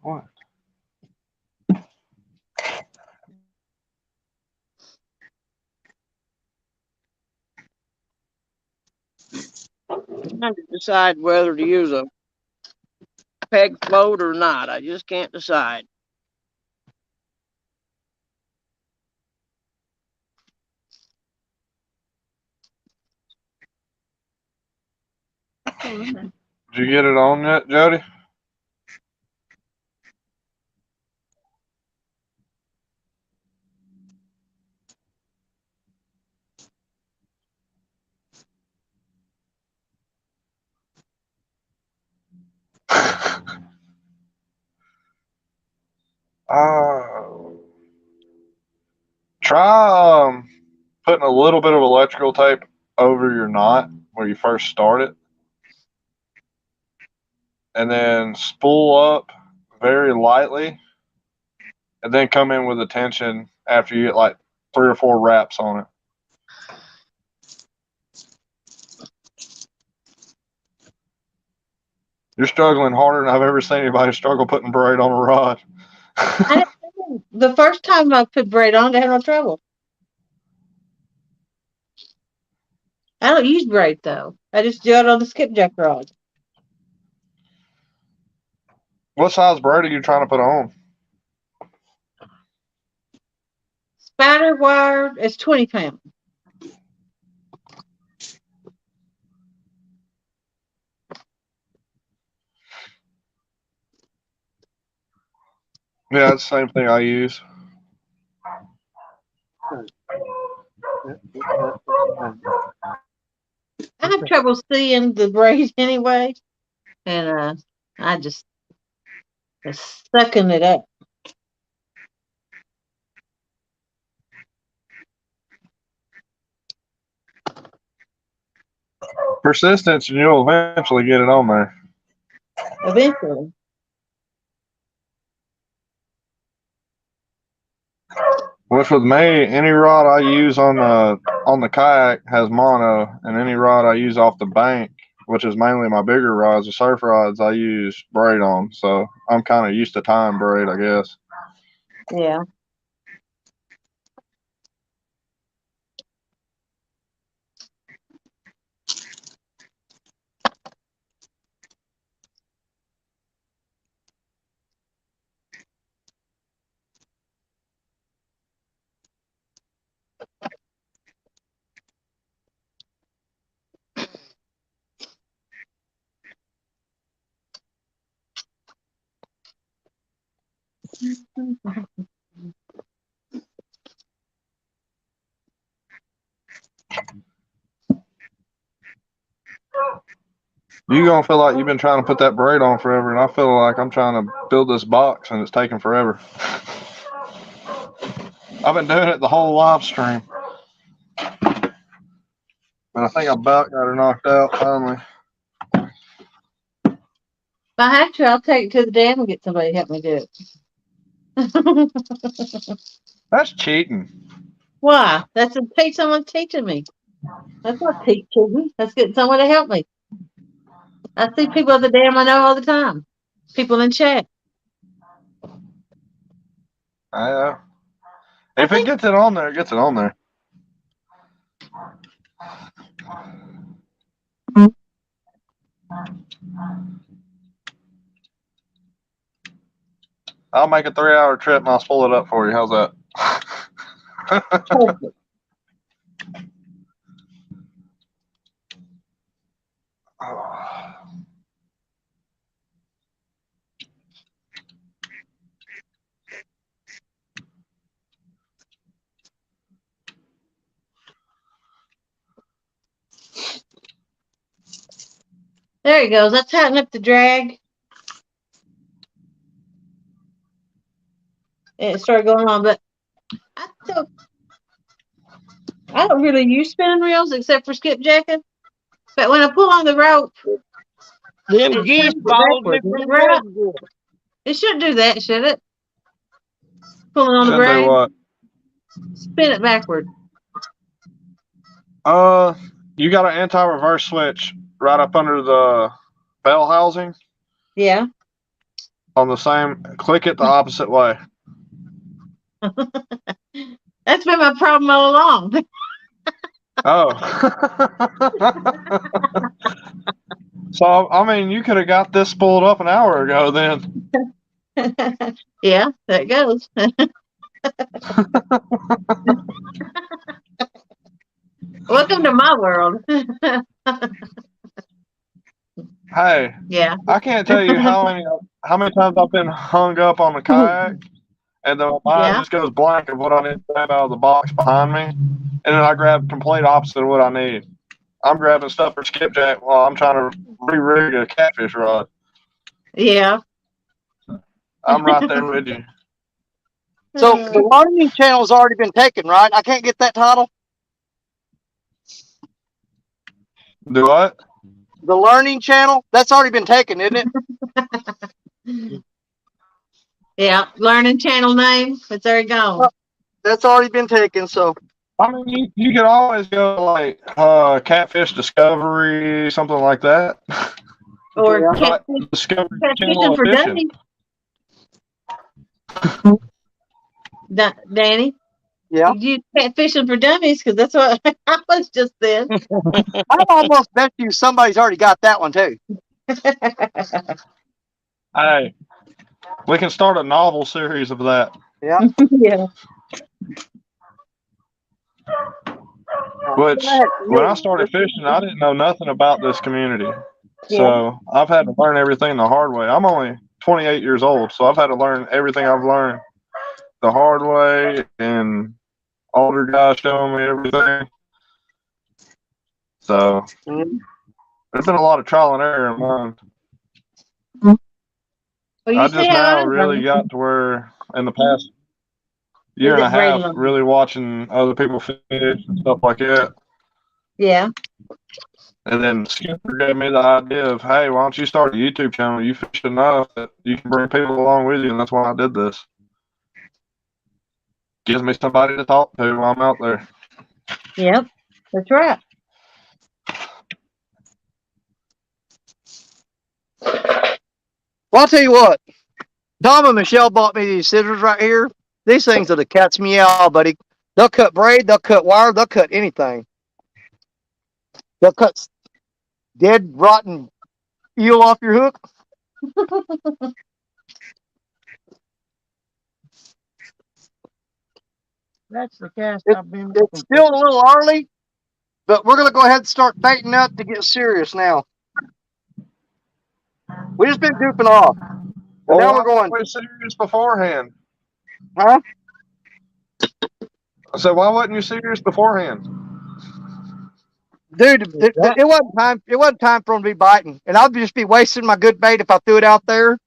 What? I'm trying to decide whether to use a peg float or not. I just can't decide. Did you get it on yet, Jody? Try putting a little bit of electrical tape over your knot where you first start it, and then spool up very lightly, and then come in with a tension after you get like 3 or 4 wraps on it. You're struggling harder than I've ever seen anybody struggle putting braid on a rod. The first time I put braid on, I had no trouble. I don't use braid though. I just do it on the skipjack rod. What size braid are you trying to put on? Spider wire is 20 pounds. Yeah, it's the same thing I use. I have trouble seeing the braid anyway, and I just sucking it up. Persistence, and you'll eventually get it on there. Eventually. Which with me, any rod I use on the kayak has mono, and any rod I use off the bank, which is mainly my bigger rods, the surf rods, I use braid on. So I'm kind of used to tying braid, I guess. Yeah. You're going to feel like you've been trying to put that braid on forever, and I feel like I'm trying to build this box, and it's taking forever. I've been doing it the whole live stream. And I think I about got her knocked out finally. If I have to, I'll take it to the dam and get somebody to help me do it. That's cheating. Why? That's someone teaching me. That's not teaching. That's getting someone to help me. I see people at the dam I know all the time. People in chat. I know. If it gets it on there, it gets it on there. I'll make a 3-hour trip and I'll spool it up for you. How's that? Perfect. There he goes. Let's tighten up the drag. And it started going on, but I don't really use spinning reels except for skipjacking. But when I pull on the rope, Them It geese turns it followed me backwards. from Right. reservoir. It shouldn't do that, should it? Pulling on the Shouldn't do grave. what? Spin it backward. You got an anti-reverse switch right up under the bell housing Yeah. on the same. Click it the opposite way. That's been my problem all along. Oh. So, I mean, you could have got this spooled up an hour ago then. Yeah, there it goes. Welcome to my world. Hey, Yeah. I can't tell you how many times I've been hung up on the kayak, and the mind Yeah. just goes blank of what I need to grab out of the box behind me, and then I grab complete opposite of what I need. I'm grabbing stuff for skipjack while I'm trying to re-rig a catfish rod. Yeah. I'm right there with you. So the learning channel's already been taken, right? I can't get that title. Do what? The learning channel, that's already been taken, isn't it? Yeah. Learning channel name. It's already gone. Well, that's already been taken. So I mean, you could always go like Catfish Discovery, something like that. Or yeah. catfish, Discovery catfishing Channel for of Fishing. dummies. Danny, yeah, you catfishing for dummies because that's what I was just then. I almost bet you somebody's already got that one too. Hey, we can start a novel series of that. Yeah. Yeah. Which, when I started fishing, I didn't know nothing about this community. Yeah. So I've had to learn everything the hard way. I'm only 28 years old, so I've had to learn everything I've learned the hard way, and older guys showing me everything. So there's been a lot of trial and error in mine. Well, you I see just how now I'm really learning. got to where in the past year and a half, really watching other people fish and stuff like that. Yeah. And then Skipper gave me the idea of, hey, why don't you start a YouTube channel? You fish enough that you can bring people along with you, and that's why I did this. Gives me somebody to talk to while I'm out there. Yep. That's right. Well, I'll tell you what. Tom and Michelle bought me these scissors right here. These things are the cat's meow, buddy. They'll cut braid, they'll cut wire, they'll cut anything. They'll cut dead, rotten eel off your hook. That's the cast I've been It's looking still a little early, but we're going to go ahead and start baiting up to get serious now. We just been goofing off. But now we're going. Why serious beforehand? Huh? I said, why wasn't you serious beforehand? Dude, it wasn't time. It wasn't time for them to be biting, and I'd just be wasting my good bait if I threw it out there.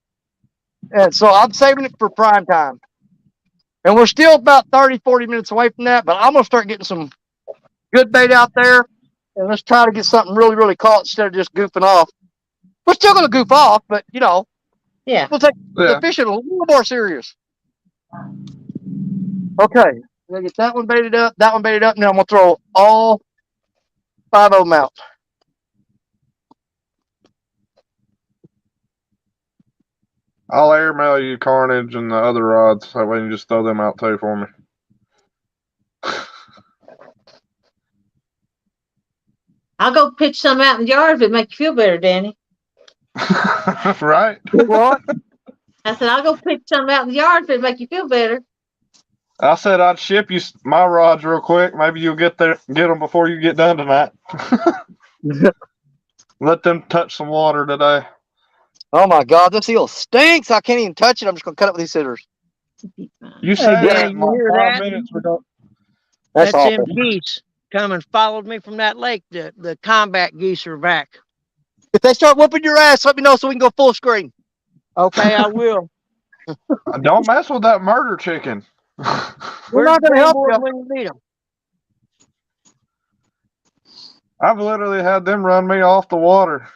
And so I'm saving it for prime time. And we're still about 30, 40 minutes away from that, but I'm gonna start getting some good bait out there, and let's try to get something really, really caught instead of just goofing off. We're still gonna goof off, but you know, Yeah. we'll take the fishing a little more serious. Okay, I'm gonna get that one baited up, and then I'm gonna throw all 5 of them out. I'll airmail you Carnage and the other rods. That way you can just throw them out too for me. I'll go pitch some out in the yard if it makes you feel better, Danny. Right? What? I said, I'll go pitch some out in the yard if it make you feel better. I said I'd ship you my rods real quick. Maybe you'll get them before you get done tonight. Let them touch some water today. Oh my God, this eel stinks. I can't even touch it. I'm just gonna cut it with these scissors. You said Yeah, that in you like hear 5 that? minutes ago. That's That's them awful. geese come and followed me from that lake. The combat geese are back. If they start whooping your ass, let me know so we can go full screen. Okay, I will. Don't mess with that murder chicken. We're not gonna help board you. when you need them. I've literally had them run me off the water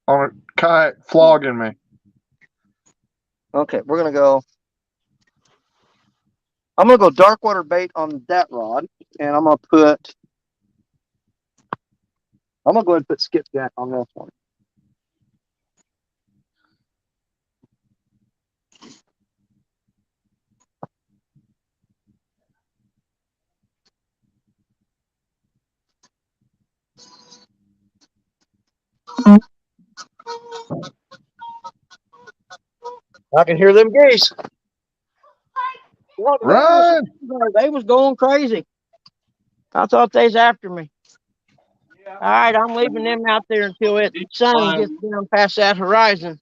on a kayak flogging me. Okay, we're gonna go. I'm gonna go dark water bait on that rod, and I'm gonna go ahead and put skipjack on this one. I can hear them geese. Well, Run! they was going crazy. I thought they was after me. All right, I'm leaving them out there until the sun gets down past that horizon.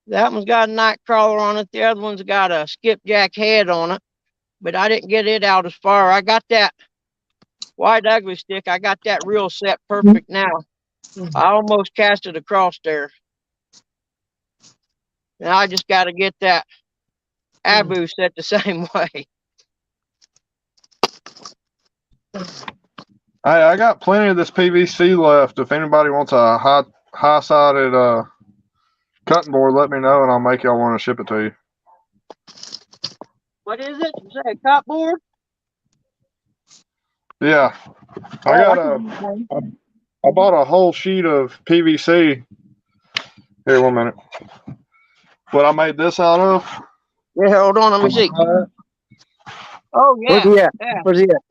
That one's got a night crawler on it. The other one's got a skipjack head on it, but I didn't get it out as far. I got that white ugly stick. I got that reel set perfect now. I almost cast it across there. Now I just got to get that Abu set the same way. Hey, I got plenty of this PVC left. If anybody wants a high-sided cutting board, let me know, and I'll make y'all want to ship it to you. What is it? Is that a cut board? Yeah, I bought a whole sheet of PVC. Here, 1 minute. What I made this out of? Yeah, hold on, let me see. Oh yeah. Where's he at?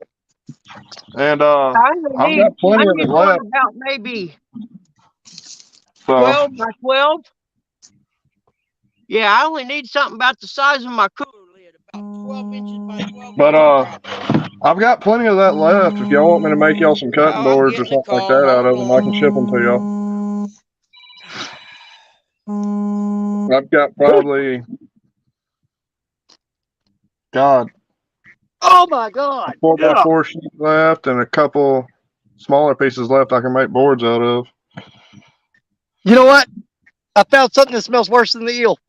And I've got plenty of it left. About maybe So 12 by 12. Yeah, I only need something about the size of my cooler lid, about 12 inches by 12 but inches. I've got plenty of that left. If y'all want me to make y'all some cutting boards or something like that out of them, I can ship them to y'all. I've got probably, God, Oh my God! 4x4 sheet left and a couple smaller pieces left I can make boards out of. You know what? I found something that smells worse than the eel.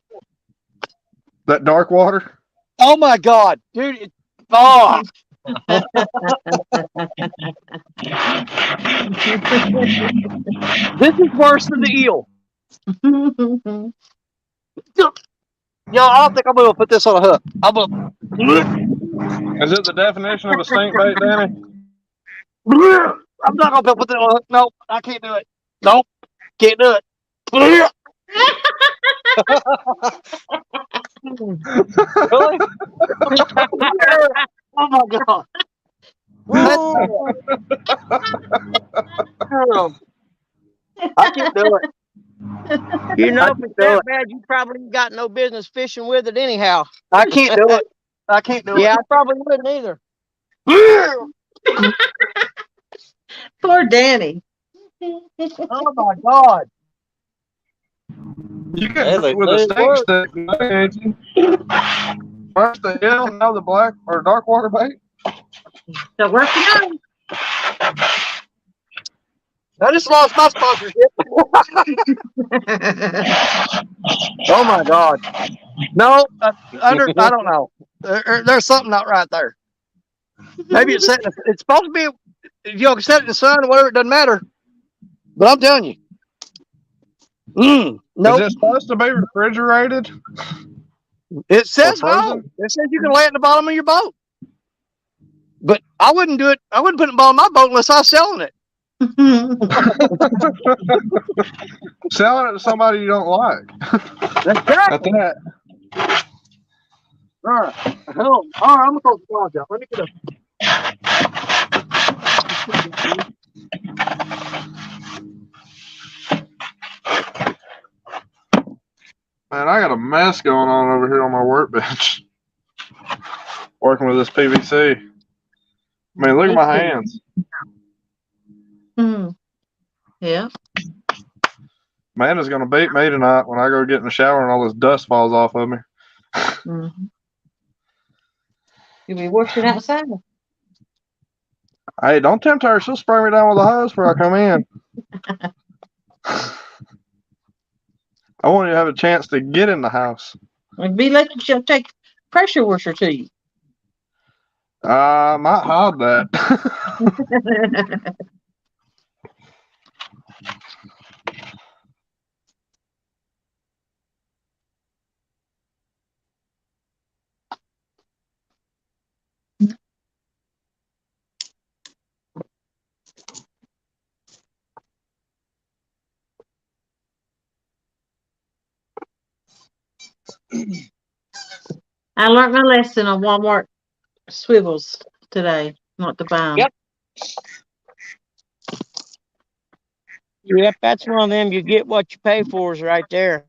That dark water? Oh my God, dude! Oh. This is worse than the eel. Yo, I don't think I'm gonna put this on a hook. Is it the definition of a stink bait, Danny? I'm not gonna put that on a hook. Nope, I can't do it. Nope, can't do it. Really? Oh my God. I can't do it. You know, if it's that bad, you probably ain't got no business fishing with it anyhow. I can't do it. I can't do it. Yeah, I probably wouldn't either. Poor Danny. Oh my God. You can do it with a stink stick, ain't you? First the eel, now the black or dark water bait. So work it out. I just lost my sponsorship. Oh my God. No, I don't know. There's something not right there. Maybe it's setting. It's supposed to be. You can set it in the sun or whatever. It doesn't matter. But I'm telling you. No. Is it supposed to be refrigerated? It says no. It says you can lay it in the bottom of your boat. But I wouldn't do it. I wouldn't put it in the bottom of my boat unless I was selling it. Selling it to somebody you don't like. Exactly. That. All right. All right. I'm gonna close the lodge out. Let me get up. Man, I got a mess going on over here on my workbench. Working with this PVC. I mean, look at my hands. Yeah. Man is gonna beat me tonight when I go get in the shower and all this dust falls off of me. You'll be washing outside. Hey, don't tempt her. She'll spray me down with a hose before I come in. I want you to have a chance to get in the house. Be lucky she'll take pressure washer to you. I might hide that. I learned my lesson on Walmart swivels today, not to buy them. Yep. Yep, that's one of them. You get what you pay for is right there.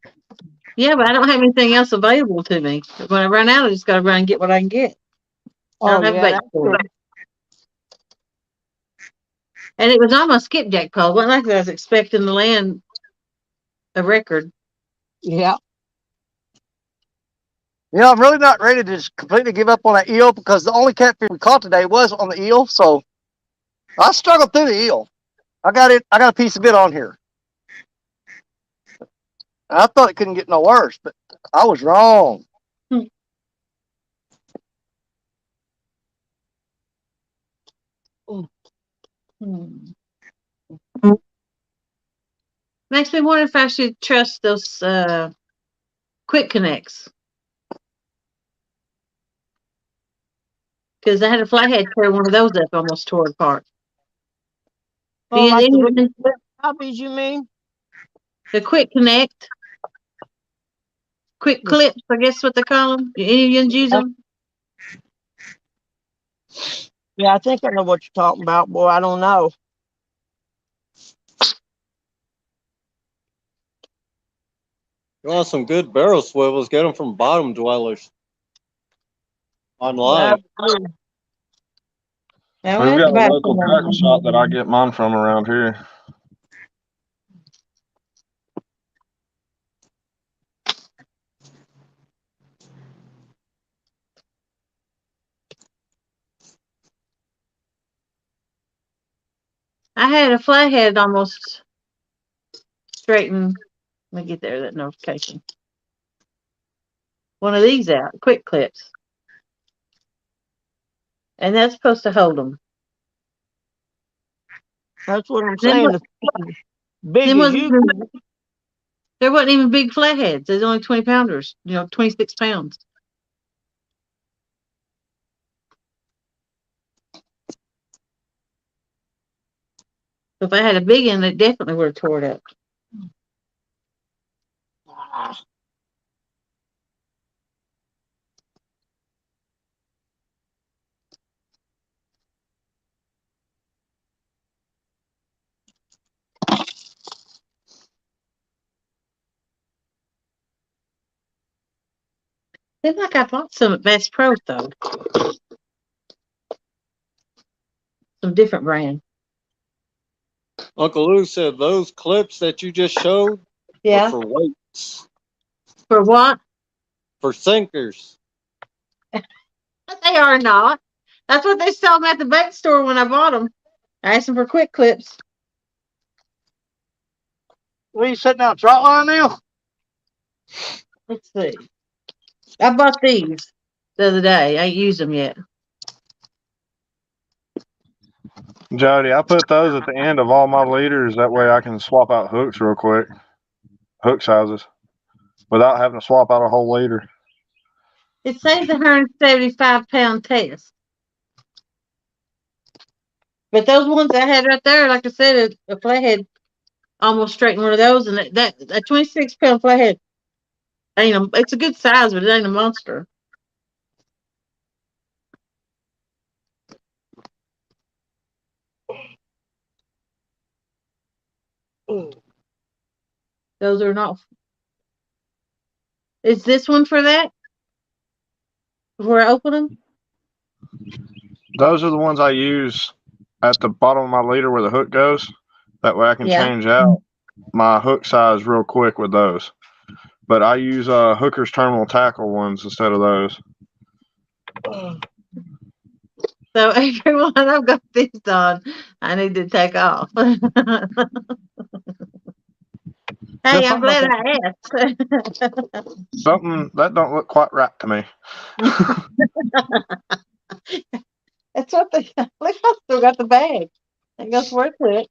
Yeah, but I don't have anything else available to me. When I run out, I just got to run and get what I can get. I Oh don't have yeah, bait that's store. true. And it was on my skipjack pole. It wasn't like I was expecting to land a record. Yeah. You know, I'm really not ready to just completely give up on that eel because the only catfish we caught today was on the eel. So I struggled through the eel. I got a piece of it on here. I thought it couldn't get no worse, but I was wrong. Makes me wonder if I should trust those quick connects. Because I had a flathead tear one of those up, almost tore apart. Oh, The, like the copies, you mean? the quick connect, quick clips, I guess what they call them. Any of you use them? Yeah, I think I know what you're talking about, boy. I don't know. You want some good barrel swivels? Get them from Bottom Dwellers online. Yeah, We've got a about local tackle shop that I get mine from around here. I had a flathead almost straighten. Let me get there, that notification. One of these out, quick clips. And that's supposed to hold them. That's what I'm saying. The big Then as you. there wasn't even big flatheads. There's only 20 pounders, 26 pounds. If I had a big one, it definitely would have tore it up. Seems like I bought some at Bass Pro though. Some different brand. Uncle Lou said those clips that you just showed are for weights. For what? For sinkers. They are not. That's what they sell them at the bait store when I bought them. I asked them for quick clips. What are you setting out trot line now? Let's see. I bought these the other day. I ain't used them yet. Jody, I put those at the end of all my leaders. That way I can swap out hooks real quick. Hook sizes. Without having to swap out a whole leader. It saves 175-pound test. But those ones I had right there, like I said, a flathead almost straightened one of those, and that 26-pound flathead it's a good size, but it ain't a monster. Those are not. Is this one for that? Before I open them? Those are the ones I use at the bottom of my leader where the hook goes. That way I can change out my hook size real quick with those. But I use Hooker's terminal tackle ones instead of those. So everyone I've got these on, I need to take off. Hey, I'm glad I asked. Something that don't look quite right to me. That's what they look. I still got the bag. That goes worth it.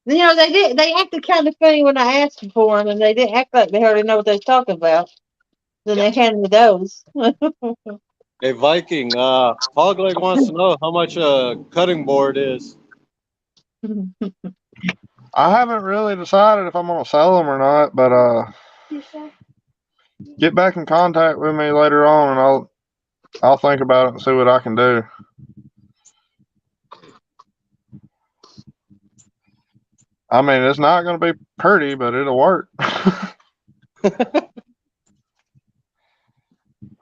They acted kind of funny when I asked them for them, and they didn't act like they already know what they was talking about. Then they handed me those. Hey, Viking, Hogleg wants to know how much a cutting board is. I haven't really decided if I'm going to sell them or not, but get back in contact with me later on, and I'll think about it and see what I can do. I mean, it's not going to be pretty, but it'll work.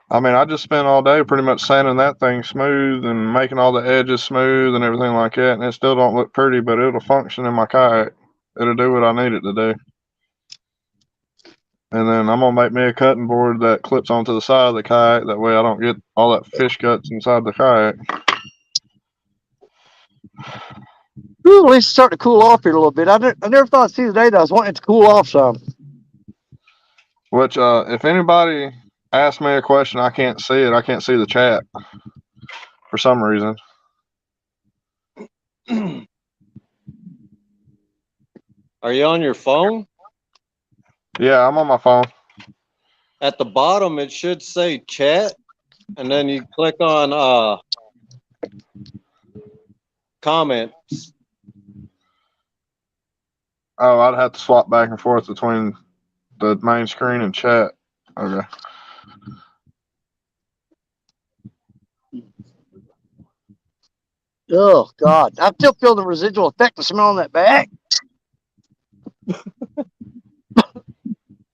I mean, I just spent all day pretty much sanding that thing smooth and making all the edges smooth and everything like that, and it still don't look pretty, but it'll function in my kayak. It'll do what I need it to do. And then I'm going to make me a cutting board that clips onto the side of the kayak. That way I don't get all that fish guts inside the kayak. Ooh, at least it's starting to cool off here a little bit. I never thought I'd see the day that I was wanting it to cool off some. Which, if anybody asks me a question, I can't see it. I can't see the chat for some reason. Are you on your phone? Yeah, I'm on my phone. At the bottom, it should say chat, and then you click on comments. Oh, I'd have to swap back and forth between the main screen and chat. Okay. Oh, God. I still feel the residual effect of smelling that bag.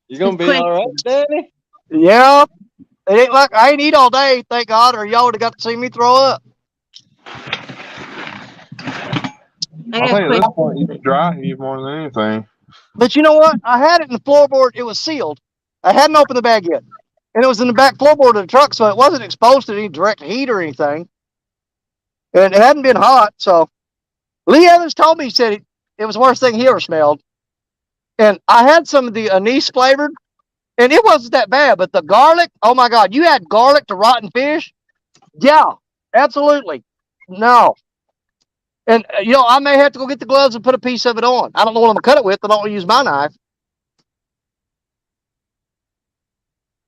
You gonna be all right, Danny? Yeah. It ain't like I ain't eat all day, thank God, or y'all would have got to see me throw up. I think at this point you can dry heave more than anything. But you know what? I had it in the floorboard. It was sealed. I hadn't opened the bag yet. And it was in the back floorboard of the truck, so it wasn't exposed to any direct heat or anything. And it hadn't been hot, so Lee Evans told me, he said it was the worst thing he ever smelled. And I had some of the anise flavored, and it wasn't that bad, but the garlic, oh my God, you add garlic to rotten fish? Yeah, absolutely. No. And, you know, I may have to go get the gloves and put a piece of it on. I don't know what I'm going to cut it with. I don't want to use my knife.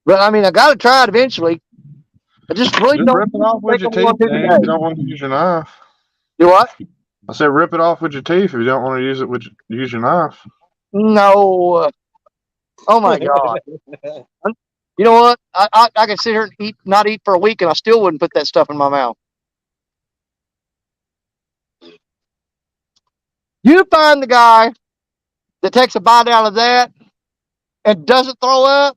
But, I mean, I got to try it eventually. I just really Just don't rip it off with your think I'm teeth, going to man, if you don't want to use your knife. Do what? I said rip it off with your teeth if you don't want to use it with use your knife. No. Oh, my God. You know what? I could sit here and not eat for a week, and I still wouldn't put that stuff in my mouth. You find the guy that takes a bite out of that and doesn't throw up.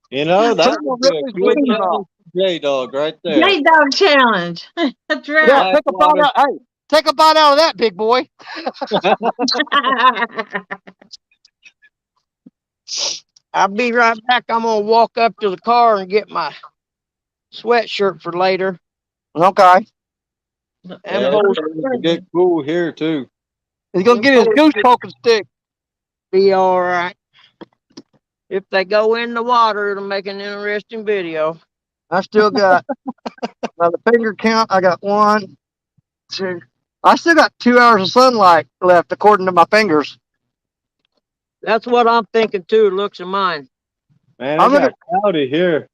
You know, that Someone would be rip a his good fingers off. J-Dog right there. J-Dog challenge. That's Yeah, right. take a bite out. Hey, take a bite out of that, big boy. I'll be right back. I'm gonna walk up to the car and get my sweatshirt for later. Okay. And Yeah, hold it's get cool here too. He's going to get his goose poking stick. be all right. If they go in the water, it'll make an interesting video. I still got, by the finger count, I got 1, 2. I still got 2 hours of sunlight left, according to my fingers. That's what I'm thinking too. It looks of mine. Man, it got cloudy here.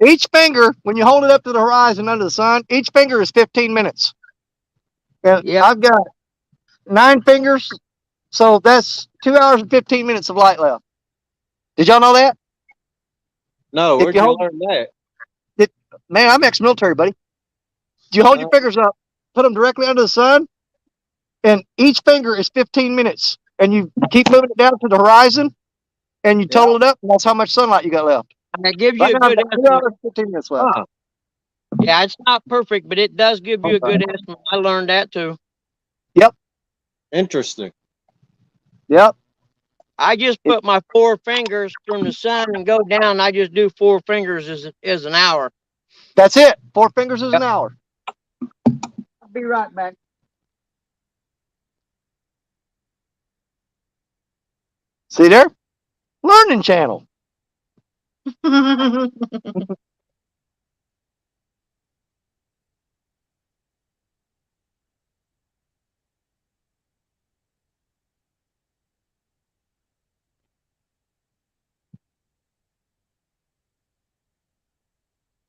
Each finger, when you hold it up to the horizon under the sun, each finger is 15 minutes. And I've got 9 fingers, so that's 2 hours and 15 minutes of light left. Did y'all know that? No, where'd you learn that? Man, I'm ex-military, buddy. You hold your fingers up, put them directly under the sun, and each finger is 15 minutes. And you keep moving it down to the horizon, and you total it up, and that's how much sunlight you got left. And that gives you Right a now, good I've got 2 estimate. hours and 15 minutes left. Yeah, it's not perfect, but it does give you a good estimate. I learned that too. Yep. Interesting. Yep. I just put my 4 fingers from the sun and go down. I just do 4 fingers as an hour. That's it. 4 fingers is an hour. I'll be right back. See there? Learning channel.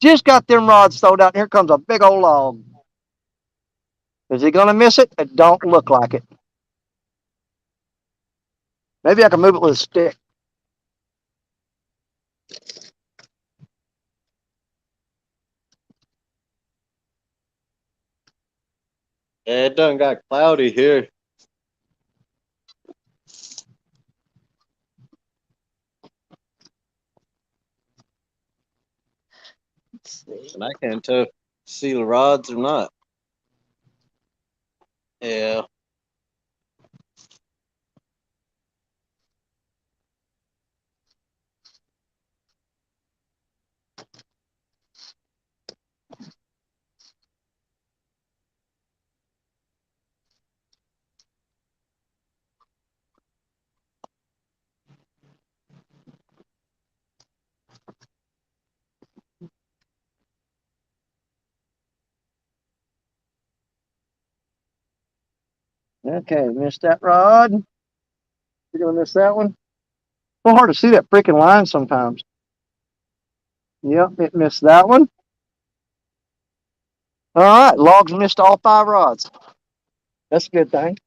Just got them rods thrown out. Here comes a big old log. Is he going to miss it? It don't look like it. Maybe I can move it with a stick. Yeah, it done got cloudy here. Let's see. And I can't tell if see the rods or not. Yeah. Okay, missed that rod. You're gonna miss that one. So hard to see that freaking line sometimes. Yep, it missed that one. All right, logs missed all 5 rods. That's a good thing.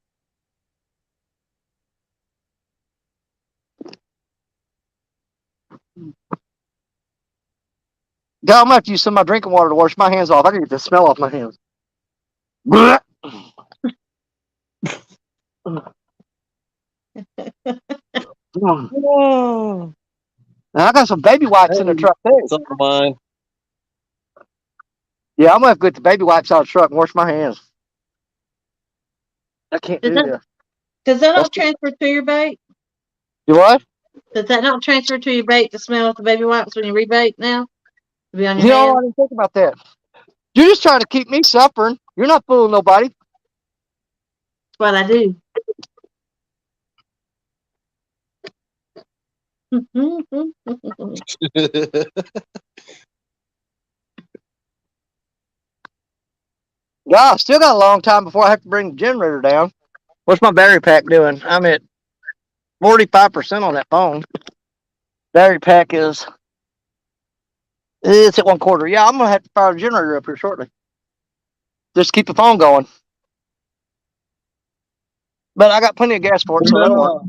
God, I'm gonna have to use some of my drinking water to wash my hands off. I can get the smell off my hands. Blech. Oh, Now, I got some baby wipes in the truck too. some of mine. Yeah, I'm gonna have to get the baby wipes out of the truck and wash my hands. I can't do this. Does that That's not transfer to your bait? You what? Does that not transfer to your bait, the smell of the baby wipes when you rebait now? To be on your You know, I hands? didn't think about that. You're just trying to keep me suffering. You're not fooling nobody. That's what I do. Yeah, I still got a long time before I have to bring the generator down. What's my battery pack doing? I'm at 45% on that phone. Battery pack is, it's at 1/4. Yeah, I'm gonna have to fire the generator up here shortly. Just keep the phone going. But I got plenty of gas for it, so that'll work.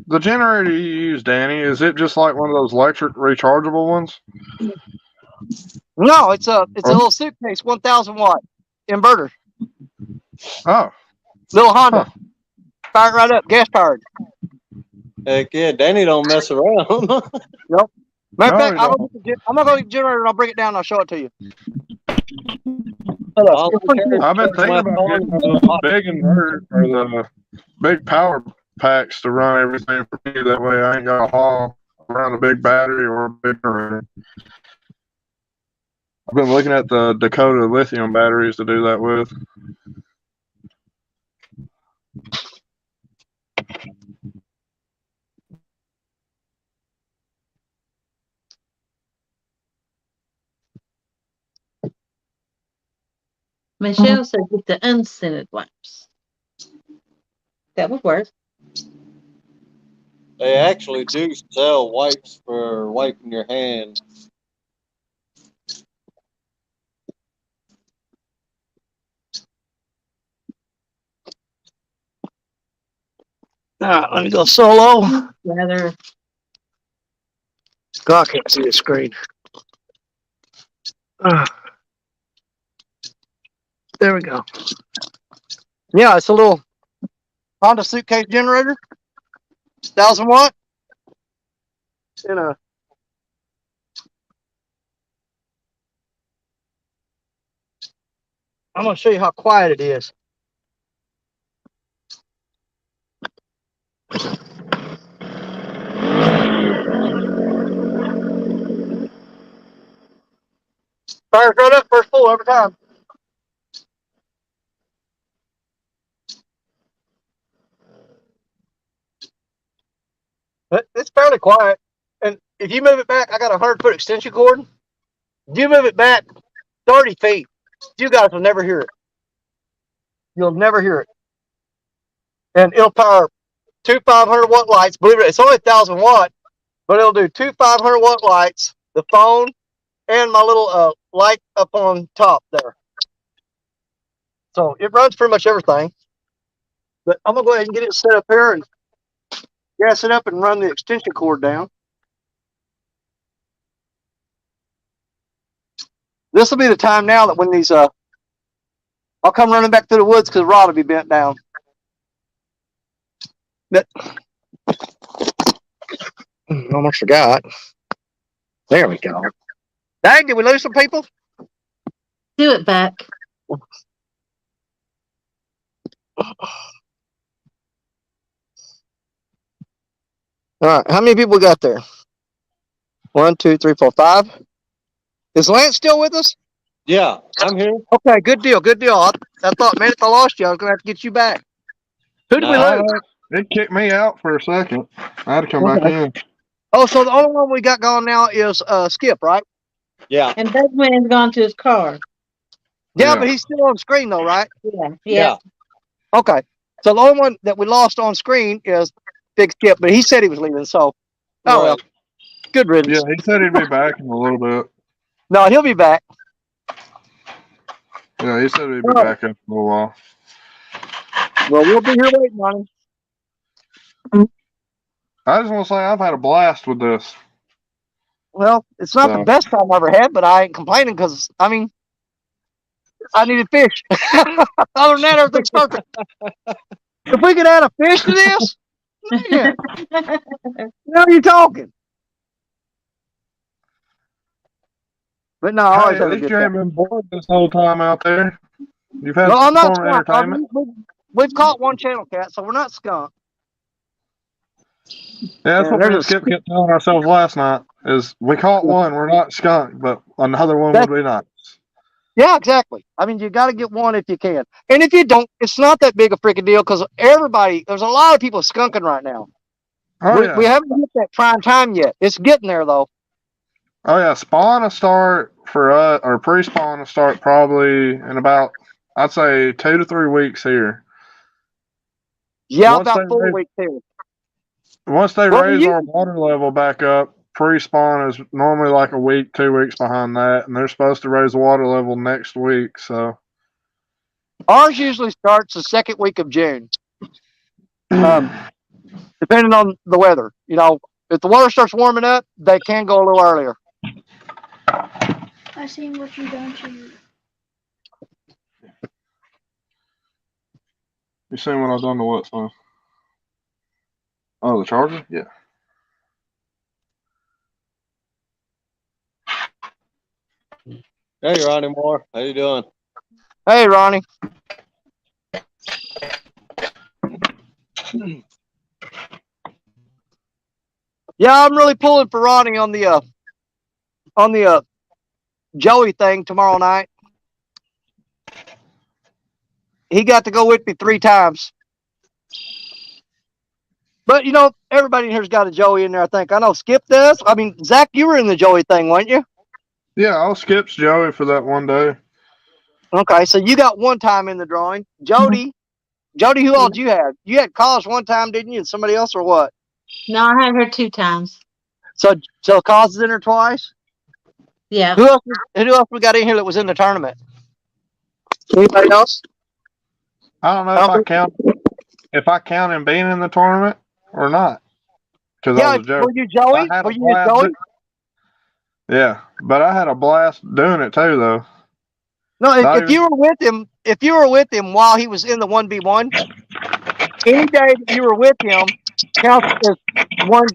The generator you use, Danny, is it just like one of those electric rechargeable ones? No, it's a little suitcase, 1,000 watt inverter, Oh, little Honda. Fire it right up, gas powered. Heck yeah, Danny don't mess around. Nope. Matter of No, fact, he I'm gonna go get the generator and I'll bring it down and I'll show it to you. All I care is I've been charge my thinking about phone getting and the big inverter or the big power packs to run everything for me. That way I ain't got to haul around a big battery or a big generator. I've been looking at the Dakota lithium batteries to do that with. Michelle said get the unscented wipes. That would work. they actually do sell wipes for wiping your hands. All right, let me go solo. Rather, God, I can't see the screen. There we go. Yeah, it's a little Honda suitcase generator, 1,000 watt. And I'm gonna show you how quiet it is. Fires right up, first full every time. But it's fairly quiet. And if you move it back, I got a 100-foot extension cord. If you move it back 30 feet, you guys will never hear it. You'll never hear it. And it'll power 2 500 watt lights. Believe it, it's only 1,000 watt, but it'll do 2 500 watt lights, the phone, and my little light up on top there. So it runs pretty much everything. But I'm gonna go ahead and get it set up here and gas it up and run the extension cord down. This will be the time now that when these I'll come running back through the woods because rod will be bent down. But almost forgot. There we go. Dang, did we lose some people? Do it back. All right, how many people got there? 1, 2, 3, 4, 5. Is Lance still with us? Yeah, I'm here. Okay, good deal, good deal. I thought, man, if I lost you, I was gonna have to get you back. Who did we Nah. lose? It kicked me out for a second. I had to come back Okay. in. Oh, so the only one we got going now is Skip, right? Yeah. And that man's gone to his car. Yeah, Yeah. but he's still on screen though, right? Yeah. Okay. So the only one that we lost on screen is Big Skip, but he said he was leaving, so oh well. Right. Good riddance. Yeah, he said he'd be back in a little bit. No, he'll be back. Yeah, he said he'd be Oh. back in a little while. Well, we'll be here waiting on him. I just want to say I've had a blast with this. Well, it's not the best time I ever had, but I ain't complaining because I mean I needed fish. Other than that, everything's perfect. If we could add a fish to this, man, now you're talking. But no, I Hey, always at have a least good you ain't time. been bored this whole time out there. You've had No, I'm some not form of skunk. entertainment. We've caught one channel cat, so we're not skunk. Yeah, that's And what me there's and Skip kept telling ourselves last night. Is we caught one, we're not skunk, but another one would be nice. Yeah, exactly. I mean, you got to get one if you can. And if you don't, it's not that big a freaking deal because there's a lot of people skunking right now. Oh We yeah. haven't hit that prime time yet. It's getting there, though. Oh yeah. Spawn to start for us, or pre-spawn to start probably in about, I'd say 2 to 3 weeks here. Yeah, Once about they 4 raise- weeks here. Once they Well, raise our water level back up, pre-spawn is normally like a week, 2 weeks behind that, and they're supposed to raise the water level next week. So Ours usually starts the second week of June, depending on the weather. You know, if the water starts warming up, they can go a little earlier. I seen what you done to you. you seen what I've done to what, son? Oh, the charger? Yeah. Hey, Ronnie Moore. How you doing? Hey, Ronnie. Yeah, I'm really pulling for Ronnie on the Joey thing tomorrow night. He got to go with me 3 times. But, you know, everybody in here's got a Joey in there, I think. I know Skip does. I mean, Zach, you were in the Joey thing, weren't you? Yeah, I'll skip Joey for that one day. Okay, so you got 1 time in the drawing. Jody, who all did you have? You had Cause 1 time, didn't you? And somebody else or what? No, I had her 2 times. So Cause is in there twice? Yeah. Who else we got in here that was in the tournament? Anybody else? I don't know if I count him being in the tournament or not. Because I was a joke. Were you Joey? I had Were a you blast. Joey? Yeah, but I had a blast doing it too, though. No, if you were with him while he was in the 1v1, any day that you were with him counts as one.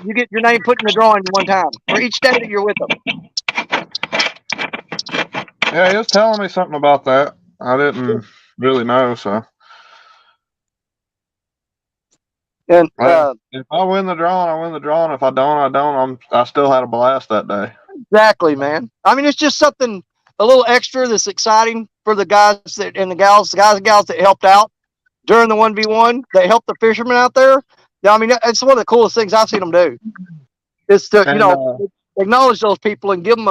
You get your name put in the drawing 1 time for each day that you're with him. Yeah, he was telling me something about that. I didn't really know, so. And if I win the drawing, I win the drawing. If I don't, I don't. I still had a blast that day. Exactly, man. I mean, it's just something a little extra that's exciting for the guys and the gals that helped out during the 1v1. That helped the fishermen out there. I mean, it's one of the coolest things I've seen them do. Is to acknowledge those people and give them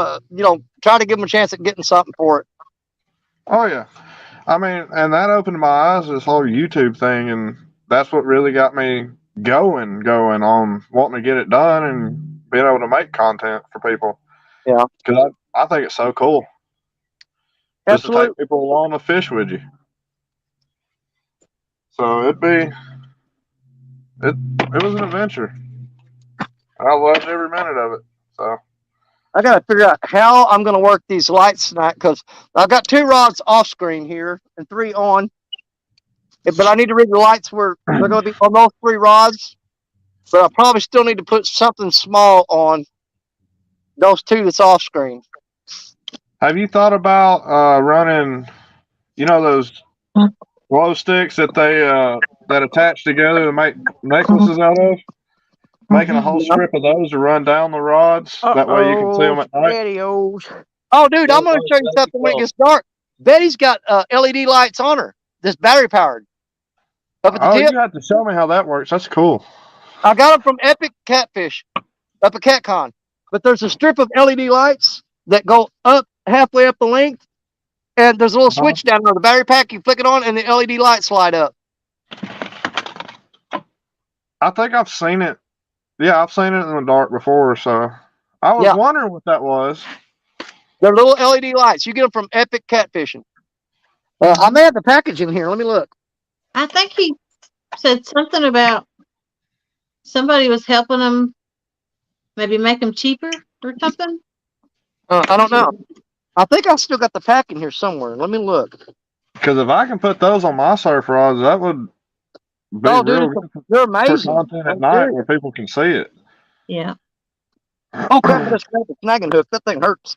try to give them a chance at getting something for it. Oh yeah, I mean, and that opened my eyes to this whole YouTube thing, and that's what really got me going on wanting to get it done and being able to make content for people. Yeah, because I think it's so cool. Just to take people along to fish with you. So it was an adventure. I loved every minute of it. So I got to figure out how I'm going to work these lights tonight because I've got 2 rods off screen here and 3 on. But I need to read the lights where they're going to be on those 3 rods. But I probably still need to put something small on those 2 that's off screen. Have you thought about running, those glow sticks that they that attach together to make necklaces out of? Making a whole strip of those to run down the rods. That way you can see them at night. Spaghettios. Oh, dude, I'm going to show you something when it gets dark. Betty's got LED lights on her. This battery powered. Up at the tip. You have to show me how that works. That's cool. I got them from Epic Catfish up at CatCon. But there's a strip of LED lights that go up halfway up the length. And there's a little switch down there. The battery pack, you flick it on, and the LED lights light up. I think I've seen it. Yeah, I've seen it in the dark before. So I was wondering what that was. They're little LED lights. You get them from Epic Catfishing. I may have the package in here. Let me look. I think he said something about somebody was helping them maybe make them cheaper or something. I don't know. I think I still got the pack in here somewhere. Let me look. Because if I can put those on my surf rods, that would be real good they're amazing. for content at night where people can see it. Yeah. Oh, crap, I just grabbed the snagging hook. That thing hurts.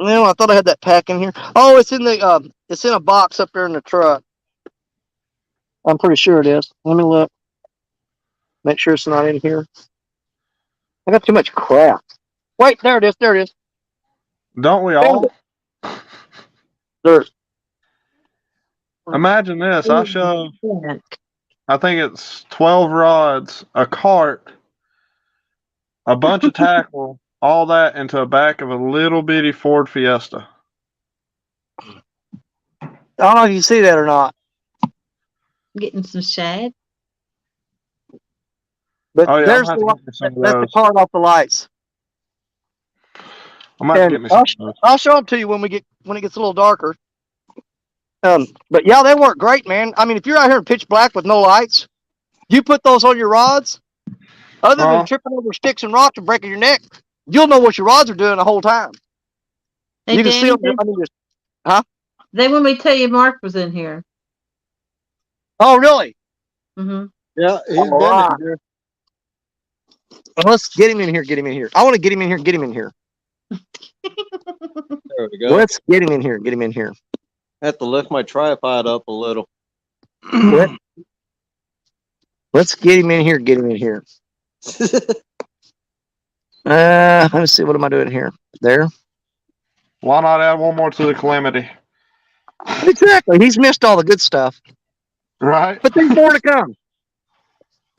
No, I thought I had that pack in here. Oh, it's in a box up there in the truck. I'm pretty sure it is. Let me look. Make sure it's not in here. I got too much crap. Wait, there it is. There it is. Don't we all? There. Imagine this. I shove, I think it's 12 rods, a cart, a bunch of tackle, all that into a back of a little bitty Ford Fiesta. I don't know if you see that or not. Getting some shade. But there's that's the card off the lights. I might get me some. I'll show them to you when it gets a little darker. But yeah, they work great, man. I mean, if you're out here in pitch black with no lights, you put those on your rods, other than tripping over sticks and rocks and breaking your neck, you'll know what your rods are doing the whole time. Hey, you can see them. They want me to tell you Mark was in here. Oh, really? Mm-hmm. Yeah, he's been in here. Well, let's get him in here. Get him in here. I want to get him in here. Get him in here. There we go. Let's get him in here. Get him in here. I have to lift my tripod up a little. Let's get him in here. Get him in here. Let me see. What am I doing here? There. Why not add one more to the calamity? Exactly. He's missed all the good stuff. Right. But there's more to come.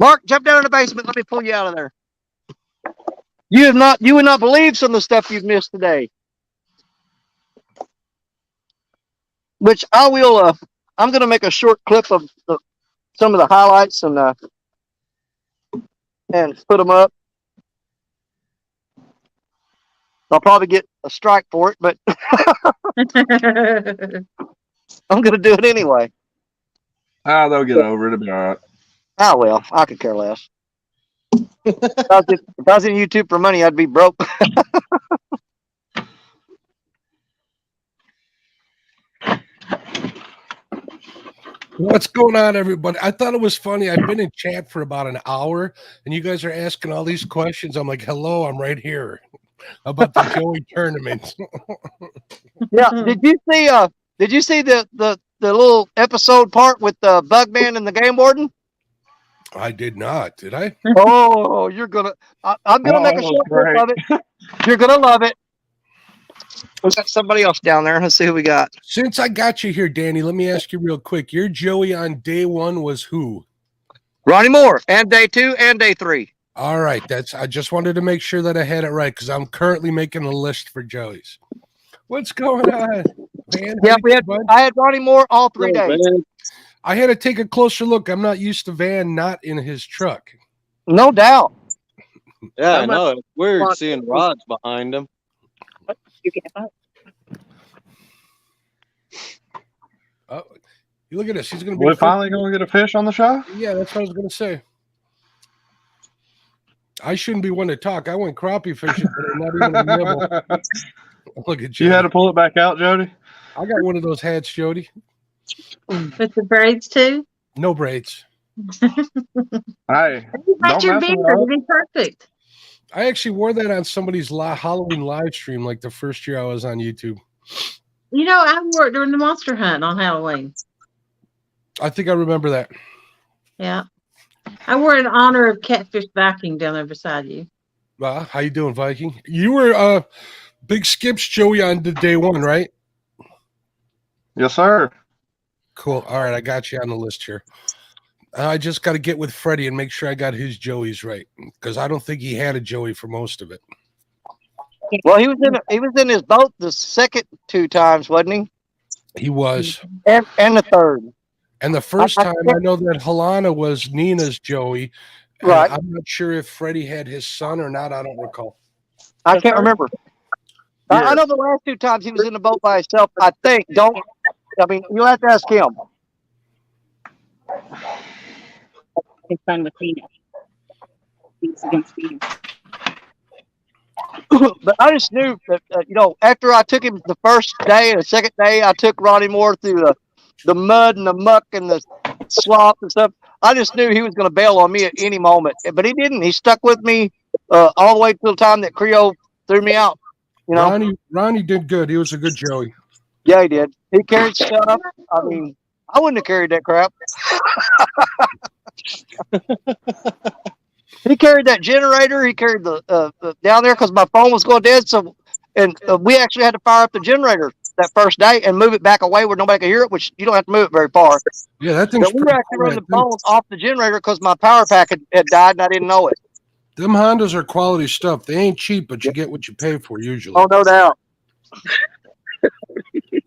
Mark, jump down in the basement. Let me pull you out of there. You would not believe some of the stuff you've missed today. Which I will. I'm going to make a short clip of some of the highlights and put them up. I'll probably get a strike for it, but I'm going to do it anyway. They'll get over it. It'll be all right. Oh, well, I could care less. If I was in YouTube for money, I'd be broke. What's going on, everybody? I thought it was funny. I've been in chat for about an hour, and you guys are asking all these questions. I'm like, hello, I'm right here about the Joey tournament. Yeah. Did you see the little episode part with the Bugman and the game warden? I did not. Did I? Oh, you're gonna. I'm gonna make a short clip of it. You're gonna love it. We got somebody else down there. Let's see who we got. Since I got you here, Danny, let me ask you real quick. Your Joey on day one was who? Ronnie Moore, and day 2 and day 3. All right, I just wanted to make sure that I had it right because I'm currently making a list for Joey's. What's going on, man? Yeah, I had Ronnie Moore all 3 days. I had to take a closer look. I'm not used to Van not in his truck. No doubt. Yeah, I know. It's weird seeing rods behind him. Oh, you look at this. He's going to be. We're finally going to get a fish on the show? Yeah, that's what I was going to say. I shouldn't be one to talk. I went crappie fishing today, not even a nibble. Look at You had Jody. to pull it back out, Jody? I got one of those hats, Jody. With the braids too. No braids. Hey, You got don't your mess beard. them up. It'd be perfect. I actually wore that on somebody's Halloween live stream, like the first year I was on YouTube. You know, I wore it during the monster hunt on Halloween. I think I remember that. Yeah. I wore it in honor of Catfish Viking down there beside you. How you doing, Viking? You were Big Skips Joey on the day one, right? Yes, sir. Cool. All right, I got you on the list here. I just got to get with Freddie and make sure I got his Joeys right, because I don't think he had a Joey for most of it. Well, he was in his boat the second 2 times, wasn't he? He was. And the third. And the first time, I know that Halana was Nina's Joey. Right. I'm not sure if Freddie had his son or not. I don't recall. I can't remember. I know the last 2 times he was in the boat by himself. I think. You'll have to ask him. His son with Tina. He's against Tina. But I just knew that, after I took him the first day and the second day, I took Ronnie Moore through the mud and the muck and the slop and stuff. I just knew he was going to bail on me at any moment. But he didn't. He stuck with me all the way till the time that Creo threw me out. You know? Ronnie did good. He was a good Joey. Yeah, he did. He carried stuff. I mean, I wouldn't have carried that crap. He carried that generator. He carried the down there because my phone was going dead. So, and we actually had to fire up the generator that first day and move it back away where nobody could hear it, which you don't have to move it very far. Yeah, that thing's But we were actually running the phone off the generator because my power pack had died and I didn't know it. Them Hondas are quality stuff. They ain't cheap, but you get what you pay for usually. Oh, no doubt.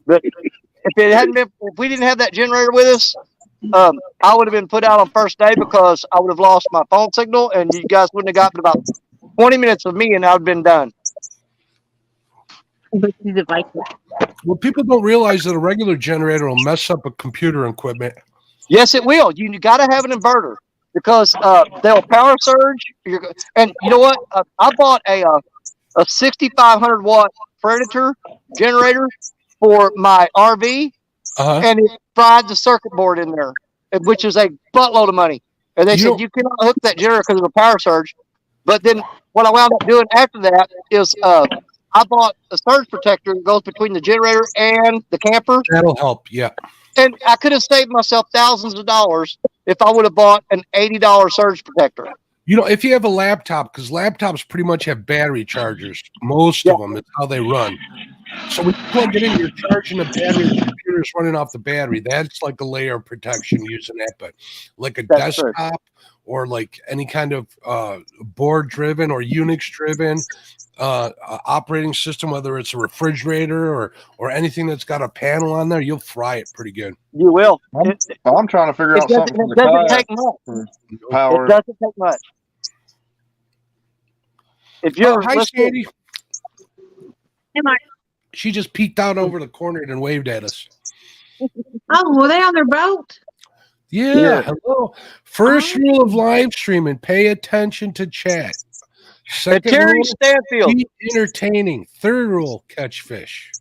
But if we didn't have that generator with us, I would have been put out on first day because I would have lost my phone signal and you guys wouldn't have gotten about 20 minutes of me and I would have been done. Well, people don't realize that a regular generator will mess up a computer equipment. Yes, it will. You got to have an inverter because they'll power surge. And you know what? I bought a 6,500 watt Predator generator for my RV, and it fried the circuit board in there, which is a buttload of money. And they said you cannot hook that generator because of the power surge. But then what I wound up doing after that is I bought a surge protector that goes between the generator and the camper. That'll help, yeah. And I could have saved myself thousands of dollars if I would have bought an $80 surge protector. If you have a laptop, because laptops pretty much have battery chargers, most of them, it's how they run. So when you plug it in, you're charging the battery, the computer's running off the battery. That's like a layer of protection using that. But like a desktop or like any kind of board-driven or Unix-driven operating system, whether it's a refrigerator or anything that's got a panel on there, you'll fry it pretty good. You will. I'm trying to figure out something for the doesn't take much. power. It doesn't take much. If you're hi, Sandy. Hey, Mark. She just peeked out over the corner and waved at us. Oh, were they on their boat? Yeah. Hello. First rule of live streaming: pay attention to chat. Second Terry rule: Stanfield. be entertaining. Third rule: catch fish.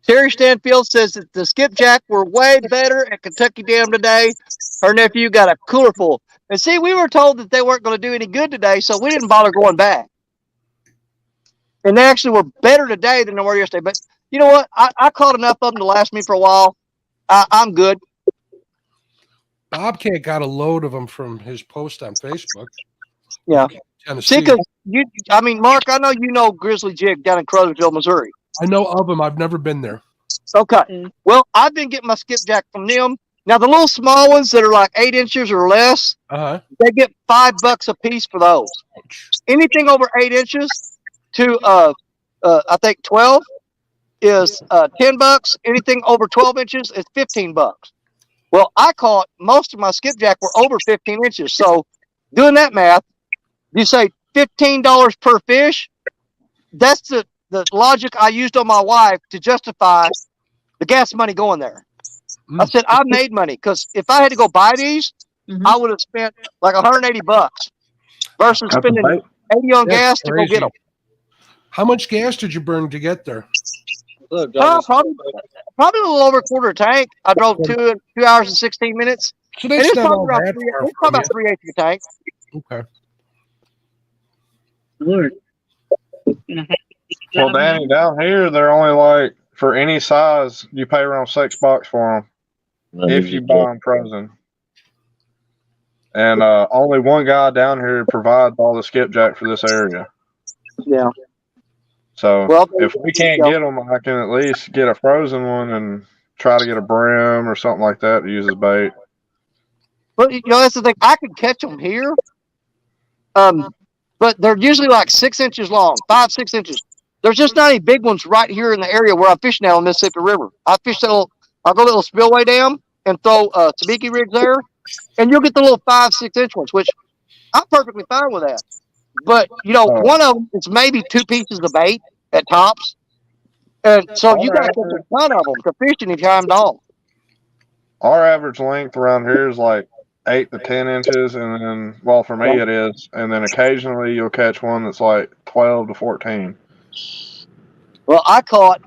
Terry Stanfield says that the skipjack were way better at Kentucky Dam today. Her nephew got a cooler full. And see, we were told that they weren't going to do any good today, so we didn't bother going back. And they actually were better today than they were yesterday. But you know what? I caught enough of them to last me for a while. I'm good. Bobcat got a load of them from his post on Facebook. Yeah. Tennessee. See, because Mark, I know you know Grizzly Jig down in Crothersville, Missouri. I know of him. I've never been there. Okay. Well, I've been getting my skipjack from them. Now, the little small ones that are like 8 inches or less, they get $5 a piece for those. Anything over 8 inches to, I think 12 is $10. Anything over 12 inches is $15. Well, I caught most of my skipjack were over 15 inches. So doing that math, you say $15 per fish. That's the logic I used on my wife to justify the gas money going there. I said, I made money because if I had to go buy these, I would have spent like $180. versus That's a spending bait. 80 on That's gas to go get crazy. them. How much gas did you burn to get there? Look, Johnny, Probably a little over a quarter tank. I drove 2 hours and 16 minutes. So And that's it's not probably all about that three, far it's from probably you. about 3/8 of a tank. Okay. Lord. Well, Danny, down here they're only like for any size you pay around $6 for them if you buy them frozen. And only one guy down here provides all the skipjack for this area. Yeah. So Well, if we can't get them, I can at least get a frozen one and try to get a brim or something like that to use as bait. But that's the thing. I could catch them here, but they're usually like 6 inches long, 5, 6 inches. There's just not any big ones right here in the area where I fish now in Mississippi River. I'll go to a little spillway dam and throw sabiki rigs there, and you'll get the little 5, 6 inch ones, which I'm perfectly fine with that. But one of them is maybe 2 pieces of bait at tops, and so you got to catch a ton of them to fishing if you have them all. Our average length around here is like 8 to 10 inches, and then, well, for me it is, and then occasionally you'll catch one that's like 12 to 14. Well, I caught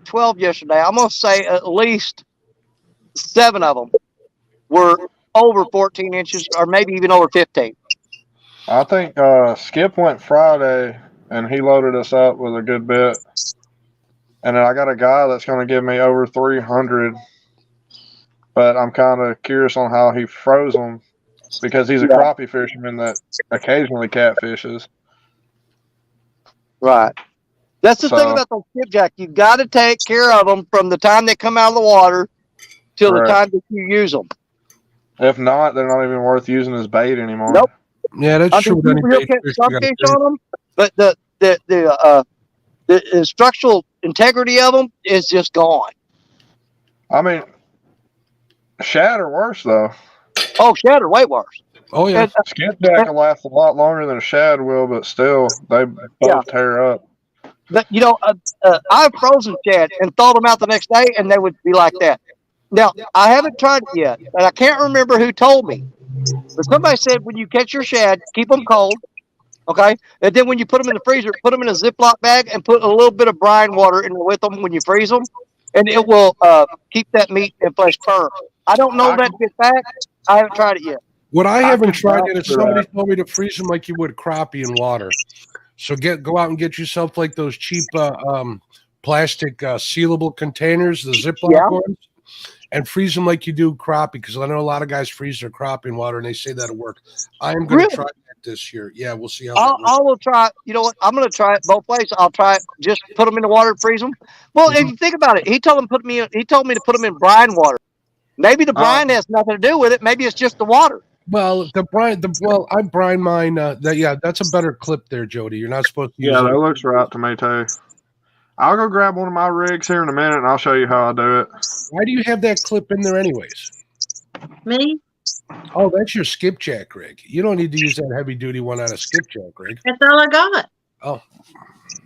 12 yesterday. I'm gonna say at least 7 of them were over 14 inches, or maybe even over 15. I think Skip went Friday, and he loaded us up with a good bit. And then I got a guy that's going to give me over 300, but I'm kind of curious on how he froze them because he's a crappie fisherman that occasionally catfishes. Right. That's the thing about those skipjack. You've got to take care of them from the time they come out of the water till the time that you use them. If not, they're not even worth using as bait anymore. Nope. Yeah, that's true. You'll catch some fish on them, but the structural integrity of them is just gone. I mean, shad are worse though. Oh, shad are way worse. Oh yeah. Skipjack will last a lot longer than a shad will, but still, they both tear up. But I've frozen shad and thawed them out the next day, and they would be like that. Now I haven't tried it yet, and I can't remember who told me. But somebody said when you catch your shad, keep them cold, okay? And then when you put them in the freezer, put them in a Ziploc bag and put a little bit of brine water in with them when you freeze them, and it will keep that meat and flesh firm. I don't know that to fact. I haven't tried it yet. What I haven't tried yet is somebody told me to freeze them like you would crappie in water. So go out and get yourself like those cheap plastic sealable containers, the Ziploc ones, and freeze them like you do crappie, because I know a lot of guys freeze their crappie in water and they say that'll work. I am going to try that this year. Yeah, we'll see how I will try. You know what? I'm going to try it both ways. I'll try it. Just put them in the water and freeze them. Well, if you think about it, he told me to put them in brine water. Maybe the brine has nothing to do with it. Maybe it's just the water. Well, I brine mine. That's a better clip there, Jody. You're not supposed to use that looks right to me too. I'll go grab one of my rigs here in a minute, and I'll show you how I do it. Why do you have that clip in there anyways? Me? Oh, that's your skipjack rig. You don't need to use that heavy-duty one on a skipjack rig. That's all I got. Oh.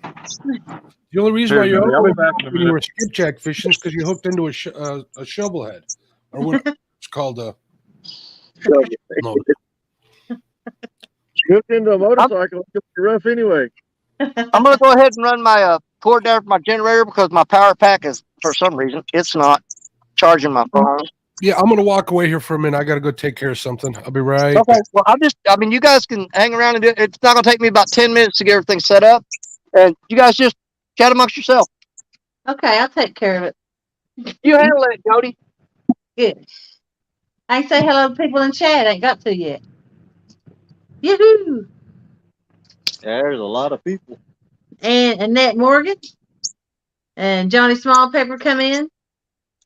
The only reason why you're when you were skipjack fishing is because you hooked into a shovel head. Or what it's called a... No. Hooked into a motorcycle, it's rough anyway. I'm going to go ahead and run my cord down for my generator because my power pack is, for some reason, it's not charging my phone. Yeah, I'm going to walk away here for a minute. I got to go take care of something. I'll be right. Okay. Well, you guys can hang around and do it. It's not going to take me about 10 minutes to get everything set up. And you guys just chat amongst yourself. Okay, I'll take care of it. You handle it, Jody. Good. I say hello to people in chat. I ain't got to yet. Yoo-hoo! There's a lot of people. And Annette Morgan and Johnny Smallpepper come in.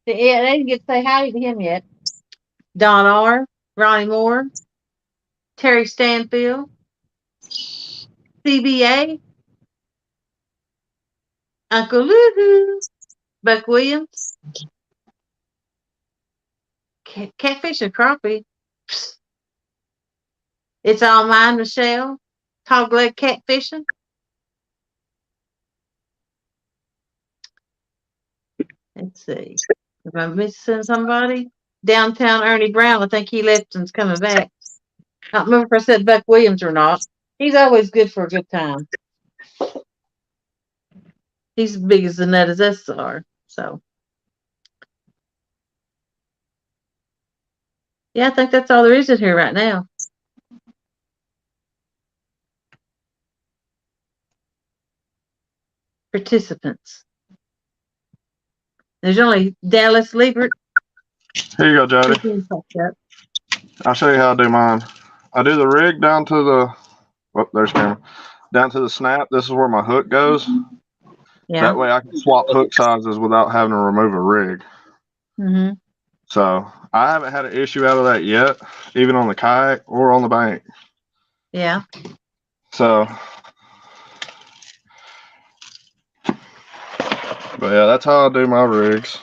Yeah, they didn't get to say hi to him yet. Don R., Ronnie Moore, Terry Stanfield, CBA, Uncle Lou-Hoo, Buck Williams, Catfish and Crappie. Psst. It's all mine, Michelle. Hog leg catfishing. Let's see. If I'm missing somebody, downtown Ernie Brown, I think he left and's coming back. I don't remember if I said Buck Williams or not. He's always good for a good time. He's as big as the nut as us are. So, yeah, I think that's all there is in here right now. Participants. There's only Dallas Liebert. Here you go, Jody. I'll show you how I do mine. I do the rig down to the, oh, there's camera, down to the snap. This is where my hook goes. Yeah. That way I can swap hook sizes without having to remove a rig. Mm-hmm. So I haven't had an issue out of that yet, even on the kayak or on the bank. Yeah. So, but yeah, that's how I do my rigs.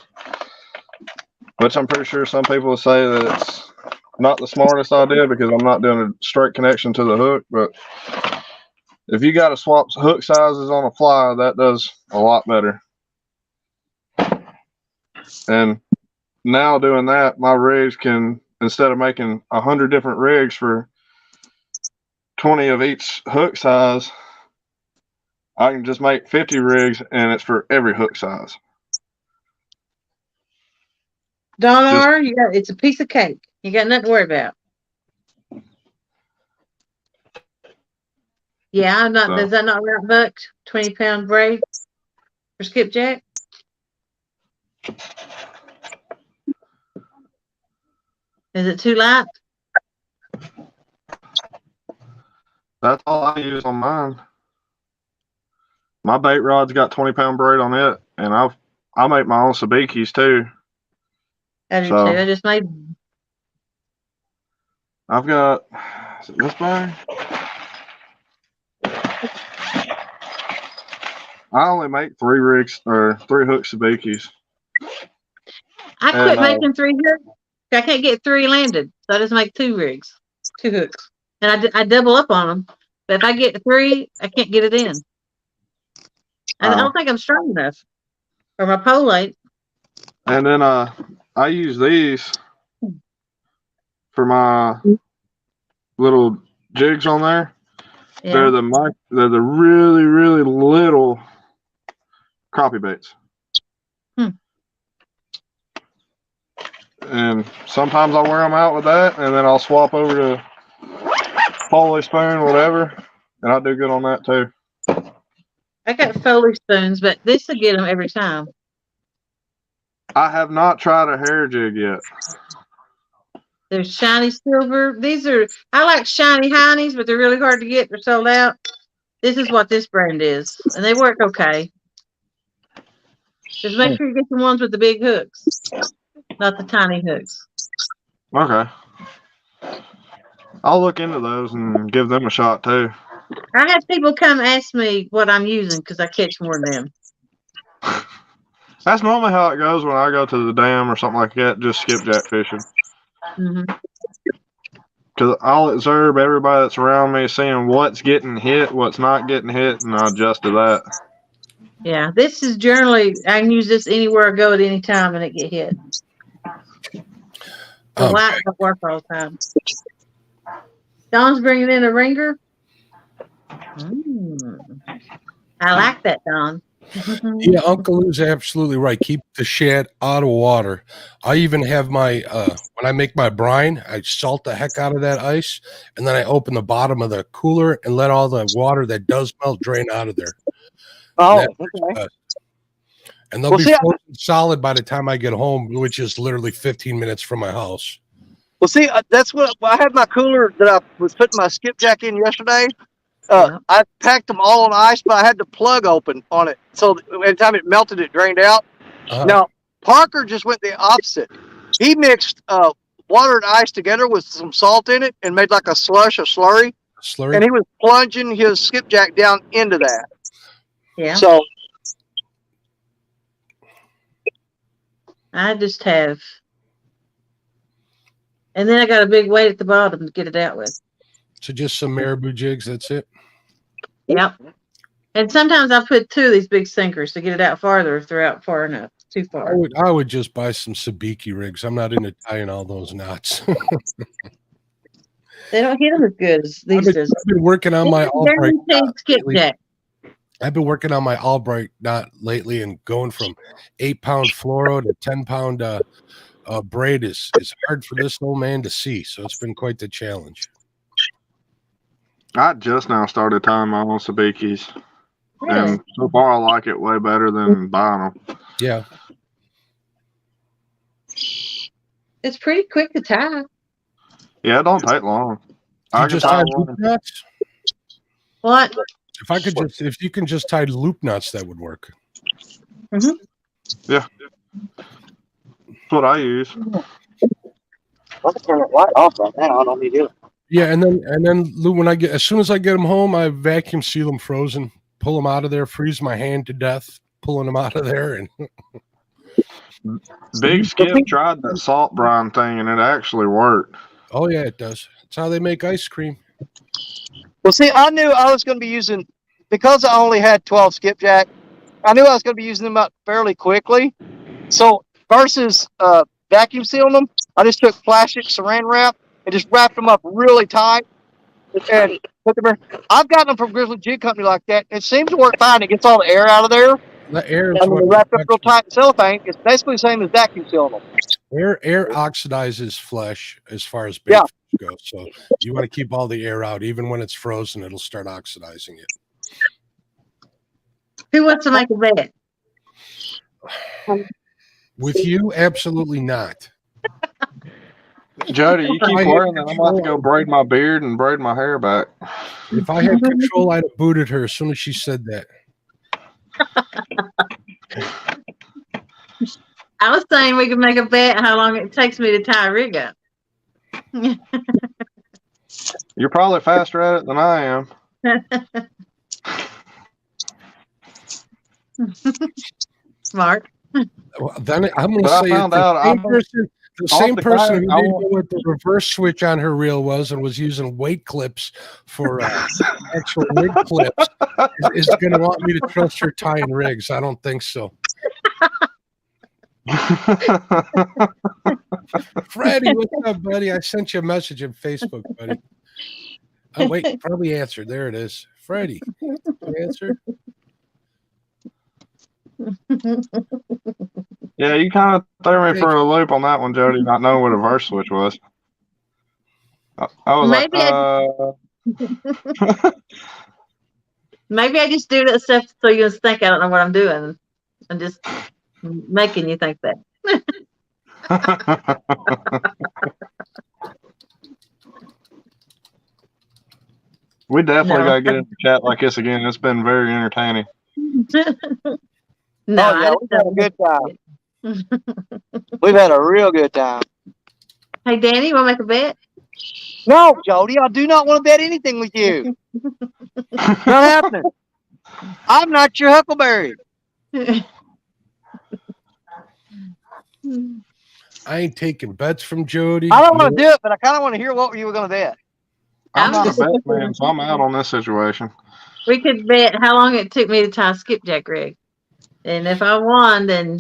Which I'm pretty sure some people will say that it's not the smartest idea because I'm not doing a straight connection to the hook. But if you got to swap hook sizes on a fly, that does a lot better. And now doing that, my rigs can, instead of making 100 different rigs for 20 of each hook size, I can just make 50 rigs and it's for every hook size. Don R, it's a piece of cake. You got nothing to worry about. Yeah, I'm not. Does that not right, Buck? 20-pound braid for skipjack. Is it too light? That's all I use on mine. My bait rod's got 20-pound braid on it, and I make my own sabikis too. I do too. I just made. I've got, is it this bag? I only make 3 rigs or 3 hook sabikis. I quit making 3 hooks. I can't get 3 landed, so I just make 2 rigs, 2 hooks, and I double up on them. But if I get 3, I can't get it in. I don't think I'm strong enough, or my pole ain't. And then I use these for my little jigs on there. Yeah. They're the really, really little crappie baits. And sometimes I'll wear them out with that, and then I'll swap over to Foley spoon, whatever, and I'll do good on that too. I got Foley spoons, but this will get them every time. I have not tried a hair jig yet. There's shiny silver. I like shiny heinies, but they're really hard to get. They're sold out. This is what this brand is, and they work okay. Just make sure you get the ones with the big hooks, not the tiny hooks. Okay. I'll look into those and give them a shot too. I have people come ask me what I'm using because I catch more than them. That's normally how it goes when I go to the dam or something like that, just skipjack fishing. Because I'll observe everybody that's around me, seeing what's getting hit, what's not getting hit, and I adjust to that. Yeah, this is generally, I can use this anywhere I go at any time and it get hit. The light don't work all the time. Don's bringing in a ringer. I like that, Don. Yeah, Uncle Lou's absolutely right. Keep the shad out of water. I even have my when I make my brine, I salt the heck out of that ice, and then I open the bottom of the cooler and let all the water that does melt drain out of there. Oh, okay. And they'll be frozen solid by the time I get home, which is literally 15 minutes from my house. Well, see, that's what I had my cooler that I was putting my skipjack in yesterday. I packed them all on ice, but I had the plug open on it. So every time it melted, it drained out. Now, Parker just went the opposite. He mixed water and ice together with some salt in it and made like a slurry. And he was plunging his skipjack down into that. Yeah. So I just have. And then I got a big weight at the bottom to get it out with. So just some marabou jigs, that's it? Yep. And sometimes I put 2 of these big sinkers to get it out farther if they're out far enough. Too far. I would just buy some sabiki rigs. I'm not into tying all those knots. They don't hit them as good as I've these been, do. I've been working on my They're Albright. routine skipjack. I've been working on my Albright knot lately, and going from 8-pound fluoro to 10-pound braid is hard for this old man to see. So it's been quite the challenge. I just now started tying my own sabikis, Really? and so far I like it way better than buying them. Yeah. It's pretty quick to tie. Yeah, it don't take long. I You can just tie tie one. loop knots? What? If you can just tie loop knots, that would work. Mm-hmm. Yeah. That's what I use. Let's turn it light off right now. I don't need it. Yeah, and then Lou, as soon as I get them home, I vacuum seal them frozen, pull them out of there, freeze my hand to death, pulling them out of there, and Big Skip tried that salt brine thing, and it actually worked. Oh yeah, it does. It's how they make ice cream. Well, see, I knew I was going to be using, because I only had 12 skipjack, I knew I was going to be using them up fairly quickly. So versus vacuum sealing them, I just took plastic saran wrap and just wrapped them up really tight. And put them in. I've gotten them from Grizzly Jig Company like that. It seems to work fine. It gets all the air out of there. The air is And when they wrap up real tight in cellophane, it's basically the same as vacuum sealing them. Air oxidizes flesh as far as bait fish goes. So you want to keep all the air out. Even when it's frozen, it'll start oxidizing it. Who wants to make a bet? With you, absolutely not. Jody, you keep wearing that. I'm about to go braid my beard and braid my hair back. If I had control, I'd have booted her as soon as she said that. I was saying we could make a bet how long it takes me to tie a rig up. You're probably faster at it than I am. Smart. Well, then I'm going to But say I found out the same person who I didn't know what the reverse switch on her reel was and was using weight clips for actual rig clips is going to want me to trust her tying rigs. I don't think so. Freddie, what's up, buddy? I sent you a message on Facebook, buddy. Oh, wait, probably answered. There it is. Freddie, answer. Yeah, you kind of threw me for a loop on that one, Jody, not knowing what a reverse switch was. I was Maybe I just do that stuff so you just think I don't know what I'm doing. I'm just making you think that. We definitely got to get into chat like this again. It's been very entertaining. No, yeah, we've had a good time. We've had a real good time. Hey, Danny, you want to make a bet? No, Jody, I do not want to bet anything with you. Not happening. I'm not your Huckleberry. I ain't taking bets from Jody. I don't want to do it, but I kind of want to hear what you were going to bet. I'm not a bet man, so I'm out on this situation. We could bet how long it took me to tie a skipjack rig. And if I won, then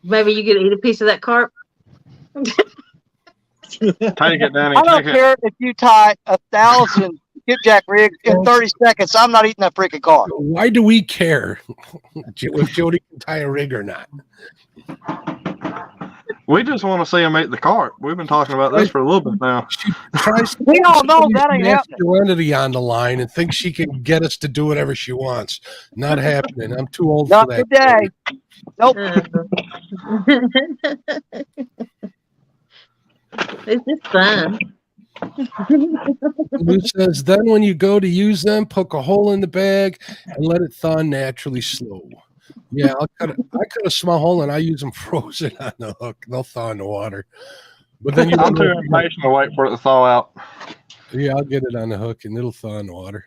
maybe you could eat a piece of that carp. Take it, Danny. I don't care if you tie 1,000 skipjack rigs in 30 seconds. I'm not eating that freaking carp. Why do we care if Jody can tie a rig or not? We just want to see him eat the carp. We've been talking about this for a little bit now. We all know that ain't happening. Masculinity on the line and thinks she can get us to do whatever she wants. Not happening. I'm too old Not for that. today. Nope. It's just fun. Lou says, then when you go to use them, poke a hole in the bag and let it thaw naturally slow. Yeah, I cut a small hole and I use them frozen on the hook. They'll thaw in the water. But then I'm too impatient to wait for it to thaw out. Yeah, I'll get it on the hook and it'll thaw in the water.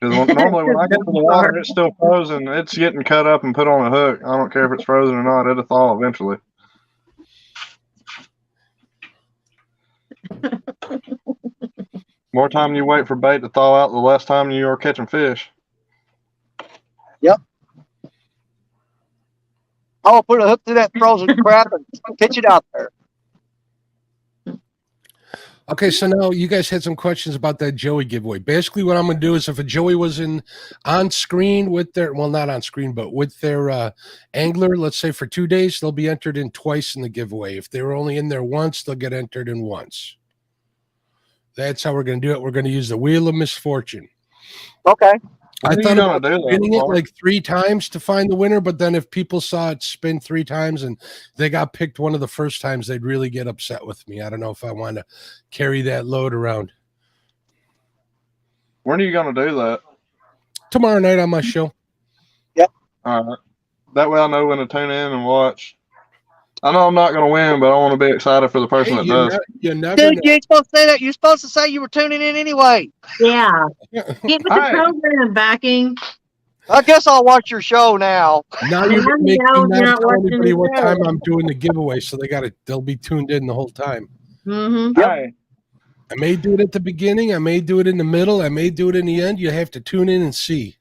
Normally when I get to the water, it's still frozen. It's getting cut up and put on a hook. I don't care if it's frozen or not. It'll thaw eventually. More time you wait for bait to thaw out, the less time you are catching fish. Yep. I'll put a hook through that frozen crap and pitch it out there. Okay, so now you guys had some questions about that Joey giveaway. Basically, what I'm going to do is if a Joey was on screen with their, well, not on screen, but with their angler, let's say for 2 days, they'll be entered in twice in the giveaway. If they were only in there once, they'll get entered in once. That's how we're going to do it. We're going to use the Wheel of Misfortune. Okay. I When are thought you gonna about do that, spinning it Mark? like 3 times to find the winner, but then if people saw it spin 3 times and they got picked one of the first times, they'd really get upset with me. I don't know if I want to carry that load around. When are you gonna do that? Tomorrow night on my show. All right. That way I know when to tune in and watch. I know I'm not gonna win, but I want to be excited for the person that does. You never Dude, know. you ain't supposed to say that. You're supposed to say you were tuning in anyway. Yeah. Get with the Hey. program backing. I guess I'll watch your show now. Now you're Now gonna you make me know you're not not tell watching anybody the what show. time I'm doing the giveaway, so they'll be tuned in the whole time. Mm-hmm. Hey, I may do it at the beginning, I may do it in the middle, I may do it in the end. You have to tune in and see.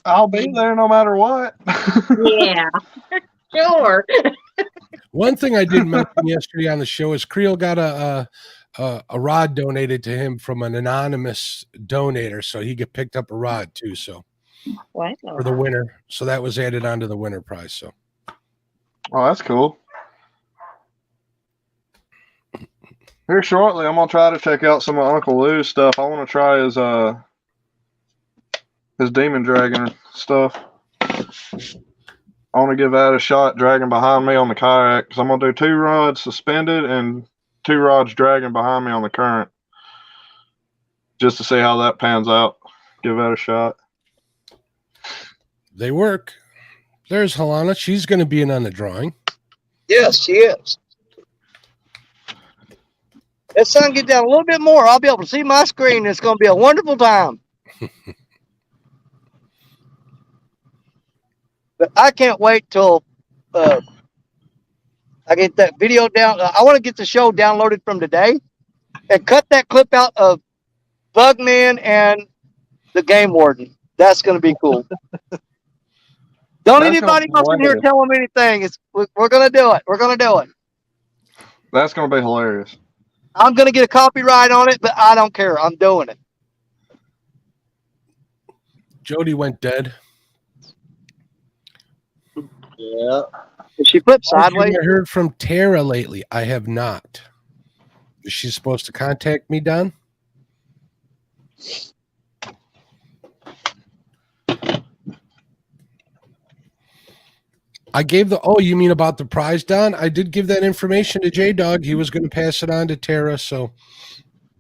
I'll be there no matter what. Yeah. Sure. One thing I didn't mention yesterday on the show is Creel got a rod donated to him from an anonymous donator, so he get picked up a rod too. So Wow. for the winner, so that was added onto the winner prize. So Oh, that's cool. Here shortly, I'm gonna try to check out some of Uncle Lou's stuff. I want to try his demon dragon stuff. I want to give that a shot, dragging behind me on the kayak, because I'm gonna do 2 rods suspended and 2 rods dragging behind me on the current, just to see how that pans out. Give that a shot. they work. There's Helena. She's going to be in on the drawing. Yes, she is. That sun get down a little bit more, I'll be able to see my screen. It's going to be a wonderful time. But I can't wait till I get that video down. I want to get the show downloaded from today and cut that clip out of Bugman and the Game Warden. That's going to be cool. Don't That's anybody gonna be else in here hilarious. tell them anything. We're going to do it. We're going to do it. That's gonna be hilarious. I'm going to get a copyright on it, but I don't care. I'm doing it. Jody went dead. Yeah. Did she flip Have sideways? you heard from Tara lately? I have not. Is she supposed to contact me, Don? I gave the, oh, you mean about the prize, Don? I did give that information to J-Dog. He was going to pass it on to Tara, so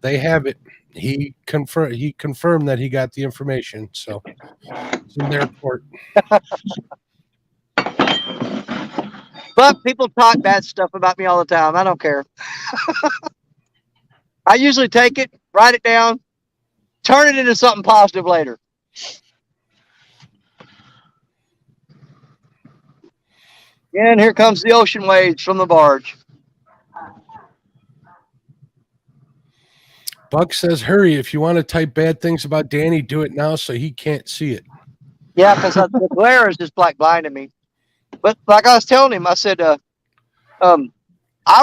they have it. He confirmed that he got the information, so it's in their court. But people talk bad stuff about me all the time. I don't care. I usually take it, write it down, turn it into something positive later. And here comes the ocean waves from the barge. Buck says, hurry, if you want to type bad things about Danny, do it now so he can't see it. Yeah, because the glare is just like blinding me. But like I was telling him, I said, I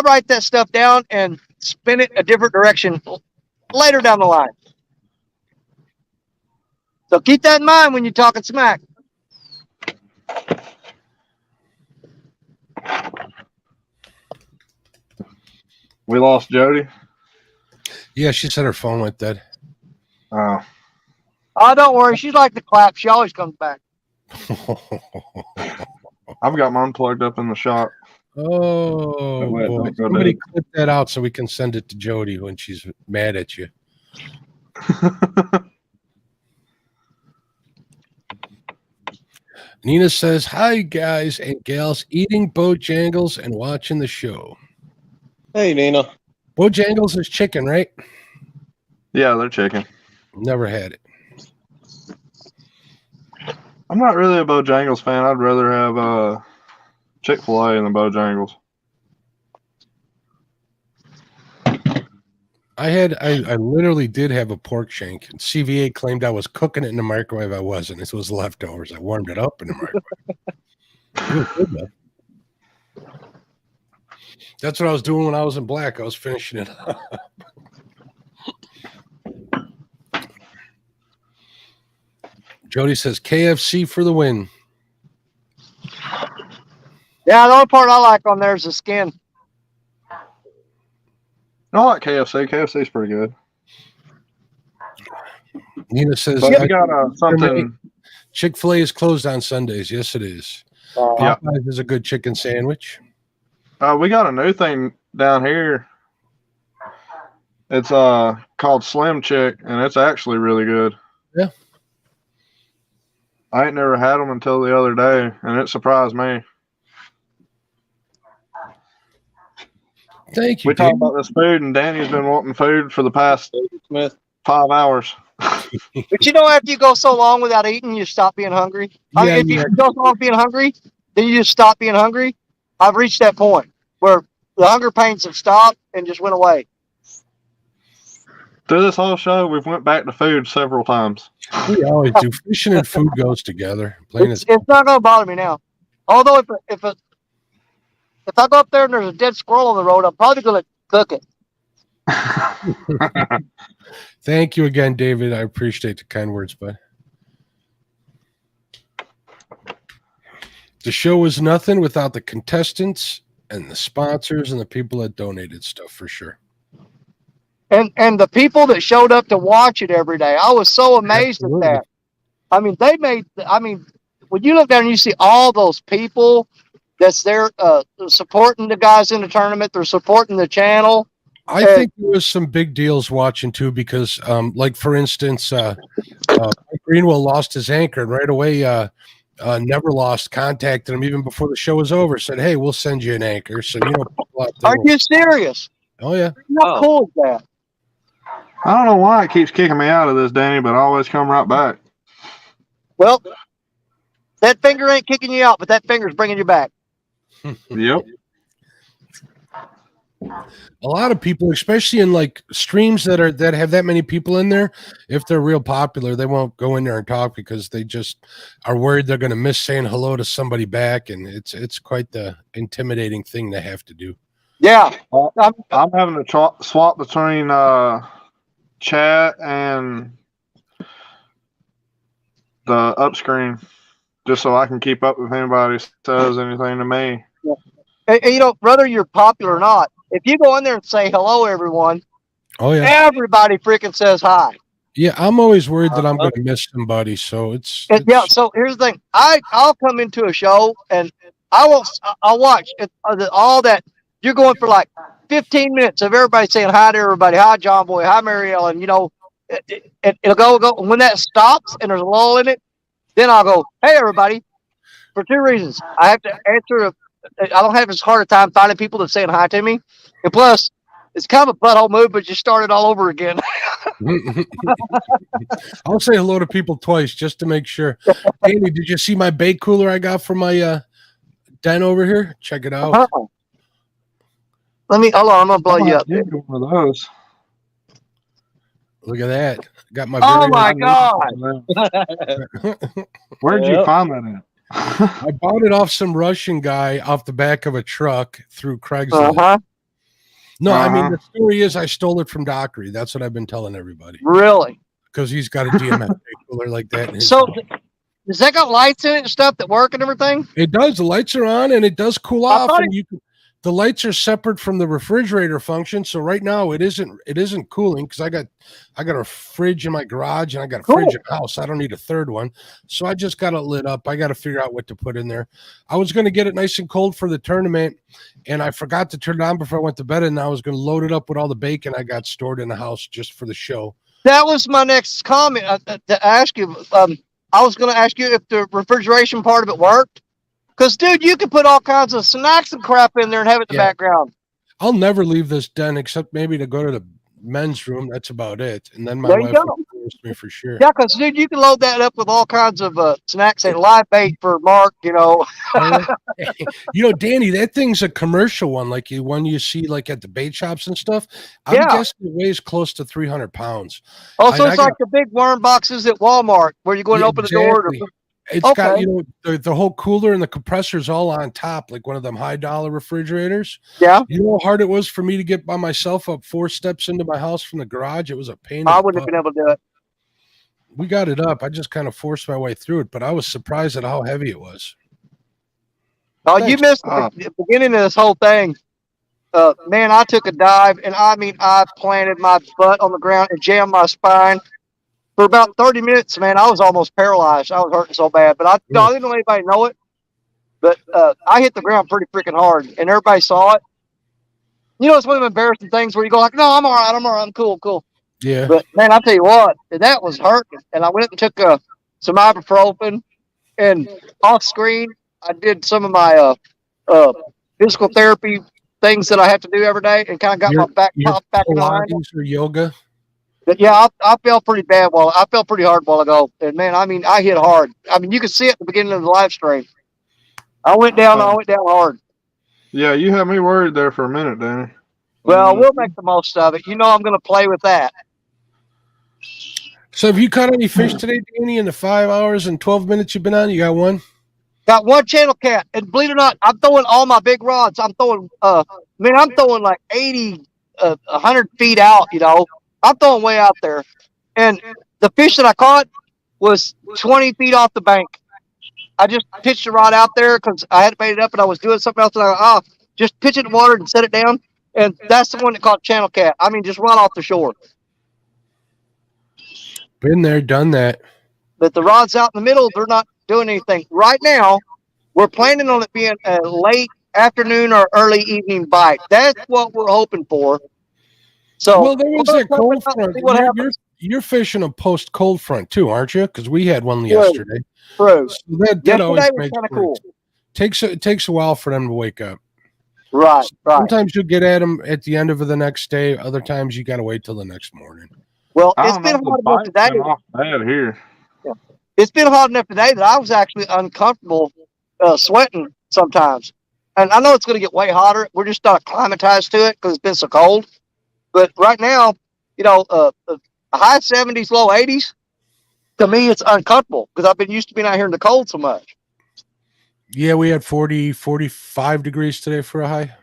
write that stuff down and spin it a different direction later down the line. So keep that in mind when you're talking smack. We lost Jody. Yeah, she said her phone went dead. Oh, Oh, don't worry. She's like the clap. She always comes back. I've got mine plugged up in the shop. Oh, wait, boy. don't go Somebody dead. clip that out so we can send it to Jody when she's mad at you. Nina says, hi, guys and gals, eating Bojangles and watching the show. Hey, Nina. Bojangles is chicken, right? Yeah, they're chicken. Never had it. I'm not really a Bojangles fan. I'd rather have Chick-fil-A than Bojangles. I literally did have a pork shank, and CVA claimed I was cooking it in the microwave. I wasn't. It was leftovers. I warmed it up in the microwave. It was good, though. That's what I was doing when I was in black. I was finishing it up. Jody says KFC for the win. Yeah, the only part I like on there is the skin. I like KFC. KFC's pretty good. Nina says, But you got something. Chick-fil-A is closed on Sundays. Yes, it is. Yeah. Popeyes is a good chicken sandwich. We got a new thing down here. It's called Slim Chick, and it's actually really good. Yeah. I ain't never had them until the other day, and it surprised me. Thank you. We talked about this food, and Danny's been wanting food for the past 5 hours. But you know, after you go so long without eating, you stop being hungry. I mean, if you go so long being hungry, then you just stop being hungry. I've reached that point where the hunger pains have stopped and just went away. Through this whole show, we've went back to food several times. We always do. Fishing and food goes together. It's not going to bother me now. Although if I go up there and there's a dead squirrel on the road, I'm probably going to cook it. Thank you again, David. I appreciate the kind words, bud. The show is nothing without the contestants and the sponsors and the people that donated stuff, for sure. And the people that showed up to watch it every day. I was so amazed at that. I mean, when you look down and you see all those people that's there supporting the guys in the tournament, they're supporting the channel. I think there was some big deals watching too, because like for instance, Greenwell lost his anchor, and right away Never Lost contacted him even before the show was over, said, "Hey, we'll send you an anchor." So Are you serious? Oh yeah. How cool is that? I don't know why it keeps kicking me out of this, Danny, but I always come right back. Well, that finger ain't kicking you out, but that finger's bringing you back. Yep. A lot of people, especially in like streams that have that many people in there, if they're real popular, they won't go in there and talk because they just are worried they're going to miss saying hello to somebody back, and it's quite the intimidating thing they have to do. Yeah, I'm having to swap between chat and the up screen just so I can keep up if anybody says anything to me. And you know, whether you're popular or not, if you go in there and say hello, everyone, everybody freaking says hi. Yeah, I'm always worried that I'm going to miss somebody, so it's yeah. So here's the thing: I'll come into a show and I'll watch all that. You're going for like 15 minutes of everybody saying hi to everybody. Hi, John Boy. Hi, Mary Ellen. You know, it'll go. When that stops and there's a lull in it, then I'll go, hey, everybody, for two reasons. I have to answer. I don't have as hard a time finding people that's saying hi to me. And plus, it's kind of a butthole move, but you start it all over again. I'll say hello to people twice just to make sure. Danny, did you see my bait cooler I got from my den over here? Check it out. Uh-huh. Hold on, I'm gonna blow you up. One of those. Look at that. Got my oh my god. Where'd you find that at? I bought it off some Russian guy off the back of a truck through Craigslist. No, I mean, the story is I stole it from Dockery. That's what I've been telling everybody. Really? Because he's got a DMF cooler like that. In his so does that got lights in it and stuff that work and everything? It does. The lights are on and it does cool off. And the lights are separate from the refrigerator function. So right now it isn't cooling because I got a fridge in my garage and I got a fridge in the house. I don't need a third one. So I just got it lit up. I got to figure out what to put in there. I was going to get it nice and cold for the tournament and I forgot to turn it on before I went to bed, and I was going to load it up with all the bacon I got stored in the house just for the show. That was my next comment to ask you. I was going to ask you if the refrigeration part of it worked. Because, dude, you can put all kinds of snacks and crap in there and have it in the background. I'll never leave this den except maybe to go to the men's room. That's about it. And then my wife will force me for sure. Yeah, because, dude, you can load that up with all kinds of snacks and live bait for Mark, you know. You know, Danny, that thing's a commercial one, like one you see like at the bait shops and stuff. I'm guessing it weighs close to 300 pounds. Oh, so it's like the big worm boxes at Walmart where you go and open the door. It's got, you know, the whole cooler and the compressor's all on top, like one of them $high refrigerators. Yeah. You know how hard it was for me to get by myself up 4 steps into my house from the garage? It was a pain. I wouldn't have been able to do it. We got it up. I just kind of forced my way through it, but I was surprised at how heavy it was. Oh, you missed the beginning of this whole thing. Man, I took a dive, and I mean, I planted my butt on the ground and jammed my spine. For about 30 minutes, man, I was almost paralyzed. I was hurting so bad, but I didn't let anybody know it. But I hit the ground pretty freaking hard, and everybody saw it. You know, it's one of the embarrassing things where you go like, no, I'm all right. I'm cool. Yeah. But, man, I'll tell you what, that was hurting. And I went and took some ibuprofen, and off screen, I did some of my physical therapy things that I have to do every day and kind of got my back popped back in line. Or yoga? But yeah, I felt pretty bad I felt pretty hard a while ago. And man, I mean, I hit hard. I mean, you could see it at the beginning of the live stream. I went down hard. Yeah, you had me worried there for a minute, Danny. Well, we'll make the most of it. You know, I'm going to play with that. So have you caught any fish today, Danny, in the 5 hours and 12 minutes you've been on? You got one? Got one channel cat. And believe it or not, I'm throwing all my big rods. I'm throwing like 80, 100 feet out, you know. I'm throwing way out there. And the fish that I caught was 20 feet off the bank. I just pitched the rod out there because I had bait it up and I was doing something else. And I just pitch it in the water and set it down. And that's the one that caught channel cat. I mean, just right off the shore. Been there, done that. But the rods out in the middle, they're not doing anything. Right now, we're planning on it being a late afternoon or early evening bite. That's what we're hoping for. So, well, there was that cold front. You're fishing a post cold front too, aren't you? Because we had one yesterday. True. So that always makes it cool. It takes a while for them to wake up. Right. Sometimes you'll get at them at the end of the next day. Other times you got to wait till the next morning. Well, it's been hot enough today. Here. Yeah. It's been hot enough today that I was actually uncomfortable sweating sometimes. And I know it's going to get way hotter. We're just not acclimatized to it because it's been so cold. But right now, you know, high 70s, low 80s, to me, it's uncomfortable because I've been used to being out here in the cold so much. Yeah, we had 40, 45 degrees today for a high.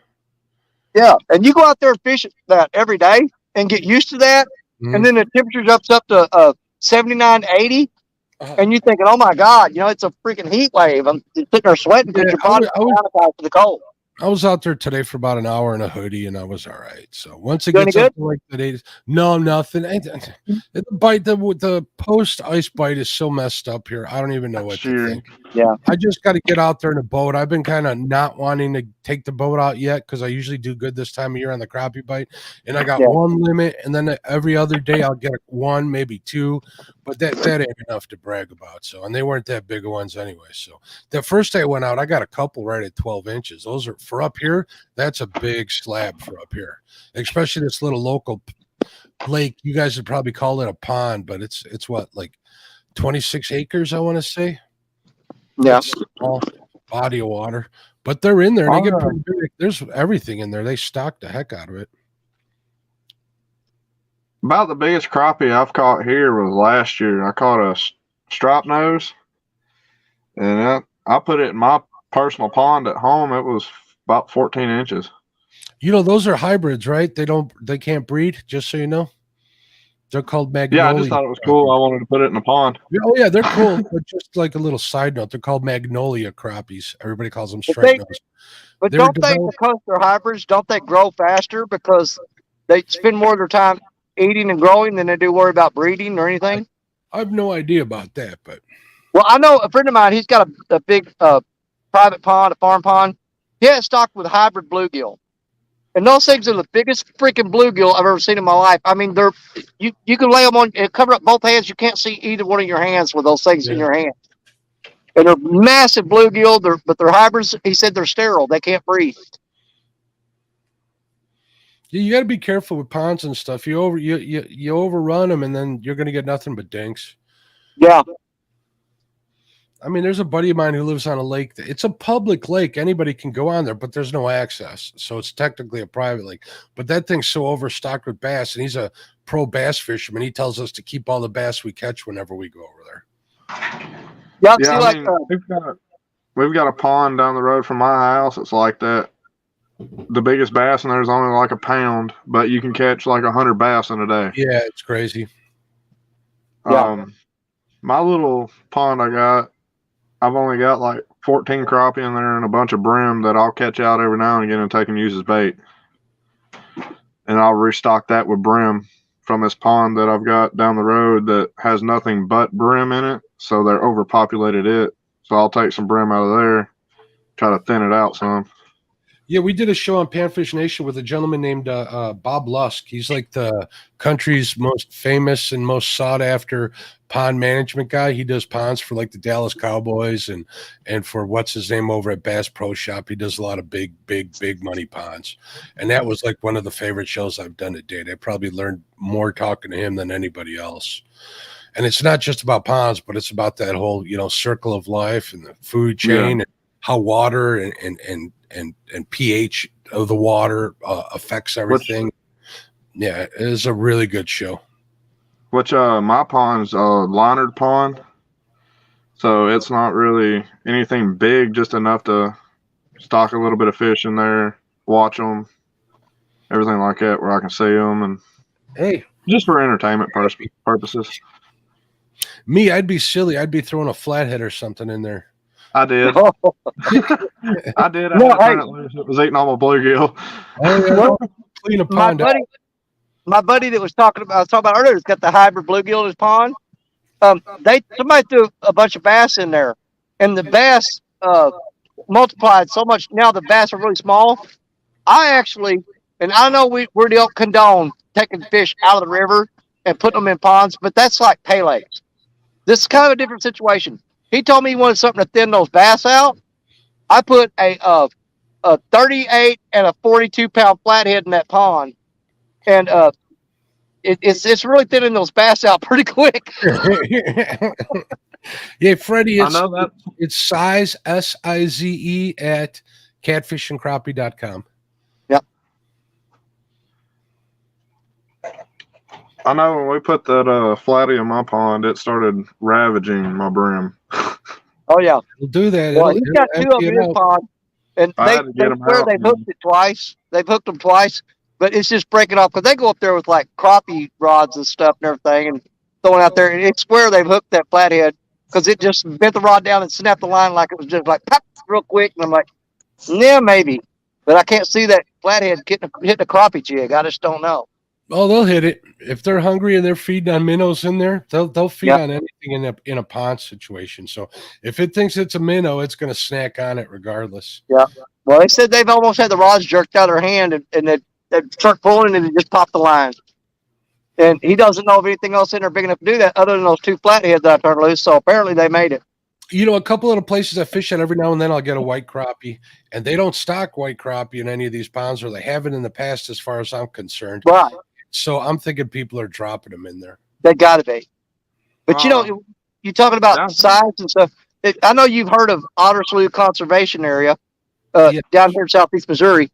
Yeah, and you go out there and fish that every day and get used to that, and then the temperature jumps up to 79, 80, and you're thinking, oh my God, you know, it's a freaking heat wave. I'm sitting there sweating because your body's acclimatized to the cold. I was out there today for about an hour in a hoodie, and I was all right. So once it gets up to like the 80s, no, nothing. The post ice bite is so messed up here. I don't even know what to think. Yeah, I just got to get out there in a boat. I've been kind of not wanting to take the boat out yet because I usually do good this time of year on the crappie bite, and I got one limit, and then every other day I'll get one, maybe two, but that ain't enough to brag about. So, and they weren't that big of ones anyway. So the first day I went out, I got a couple right at 12 inches. Those are for up here. That's a big slab for up here, especially this little local lake. You guys would probably call it a pond, but it's what, like 26 acres, I want to say. Yeah, small body of water, but they're in there. And they get pretty big. There's everything in there. They stock the heck out of it. About the biggest crappie I've caught here was last year. I caught a striped nose, and I put it in my personal pond at home. It was about 14 inches. You know, those are hybrids, right? They can't breed, just so you know. They're called magnolia. Yeah, I just thought it was cool. I wanted to put it in the pond. Oh, yeah, they're cool. But just like a little side note, they're called magnolia crappies. Everybody calls them striped nose. But don't they, because they're hybrids, don't they grow faster because they spend more of their time eating and growing than they do worry about breeding or anything? I have no idea about that, but. Well, I know a friend of mine, he's got a big private pond, a farm pond. He has stocked with hybrid bluegill. And those things are the biggest freaking bluegill I've ever seen in my life. I mean, you can lay them on and cover up both hands. You can't see either one of your hands with those things in your hand. And they're massive bluegill, but they're hybrids. He said they're sterile. They can't breathe. You got to be careful with ponds and stuff. You overrun them, and then you're going to get nothing but dinks. Yeah. I mean, there's a buddy of mine who lives on a lake. It's a public lake. Anybody can go on there, but there's no access. So it's technically a private lake. But that thing's so overstocked with bass, and he's a pro bass fisherman. He tells us to keep all the bass we catch whenever we go over there. Y'all Yeah, see I like mean, we've got a pond down the road from my house. It's like that. The biggest bass in there is only like a pound, but you can catch like 100 bass in a day. Yeah, it's crazy. Yeah. My little pond I've only got like 14 crappie in there and a bunch of brim that I'll catch out every now and again and take and use as bait. And I'll restock that with brim from this pond that I've got down the road that has nothing but brim in it. So they're overpopulated it. So I'll take some brim out of there, try to thin it out some. Yeah, we did a show on Panfish Nation with a gentleman named Bob Lusk. He's like the country's most famous and most sought after pond management guy. He does ponds for like the Dallas Cowboys and for what's his name over at Bass Pro Shop. He does a lot of big money ponds. And that was like one of the favorite shows I've done to date. I probably learned more talking to him than anybody else. And it's not just about ponds, but it's about that whole, circle of life and the food chain and how water and pH of the water affects everything. Yeah, it is a really good show. Which my pond's a linered pond, so it's not really anything big, just enough to stock a little bit of fish in there, watch them, everything like that, where I can see them, and hey, just for entertainment purposes. Me, I'd be silly. I'd be throwing a flathead or something in there. I did. I did. I No, had to turn it loose. It was eating all my bluegill. Oh, yeah. Clean a pond out. My buddy that I was talking about earlier, has got the hybrid bluegill in his pond. Somebody threw a bunch of bass in there, and the bass multiplied so much. Now the bass are really small. I know we don't condone taking fish out of the river and putting them in ponds, but that's like Pele's. This is kind of a different situation. He told me he wanted something to thin those bass out. I put a 38 and a 42-pound flathead in that pond, and it's really thinning those bass out pretty quick. Yeah, Freddie, I know that. It's size SIZE at catfishandcrappie.com. Yep. I know when we put that flatty in my pond, it started ravaging my brim. Oh yeah, we'll do that. Well, he's got two of them in his pond, and they swear they've hooked it twice. They've hooked them twice, but it's just breaking off because they go up there with like crappie rods and stuff and everything, and throwing out there. And it's where they've hooked that flathead because it just bent the rod down and snapped the line like it was just like pop real quick. And I'm like, yeah, maybe, but I can't see that flathead hitting a crappie jig. I just don't know. Oh, they'll hit it if they're hungry and they're feeding on minnows in there. They'll feed on anything in a pond situation. So if it thinks it's a minnow, it's going to snack on it regardless. Yeah. Well, they said they've almost had the rods jerked out of their hand, and they start pulling and it just popped the line. And he doesn't know of anything else in there big enough to do that other than those two flatheads that I turned loose. So apparently they made it. A couple of the places I fish at every now and then I'll get a white crappie, and they don't stock white crappie in any of these ponds, or they haven't in the past as far as I'm concerned. Right. So I'm thinking people are dropping them in there. They got to be. But you're talking about size and stuff. I know you've heard of Otter Slough Conservation Area down here in southeast Missouri.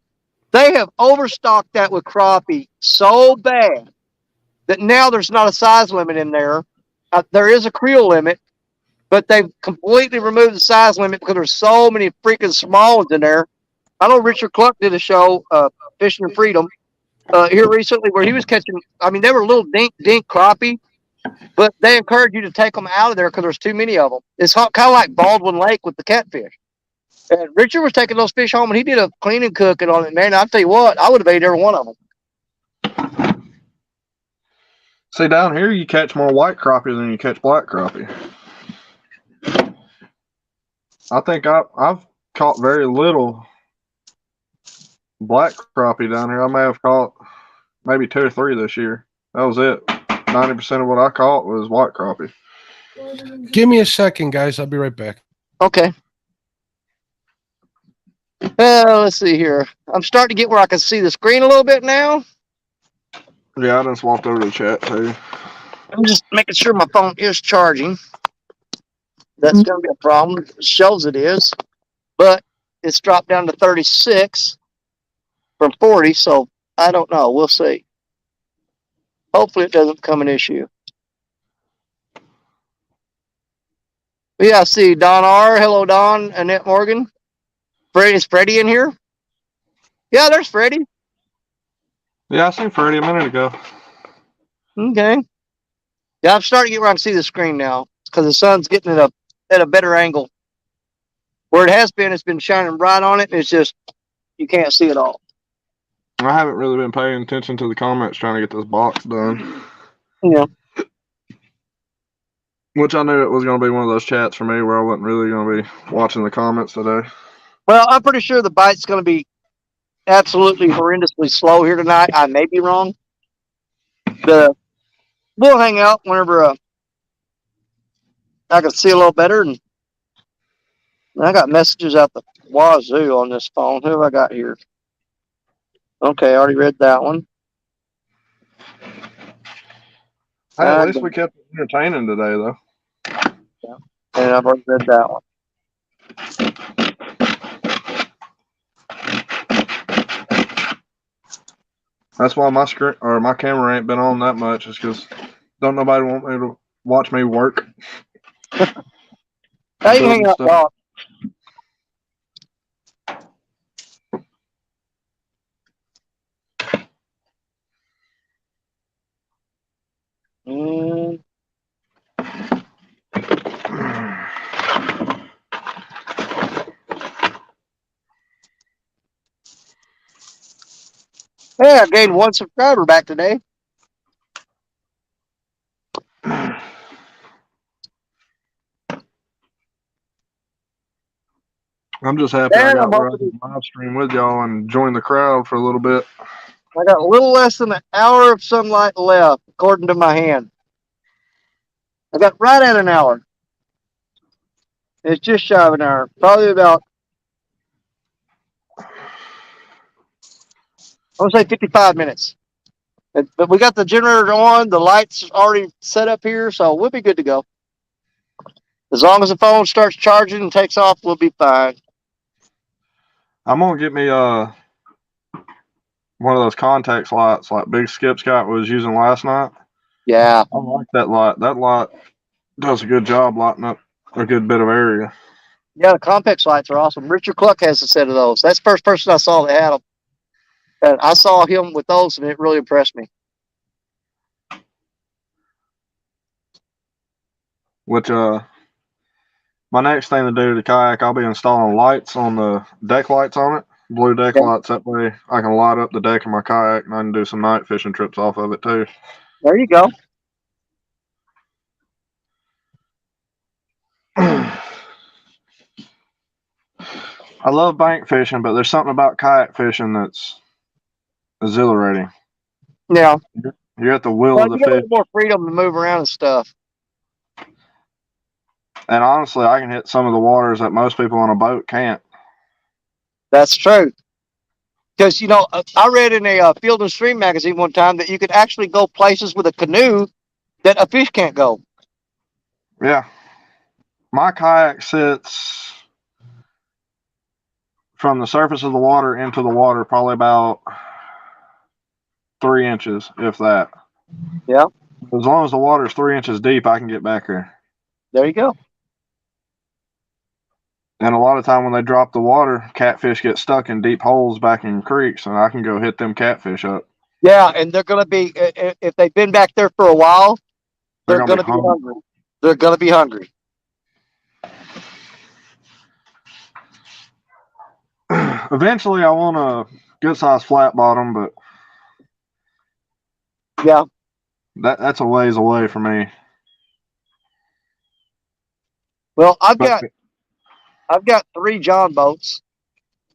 They have overstocked that with crappie so bad that now there's not a size limit in there. There is a creel limit, but they've completely removed the size limit because there's so many freaking small ones in there. I know Richard Cluck did a show, Fishing and Freedom, here recently where he was catching, they were little dink crappie, but they encourage you to take them out of there because there's too many of them. It's kind of like Baldwin Lake with the catfish. And Richard was taking those fish home and he did a clean and cooking on it, man. I'll tell you what, I would have ate every one of them. See, down here you catch more white crappie than you catch black crappie. I think I've caught very little black crappie down here. I may have caught maybe 2 or 3 this year. That was it. 90% of what I caught was white crappie. Give me a second, guys. I'll be right back. Okay. Let's see here. I'm starting to get where I can see the screen a little bit now. Yeah, I just walked over to the chat too. I'm just making sure my phone is charging. That's going to be a problem. It shows it is, but it's dropped down to 36 from 40, so I don't know. We'll see. Hopefully it doesn't become an issue. Yeah, I see Don R. Hello, Don. Annette Morgan. Is Freddie in here? Yeah, there's Freddie. Yeah, I seen Freddie a minute ago. Okay. Yeah, I'm starting to get where I can see the screen now because the sun's getting at a better angle. Where it has been, it's been shining bright on it. And it's just you can't see it all. I haven't really been paying attention to the comments trying to get this box done. Yeah. Which I knew it was going to be one of those chats for me where I wasn't really going to be watching the comments today. Well, I'm pretty sure the bite's going to be absolutely horrendously slow here tonight. I may be wrong. We'll hang out whenever I can see a little better. And I got messages out the wazoo on this phone. Who have I got here? Okay, I already read that one. Hey, at least we kept it entertaining today, though. Yeah. And I've already read that one. That's why my screen or my camera ain't been on that much. Is because don't nobody want me to watch me work. How you hang out, dog? Hey, I gained 1 subscriber back today. I'm just happy I got where I can live stream with y'all and join the crowd for a little bit. I got a little less than an hour of sunlight left, according to my hand. I got right at an hour. It's just shy of an hour. Probably about, I want to say 55 minutes. But we got the generator on. The lights already set up here, so we'll be good to go. As long as the phone starts charging and takes off, we'll be fine. I'm going to get me one of those contact lights like Big Skip Scott was using last night. Yeah. I like that light. That light does a good job lighting up a good bit of area. Yeah, the Compex lights are awesome. Richard Cluck has a set of those. That's the first person I saw that had them. And I saw him with those, and it really impressed me. Which, my next thing to do to the kayak, I'll be installing lights on the deck lights on it. Blue deck lights. That way I can light up the deck of my kayak and I can do some night fishing trips off of it too. There you go. I love bank fishing, but there's something about kayak fishing that's exhilarating. Yeah. You're at the will of the you got a fish. little more freedom to move around and stuff. And honestly, I can hit some of the waters that most people on a boat can't. That's true. Because, you know, I read in a Field and Stream magazine one time that you could actually go places with a canoe that a fish can't go. Yeah. My kayak sits from the surface of the water into the water probably about 3 inches, if that. Yeah. As long as the water's 3 inches deep, I can get back there. There you go. And a lot of time when they drop the water, catfish get stuck in deep holes back in creeks, and I can go hit them catfish up. Yeah, and they're going to be, if they've been back there for a while, they're going to be hungry. They're going to be hungry. Eventually, I want a good-sized flat bottom, but yeah, that's a ways away for me. Well, I've got 3 John boats,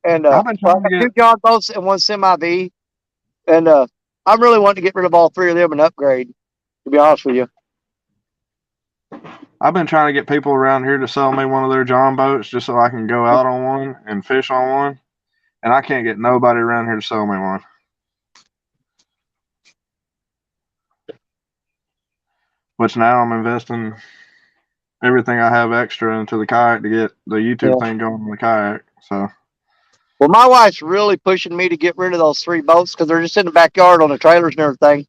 and I've been trying to get 2 John boats and 1 semi-V, and I'm really wanting to get rid of all 3 of them and upgrade. To be honest with you, I've been trying to get people around here to sell me one of their John boats just so I can go out on one and fish on one, and I can't get nobody around here to sell me one. Which now I'm investing everything I have extra into the kayak to get the YouTube thing going on the kayak. So, well, my wife's really pushing me to get rid of those 3 boats because they're just in the backyard on the trailers and everything.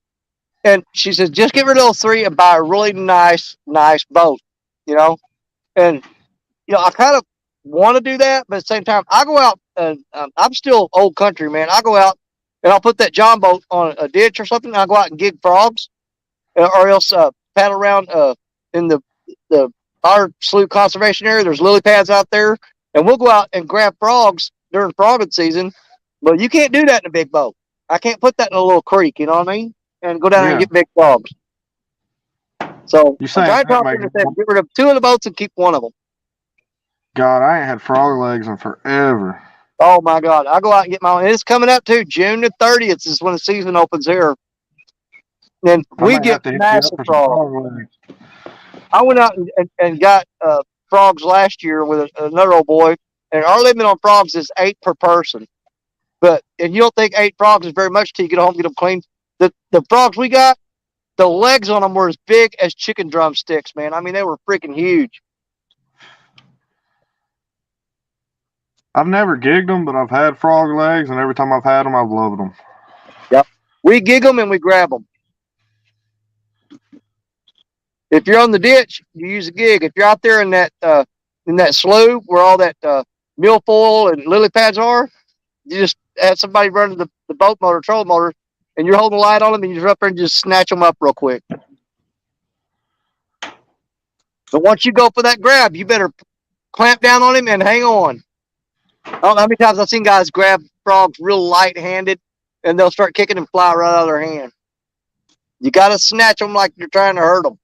And she says, just get rid of those 3 and buy a really nice boat, you know? And I kind of want to do that, but at the same time, I go out and I'm still old country, man. I go out and I'll put that John boat on a ditch or something. And I go out and gig frogs, or else paddle around in the our slough conservation area. There's lily pads out there, and we'll go out and grab frogs during frogging season. But you can't do that in a big boat. I can't put that in a little creek, you know what I mean? And go down there and Yeah. get big frogs. So You I'm saying trying to that talk make to them, get rid of 2 of the boats and keep 1 of them. God, I ain't had frog legs in forever. Oh my God. I go out and get my own. It's coming up too. June the 30th is when the season opens here. And I we may have get to hit you up massive for some frogs. frog legs. I went out and got frogs last year with another old boy, and our limit on frogs is 8 per person. And you don't think 8 frogs is very much till you get home and get them clean. The frogs we got, the legs on them were as big as chicken drumsticks, man. I mean, they were freaking huge. I've never gigged them, but I've had frog legs, and every time I've had them, I've loved them. Yep. We gig them and we grab them. If you're on the ditch, you use a gig. If you're out there in that slough where all that milfoil and lily pads are, you just have somebody running the boat motor, trolling motor, and you're holding the light on them, and you just up there and just snatch them up real quick. So once you go for that grab, you better clamp down on him and hang on. I don't know how many times I've seen guys grab frogs real light-handed, and they'll start kicking and fly right out of their hand. You got to snatch them like you're trying to hurt them.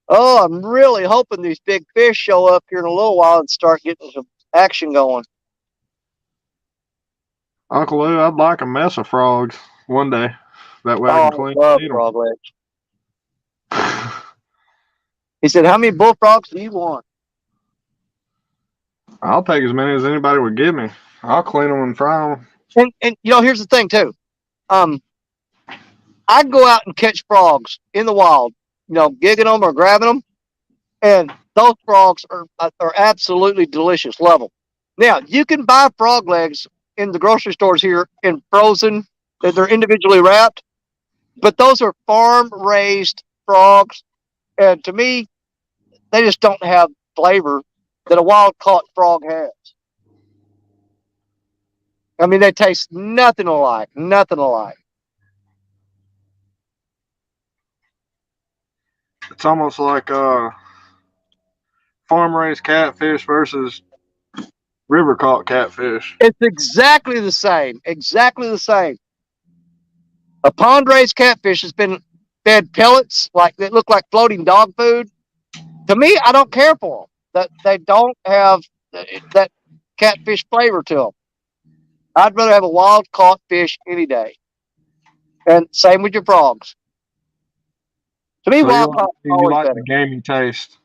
Oh, I'm really hoping these big fish show up here in a little while and start getting some action going. Uncle Lou, I'd like a mess of frogs one day. That way I Oh, can clean I love and eat frog legs. He said, how many bullfrogs do you want? I'll take as many as anybody would give me. I'll clean them and fry them. And here's the thing too. I go out and catch frogs in the wild, gigging them or grabbing them, and those frogs are absolutely delicious. Love them. Now you can buy frog legs in the grocery stores here in frozen. They're individually wrapped, but those are farm raised frogs, and to me, they just don't have flavor that a wild caught frog has. I mean, they taste nothing alike. Nothing alike. It's almost like farm raised catfish versus river caught catfish. It's exactly the same. Exactly the same. A pond raised catfish has been fed pellets that look like floating dog food. To me, I don't care for them. That they don't have that catfish flavor to them. I'd rather have a wild caught fish any day. And same with your frogs. To me, So wild caught is you always like better. the gamey taste.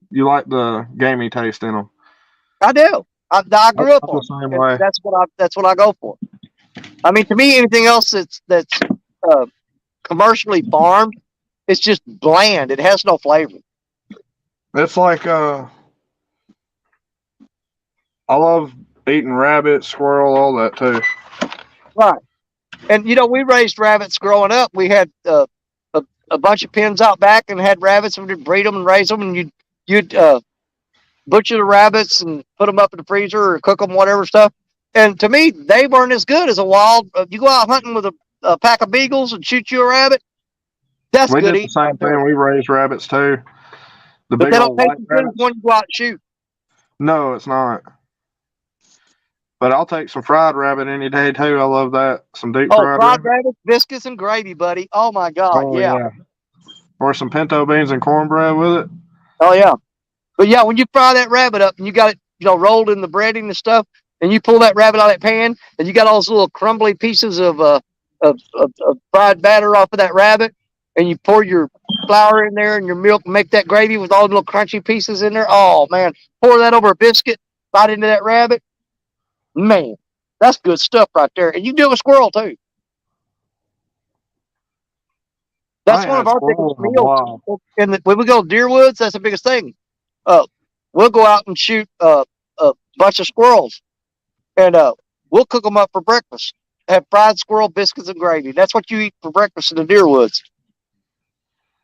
You like the gamey taste in them. I do. I grew up I'm on the same them. way. That's what I go for. I mean, to me, anything else that's commercially farmed, it's just bland. It has no flavor. It's like I love eating rabbit, squirrel, all that too. Right. And we raised rabbits growing up. We had a bunch of pens out back and had rabbits, and we'd breed them and raise them, and you'd butcher the rabbits and put them up in the freezer or cook them, whatever stuff. And to me, they weren't as good as a wild. You go out hunting with a pack of beagles and shoot you a rabbit. That's We good did eating. the same thing. We raised rabbits too. The But big they don't old taste white as good as rabbits. when you go out and shoot. No, it's not. But I'll take some fried rabbit any day too. I love that. Some deep fried rabbit. Rabbit, biscuits, and gravy, buddy. Oh my God, Oh yeah. Or some pinto beans and cornbread with it. Oh yeah. But yeah, when you fry that rabbit up and you got it, rolled in the breading and stuff, and you pull that rabbit out of that pan, and you got all those little crumbly pieces of fried batter off of that rabbit, and you pour your flour in there and your milk, and make that gravy with all the little crunchy pieces in there. Oh man, pour that over a biscuit, bite into that rabbit. Man, that's good stuff right there. And you do it with squirrel too. That's one of our biggest meals. And when we go to deer woods, that's the biggest thing. We'll go out and shoot a bunch of squirrels, and we'll cook them up for breakfast. have fried squirrel, biscuits, and gravy. That's what you eat for breakfast in the deer woods.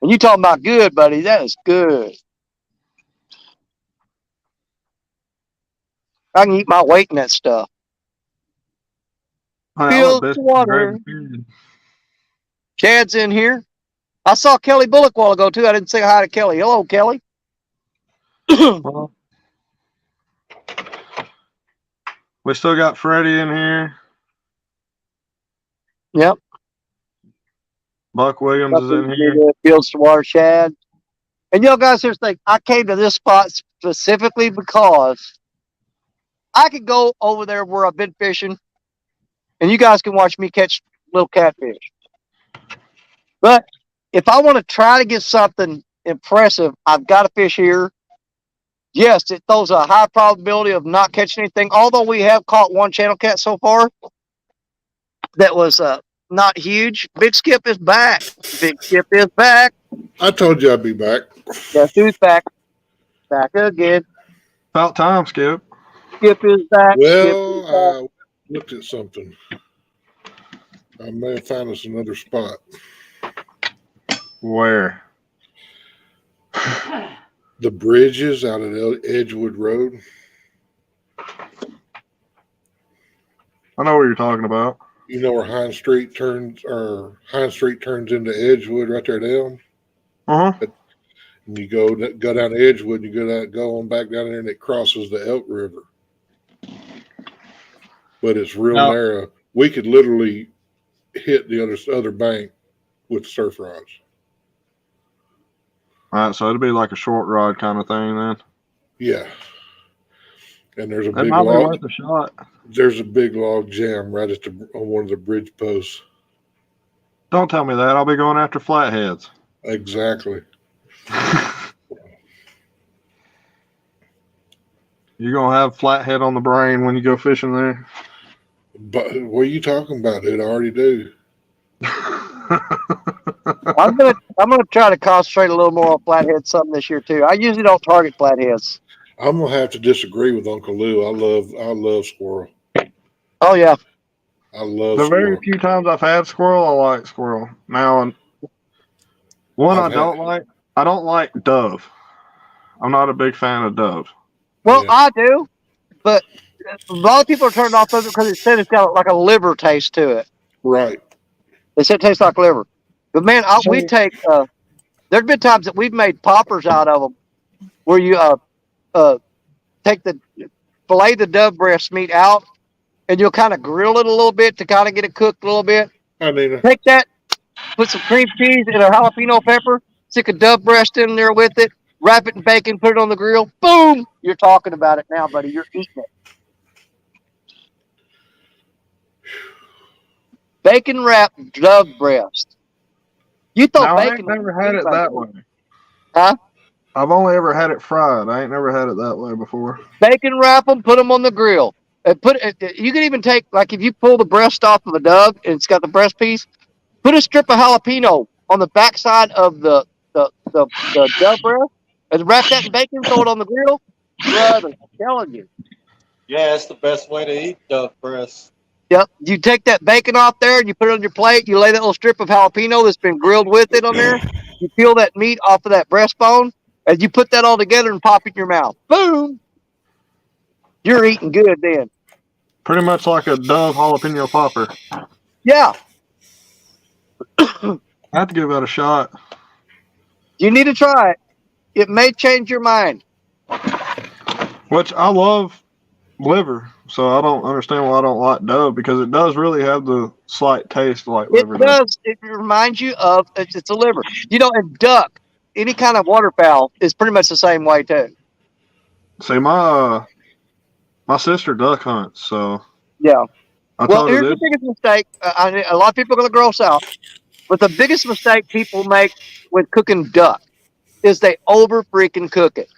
And you talking about good, buddy? That is good. I can eat my weight in that stuff. Hey, I Fields like to biscuits and water. gravy, period. Chad's in here. I saw Kelly Bullock a while ago too. I didn't say hi to Kelly. Hello, Kelly. Well, we still got Freddie in here. Yep. Buck Williams is in here. Fields to water, Chad. And y'all guys, here's the thing. I came to this spot specifically because I could go over there where I've been fishing, and you guys can watch me catch little catfish. But if I want to try to get something impressive, I've got to fish here. Yes, it throws a high probability of not catching anything, although we have caught one channel cat so far that was not huge. Big Skip is back. Big Skip is back. I told you I'd be back. Guess who's back? Back again. About time, Skip. Skip is back. Well, I looked at something. I may have found us another spot. Where? The bridges out at Edgewood Road. I know what you're talking about. You know where Hine Street turns into Edgewood right there at Elm? Uh-huh. And you go down to Edgewood, and you go on back down there, and it crosses the Elk River. But it's real narrow. We could literally hit the other bank with surf rods. All right, so it'd be like a short rod kind of thing then. Yeah. And there's a That big might be log. worth a shot. There's a big log jam right on one of the bridge posts. Don't tell me that. I'll be going after flatheads. Exactly. You're going to have flathead on the brain when you go fishing there. But what are you talking about, dude? I already do. I'm gonna try to concentrate a little more on flathead something this year too. I usually don't target flatheads. I'm gonna have to disagree with Uncle Lou. I love squirrel. Oh yeah. I love the squirrel. very few times I've had squirrel, I like squirrel. Now, I don't like dove. I'm not a big fan of dove. Well, yeah. I do, but a lot of people are turned off of it because it said it's got like a liver taste to it. Right. They said it tastes like liver. But man, we take. There's been times that we've made poppers out of them, where you fillet the dove breast meat out, and you'll kind of grill it a little bit to kind of get it cooked a little bit. I mean, take that, put some cream cheese and a jalapeno pepper, stick a dove breast in there with it, wrap it in bacon, put it on the grill. Boom! You're talking about it now, buddy. You're eating it. Bacon wrapped dove breast. You thought bacon? I ain't never had it that way. Huh? I've only ever had it fried. I ain't never had it that way before. Bacon wrap them, put them on the grill. And you can even take, like, if you pull the breast off of a dove and it's got the breast piece, put a strip of jalapeno on the backside of the dove breast and wrap that in bacon, throw it on the grill. Brother, I'm telling you. Yeah, that's the best way to eat dove breast. Yep. You take that bacon off there and you put it on your plate. You lay that little strip of jalapeno that's been grilled with it on there. You peel that meat off of that breastbone and you put that all together and pop it in your mouth. Boom! You're eating good then. Pretty much like a dove jalapeno popper. Yeah. I have to give that a shot. You need to try it. It may change your mind. Which I love liver, so I don't understand why I don't like dove, because it does really have the slight taste like liver. It does. It reminds you of, it's a liver. You know, and duck, any kind of waterfowl is pretty much the same way too. See, my sister duck hunts, so yeah. Well, here's the biggest mistake. A lot of people are going to gross out, but the biggest mistake people make with cooking duck is they over freaking cook it.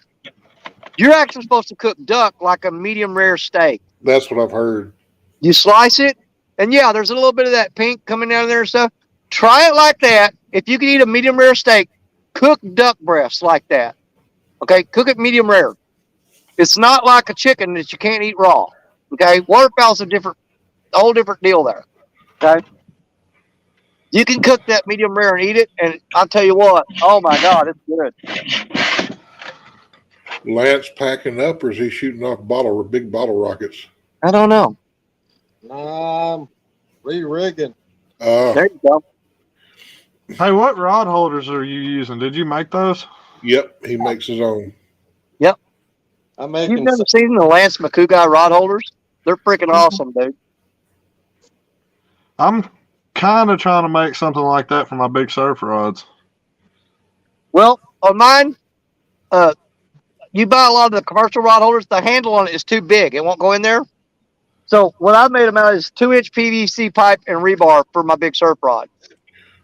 You're actually supposed to cook duck like a medium rare steak. That's what I've heard. You slice it, and yeah, there's a little bit of that pink coming down there and stuff. Try it like that. If you can eat a medium rare steak, cook duck breasts like that. Okay, cook it medium rare. It's not like a chicken that you can't eat raw. Okay, waterfowl's a whole different deal there. Okay. You can cook that medium rare and eat it, and I'll tell you what, oh my God, it's good. Lance packing up, or is he shooting off big bottle rockets? I don't know. Re-rigging. There you go. Hey, what rod holders are you using? Did you make those? Yep, he makes his own. Yep. I'm You've making. never seen the Lance McCougar rod holders? They're freaking awesome, dude. I'm kind of trying to make something like that for my big surf rods. Well, on mine, you buy a lot of the commercial rod holders, the handle on it is too big. It won't go in there. So what I made them out is 2-inch PVC pipe and rebar for my big surf rod.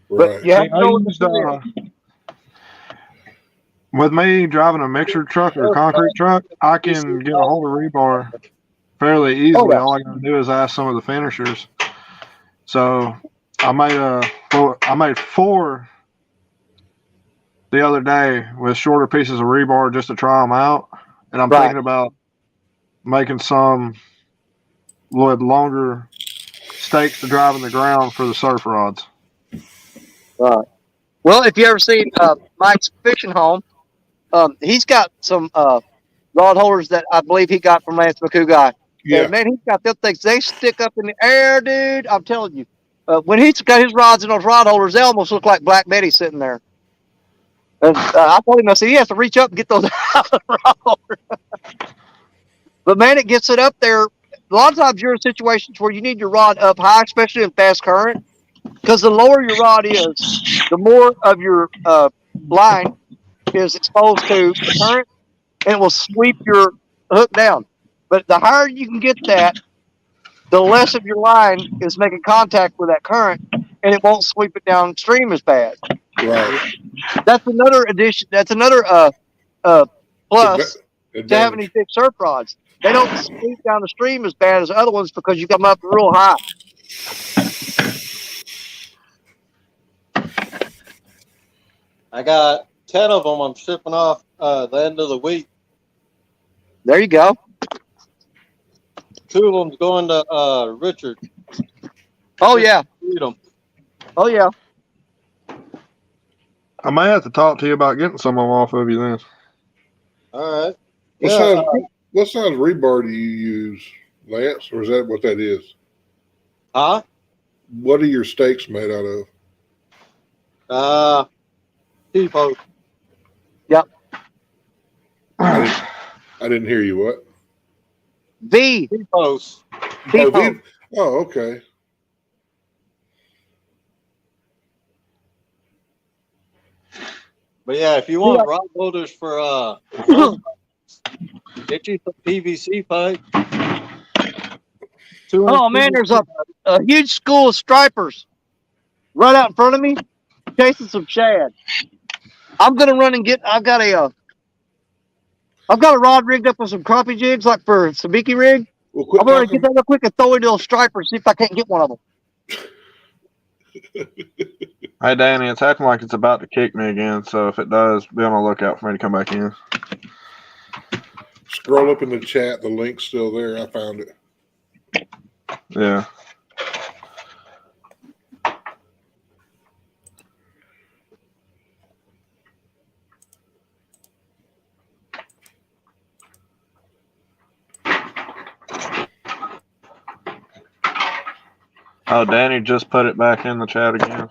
Right. But you have to go with the with me driving a mixer truck or a concrete truck, I can get a hold of rebar fairly easily. All I got to do is ask some of the finishers. So I made 4 the other day with shorter pieces of rebar just to try them out, and I'm thinking about making some with longer stakes to drive in the ground for the surf rods. Right. Well, if you ever seen Mike's fishing home, he's got some rod holders that I believe he got from Lance McCougar. Yeah. And man, he's got them things. They stick up in the air, dude. I'm telling you. When he's got his rods in those rod holders, they almost look like Black Betty sitting there. And I told him, I said, he has to reach up and get those out of the rod holder. But man, it gets it up there. A lot of times you're in situations where you need your rod up high, especially in fast current, because the lower your rod is, the more of your line is exposed to the current, and it will sweep your hook down. But the higher you can get that, the less of your line is making contact with that current, and it won't sweep it downstream as bad. Right. That's another addition. That's another plus to having these big surf rods. They don't sweep down the stream as bad as other ones because you come up real high. I got 10 of them. I'm shipping off the end of the week. There you go. 2 of them's going to Richard. Oh yeah. Eat them. Oh yeah. I may have to talk to you about getting some of them off of you then. All right. What size rebar do you use, Lance? Or is that what that is? Huh? What are your stakes made out of? T-post. Yep. I didn't hear you. What? V. T-post. Oh, okay. But yeah, if you want rod holders for get you some PVC pipe. Oh man, there's a huge school of stripers right out in front of me chasing some shad. I'm gonna run and get. I've got a rod rigged up with some crappie jigs like for a sabiki rig. I'm gonna get that real quick and throw into those stripers, see if I can't get one of them. Hey, Danny, it's acting like it's about to kick me again, so if it does, be on the lookout for me to come back in. Scroll up in the chat. The link's still there. I found it. Yeah. Oh, Danny just put it back in the chat again.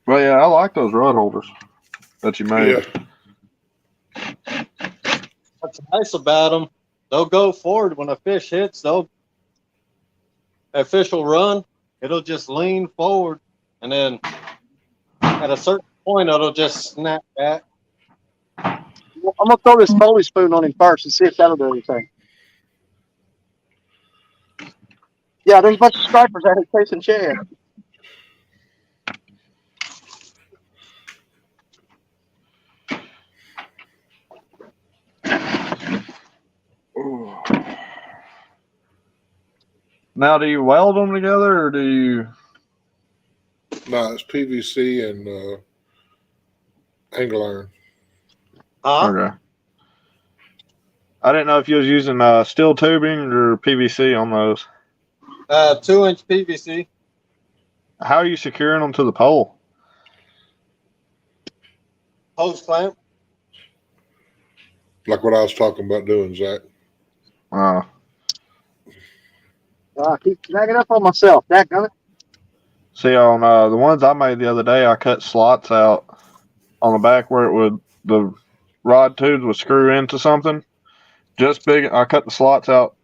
Well, yeah, I like those rod holders that you made. Yeah. What's nice about them, they'll go forward when a fish hits. That fish will run. It'll just lean forward, and then at a certain point, it'll just snap back. I'm gonna throw this Foley spoon on him first and see if that'll do anything. Yeah, there's a bunch of stripers out here chasing shad. Now, do you weld them together, or do you? No, it's PVC and angle iron. Huh? Okay. I didn't know if you was using steel tubing or PVC on those. 2-inch PVC. How are you securing them to the pole? Hose clamp. Like what I was talking about doing, Zach. Uh, I keep snagging up on myself. Dadgummit. See, on the ones I made the other day, I cut slots out on the back where the rod tubes would screw into something. Just big. I cut the slots out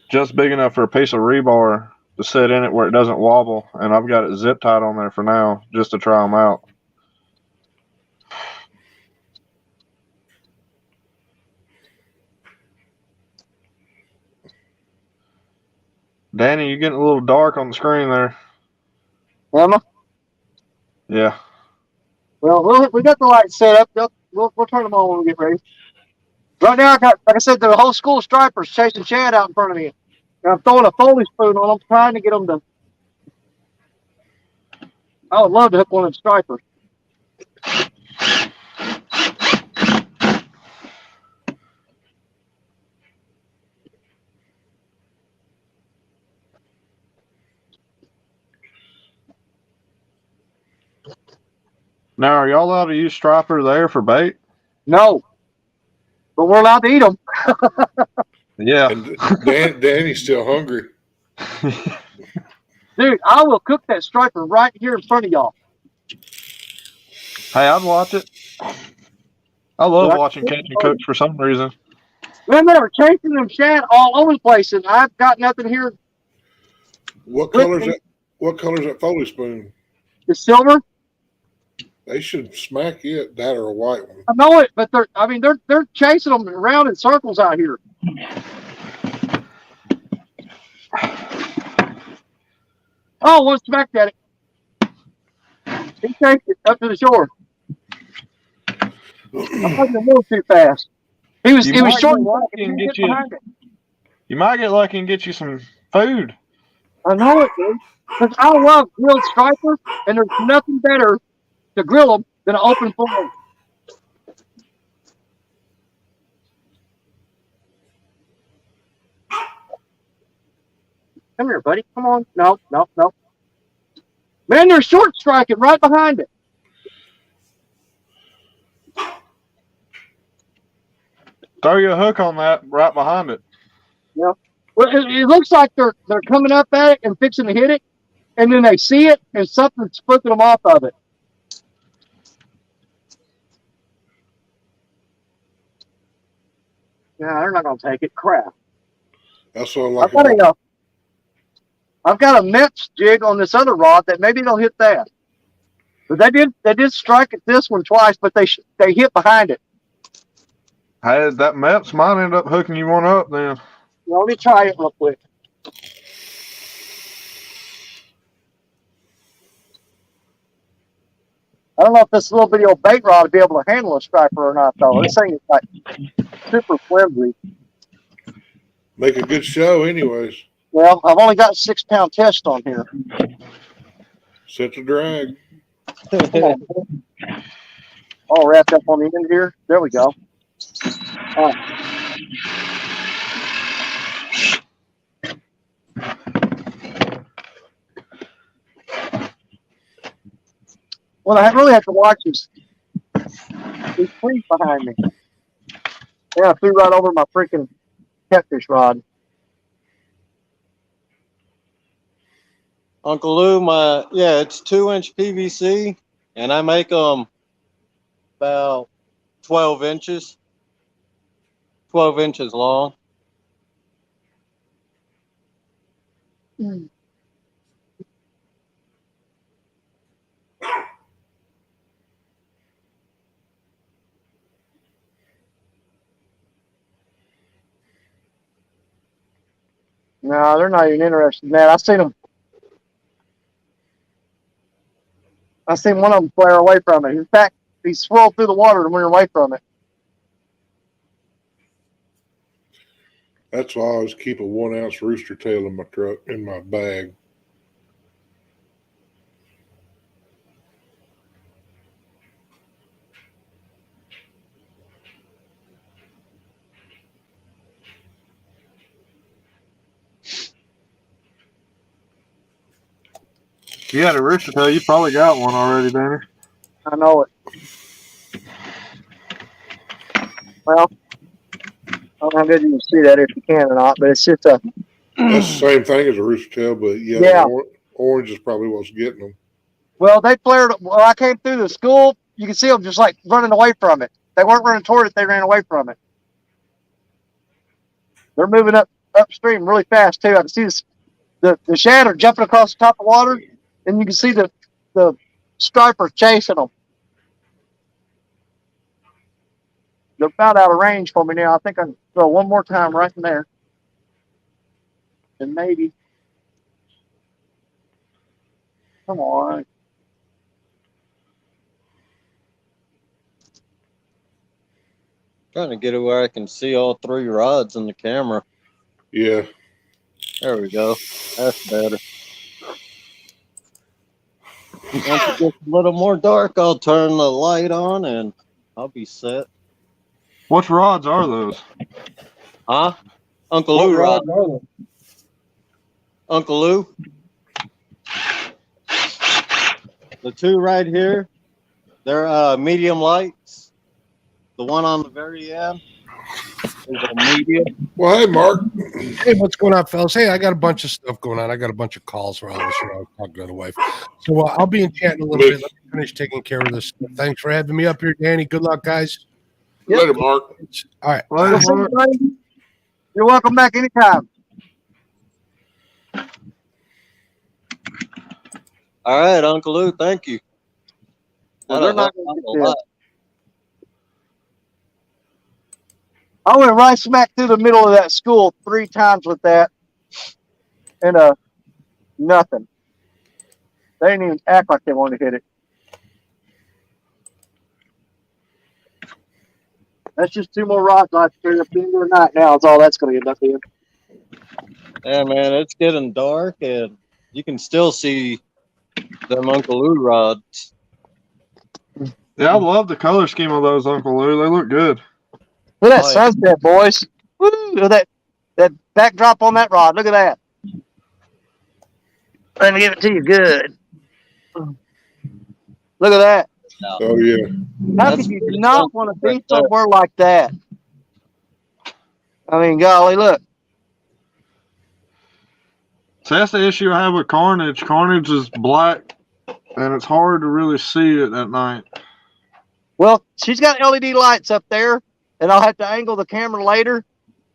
just big enough for a piece of rebar to sit in it where it doesn't wobble, and I've got it zip tied on there for now just to try them out. Danny, you're getting a little dark on the screen there. Am I? Yeah. Well, we got the lights set up. We'll turn them on when we get ready. Right now, I got, like I said, the whole school of stripers chasing Chad out in front of me. And I'm throwing a Foley spoon on them, trying to get them to. I would love to hook one of them stripers. Now, are y'all allowed to use striper there for bait? No, but we're allowed to eat them. Yeah. And Danny's still hungry. Dude, I will cook that striper right here in front of y'all. Hey, I'd watch it. I love Right. watching Catch and Cook for some reason. Man, they were chasing them Chad all over the place, and I've got nothing here. What color's that? What color's that Foley spoon? The silver. They should smack it, that or a white one. I know it, but they're chasing them around in circles out here. Oh, one smacked at it. He chased it up to the shore. I wasn't moving too fast. He was short. You might get lucky and get you some food. I know it, dude. Because I love grilled stripers, and there's nothing better to grill them than an open flame. Come here, buddy. Come on. No. Man, they're short striking right behind it. Throw you a hook on that right behind it. Yeah. Well, it looks like they're coming up at it and fixing to hit it, and then they see it, and something's flipping them off of it. Yeah, they're not going to take it. Crap. That's what I like. I've got a Mets jig on this other rod that maybe they'll hit that. But they did strike at this one twice, but they hit behind it. Hey, that Mets might end up hooking you one up then. Well, let me try it real quick. I don't know if this little bitty old bait rod will be able to handle a striper or not, though. This thing is like super flimsy. Make a good show, anyways. Well, I've only got 6 pound test on here. Set the drag. All wrapped up on the end here. There we go. Well, I really have to watch these trees behind me. Yeah, I flew right over my freaking catfish rod. Uncle Lou, it's 2-inch PVC, and I make them about 12 inches long. No, they're not even interested in that. I seen one of them flare away from it. In fact, he swirled through the water and went away from it. That's why I always keep a 1-ounce rooster tail in my truck, in my bag. You had a rooster tail. You probably got one already, Danny. I know it. Well, I don't know how good you can see that if you can or not, but it's just a. That's the same thing as a rooster tail, but yeah, Yeah. orange is probably what's getting them. Well, they flared. Well, I came through the school. You can see them just like running away from it. They weren't running toward it. They ran away from it. They're moving upstream really fast too. I can see this, the shadow jumping across the top of water, and you can see the striper chasing them. They're about out of range for me now. I think I can throw one more time right in there, and maybe. Come on. Trying to get it where I can see all 3 rods in the camera. Yeah. There we go. That's better. Once it gets a little more dark, I'll turn the light on and I'll be set. What rods are those? Huh? Uncle Lou rod. Uncle Lou. The 2 right here, they're medium lights. The one on the very end is a medium. Well, hey, Mark. Hey, what's going on, fellas? Hey, I got a bunch of stuff going on. I got a bunch of calls for all this. I was talking to the wife. So I'll be in chat in a little bit. Let me finish taking care of this. Thanks for having me up here, Danny. Good luck, guys. Later, Mark. All right. Later, Mark. You're welcome back anytime. All right, Uncle Lou, thank you. Well, they're not That'll gonna help get a lot. I went right smack through the middle of that school 3 times with that, and nothing. They didn't even act like they wanted to hit it. That's just 2 more rods I have to carry up the end of the night now. Is all that's going to end up in. Yeah, man, it's getting dark, and you can still see them Uncle Lou rods. Yeah, I love the color scheme of those, Uncle Lou. They look good. Look at that Oh, yeah. sunset, boys. Woo, look at that backdrop on that rod. Look at that. Let me give it to you good. Look at that. Oh, yeah. How That's could you pretty not sunset want to right be there. somewhere like that? I mean, golly, look. So that's the issue I have with Carnage. Carnage is black, and it's hard to really see it at night. Well, she's got LED lights up there, and I'll have to angle the camera later.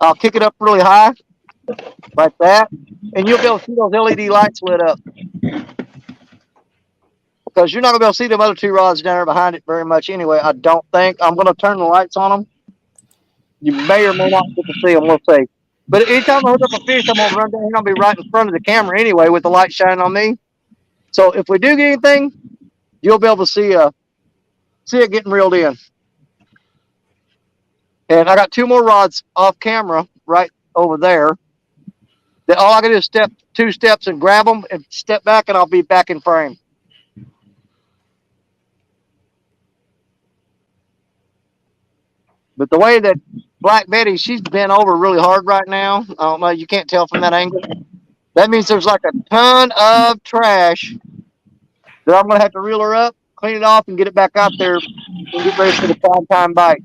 I'll kick it up really high, like that, and you'll be able to see those LED lights lit up. Because you're not going to be able to see them other 2 rods down there behind it very much anyway, I don't think. I'm going to turn the lights on them. You may or may not get to see them, we'll see. But anytime I hook up a fish, I'm going to run down here and I'll be right in front of the camera anyway with the light shining on me. So if we do get anything, you'll be able to see it getting reeled in. And I got 2 more rods off camera right over there. That all I can do is step 2 steps and grab them and step back, and I'll be back in frame. But the way that Black Betty, she's bent over really hard right now. I don't know, you can't tell from that angle. That means there's like a ton of trash that I'm going to have to reel her up, clean it off, and get it back out there and get ready for the prime time bite.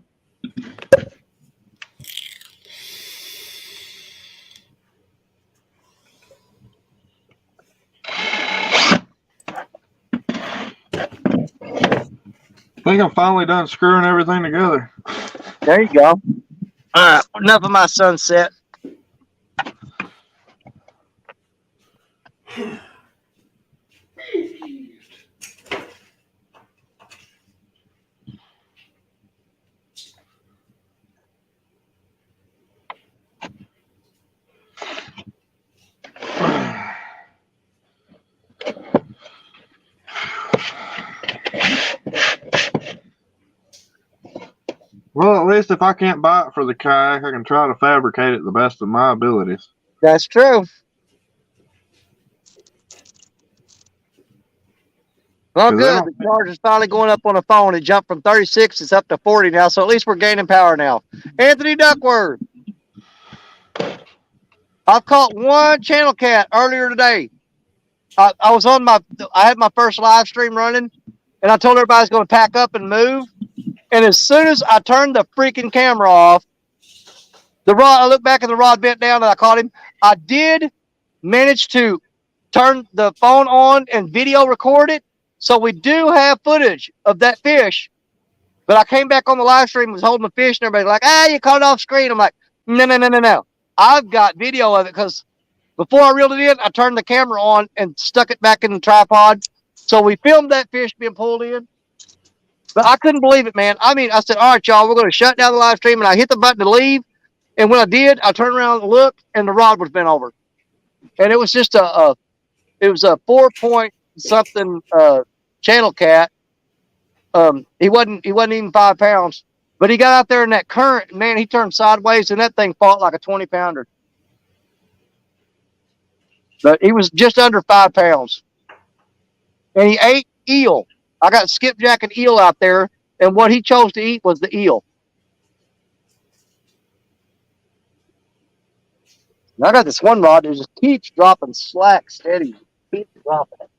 I think I'm finally done screwing everything together. There you go. All right, enough of my sunset. Well, at least if I can't buy it for the kayak, I can try to fabricate it the best of my abilities. That's true. Well, good. The charge is finally going up on the phone. It jumped from 36. It's up to 40 now. So at least we're gaining power now. Anthony Duckworth. I've caught 1 channel cat earlier today. I had my first live stream running, and I told everybody I was going to pack up and move. And as soon as I turned the freaking camera off, I looked back and the rod bent down and I caught him. I did manage to turn the phone on and video record it. So we do have footage of that fish. But I came back on the live stream, was holding the fish, and everybody's like, you caught it off screen. I'm like, no. I've got video of it because before I reeled it in, I turned the camera on and stuck it back in the tripod. So we filmed that fish being pulled in. But I couldn't believe it, man. I mean, I said, all right, y'all, we're going to shut down the live stream. And I hit the button to leave. And when I did, I turned around and looked, and the rod was bent over. And it was just a 4-point something channel cat. He wasn't even 5 pounds. But he got out there in that current, man, he turned sideways, and that thing fought like a 20-pounder. But he was just under 5 pounds. And he ate eel. I got skipjack and eel out there, and what he chose to eat was the eel. And I got this one rod that just keeps dropping slack steady. Keeps dropping it.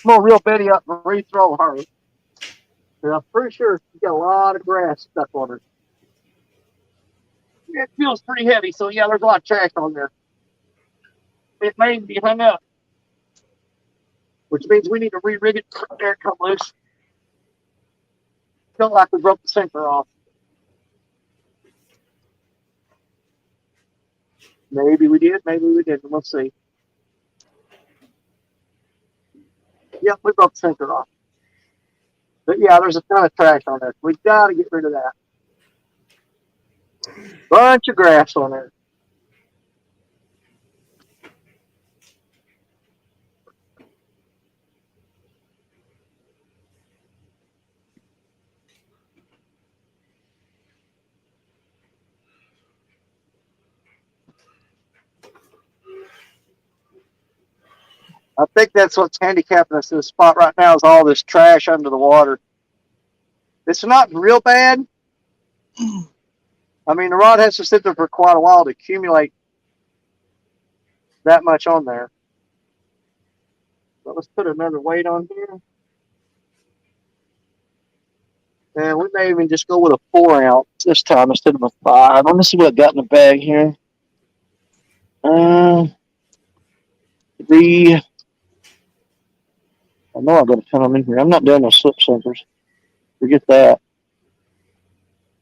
I'm gonna reel Betty up and re-throw her. And I'm pretty sure she's got a lot of grass stuck on her. It feels pretty heavy, so yeah, there's a lot of trash on there. It may be hung up, which means we need to re-rig it. There it come loose. Felt like we broke the sinker off. Maybe we did, maybe we didn't. We'll see. Yep, we broke the sinker off. But yeah, there's a ton of trash on there. We got to get rid of that. Bunch of grass on there. I think that's what's handicapping us in the spot right now is all this trash under the water. It's not real bad. I mean, the rod has to sit there for quite a while to accumulate that much on there. But let's put another weight on here. And we may even just go with a 4 ounce this time instead of a 5. Let me see what I got in the bag here. I know I've got to put them in here. I'm not doing no slip sinkers. Forget that.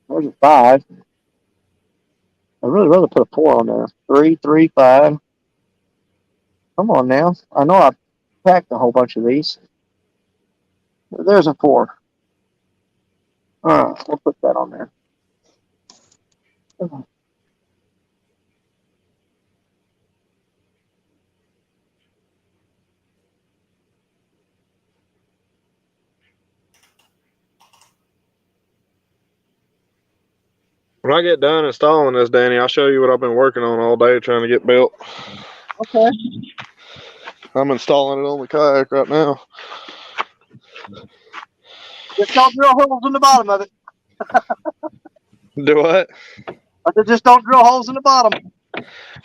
There's a 5. I'd really rather put a 4 on there. 3, 3, 5. Come on now. I know I packed a whole bunch of these. There's a 4. We'll put that on there. When I get done installing this, Danny, I'll show you what I've been working on all day trying to get built. Okay. I'm installing it on the kayak right now. Just don't drill holes in the bottom of it. Do what? I said just don't drill holes in the bottom.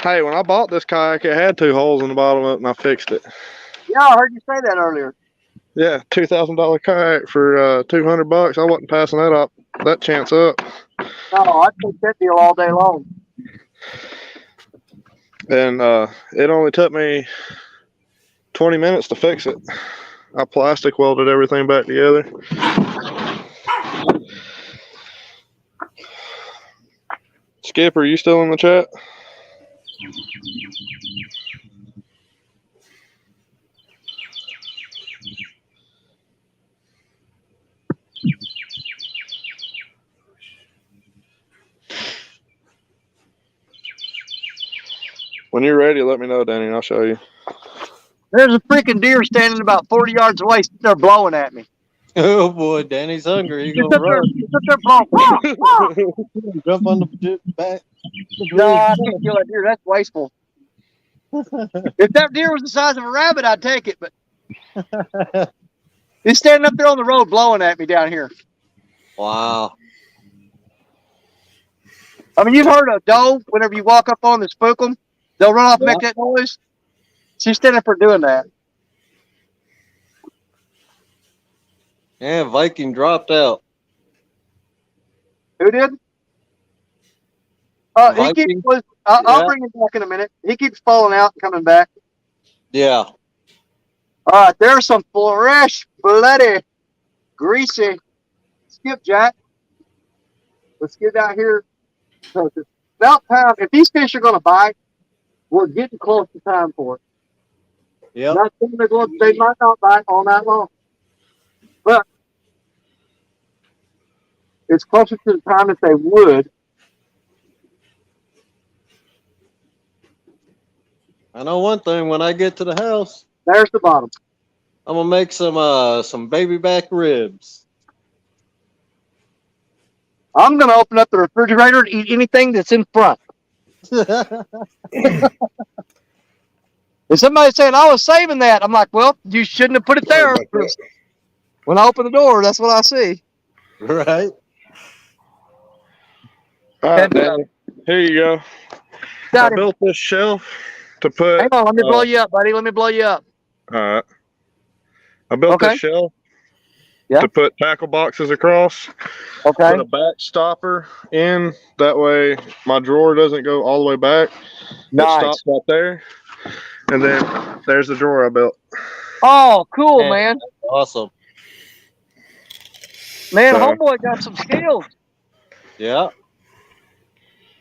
Hey, when I bought this kayak, it had 2 holes in the bottom of it, and I fixed it. Yeah, I heard you say that earlier. Yeah, $2,000 kayak for $200. I wasn't passing that chance up. No, I'd take that deal all day long. And it only took me 20 minutes to fix it. I plastic welded everything back together. Skip, are you still in the chat? When you're ready, let me know, Danny, and I'll show you. There's a freaking deer standing about 40 yards away. They're blowing at me. Oh boy, Danny's hungry. He's Just gonna up there, run. just up there blowing. Jump on the back. No, I can't kill that deer. That's wasteful. If that deer was the size of a rabbit, I'd take it. But he's standing up there on the road blowing at me down here. Wow. I mean, you've heard a doe, whenever you walk up on them, spook them, they'll run off and make that noise. She's standing up for doing that. Yeah, Viking dropped out. Who did? He keeps. I'll bring him back in a minute. He keeps falling out and coming back. Yeah. All right, there's some fresh, bloody, greasy skipjack. Let's get out here. So it's about time. If these fish are going to bite, we're getting close to time for it. Yeah. They might not bite all night long, but it's closer to the time that they would. I know one thing. When I get to the house, there's the bottom. I'm gonna make some baby back ribs. I'm going to open up the refrigerator and eat anything that's in front. If somebody's saying, I was saving that, I'm like, well, you shouldn't have put it there. When I open the door, that's what I see. Right. All right, Danny. Here you go. I built this shelf to put. Hang on, let me blow you up, buddy. Let me blow you up. All right. I built this shelf to put tackle boxes across. Okay. Put a back stopper in. That way my drawer doesn't go all the way back. Nice. It stops right there. And then there's the drawer I built. Oh, cool, man. Awesome. Man, homeboy got some skills. Yeah.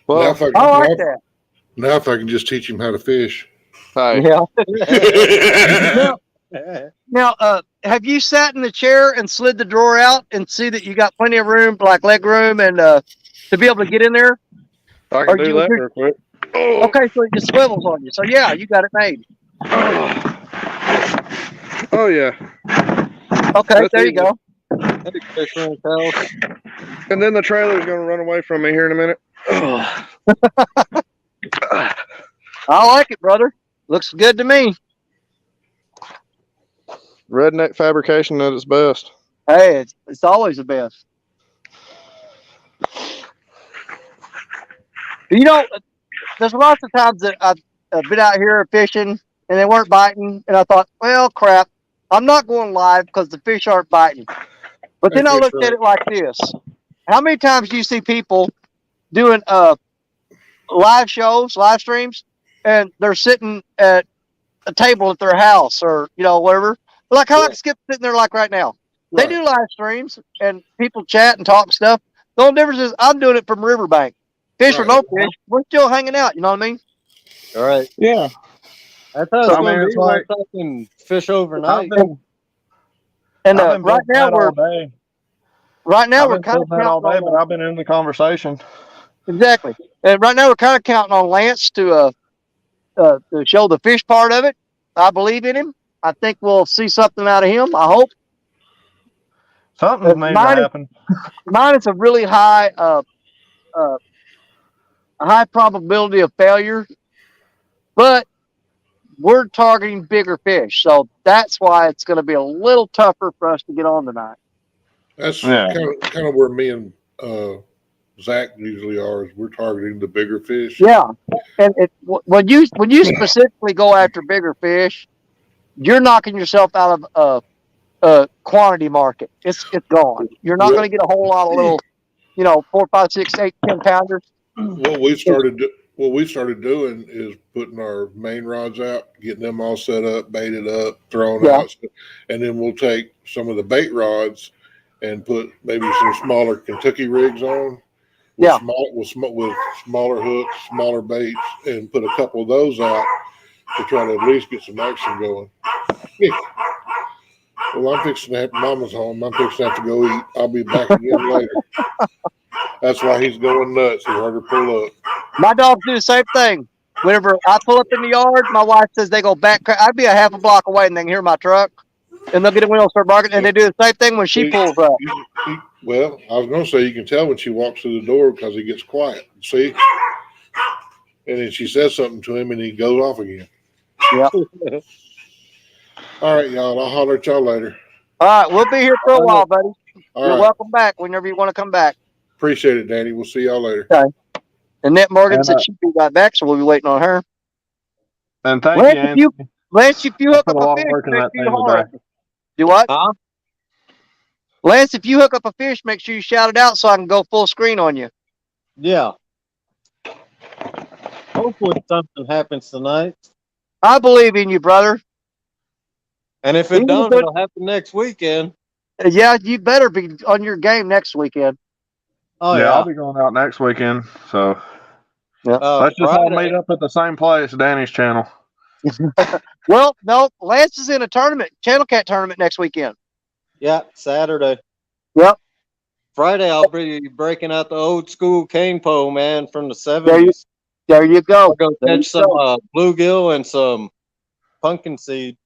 Well, I like that. Now if I can just teach him how to fish. Yeah. Now, have you sat in the chair and slid the drawer out and see that you got plenty of room, like leg room, and to be able to get in there? I can do that real quick. Okay, so it just swivels on you. So yeah, you got it made. Oh yeah. Okay, That's there easy. you go. And then the trailer's gonna run away from me here in a minute. I like it, brother. Looks good to me. Redneck fabrication at its best. Hey, it's always the best. You know, there's lots of times that I've been out here fishing and they weren't biting, and I thought, well, crap, I'm not going live because the fish aren't biting. But then I looked at it like this. How many times do you see people doing live shows, live streams, and they're sitting at a table at their house or, whatever? Like how Skip's sitting there like right now. They do live streams and people chat and talk stuff. The only difference is I'm doing it from riverbank. Fish or no fish, we're still hanging out. You know what I mean? All right. Yeah. That's how it's going to be like I can fish overnight. And right now we're kind of counting all day, but I've been in the conversation. Exactly. And right now we're kind of counting on Lance to show the fish part of it. I believe in him. I think we'll see something out of him. I hope. Something's made to happen. Mine is a really high probability of failure, but we're targeting bigger fish, so that's why it's going to be a little tougher for us to get on tonight. That's kind of where me and Zach usually are. Is we're targeting the bigger fish. Yeah, and when you specifically go after bigger fish, you're knocking yourself out of a quantity market. It's gone. You're not going to get a whole lot of little, 4, 5, 6, 8, 10 pounders. What we started doing is putting our main rods out, getting them all set up, baited up, thrown out, and then we'll take some of the bait rods and put maybe some smaller Kentucky rigs on. With smaller hooks, smaller baits, and put a couple of those out to try to at least get some action going. Yeah. Well, I'm fixing to have Mama's home. I'm fixing to have to go eat. I'll be back again later. That's why he's going nuts. He heard her pull up. My dogs do the same thing. Whenever I pull up in the yard, my wife says they go back. I'd be a half a block away and they can hear my truck. and they'll get it when they'll start barking, and they do the same thing when she pulls up. Well, I was going to say you can tell when she walks through the door because he gets quiet. See? And then she says something to him and he goes off again. Yep. All right, y'all. I'll holler at y'all later. All right, we'll be here for a while, buddy. All You're right. welcome back whenever you want to come back. Appreciate it, Danny. We'll see y'all later. Okay. Annette Morgan And, said she'd be right back, so we'll be waiting on her. And thank Lance, you, if Anthony. Lance, if you I hook put up a lot a of fish, work in make that sure you thing holler today. at me. Do what? Huh? Lance, if you hook up a fish, make sure you shout it out so I can go full screen on you. Yeah. Hopefully something happens tonight. I believe in you, brother. And if it don't, it'll happen next weekend. Yeah, you better be on your game next weekend. Oh, yeah, yeah. I'll be going out next weekend. So Yeah. let's just all Friday. meet up at the same place, Danny's channel. Well, no, Lance is in a tournament, Channel Cat tournament next weekend. Yeah, Saturday. Yep. Friday, I'll be breaking out the old school cane pole, man, from the 70s. There you go. I'll go catch some bluegill and some pumpkin seed.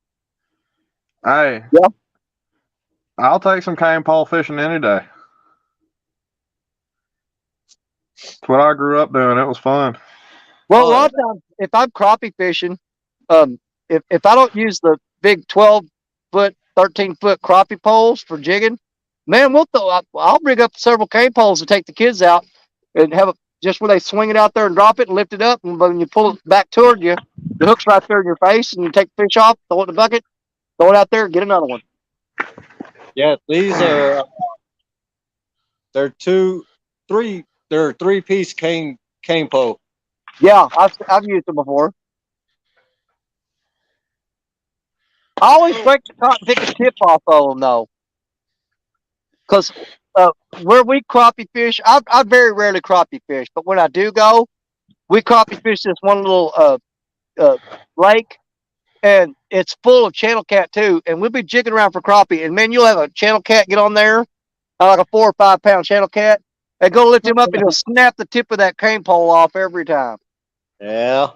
Hey. Yeah. I'll take some cane pole fishing any day. It's what I grew up doing. It was fun. Well, a lot of times, if I'm crappie fishing, if I don't use the big 12-foot, 13-foot crappie poles for jigging, man, I'll rig up several cane poles to take the kids out and have just where they swing it out there and drop it and lift it up, and when you pull it back toward you, the hook's right there in your face, and you take the fish off, throw it in the bucket, throw it out there, get another one. Yeah, these are they're three-piece cane pole. Yeah, I've used them before. I always break the cotton pick a tip off of them though, because where we crappie fish, I very rarely crappie fish, but when I do go, we crappie fish this one little lake, and it's full of channel cat too, and we'll be jigging around for crappie, and man, you'll have a channel cat get on there, like a 4 or 5 pound channel cat, and go lift him up, and he'll snap the tip of that cane pole off every time. Yeah.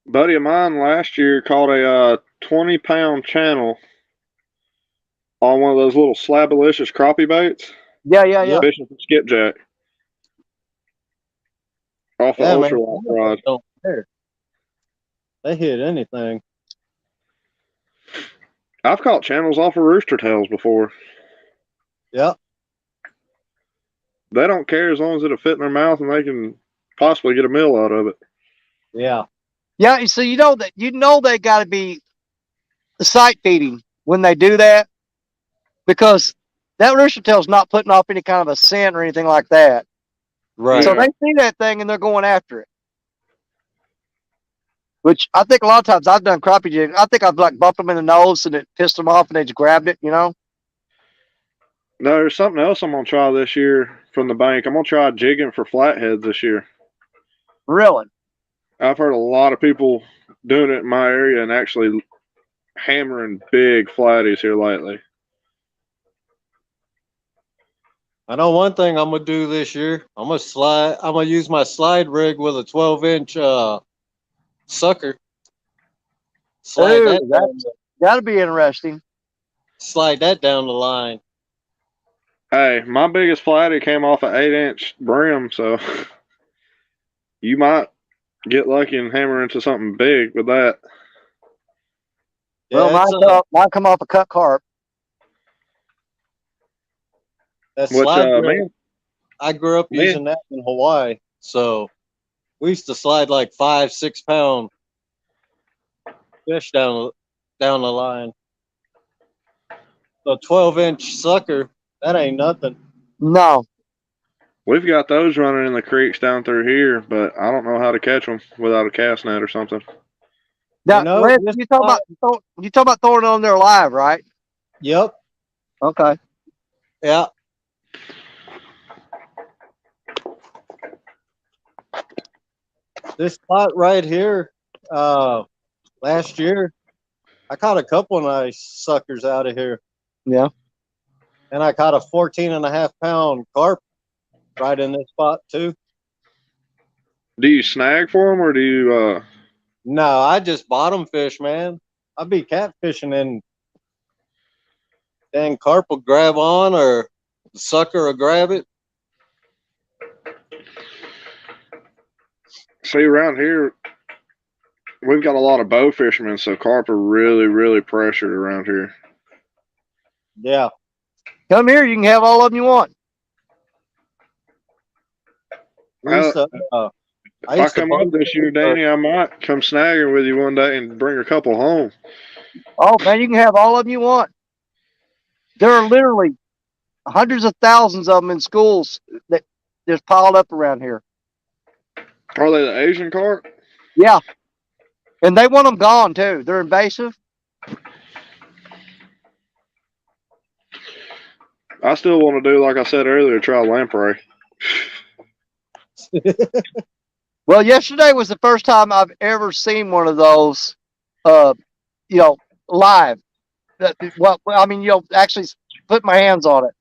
Buddy of mine last year caught a 20-pound channel on one of those little slabalicious crappie baits. Yeah. Fishing for skipjack. Off Yeah, an man, ultralight rod. don't care. They hit anything. I've caught channels off of rooster tails before. Yep. They don't care as long as it'll fit in their mouth and they can possibly get a meal out of it. Yeah. Yeah, so you know they got to be sight feeding when they do that, because that rooster tail's not putting off any kind of a scent or anything like that. Right. So they see that thing and they're going after it. Which I think a lot of times I've done crappie jigging. I think I've like bumped them in the nose and it pissed them off and they just grabbed it, you know? No, there's something else I'm going to try this year from the bank. I'm going to try jigging for flatheads this year. Really? I've heard a lot of people doing it in my area and actually hammering big flatties here lately. I know one thing I'm gonna do this year. I'm gonna use my slide rig with a 12-inch sucker. Ooh, that'll be interesting. Slide that down the line. Hey, my biggest flatty came off an 8-inch brim, so you might get lucky and hammer into something big with that. Well, mine come off a cut carp. That slide rig, I grew up using that in Hawaii, so we used to slide like 5-6 pound fish down the line. So 12-inch sucker, that ain't nothing. No. We've got those running in the creeks down through here, but I don't know how to catch them without a cast net or something. Now, you talk about throwing it on there live, right? Yep. Okay. Yeah. This spot right here, last year, I caught a couple nice suckers out of here. Yeah. And I caught a 14.5 pound carp right in this spot too. Do you snag for them or do you? No, I just bottom fish, man. I'd be catfishing in then carp will grab on, or the sucker will grab it. See, around here, we've got a lot of bow fishermen, so carp are really, really pressured around here. Yeah. Come here, you can have all of them you want. We used to, If I used to come up this year, Danny, I might come snagging with you one day and bring a couple home. Oh man, you can have all of them you want. There are literally hundreds of thousands of them in schools that just piled up around here. Are they the Asian carp? Yeah, and they want them gone too. They're invasive. I still want to do, like I said earlier, try lamprey. Well, yesterday was the first time I've ever seen one of those, live. Actually put my hands on it.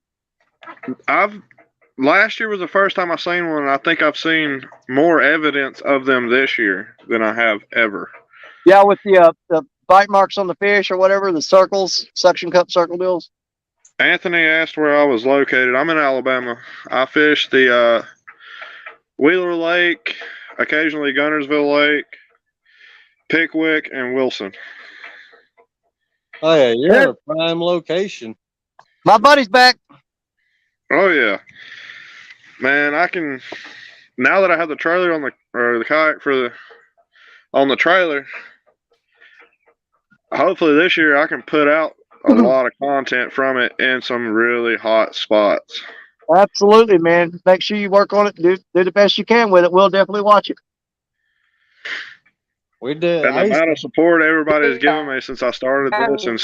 Last year was the first time I seen one, and I think I've seen more evidence of them this year than I have ever. Yeah, with the bite marks on the fish or whatever, the circles, suction cup circle deals. Anthony asked where I was located. I'm in Alabama. I fish the Wheeler Lake, occasionally Gunnersville Lake, Pickwick, and Wilson. Oh yeah, you're in a prime location. My buddy's back. Oh yeah, man! I can now that I have the trailer on the kayak on the trailer. Hopefully this year I can put out a lot of content from it in some really hot spots. Absolutely, man. Make sure you work on it. Do the best you can with it. We'll definitely watch it. We did. And the amount of support everybody has given me since I started this, and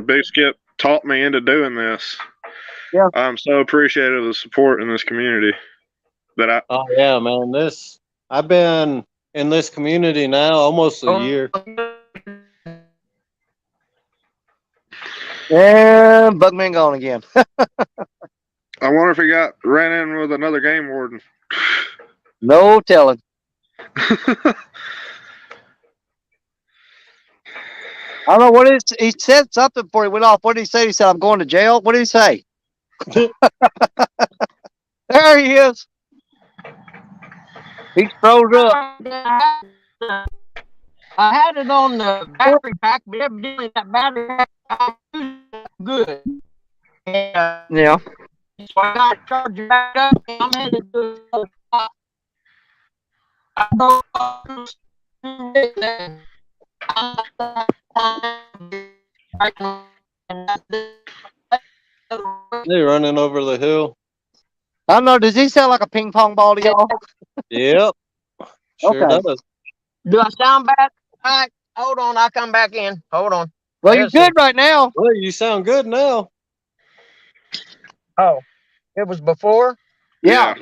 Big Skip taught me into doing this. Yeah, I'm so appreciative of the support in this community. Oh yeah, man. I've been in this community now almost a year. And Bugman gone again. I wonder if he ran in with another game warden. No telling. I don't know what he said something before he went off. What did he say? He said, "I'm going to jail." What did he say? There he is. He froze up. I had it on the battery pack, but evidently that battery pack was good. And, Yeah. so I got to charge it back up, and I'm headed to the spot. I broke up They running over the hill. I don't know. Does he sound like a ping pong ball to y'all? Yep. Sure Okay. does. Do I sound bad? All right, hold on. I'll come back in. Hold on. Well, you're good right now. Well, you sound good now. Oh, it was before? Yeah.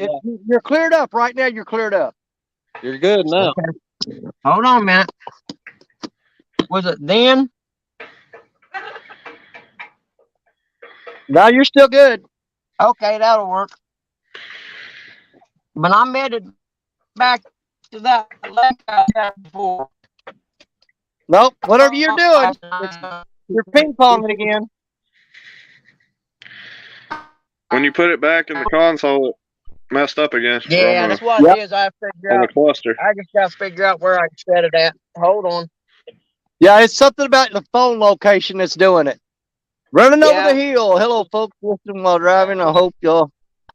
You're cleared up right now. You're cleared up. You're good now. Okay. Hold on a minute. Was it then? No, you're still good. Okay, that'll work. But I'm headed back to that lake I had before. Nope. Whatever you're doing, you're ping ponging again. When you put it back in the console, it messed up again. Yeah, that's what it is. I have to figure on out. the cluster. I just got to figure out where I can set it at. Hold on. Yeah, it's something about the phone location that's doing it. Running over the hill. Hello, folks listening while driving. I hope y'all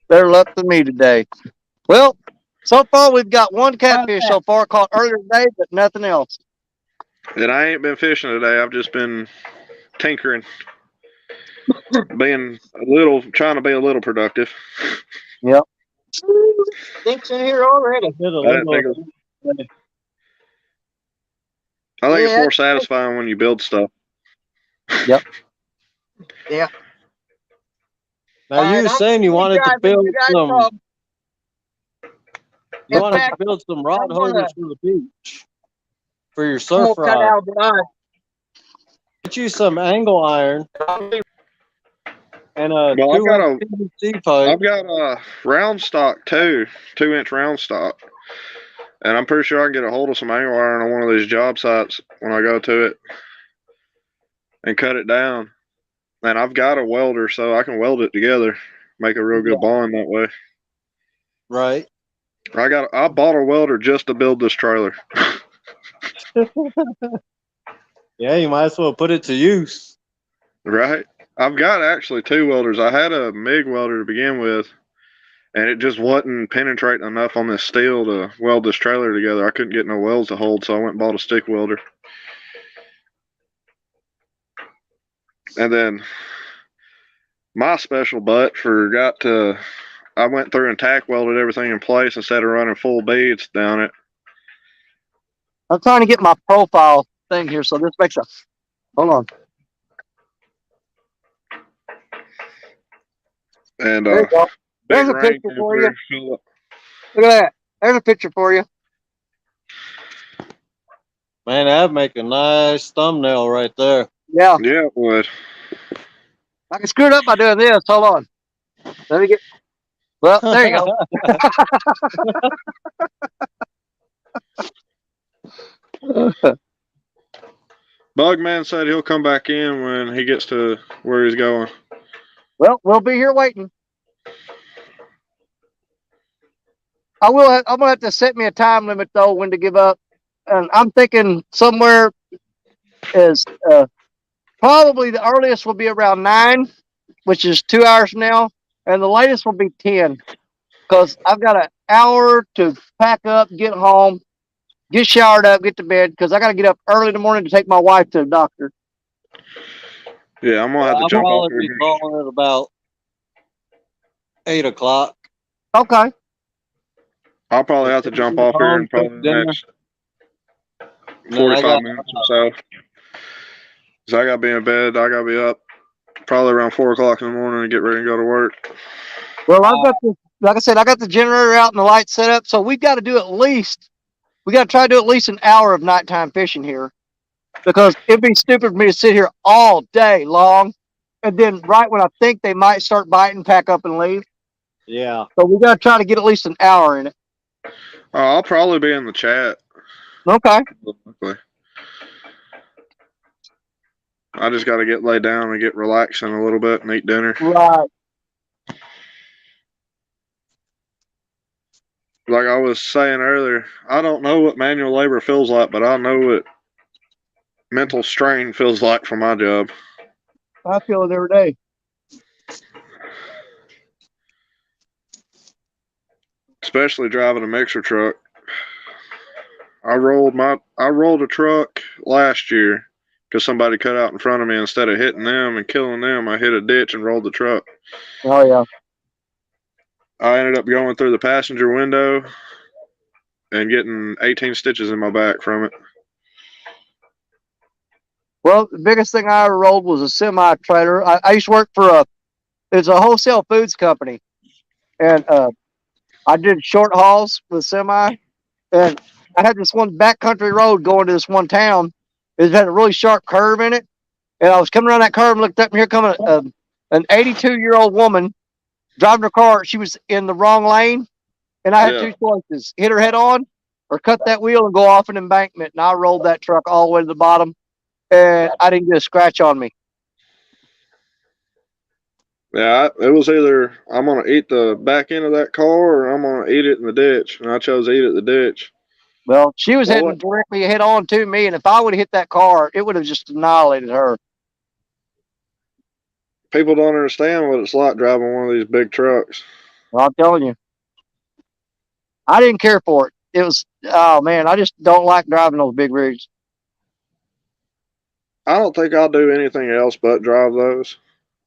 better luck than me today. Well, so far we've got one catfish so far caught earlier today, but nothing else. And I ain't been fishing today. I've just been tinkering, trying to be a little productive. Yep. Stinks in here already. I think it's more satisfying when you build stuff. Yep. Yeah. Now you were saying you wanted to build some. You wanted to build some rod holders for the beach for your surf rod. Get you some angle iron and a PVC pipe. I've got a round stock too, 2-inch round stock, and I'm pretty sure I can get a hold of some angle iron on one of these job sites when I go to it and cut it down. And I've got a welder, so I can weld it together, make a real good bond that way. Right. I bought a welder just to build this trailer. Yeah, you might as well put it to use. Right. I've got actually 2 welders. I had a MIG welder to begin with, and it just wasn't penetrating enough on this steel to weld this trailer together. I couldn't get no welds to hold, so I went and bought a stick welder. And then my special butt I went through and tack welded everything in place instead of running full beads down it. I'm trying to get my profile thing here, so this makes a. Hold on. And There you go. There's a big rain picture came for you. through. Look at that. There's a picture for you. Man, that'd make a nice thumbnail right there. Yeah. Yeah, it would. I can screw it up by doing this. Hold on. Let me get. Well, there you go. Bugman said he'll come back in when he gets to where he's going. Well, we'll be here waiting. I'm gonna have to set me a time limit though when to give up, and I'm thinking somewhere is probably the earliest will be around 9, which is 2 hours from now, and the latest will be 10, because I've got an hour to pack up, get home, get showered up, get to bed, because I got to get up early in the morning to take my wife to the doctor. Yeah, I'm gonna have to I'll jump off probably here. be calling at about 8 o'clock. Okay. I'll probably have to jump off here in probably the next 45 minutes or so. Because I got to be in bed. I got to be up probably around 4 o'clock in the morning and get ready to go to work. Well, I've got the, like I said, I got the generator out and the lights set up, so we've got to do we got to try to do at least an hour of nighttime fishing here, because it'd be stupid for me to sit here all day long, and then right when I think they might start biting, pack up and leave. Yeah. So we got to try to get at least an hour in it. I'll probably be in the chat. Okay. I just got to get laid down and get relaxing a little bit and eat dinner. Right. Like I was saying earlier, I don't know what manual labor feels like, but I know what mental strain feels like for my job. I feel it every day. Especially driving a mixer truck. I rolled a truck last year because somebody cut out in front of me. Instead of hitting them and killing them, I hit a ditch and rolled the truck. Oh yeah. I ended up going through the passenger window and getting 18 stitches in my back from it. Well, the biggest thing I ever rolled was a semi trailer. I used to work for it's a wholesale foods company, and I did short hauls with semi, and I had this one backcountry road going to this one town. It had a really sharp curve in it, and I was coming around that curve and looked up, and here coming an 82-year-old woman driving her car. She was in the wrong lane, and I had two choices: hit her head on, or cut that wheel and go off an embankment. And I rolled that truck all the way to the bottom, and I didn't get a scratch on me. Yeah, it was either I'm going to eat the back end of that car or I'm going to eat it in the ditch. And I chose to eat it in the ditch. Well, she was heading directly head on to me, and if I would have hit that car, it would have just annihilated her. People don't understand what it's like driving one of these big trucks. Well, I'm telling you. I didn't care for it. It was, oh man, I just don't like driving those big rigs. I don't think I'll do anything else but drive those.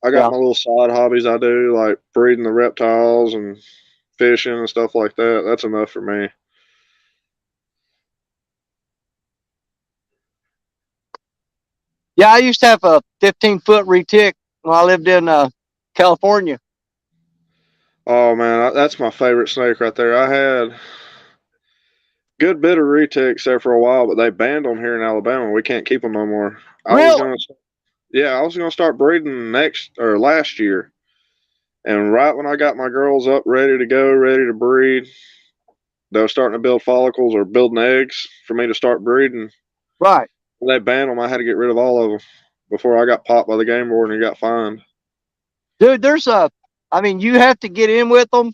I got my little side hobbies I do, like breeding the reptiles and fishing and stuff like that. That's enough for me. Yeah, I used to have a 15-foot retic when I lived in California. Oh man, that's my favorite snake right there. I had good bit of retics there for a while, but they banned them here in Alabama. We can't keep them no more. I was gonna start breeding last year, and right when I got my girls up, ready to go, ready to breed, they were starting to build follicles or building eggs for me to start breeding. Right. When they banned them, I had to get rid of all of them. before I got popped by the game warden and got fined. Dude, I mean, you have to get in with them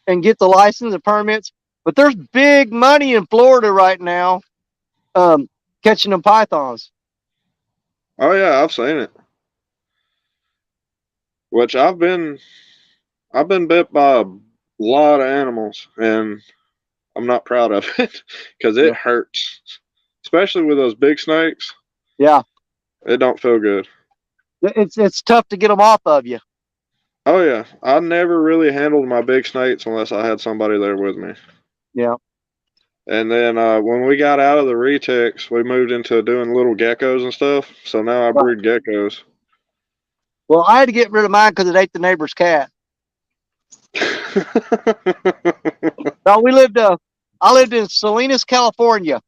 and get the license and permits, but there's big money in Florida right now catching them pythons. Oh yeah, I've seen it. Which I've been bit by a lot of animals, and I'm not proud of it because it hurts, especially with those big snakes. Yeah, it don't feel good. It's tough to get them off of you. Oh yeah, I never really handled my big snakes unless I had somebody there with me. Yeah. And then when we got out of the retics, we moved into doing little geckos and stuff. So now I breed geckos. Well, I had to get rid of mine because it ate the neighbor's cat. No, I lived in Salinas, California,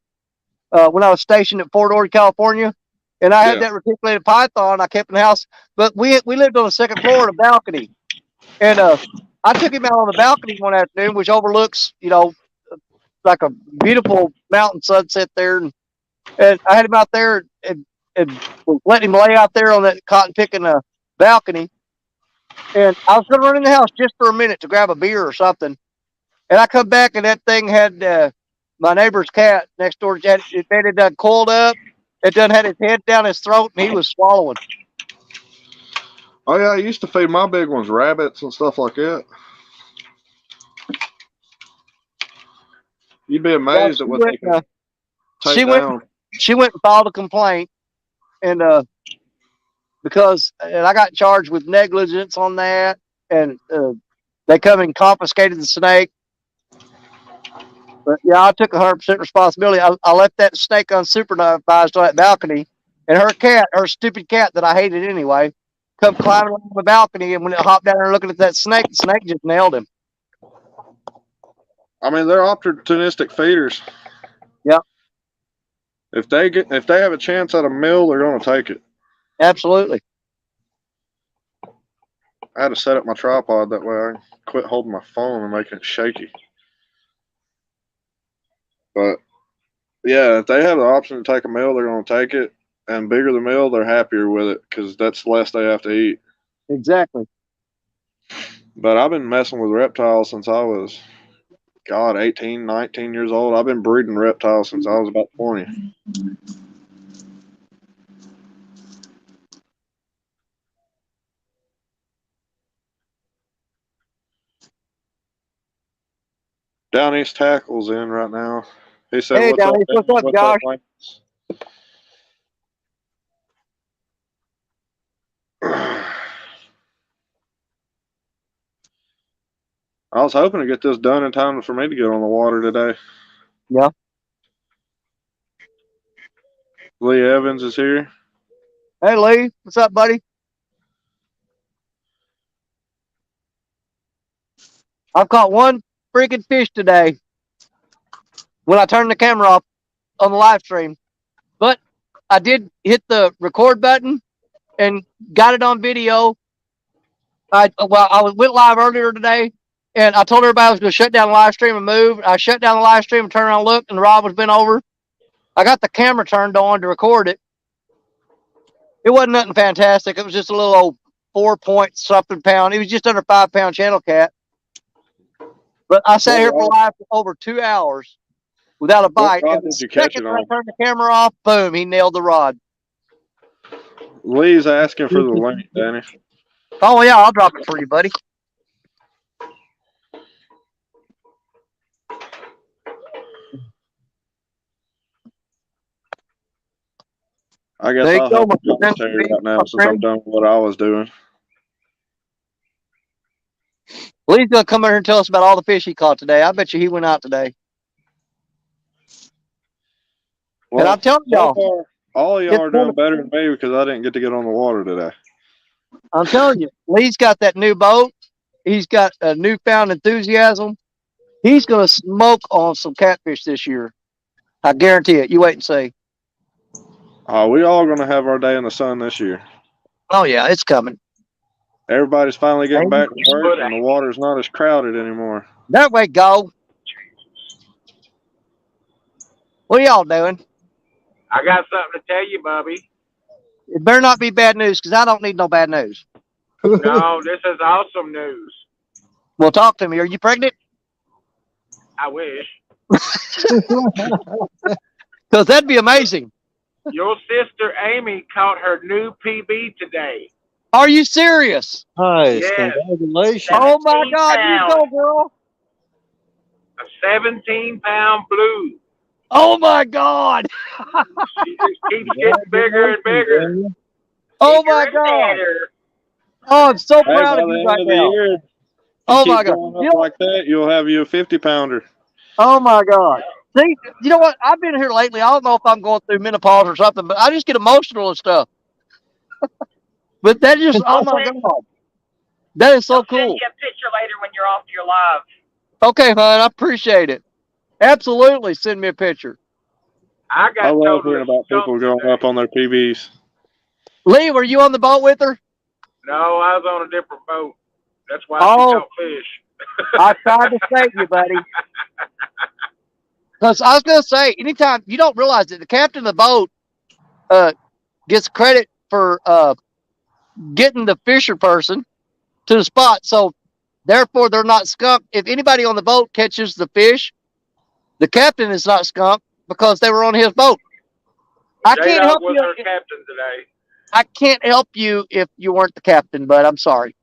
when I was stationed at Fort Ord, California, and I had that reticulated python I kept in the house. But we lived on the second floor in a balcony, and I took him out on the balcony one afternoon, which overlooks, like a beautiful mountain sunset there, and I had him out there and let him lay out there on that cotton picking balcony. And I was going to run in the house just for a minute to grab a beer or something. And I come back and that thing had my neighbor's cat next door. It had done coiled up. It done had his head down his throat and he was swallowing. Oh yeah, I used to feed my big ones rabbits and stuff like that. You'd be amazed at what they can take down. She went and filed a complaint, and because I got charged with negligence on that, and they come and confiscated the snake. But yeah, I took 100% responsibility. I left that snake unsupervised on that balcony, and her stupid cat that I hated anyway, come climbing on the balcony, and when it hopped down there looking at that snake, the snake just nailed him. I mean, they're opportunistic feeders. Yep. If they have a chance at a meal, they're going to take it. Absolutely. I had to set up my tripod that way I quit holding my phone and making it shaky. But yeah, if they have the option to take a meal, they're going to take it. And bigger the meal, they're happier with it because that's less they have to eat. Exactly. But I've been messing with reptiles since I was, 18, 19 years old. I've been breeding reptiles since I was about 20. Downey's tackle's in right now. He said, "Hey, what's Downey, up, what's up, Josh?" I was hoping to get this done in time for me to get on the water today. Yeah. Lee Evans is here. Hey, Lee. What's up, buddy? I've caught one freaking fish today when I turned the camera off on the live stream. But I did hit the record button and got it on video. I went live earlier today, and I told everybody I was going to shut down the live stream and move. I shut down the live stream and turned around and looked, and the rod was bent over. I got the camera turned on to record it. It wasn't nothing fantastic. It was just a little old 4-point-something pound. It was just under 5-pound channel cat. But I sat here for live for over 2 hours without a bite. And the second I turned the camera off, boom, he nailed the rod. Lee's asking for the link, Danny. Oh, yeah, I'll drop it for you, buddy. I guess I'll help you right now since I'm done with what I was doing. Lee's going to come in here and tell us about all the fish he caught today. I bet you he went out today. Well, and I'm telling y'all, all of y'all are doing better than me because I didn't get to get on the water today. I'm telling you, Lee's got that new boat. He's got a newfound enthusiasm. He's going to smoke on some catfish this year. I guarantee it. You wait and see. We all going to have our day in the sun this year. Oh, yeah, it's coming. Everybody's finally getting back to work, and the water's not as crowded anymore. There we go. What are y'all doing? I got something to tell you, Bubby. It better not be bad news because I don't need no bad news. No, this is awesome news. Well, talk to me. Are you pregnant? I wish. Because that'd be amazing. Your sister Amy caught her new PB today. Are you serious? Nice. Yes. Congratulations. Oh my God, you pounds. go, girl. A 17-pound blue. Oh my God. She just keeps getting bigger and bigger. Oh my God. Oh, I'm so Hey, proud by of the you end right of the now. year, Oh keep my God. going up like that, you'll have you a 50-pounder. Oh my God. See, you know what? I've been here lately. I don't know if I'm going through menopause or something, but I just get emotional and stuff. But that just, oh my God. That is so cool. Send you a picture later when you're off your live. Okay, hon, I appreciate it. Absolutely, send me a picture. I I love totally hearing about people going up on their PBs. Lee, were you on the boat with her? No, I was on a different boat. That's why Oh. she caught fish. I tried to save you, buddy. Because I was going to say, anytime you don't realize that the captain of the boat gets credit for getting the fisher person to the spot. So therefore, they're not skunked. If anybody on the boat catches the fish, the captain is not skunked because they were on his boat. I can't J-Dog help was you. her captain today. I can't help you if you weren't the captain, but I'm sorry.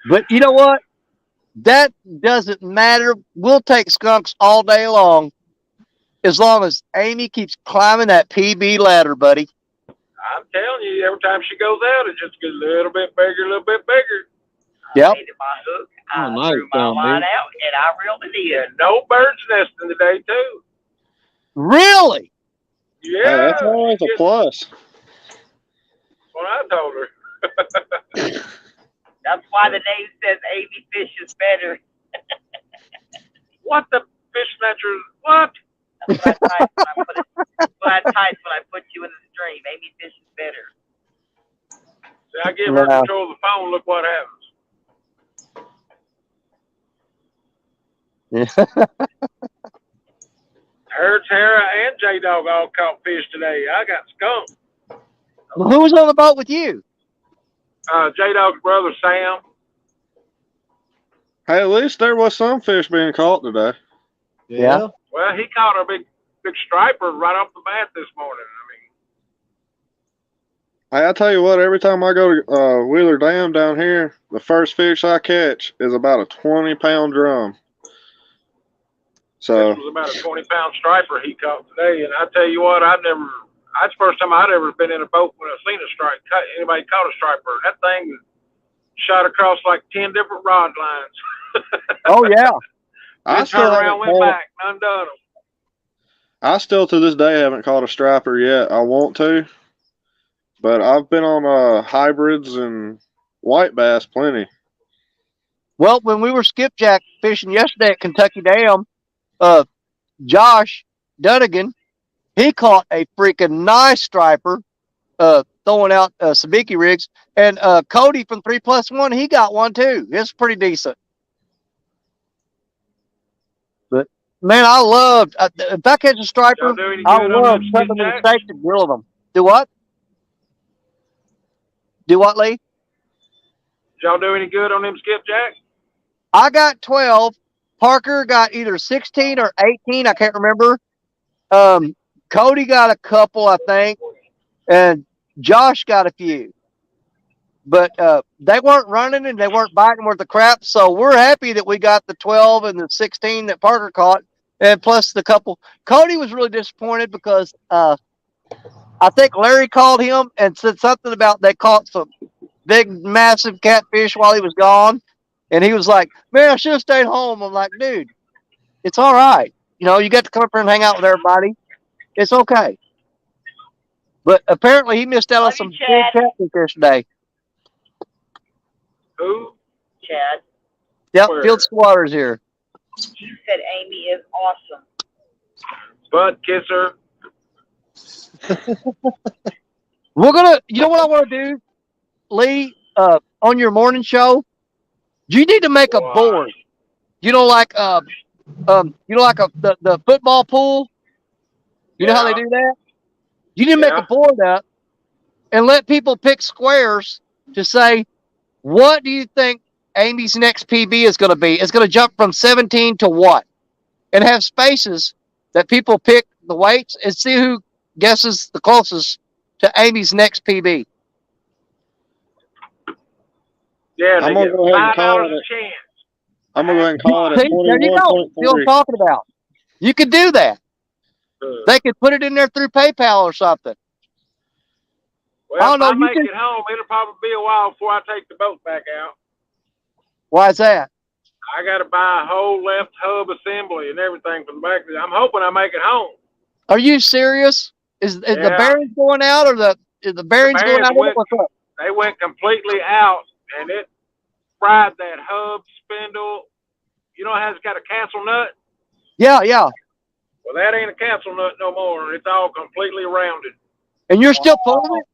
But you know what? That doesn't matter. We'll take skunks all day long as Amy keeps climbing that PB ladder, buddy. I'm telling you, every time she goes out, it just gets a little bit bigger, a little bit bigger. Yep. I needed my hook. I nice, threw my line out, and I reeled it in. And no birds nesting today, too. Really? Yeah. Hey, that's always a plus. What I told her. That's why the name says Amy Fish is better. What the fish snatchers? What? That's what I typed when I put you in the stream. Amy Fish is better. See, I give her control of the phone. Look what happens. Her, Tara, and J-Dog all caught fish today. I got skunked. Well, who was on the boat with you? J-Dog's brother, Sam. Hey, at least there was some fish being caught today. Yeah. Well, he caught a big striper right off the bat this morning. Hey, I tell you what, every time I go to Wheeler Dam down here, the first fish I catch is about a 20-pound drum. So This was about a 20-pound striper he caught today. And I tell you what, that's the first time I'd ever been in a boat when I've seen anybody caught a striper. That thing shot across like 10 different rod lines. Oh, yeah. I still turned around, went back, undone them. I still to this day haven't caught a striper yet. I want to, but I've been on hybrids and white bass plenty. Well, when we were skipjack fishing yesterday at Kentucky Dam, Josh Dunnigan, he caught a freaking nice striper, throwing out sabiki rigs, and Cody from 3+1, he got one too. It's pretty decent. But man, I loved. If I catch a striper, I love putting them in the safe and grilling them. Do what? Do what, Lee? Did y'all do any good on them skipjack? I got 12. Parker got either 16 or 18. I can't remember. Cody got a couple, I think, and Josh got a few. But they weren't running and they weren't biting worth the crap. So we're happy that we got the 12 and the 16 that Parker caught, and plus the couple. Cody was really disappointed because I think Larry called him and said something about they caught some big, massive catfish while he was gone. And he was like, man, I should have stayed home. I'm like, dude, it's all right. You know, you got to come up here and hang out with everybody. It's okay. But apparently he missed out on some big catfish yesterday. Who? Chad. Yep, Field Squatters here. He said Amy is awesome. Butt kisser. We're going to, you know what I want to do, Lee, on your morning show? You need to make a board. You know, like the football pool. You know how they do that? You need to make a board up and let people pick squares to say, what do you think Amy's next PB is going to be? It's going to jump from 17 to what? And have spaces that people pick the weights and see who guesses the closest to Amy's next PB. Yeah, I'm gonna go ahead and call it. I'm gonna go ahead and call it at See, there you go. See what I'm 21.3. talking about. You could do that. They could put it in there through PayPal or something. Well, I don't know. if I make it home, it'll probably be a while before I take the boat back out. Why is that? I got to buy a whole left hub assembly and everything for the back. I'm hoping I make it home. Are you serious? Is the bearings going out, or the bearings going out? What's up? They went completely out, and it fried that hub spindle. You know how it's got a cancel nut? Yeah. Well, that ain't a cancel nut no more. It's all completely rounded. And you're still pulling it?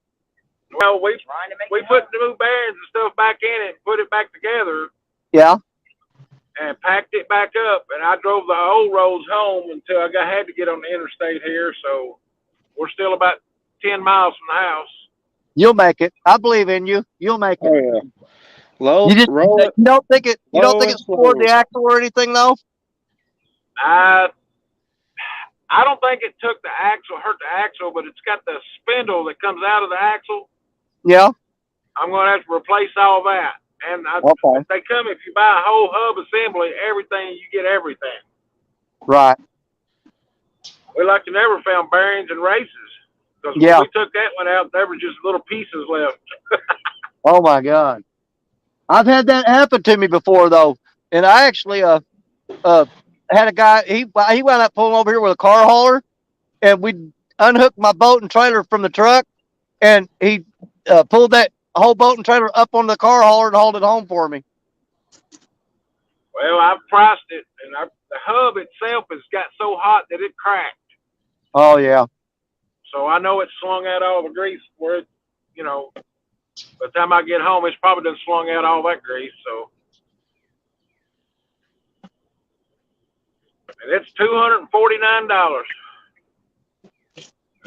Well, we put the new bearings and stuff back in it and put it back together. Yeah. And packed it back up, and I drove the old roads home until I had to get on the interstate here. So we're still about 10 miles from the house. You'll make it. I believe in you. You'll make it. Oh yeah. You don't think it's toward the axle or anything though? I don't think it hurt the axle, but it's got the spindle that comes out of the axle. Yeah. I'm going to have to replace all that. And if you buy a whole hub assembly, you get everything. Right. We like to never found bearings and races. Because when we took that one out, there were just little pieces left. Oh my God. I've had that happen to me before though. And I actually had a guy, he wound up pulling over here with a car hauler, and we unhooked my boat and trailer from the truck, and he pulled that whole boat and trailer up on the car hauler and hauled it home for me. Well, I've priced it, and the hub itself has got so hot that it cracked. Oh yeah. So I know it's slung out all the grease where it, by the time I get home, it's probably done slung out all that grease. So, and it's $249.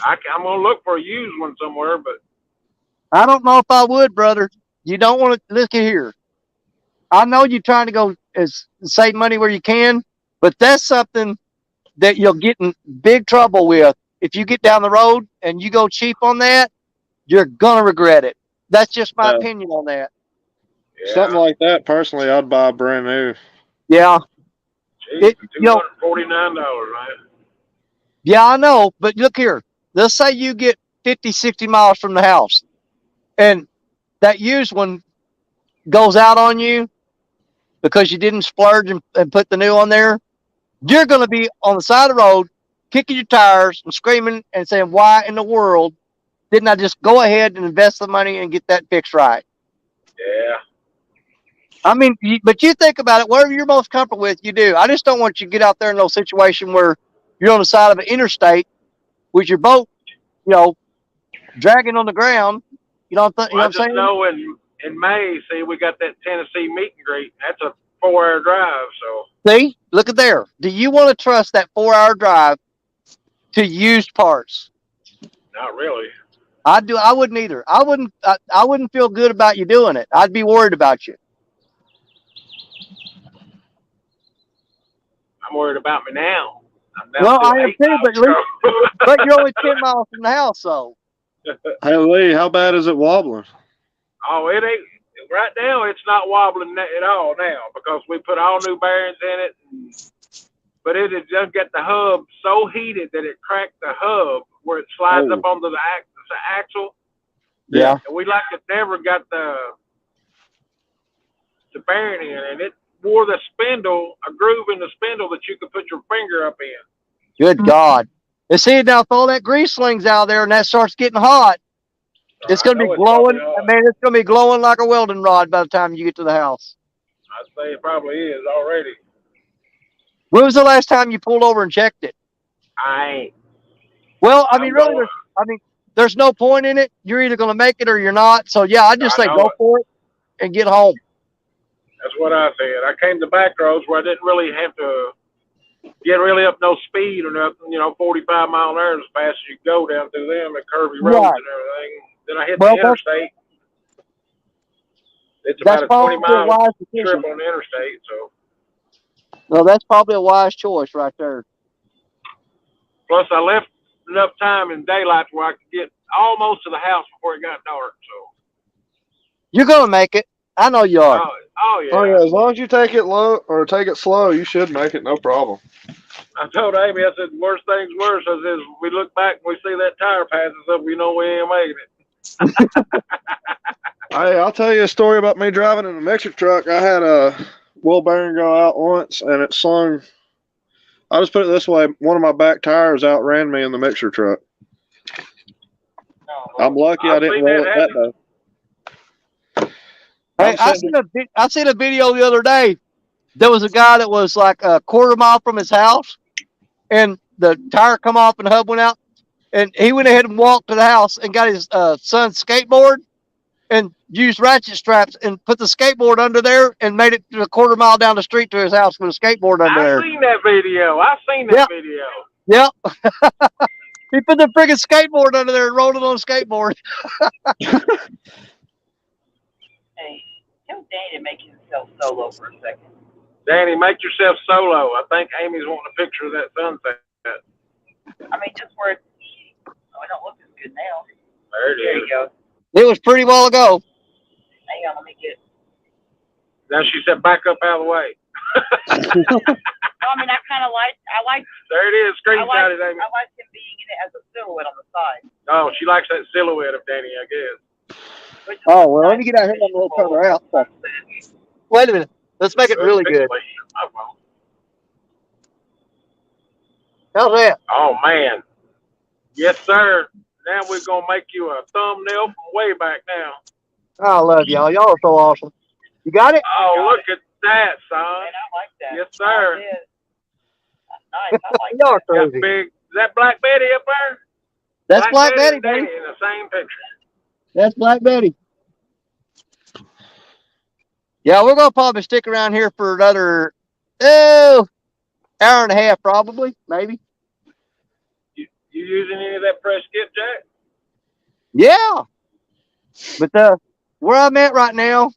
I'm gonna look for a used one somewhere, but I don't know if I would, brother. You don't want to look at here. I know you're trying to go save money where you can, but that's something that you'll get in big trouble with. If you get down the road and you go cheap on that, you're gonna regret it. That's just my opinion on that. Yeah. Something like that, personally, I'd buy brand new. Yeah. $249, right? Yeah, I know, but look here. Let's say you get 50, 60 miles from the house, and that used one goes out on you because you didn't splurge and put the new on there. You're going to be on the side of the road, kicking your tires and screaming and saying, why in the world didn't I just go ahead and invest the money and get that fixed right? Yeah. I mean, but you think about it, whatever you're most comfortable with, you do. I just don't want you to get out there in no situation where you're on the side of an interstate with your boat, dragging on the ground. You know what I'm saying? I know in May, see, we got that Tennessee meet and greet. That's a 4-hour drive. So see, look at there. Do you want to trust that 4-hour drive to used parts? Not really. I do. I wouldn't either. I wouldn't feel good about you doing it. I'd be worried about you. I'm worried about me now. Well, I am too, but you're only 10 miles from the house, so. Hey Lee, how bad is it wobbling? Oh, it ain't. Right now, it's not wobbling at all now because we put all new bearings in it. But it had just got the hub so heated that it cracked the hub where it slides up onto the axle. Yeah. And we never got the bearing in, and it wore the spindle, a groove in the spindle that you could put your finger up in. Good God. And see, now if all that grease slings out there and that starts getting hot, it's going to be glowing. I mean, it's going to be glowing like a welding rod by the time you get to the house. I'd say it probably is already. When was the last time you pulled over and checked it? I ain't. Well, I mean, really, there's no point in it. You're either going to make it or you're not. So, yeah, I'd just say go for it and get home. That's what I said. I came to back roads where I didn't really have to get really up no speed or nothing, 45 mile an hour as fast as you go down through them and curvy roads Right. and everything. Then I hit Well, the interstate. It's that's about a 20 probably a mile wise trip decision. on the interstate, so. Well, that's probably a wise choice right there. Plus, I left enough time in daylight where I could get almost to the house before it got dark, so. You're gonna make it. I know you are. Oh yeah. Oh yeah, as long as you take it low or take it slow, you should make it no problem. I told Amy, I said, worst things worse. I said, we look back and we see that tire passes up, we know we ain't making it. Hey, I'll tell you a story about me driving in a mixer truck. I had a wheel bearing go out once, and it slung. I'll just put it this way: one of my back tires outran me in the mixer truck. I'm lucky I didn't roll it that day. Hey, I seen a video the other day. There was a guy that was like a quarter mile from his house, and the tire come off and the hub went out, and he went ahead and walked to the house and got his son's skateboard and used ratchet straps and put the skateboard under there and made it to a quarter mile down the street to his house with a skateboard under there. I've seen that video. Yep. He put the friggin' skateboard under there and rolled it on a skateboard. Hey, tell Danny to make himself solo for a second. Danny, make yourself solo. I think Amy's wanting a picture of that sunset. I mean, just where it don't look as good now. There you go. It was pretty while ago. Hang on, let me get. Now she said, back up out of the way. I mean, I like. There it is. Screenshot it, Amy. I like him being in it as a silhouette on the side. Oh, she likes that silhouette of Danny, I guess. Oh, well, let me get out here a little further out. Wait a minute. Let's make it really good. How's that? Oh, man. Yes, sir. Now we're going to make you a thumbnail from way back now. I love y'all. Y'all are so awesome. You got it? Oh, look at that, son. Man, I like that. Yes, sir. Nice. I like Y'all are Got crazy. big. Is that Black Betty up there? That's Black Betty, and Danny baby. in the same picture. That's Black Betty. Yeah, we're going to probably stick around here for another, hour and a half, probably, maybe. You using any of that fresh skipjack? Yeah. But where I'm at right now,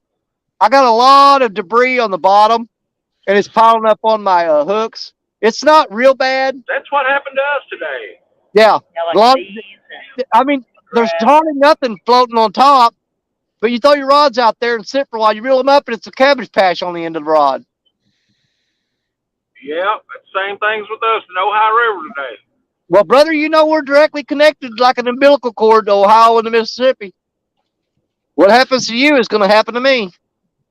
I got a lot of debris on the bottom, and it's piling up on my hooks. It's not real bad. That's what happened to us today. Yeah. like I mean, there's hardly nothing floating on top, but you throw your rods out there and sit for a while. You reel them up, and it's a cabbage patch on the end of the rod. Yeah, same things with us in Ohio River today. Well, brother, you know we're directly connected like an umbilical cord to Ohio and the Mississippi. What happens to you is going to happen to me.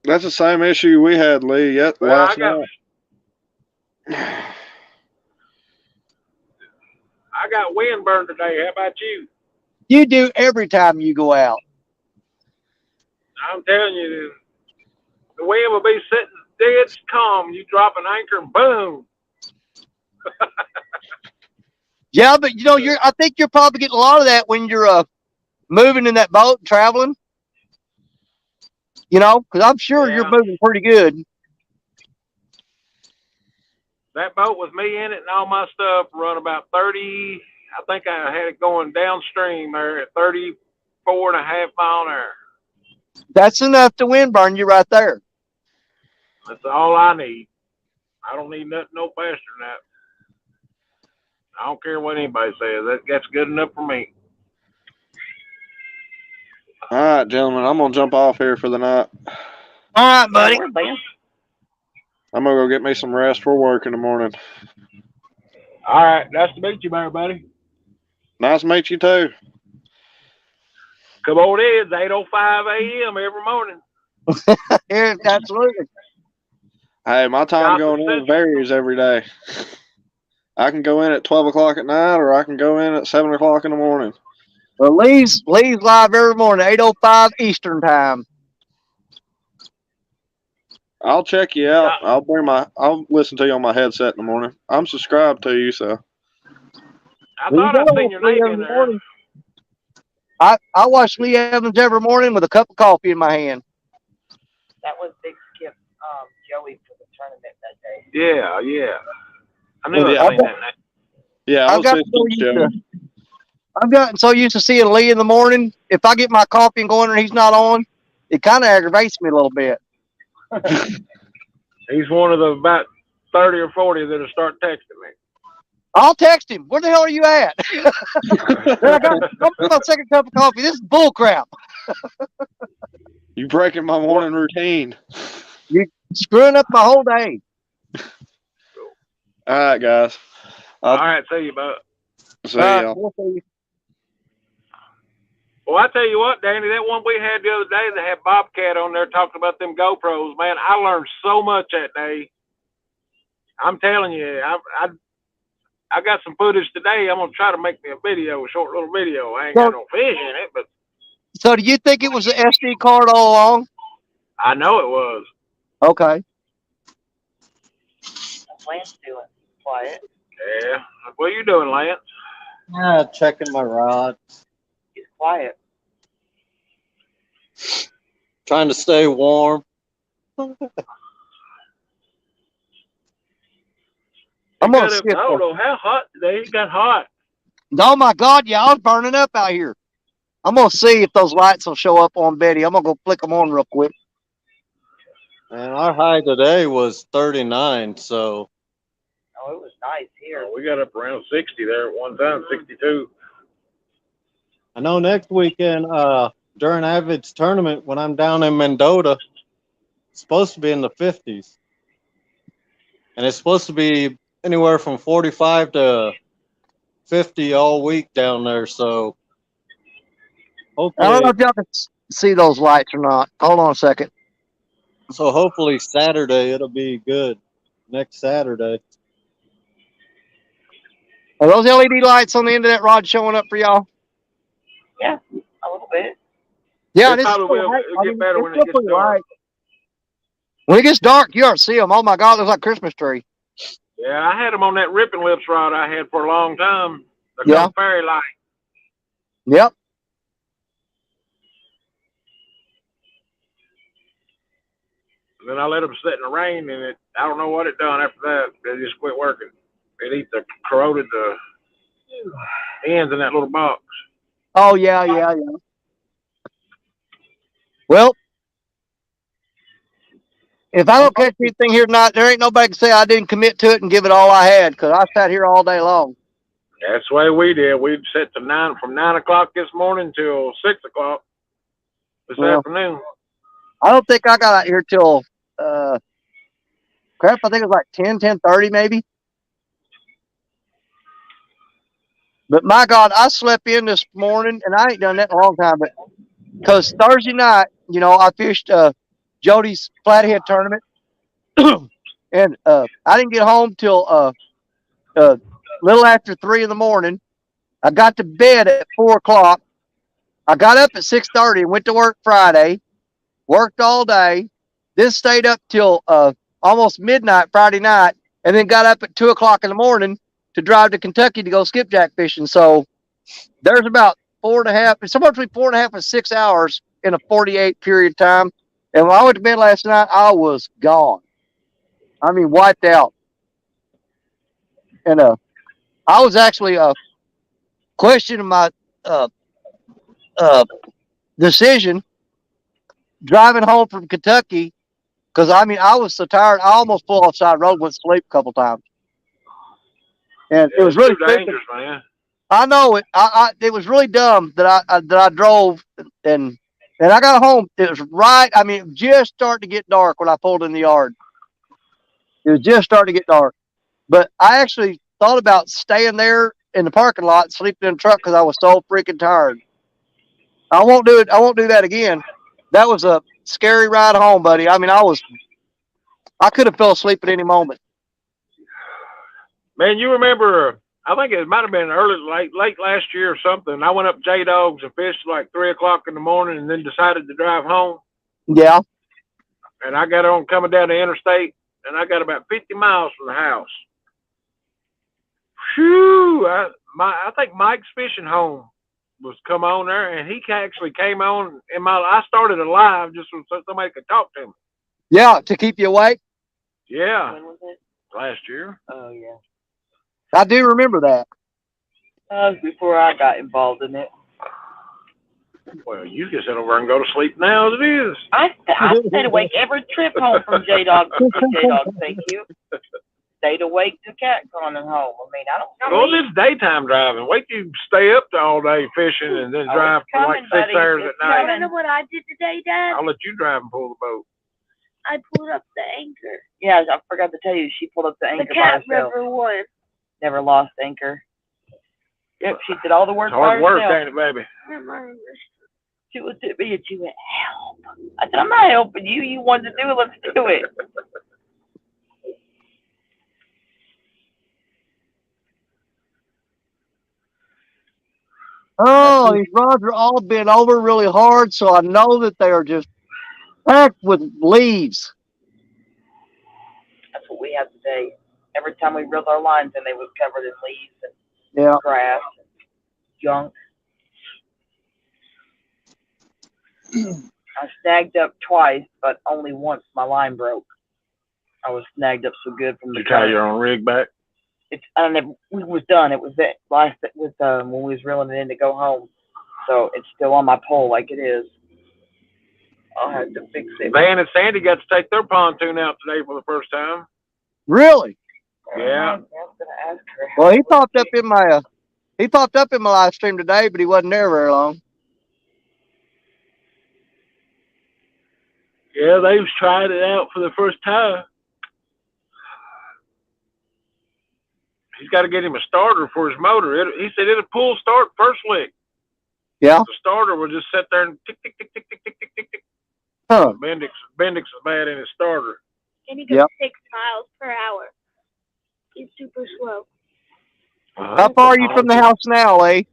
That's the same issue we had, Lee, last night. I got windburn today. How about you? You do every time you go out. I'm telling you, the wind will be sitting dead calm. You drop an anchor and boom. Yeah, but I think you're probably getting a lot of that when you're moving in that boat and traveling. Because I'm sure you're moving pretty good. That boat with me in it and all my stuff run about 30. I think I had it going downstream there at 34.5 miles an hour. That's enough to windburn you right there. That's all I need. I don't need nothing no faster than that. I don't care what anybody says. That's good enough for me. All right, gentlemen, I'm going to jump off here for the night. All right, buddy. I'm going to go get me some rest for work in the morning. All right. Nice to meet you, buddy. Nice to meet you, too. Come on in. It's 8:05 a.m. every morning. Yeah, absolutely. Hey, my time going in varies every day. I can go in at 12 o'clock at night, or I can go in at 7 o'clock in the morning. Well, Lee's live every morning, 8:05 Eastern time. I'll check you out. I'll listen to you on my headset in the morning. I'm subscribed to you, so. I thought I seen your name in there. I watch Lee Evans every morning with a cup of coffee in my hand. That was Big Skip Joey for the tournament that day. Yeah. I knew Yeah. I'd seen that name. Yeah, I I've would got say so so, used Joey. to, I've gotten so used to seeing Lee in the morning. If I get my coffee and go in there and he's not on, it kind of aggravates me a little bit. He's one of the about 30 or 40 that'll start texting me. I'll text him. Where the hell are you at? I got my second cup of coffee. This is bull crap. You breaking my morning routine. You're screwing up my whole day. All right, guys. All right, see you, bud. See ya. We'll see you. Well, I tell you what, Danny, that one we had the other day that had Bobcat on there talking about them GoPros, man, I learned so much that day. I'm telling you, I got some footage today. I'm gonna try to make me a video, a short little video. I ain't got no fish in it, but So do you think it was an SD card all along? I know it was. Okay. What's Lance doing? Quiet. Yeah. What are you doing, Lance? Checking my rod. He's quiet. Trying to stay warm. I'm It gonna got see up, if I don't know how hot today. It got hot. Oh my God, yeah, I was burning up out here. I'm gonna see if those lights will show up on Betty. I'm gonna go flick them on real quick. And our high today was 39, so. Oh, it was nice here. We got up around 60 there at one time, 62. I know next weekend, during Avid's tournament, when I'm down in Mendota, it's supposed to be in the 50s. And it's supposed to be anywhere from 45 to 50 all week down there, so I don't know hopefully, if y'all can see those lights or not. Hold on a second. hopefully Saturday it'll be good. Next Saturday. Are those LED lights on the end of that rod showing up for y'all? Yeah, a little bit. Yeah, It this is probably will. light. It'll get better when it gets dark. Light. When it gets dark, you ought to see them. Oh my God, it looks like a Christmas tree. Yeah, I had them on that Ripping Lips rod I had for a long time. They're Yeah. called fairy light. Yep. Then I let them sit in the rain, and I don't know what it done after that. They just quit working. It corroded the ends in that little box. Oh yeah. Well, if I don't catch anything here tonight, there ain't nobody can say I didn't commit to it and give it all I had, because I sat here all day long. That's the way we did. We'd sit from 9 o'clock this morning till 6 o'clock this afternoon. I don't think I got out here till crap. I think it was like 10:30 maybe. But my God, I slept in this morning, and I ain't done that in a long time. But because Thursday night, I fished Jody's flathead tournament, and I didn't get home till little after 3 in the morning. I got to bed at 4 o'clock. I got up at 6:30 and went to work Friday. Worked all day. Then stayed up till almost midnight Friday night, and then got up at 2 o'clock in the morning to drive to Kentucky to go skipjack fishing. So there's about 4.5, somewhere between 4.5 and 6 hours in a 48 period of time. And when I went to bed last night, I was gone. I mean, wiped out. And I was actually questioning my decision driving home from Kentucky, because I was so tired. I almost pulled off side road, went to sleep a couple times, and it was really too dangerous, man. I know it. It was really dumb that I drove, and I got home. It was right. Just starting to get dark when I pulled in the yard. It was just starting to get dark, but I actually thought about staying there in the parking lot, sleeping in the truck, because I was so freaking tired. I won't do it. I won't do that again. That was a scary ride home, buddy. I could have fell asleep at any moment. Man, you remember, I think it might have been late last year or something. I went up J-Dogs and fished like 3 o'clock in the morning and then decided to drive home. Yeah. And I got on coming down the interstate, and I got about 50 miles from the house. Phew! I think Mike's Fishing Home was come on there, and he actually came on I started a live just so somebody could talk to me. Yeah, to keep you awake. Yeah. When was it? Last year. Oh, yeah. I do remember that. That was before I got involved in it. Well, you can sit over and go to sleep now as it is. I stayed awake every trip home from J-Dog. J-Dog, thank you. Stayed awake to cat running home. I mean, I don't know. Well, this daytime driving. Wait till you stay up all day fishing and then drive for like 6 hours at night. You know what I did today, Dad? I'll let you drive and pull the boat. I pulled up the anchor. Yeah, I forgot to tell you, she pulled up the anchor The by Cat herself. River one. Never lost anchor. Yep, she did all the work It's hard by work, herself. ain't it, baby? She looked at me and she went, help. I said, I'm not helping you. You wanted to do it. Let's do it. Oh, these rods are all bent over really hard, so I know that they are just packed with leaves. That's what we had today. Every time we reeled our lines in, they was covered in leaves and Yeah. grass and junk. I snagged up twice, but only once my line broke. I was snagged up so good from the You tie your own rig back? We was done. It was it last with when we was reeling it in to go home. So it's still on my pole like it is. I'll have to fix it. Van and Sandy got to take their pontoon out today for the first time. Really? Yeah. I was gonna ask her. Well, he popped up in my live stream today, but he wasn't there very long. Yeah, they've tried it out for the first time. He's got to get him a starter for his motor. He said it'll pull start first lick. Yeah. The starter will just sit there and tick, tick, tick, tick, tick, tick, tick, tick, tick. Huh. Bendix is bad in his starter. And he goes 6 miles per hour. He's super slow. How far are you from the house now, Lee?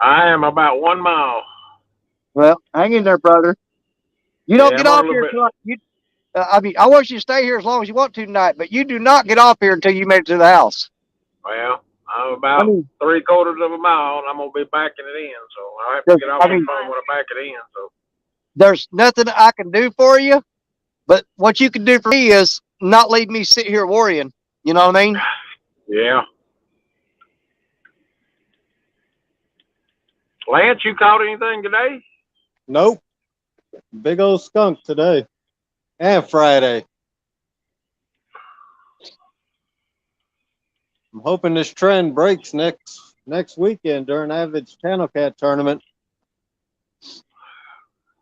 I am about 1 mile. Well, hang in there, brother. You don't Yeah, get I'm off a little here until I mean, I want you to stay here as long as you want to tonight, but you do not get off here until you make it to the house. Well, I'm about 3/4 of a mile, and I'm gonna be backing it in. So I'll have to get off the phone when I back it in. So there's nothing I can do for you, but what you can do for me is not leave me sit here worrying. You know what I mean? yeah. Lance, you caught anything today? Nope. Big old skunk today and Friday. I'm hoping this trend breaks next weekend during Avid's Channel Cat tournament.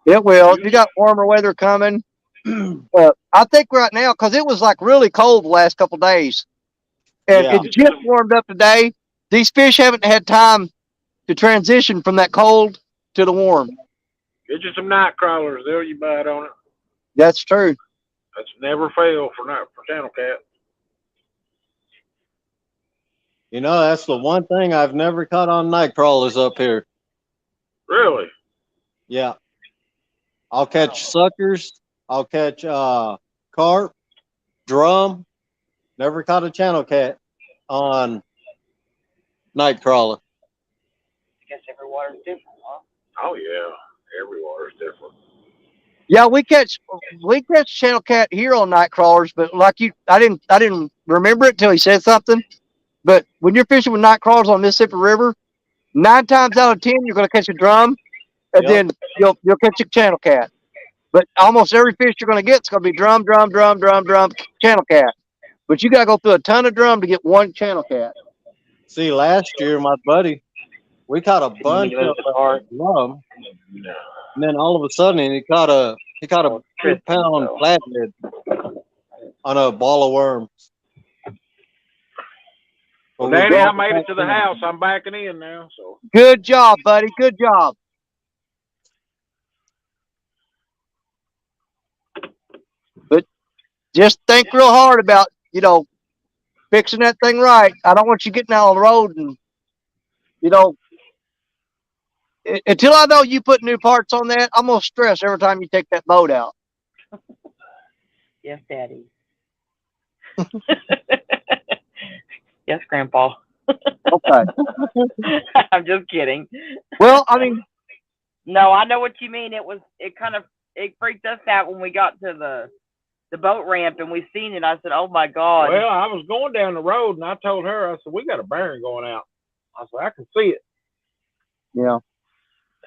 It will. You got warmer weather coming. I think right now, because it was like really cold the last couple of days, and it just warmed up today. These fish haven't had time to transition from that cold to the warm. Get you some night crawlers. There you bite on it. That's true. That's never fail for channel cat. You know, that's the one thing I've never caught on night crawlers up here. Really? Yeah. I'll catch suckers. I'll catch carp, drum. Never caught a channel cat on night crawler. I guess every water's different, huh? Oh yeah, every water's different. Yeah, we catch channel cat here on night crawlers, but like I didn't remember it till he said something. But when you're fishing with night crawlers on Mississippi River, 9 times out of 10 you're going to catch a drum, and then you'll catch a channel cat. But almost every fish you're going to get is going to be drum, channel cat. But you got to go through a ton of drum to get one channel cat. See, last year, my buddy, we caught a bunch of drum, and then all of a sudden he caught a 2-pound flathead on a ball of worms. Well, Danny, I made it to the house. I'm backing in now. So good job, buddy. Good job. But just think real hard about, fixing that thing right. I don't want you getting out on the road and, until I know you put new parts on that, I'm going to stress every time you take that boat out. Yes, Daddy. Yes, Grandpa. Okay. I'm just kidding. Well, I mean, no, I know what you mean. It freaked us out when we got to the boat ramp, and we seen it. I said, "Oh my God!" Well, I was going down the road, and I told her, I said, "We got a bearing going out." I said, "I can see it." Yeah.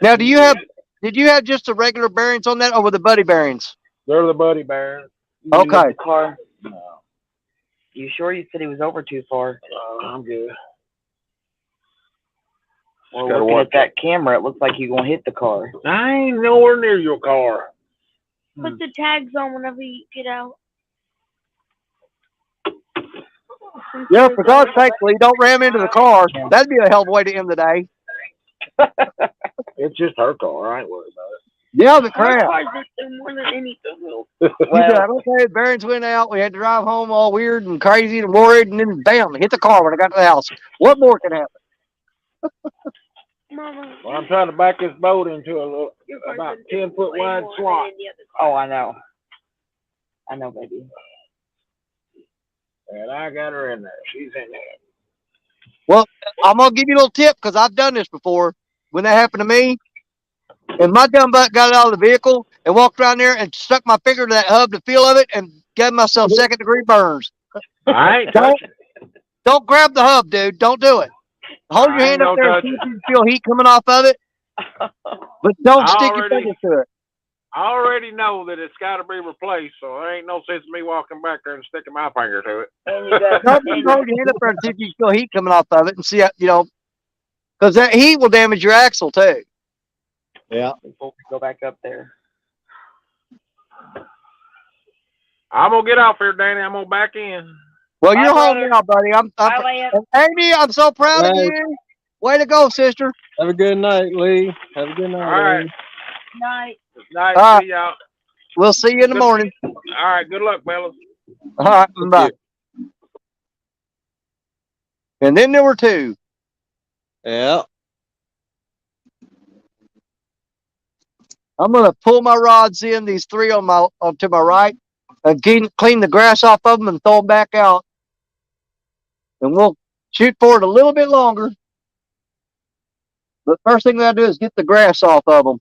Now, did you have just the regular bearings on that, or were the buddy bearings? They're the buddy bearings. You moved Okay. the car. No, You sure? You said he was over too far. I'm good. Well, gotta looking watch at that camera, it looks like you're gonna hit the car. I ain't nowhere near your car. Put the tags on whenever you get out. Yeah, for God's sake, Lee, don't ram into the car. That'd be a hell of a way to end the day. It's just her car. I ain't worried about it. Yeah, the crap. More than anything else. You said, okay, the bearings went out. We had to drive home all weird and crazy and worried, and then bam, hit the car when I got to the house. What more can happen? Mama. Well, I'm trying to back this boat into a little, about 10-foot wide slot. Oh, I know. I know, baby. And I got her in there. She's in there. Well, I'm going to give you a little tip because I've done this before. When that happened to me, and my dumb butt got out of the vehicle and walked around there and stuck my finger to that hub, the feel of it, and gave myself second-degree burns. I ain't touching it. Don't grab the hub, dude. Don't do it. Hold your hand up there and see if you can feel heat coming off of it. But don't stick your finger to it. I already know that it's got to be replaced, so there ain't no sense in me walking back there and sticking my finger to it. Hold your hand up there and see if you can feel heat coming off of it and see, because that heat will damage your axle too. Yeah. Go back up there. I'm gonna get off here, Danny. I'm gonna back in. Well, you're home now, buddy. Amy, I'm so proud of you. Way to go, sister. Have a good night, Lee. Have a good night. All right. Lee. Night. Night. See y'all. We'll see you in the morning. All right. Good luck, fellas. All right. Bye. And then there were two. Yeah. I'm gonna pull my rods in, these three to my right, and clean the grass off of them and throw them back out. And we'll shoot for it a little bit longer. But first thing we gotta do is get the grass off of them.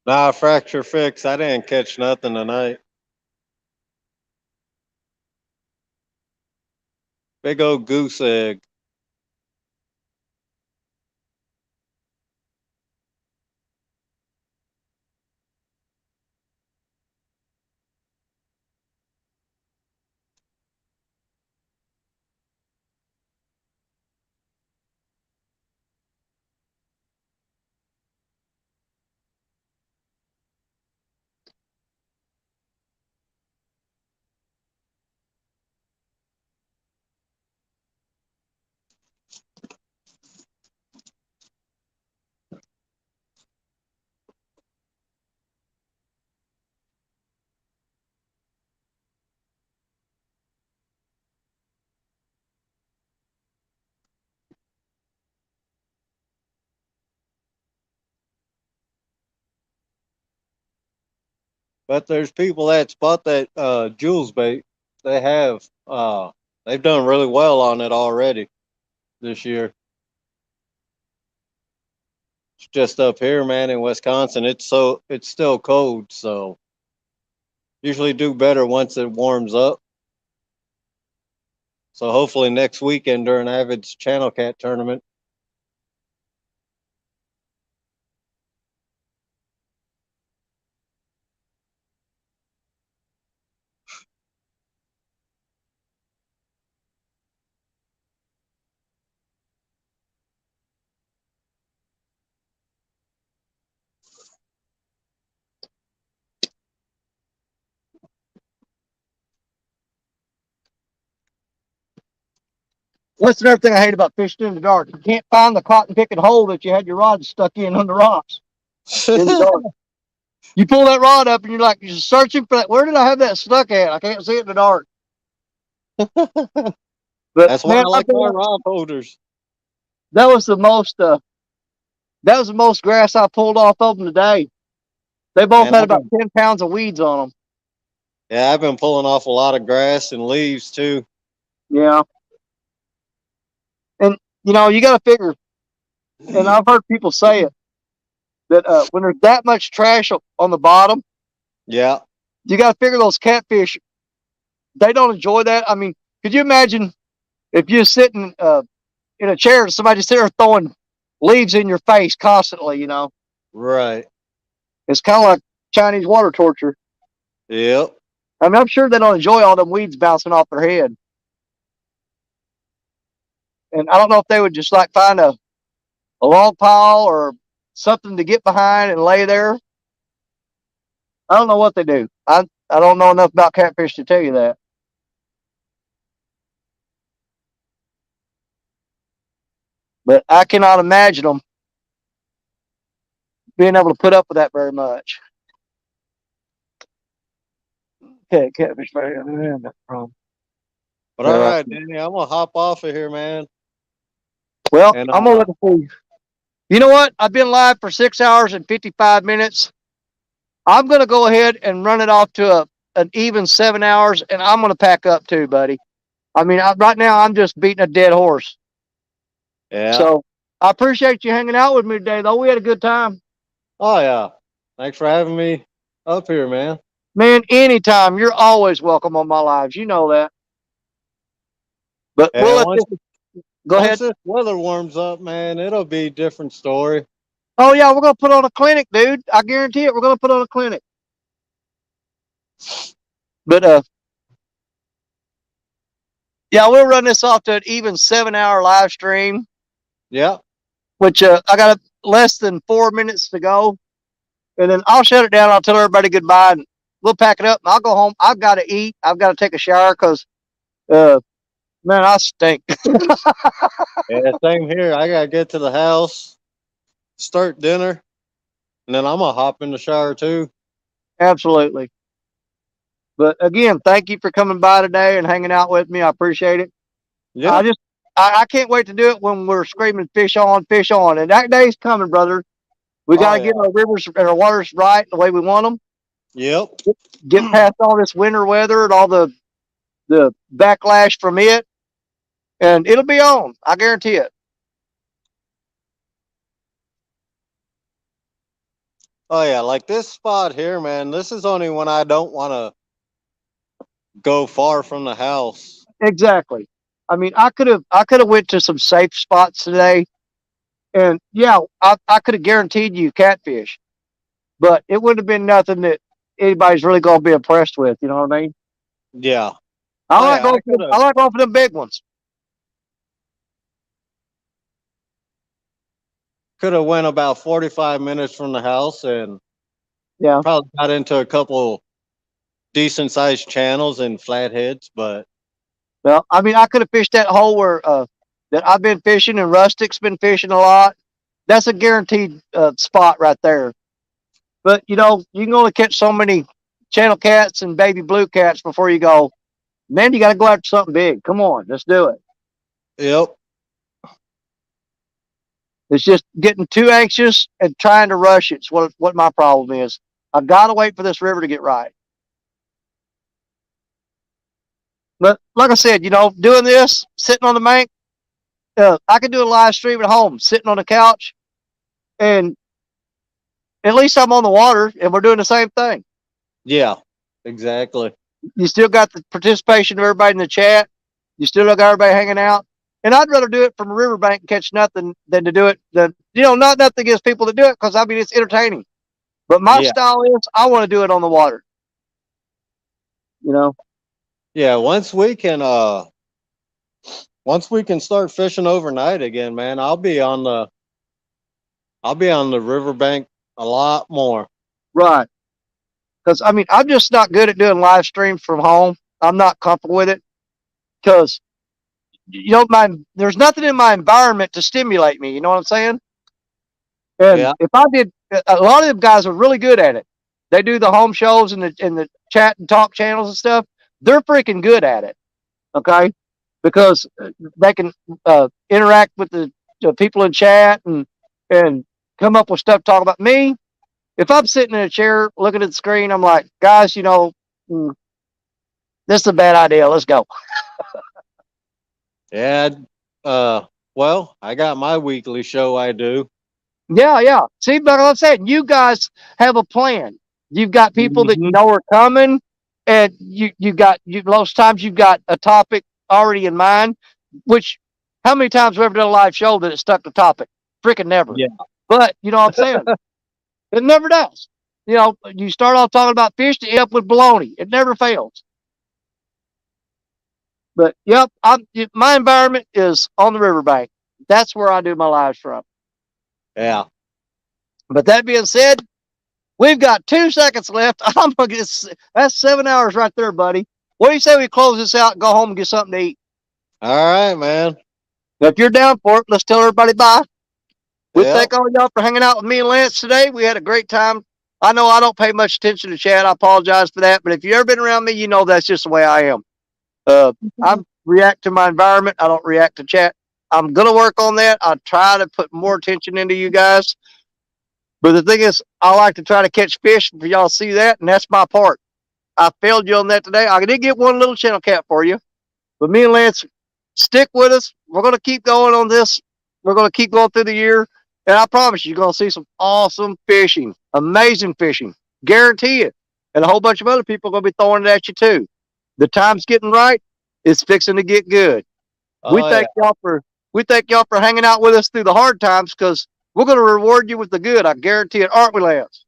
Nah, fracture fix. I didn't catch nothing tonight. Big old goose egg. But there's people that spot that Jules bait. They have they've done really well on it already this year. It's just up here, man, in Wisconsin. It's still cold, so usually do better once it warms up. So hopefully next weekend during Avid's Channel Cat tournament. What's another thing I hate about fishing in the dark? You can't find the cotton picking hole that you had your rod stuck in on the rocks in the dark. You pull that rod up and you're like, you're searching for that. Where did I have that stuck at? I can't see it in the dark. But That's why man, I like my rod holders. that was the most grass I pulled off of them today. They both Man, had about 10 pounds of weeds on them. Yeah, I've been pulling off a lot of grass and leaves too. Yeah. And you know, you got to figure, and I've heard people say it, that when there's that much trash on the bottom, Yeah. you got to figure those catfish, they don't enjoy that. I mean, could you imagine if you're sitting in a chair and somebody just there throwing leaves in your face constantly, you know? Right. It's kind of like Chinese water torture. Yep. I mean, I'm sure they don't enjoy all them weeds bouncing off their head. And I don't know if they would just like find a log pile or something to get behind and lay there. I don't know what they do. I don't know enough about catfish to tell you that. But I cannot imagine them being able to put up with that very much. Okay, catfish. But all right, Danny, I'm gonna hop off of here, man. Well, And I'm gonna look for you. You know what? I've been live for 6 hours and 55 minutes. I'm gonna go ahead and run it off to an even 7 hours, and I'm gonna pack up too, buddy. I mean, right now I'm just beating a dead horse. Yeah. So I appreciate you hanging out with me today, though. We had a good time. Oh yeah. Thanks for having me up here, man. Man, anytime. You're always welcome on my lives. You know that. But And we'll let this go ahead. Once this weather warms up, man, it'll be a different story. Oh yeah, we're gonna put on a clinic, dude. I guarantee it. We're gonna put on a clinic. But yeah, we'll run this off to an even 7-hour live stream. Yeah. Which I got less than 4 minutes to go, and then I'll shut it down. I'll tell everybody goodbye, and we'll pack it up. And I'll go home. I've got to eat. I've got to take a shower because, man, I stink. Yeah, same here. I gotta get to the house, start dinner, and then I'm gonna hop in the shower too. Absolutely. But again, thank you for coming by today and hanging out with me. I appreciate it. Yeah. I can't wait to do it when we're screaming fish on, and that day's coming, brother. We got to get our rivers and our waters right the way we want them. Yep. Get past all this winter weather and all the backlash from it, and it'll be on. I guarantee it. Oh yeah, like this spot here, man. This is only when I don't want to go far from the house. Exactly. I mean, I could have went to some safe spots today, and yeah, I could have guaranteed you catfish, but it would have been nothing that anybody's really going to be impressed with. You know what I mean? Yeah. I Oh like yeah, going for I like going for them big ones. could have went about 45 minutes from the house and Yeah. probably got into a couple decent sized channels and flatheads, but Well, I mean, I could have fished that hole where that I've been fishing and Rustic's been fishing a lot. That's a guaranteed spot right there. But you know, you can only catch so many channel cats and baby blue cats before you go, man, you got to go after something big. Come on, let's do it. yep. It's just getting too anxious and trying to rush it. It's what my problem is. I've got to wait for this river to get right. But like I said, you know, doing this, sitting on the bank, I could do a live stream at home, sitting on the couch, and at least I'm on the water and we're doing the same thing. Yeah, exactly. You still got the participation of everybody in the chat. You still got everybody hanging out. And I'd rather do it from a riverbank and catch nothing than to do it. Not nothing against people that do it, because I mean, it's entertaining. But my Yeah. style is I want to do it on the water. You know? Yeah, once we can start fishing overnight again, man, I'll be on the riverbank a lot more. Right. Because I mean, I'm just not good at doing live streams from home. I'm not comfortable with it. Because there's nothing in my environment to stimulate me. You know what I'm saying? And Yeah. if I did, a lot of them guys are really good at it. They do the home shows and the chat and talk channels and stuff. They're freaking good at it. Okay, because they can interact with the people in chat and come up with stuff to talk about. Me, if I'm sitting in a chair looking at the screen, I'm like, guys, this is a bad idea. Let's go. Yeah. Well, I got my weekly show I do. Yeah. See, but like I'm saying, you guys have a plan. You've got people that you Mhm. know are coming, and most times you've got a topic already in mind. Which, how many times have we ever done a live show that it stuck the topic? Freaking never. Yeah. But you know what I'm saying? It never does. You know, you start off talking about fish to end up with baloney. It never fails. But yep, my environment is on the riverbank. That's where I do my lives from. Yeah. But that being said, we've got 2 seconds left. I'm gonna that's 7 hours right there, buddy. What do you say we close this out and go home and get something to eat? All right, man. If you're down for it, let's tell everybody bye. We Yep. thank all y'all for hanging out with me and Lance today. We had a great time. I know I don't pay much attention to chat. I apologize for that. But if you've ever been around me, you know that's just the way I am. I react to my environment. I don't react to chat. I'm going to work on that. I try to put more attention into you guys. But the thing is, I like to try to catch fish for y'all to see that, and that's my part. I failed you on that today. I did get one little channel cat for you. But me and Lance, stick with us. We're going to keep going on this. We're going to keep going through the year. And I promise you're going to see some awesome fishing, amazing fishing. Guarantee it. And a whole bunch of other people are going to be throwing it at you too. The time's getting right. It's fixing to get good. Oh, we thank y'all for hanging out with us through the hard times, because we're going to reward you with the good. I guarantee it, aren't we, Lance?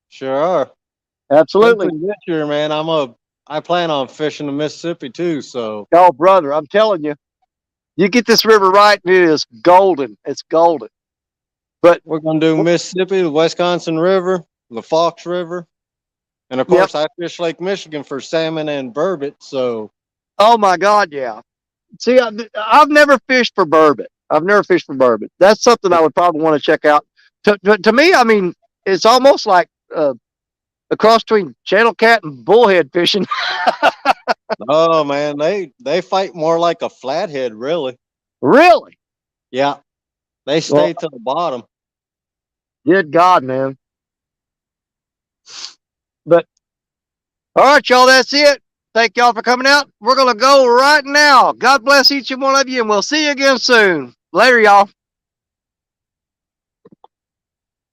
Sure are. Absolutely. Hopefully this year, man, I plan on fishing the Mississippi too. So. Oh, brother, I'm telling you, you get this river right, and it is golden. It's golden. But we're gonna do Mississippi, the Wisconsin River, the Fox River, and of course, I fish Lake Michigan for salmon and burbot. So. Oh my God, yeah. See, I've never fished for burbot. That's something I would probably want to check out. To me, I mean, it's almost like a cross between channel cat and bullhead fishing. Oh man, they fight more like a flathead, really. Really? Yeah, they stay to the bottom. Good God, man. But all right, y'all, that's it. Thank y'all for coming out. We're gonna go right now. God bless each and one of you, and we'll see you again soon. Later, y'all.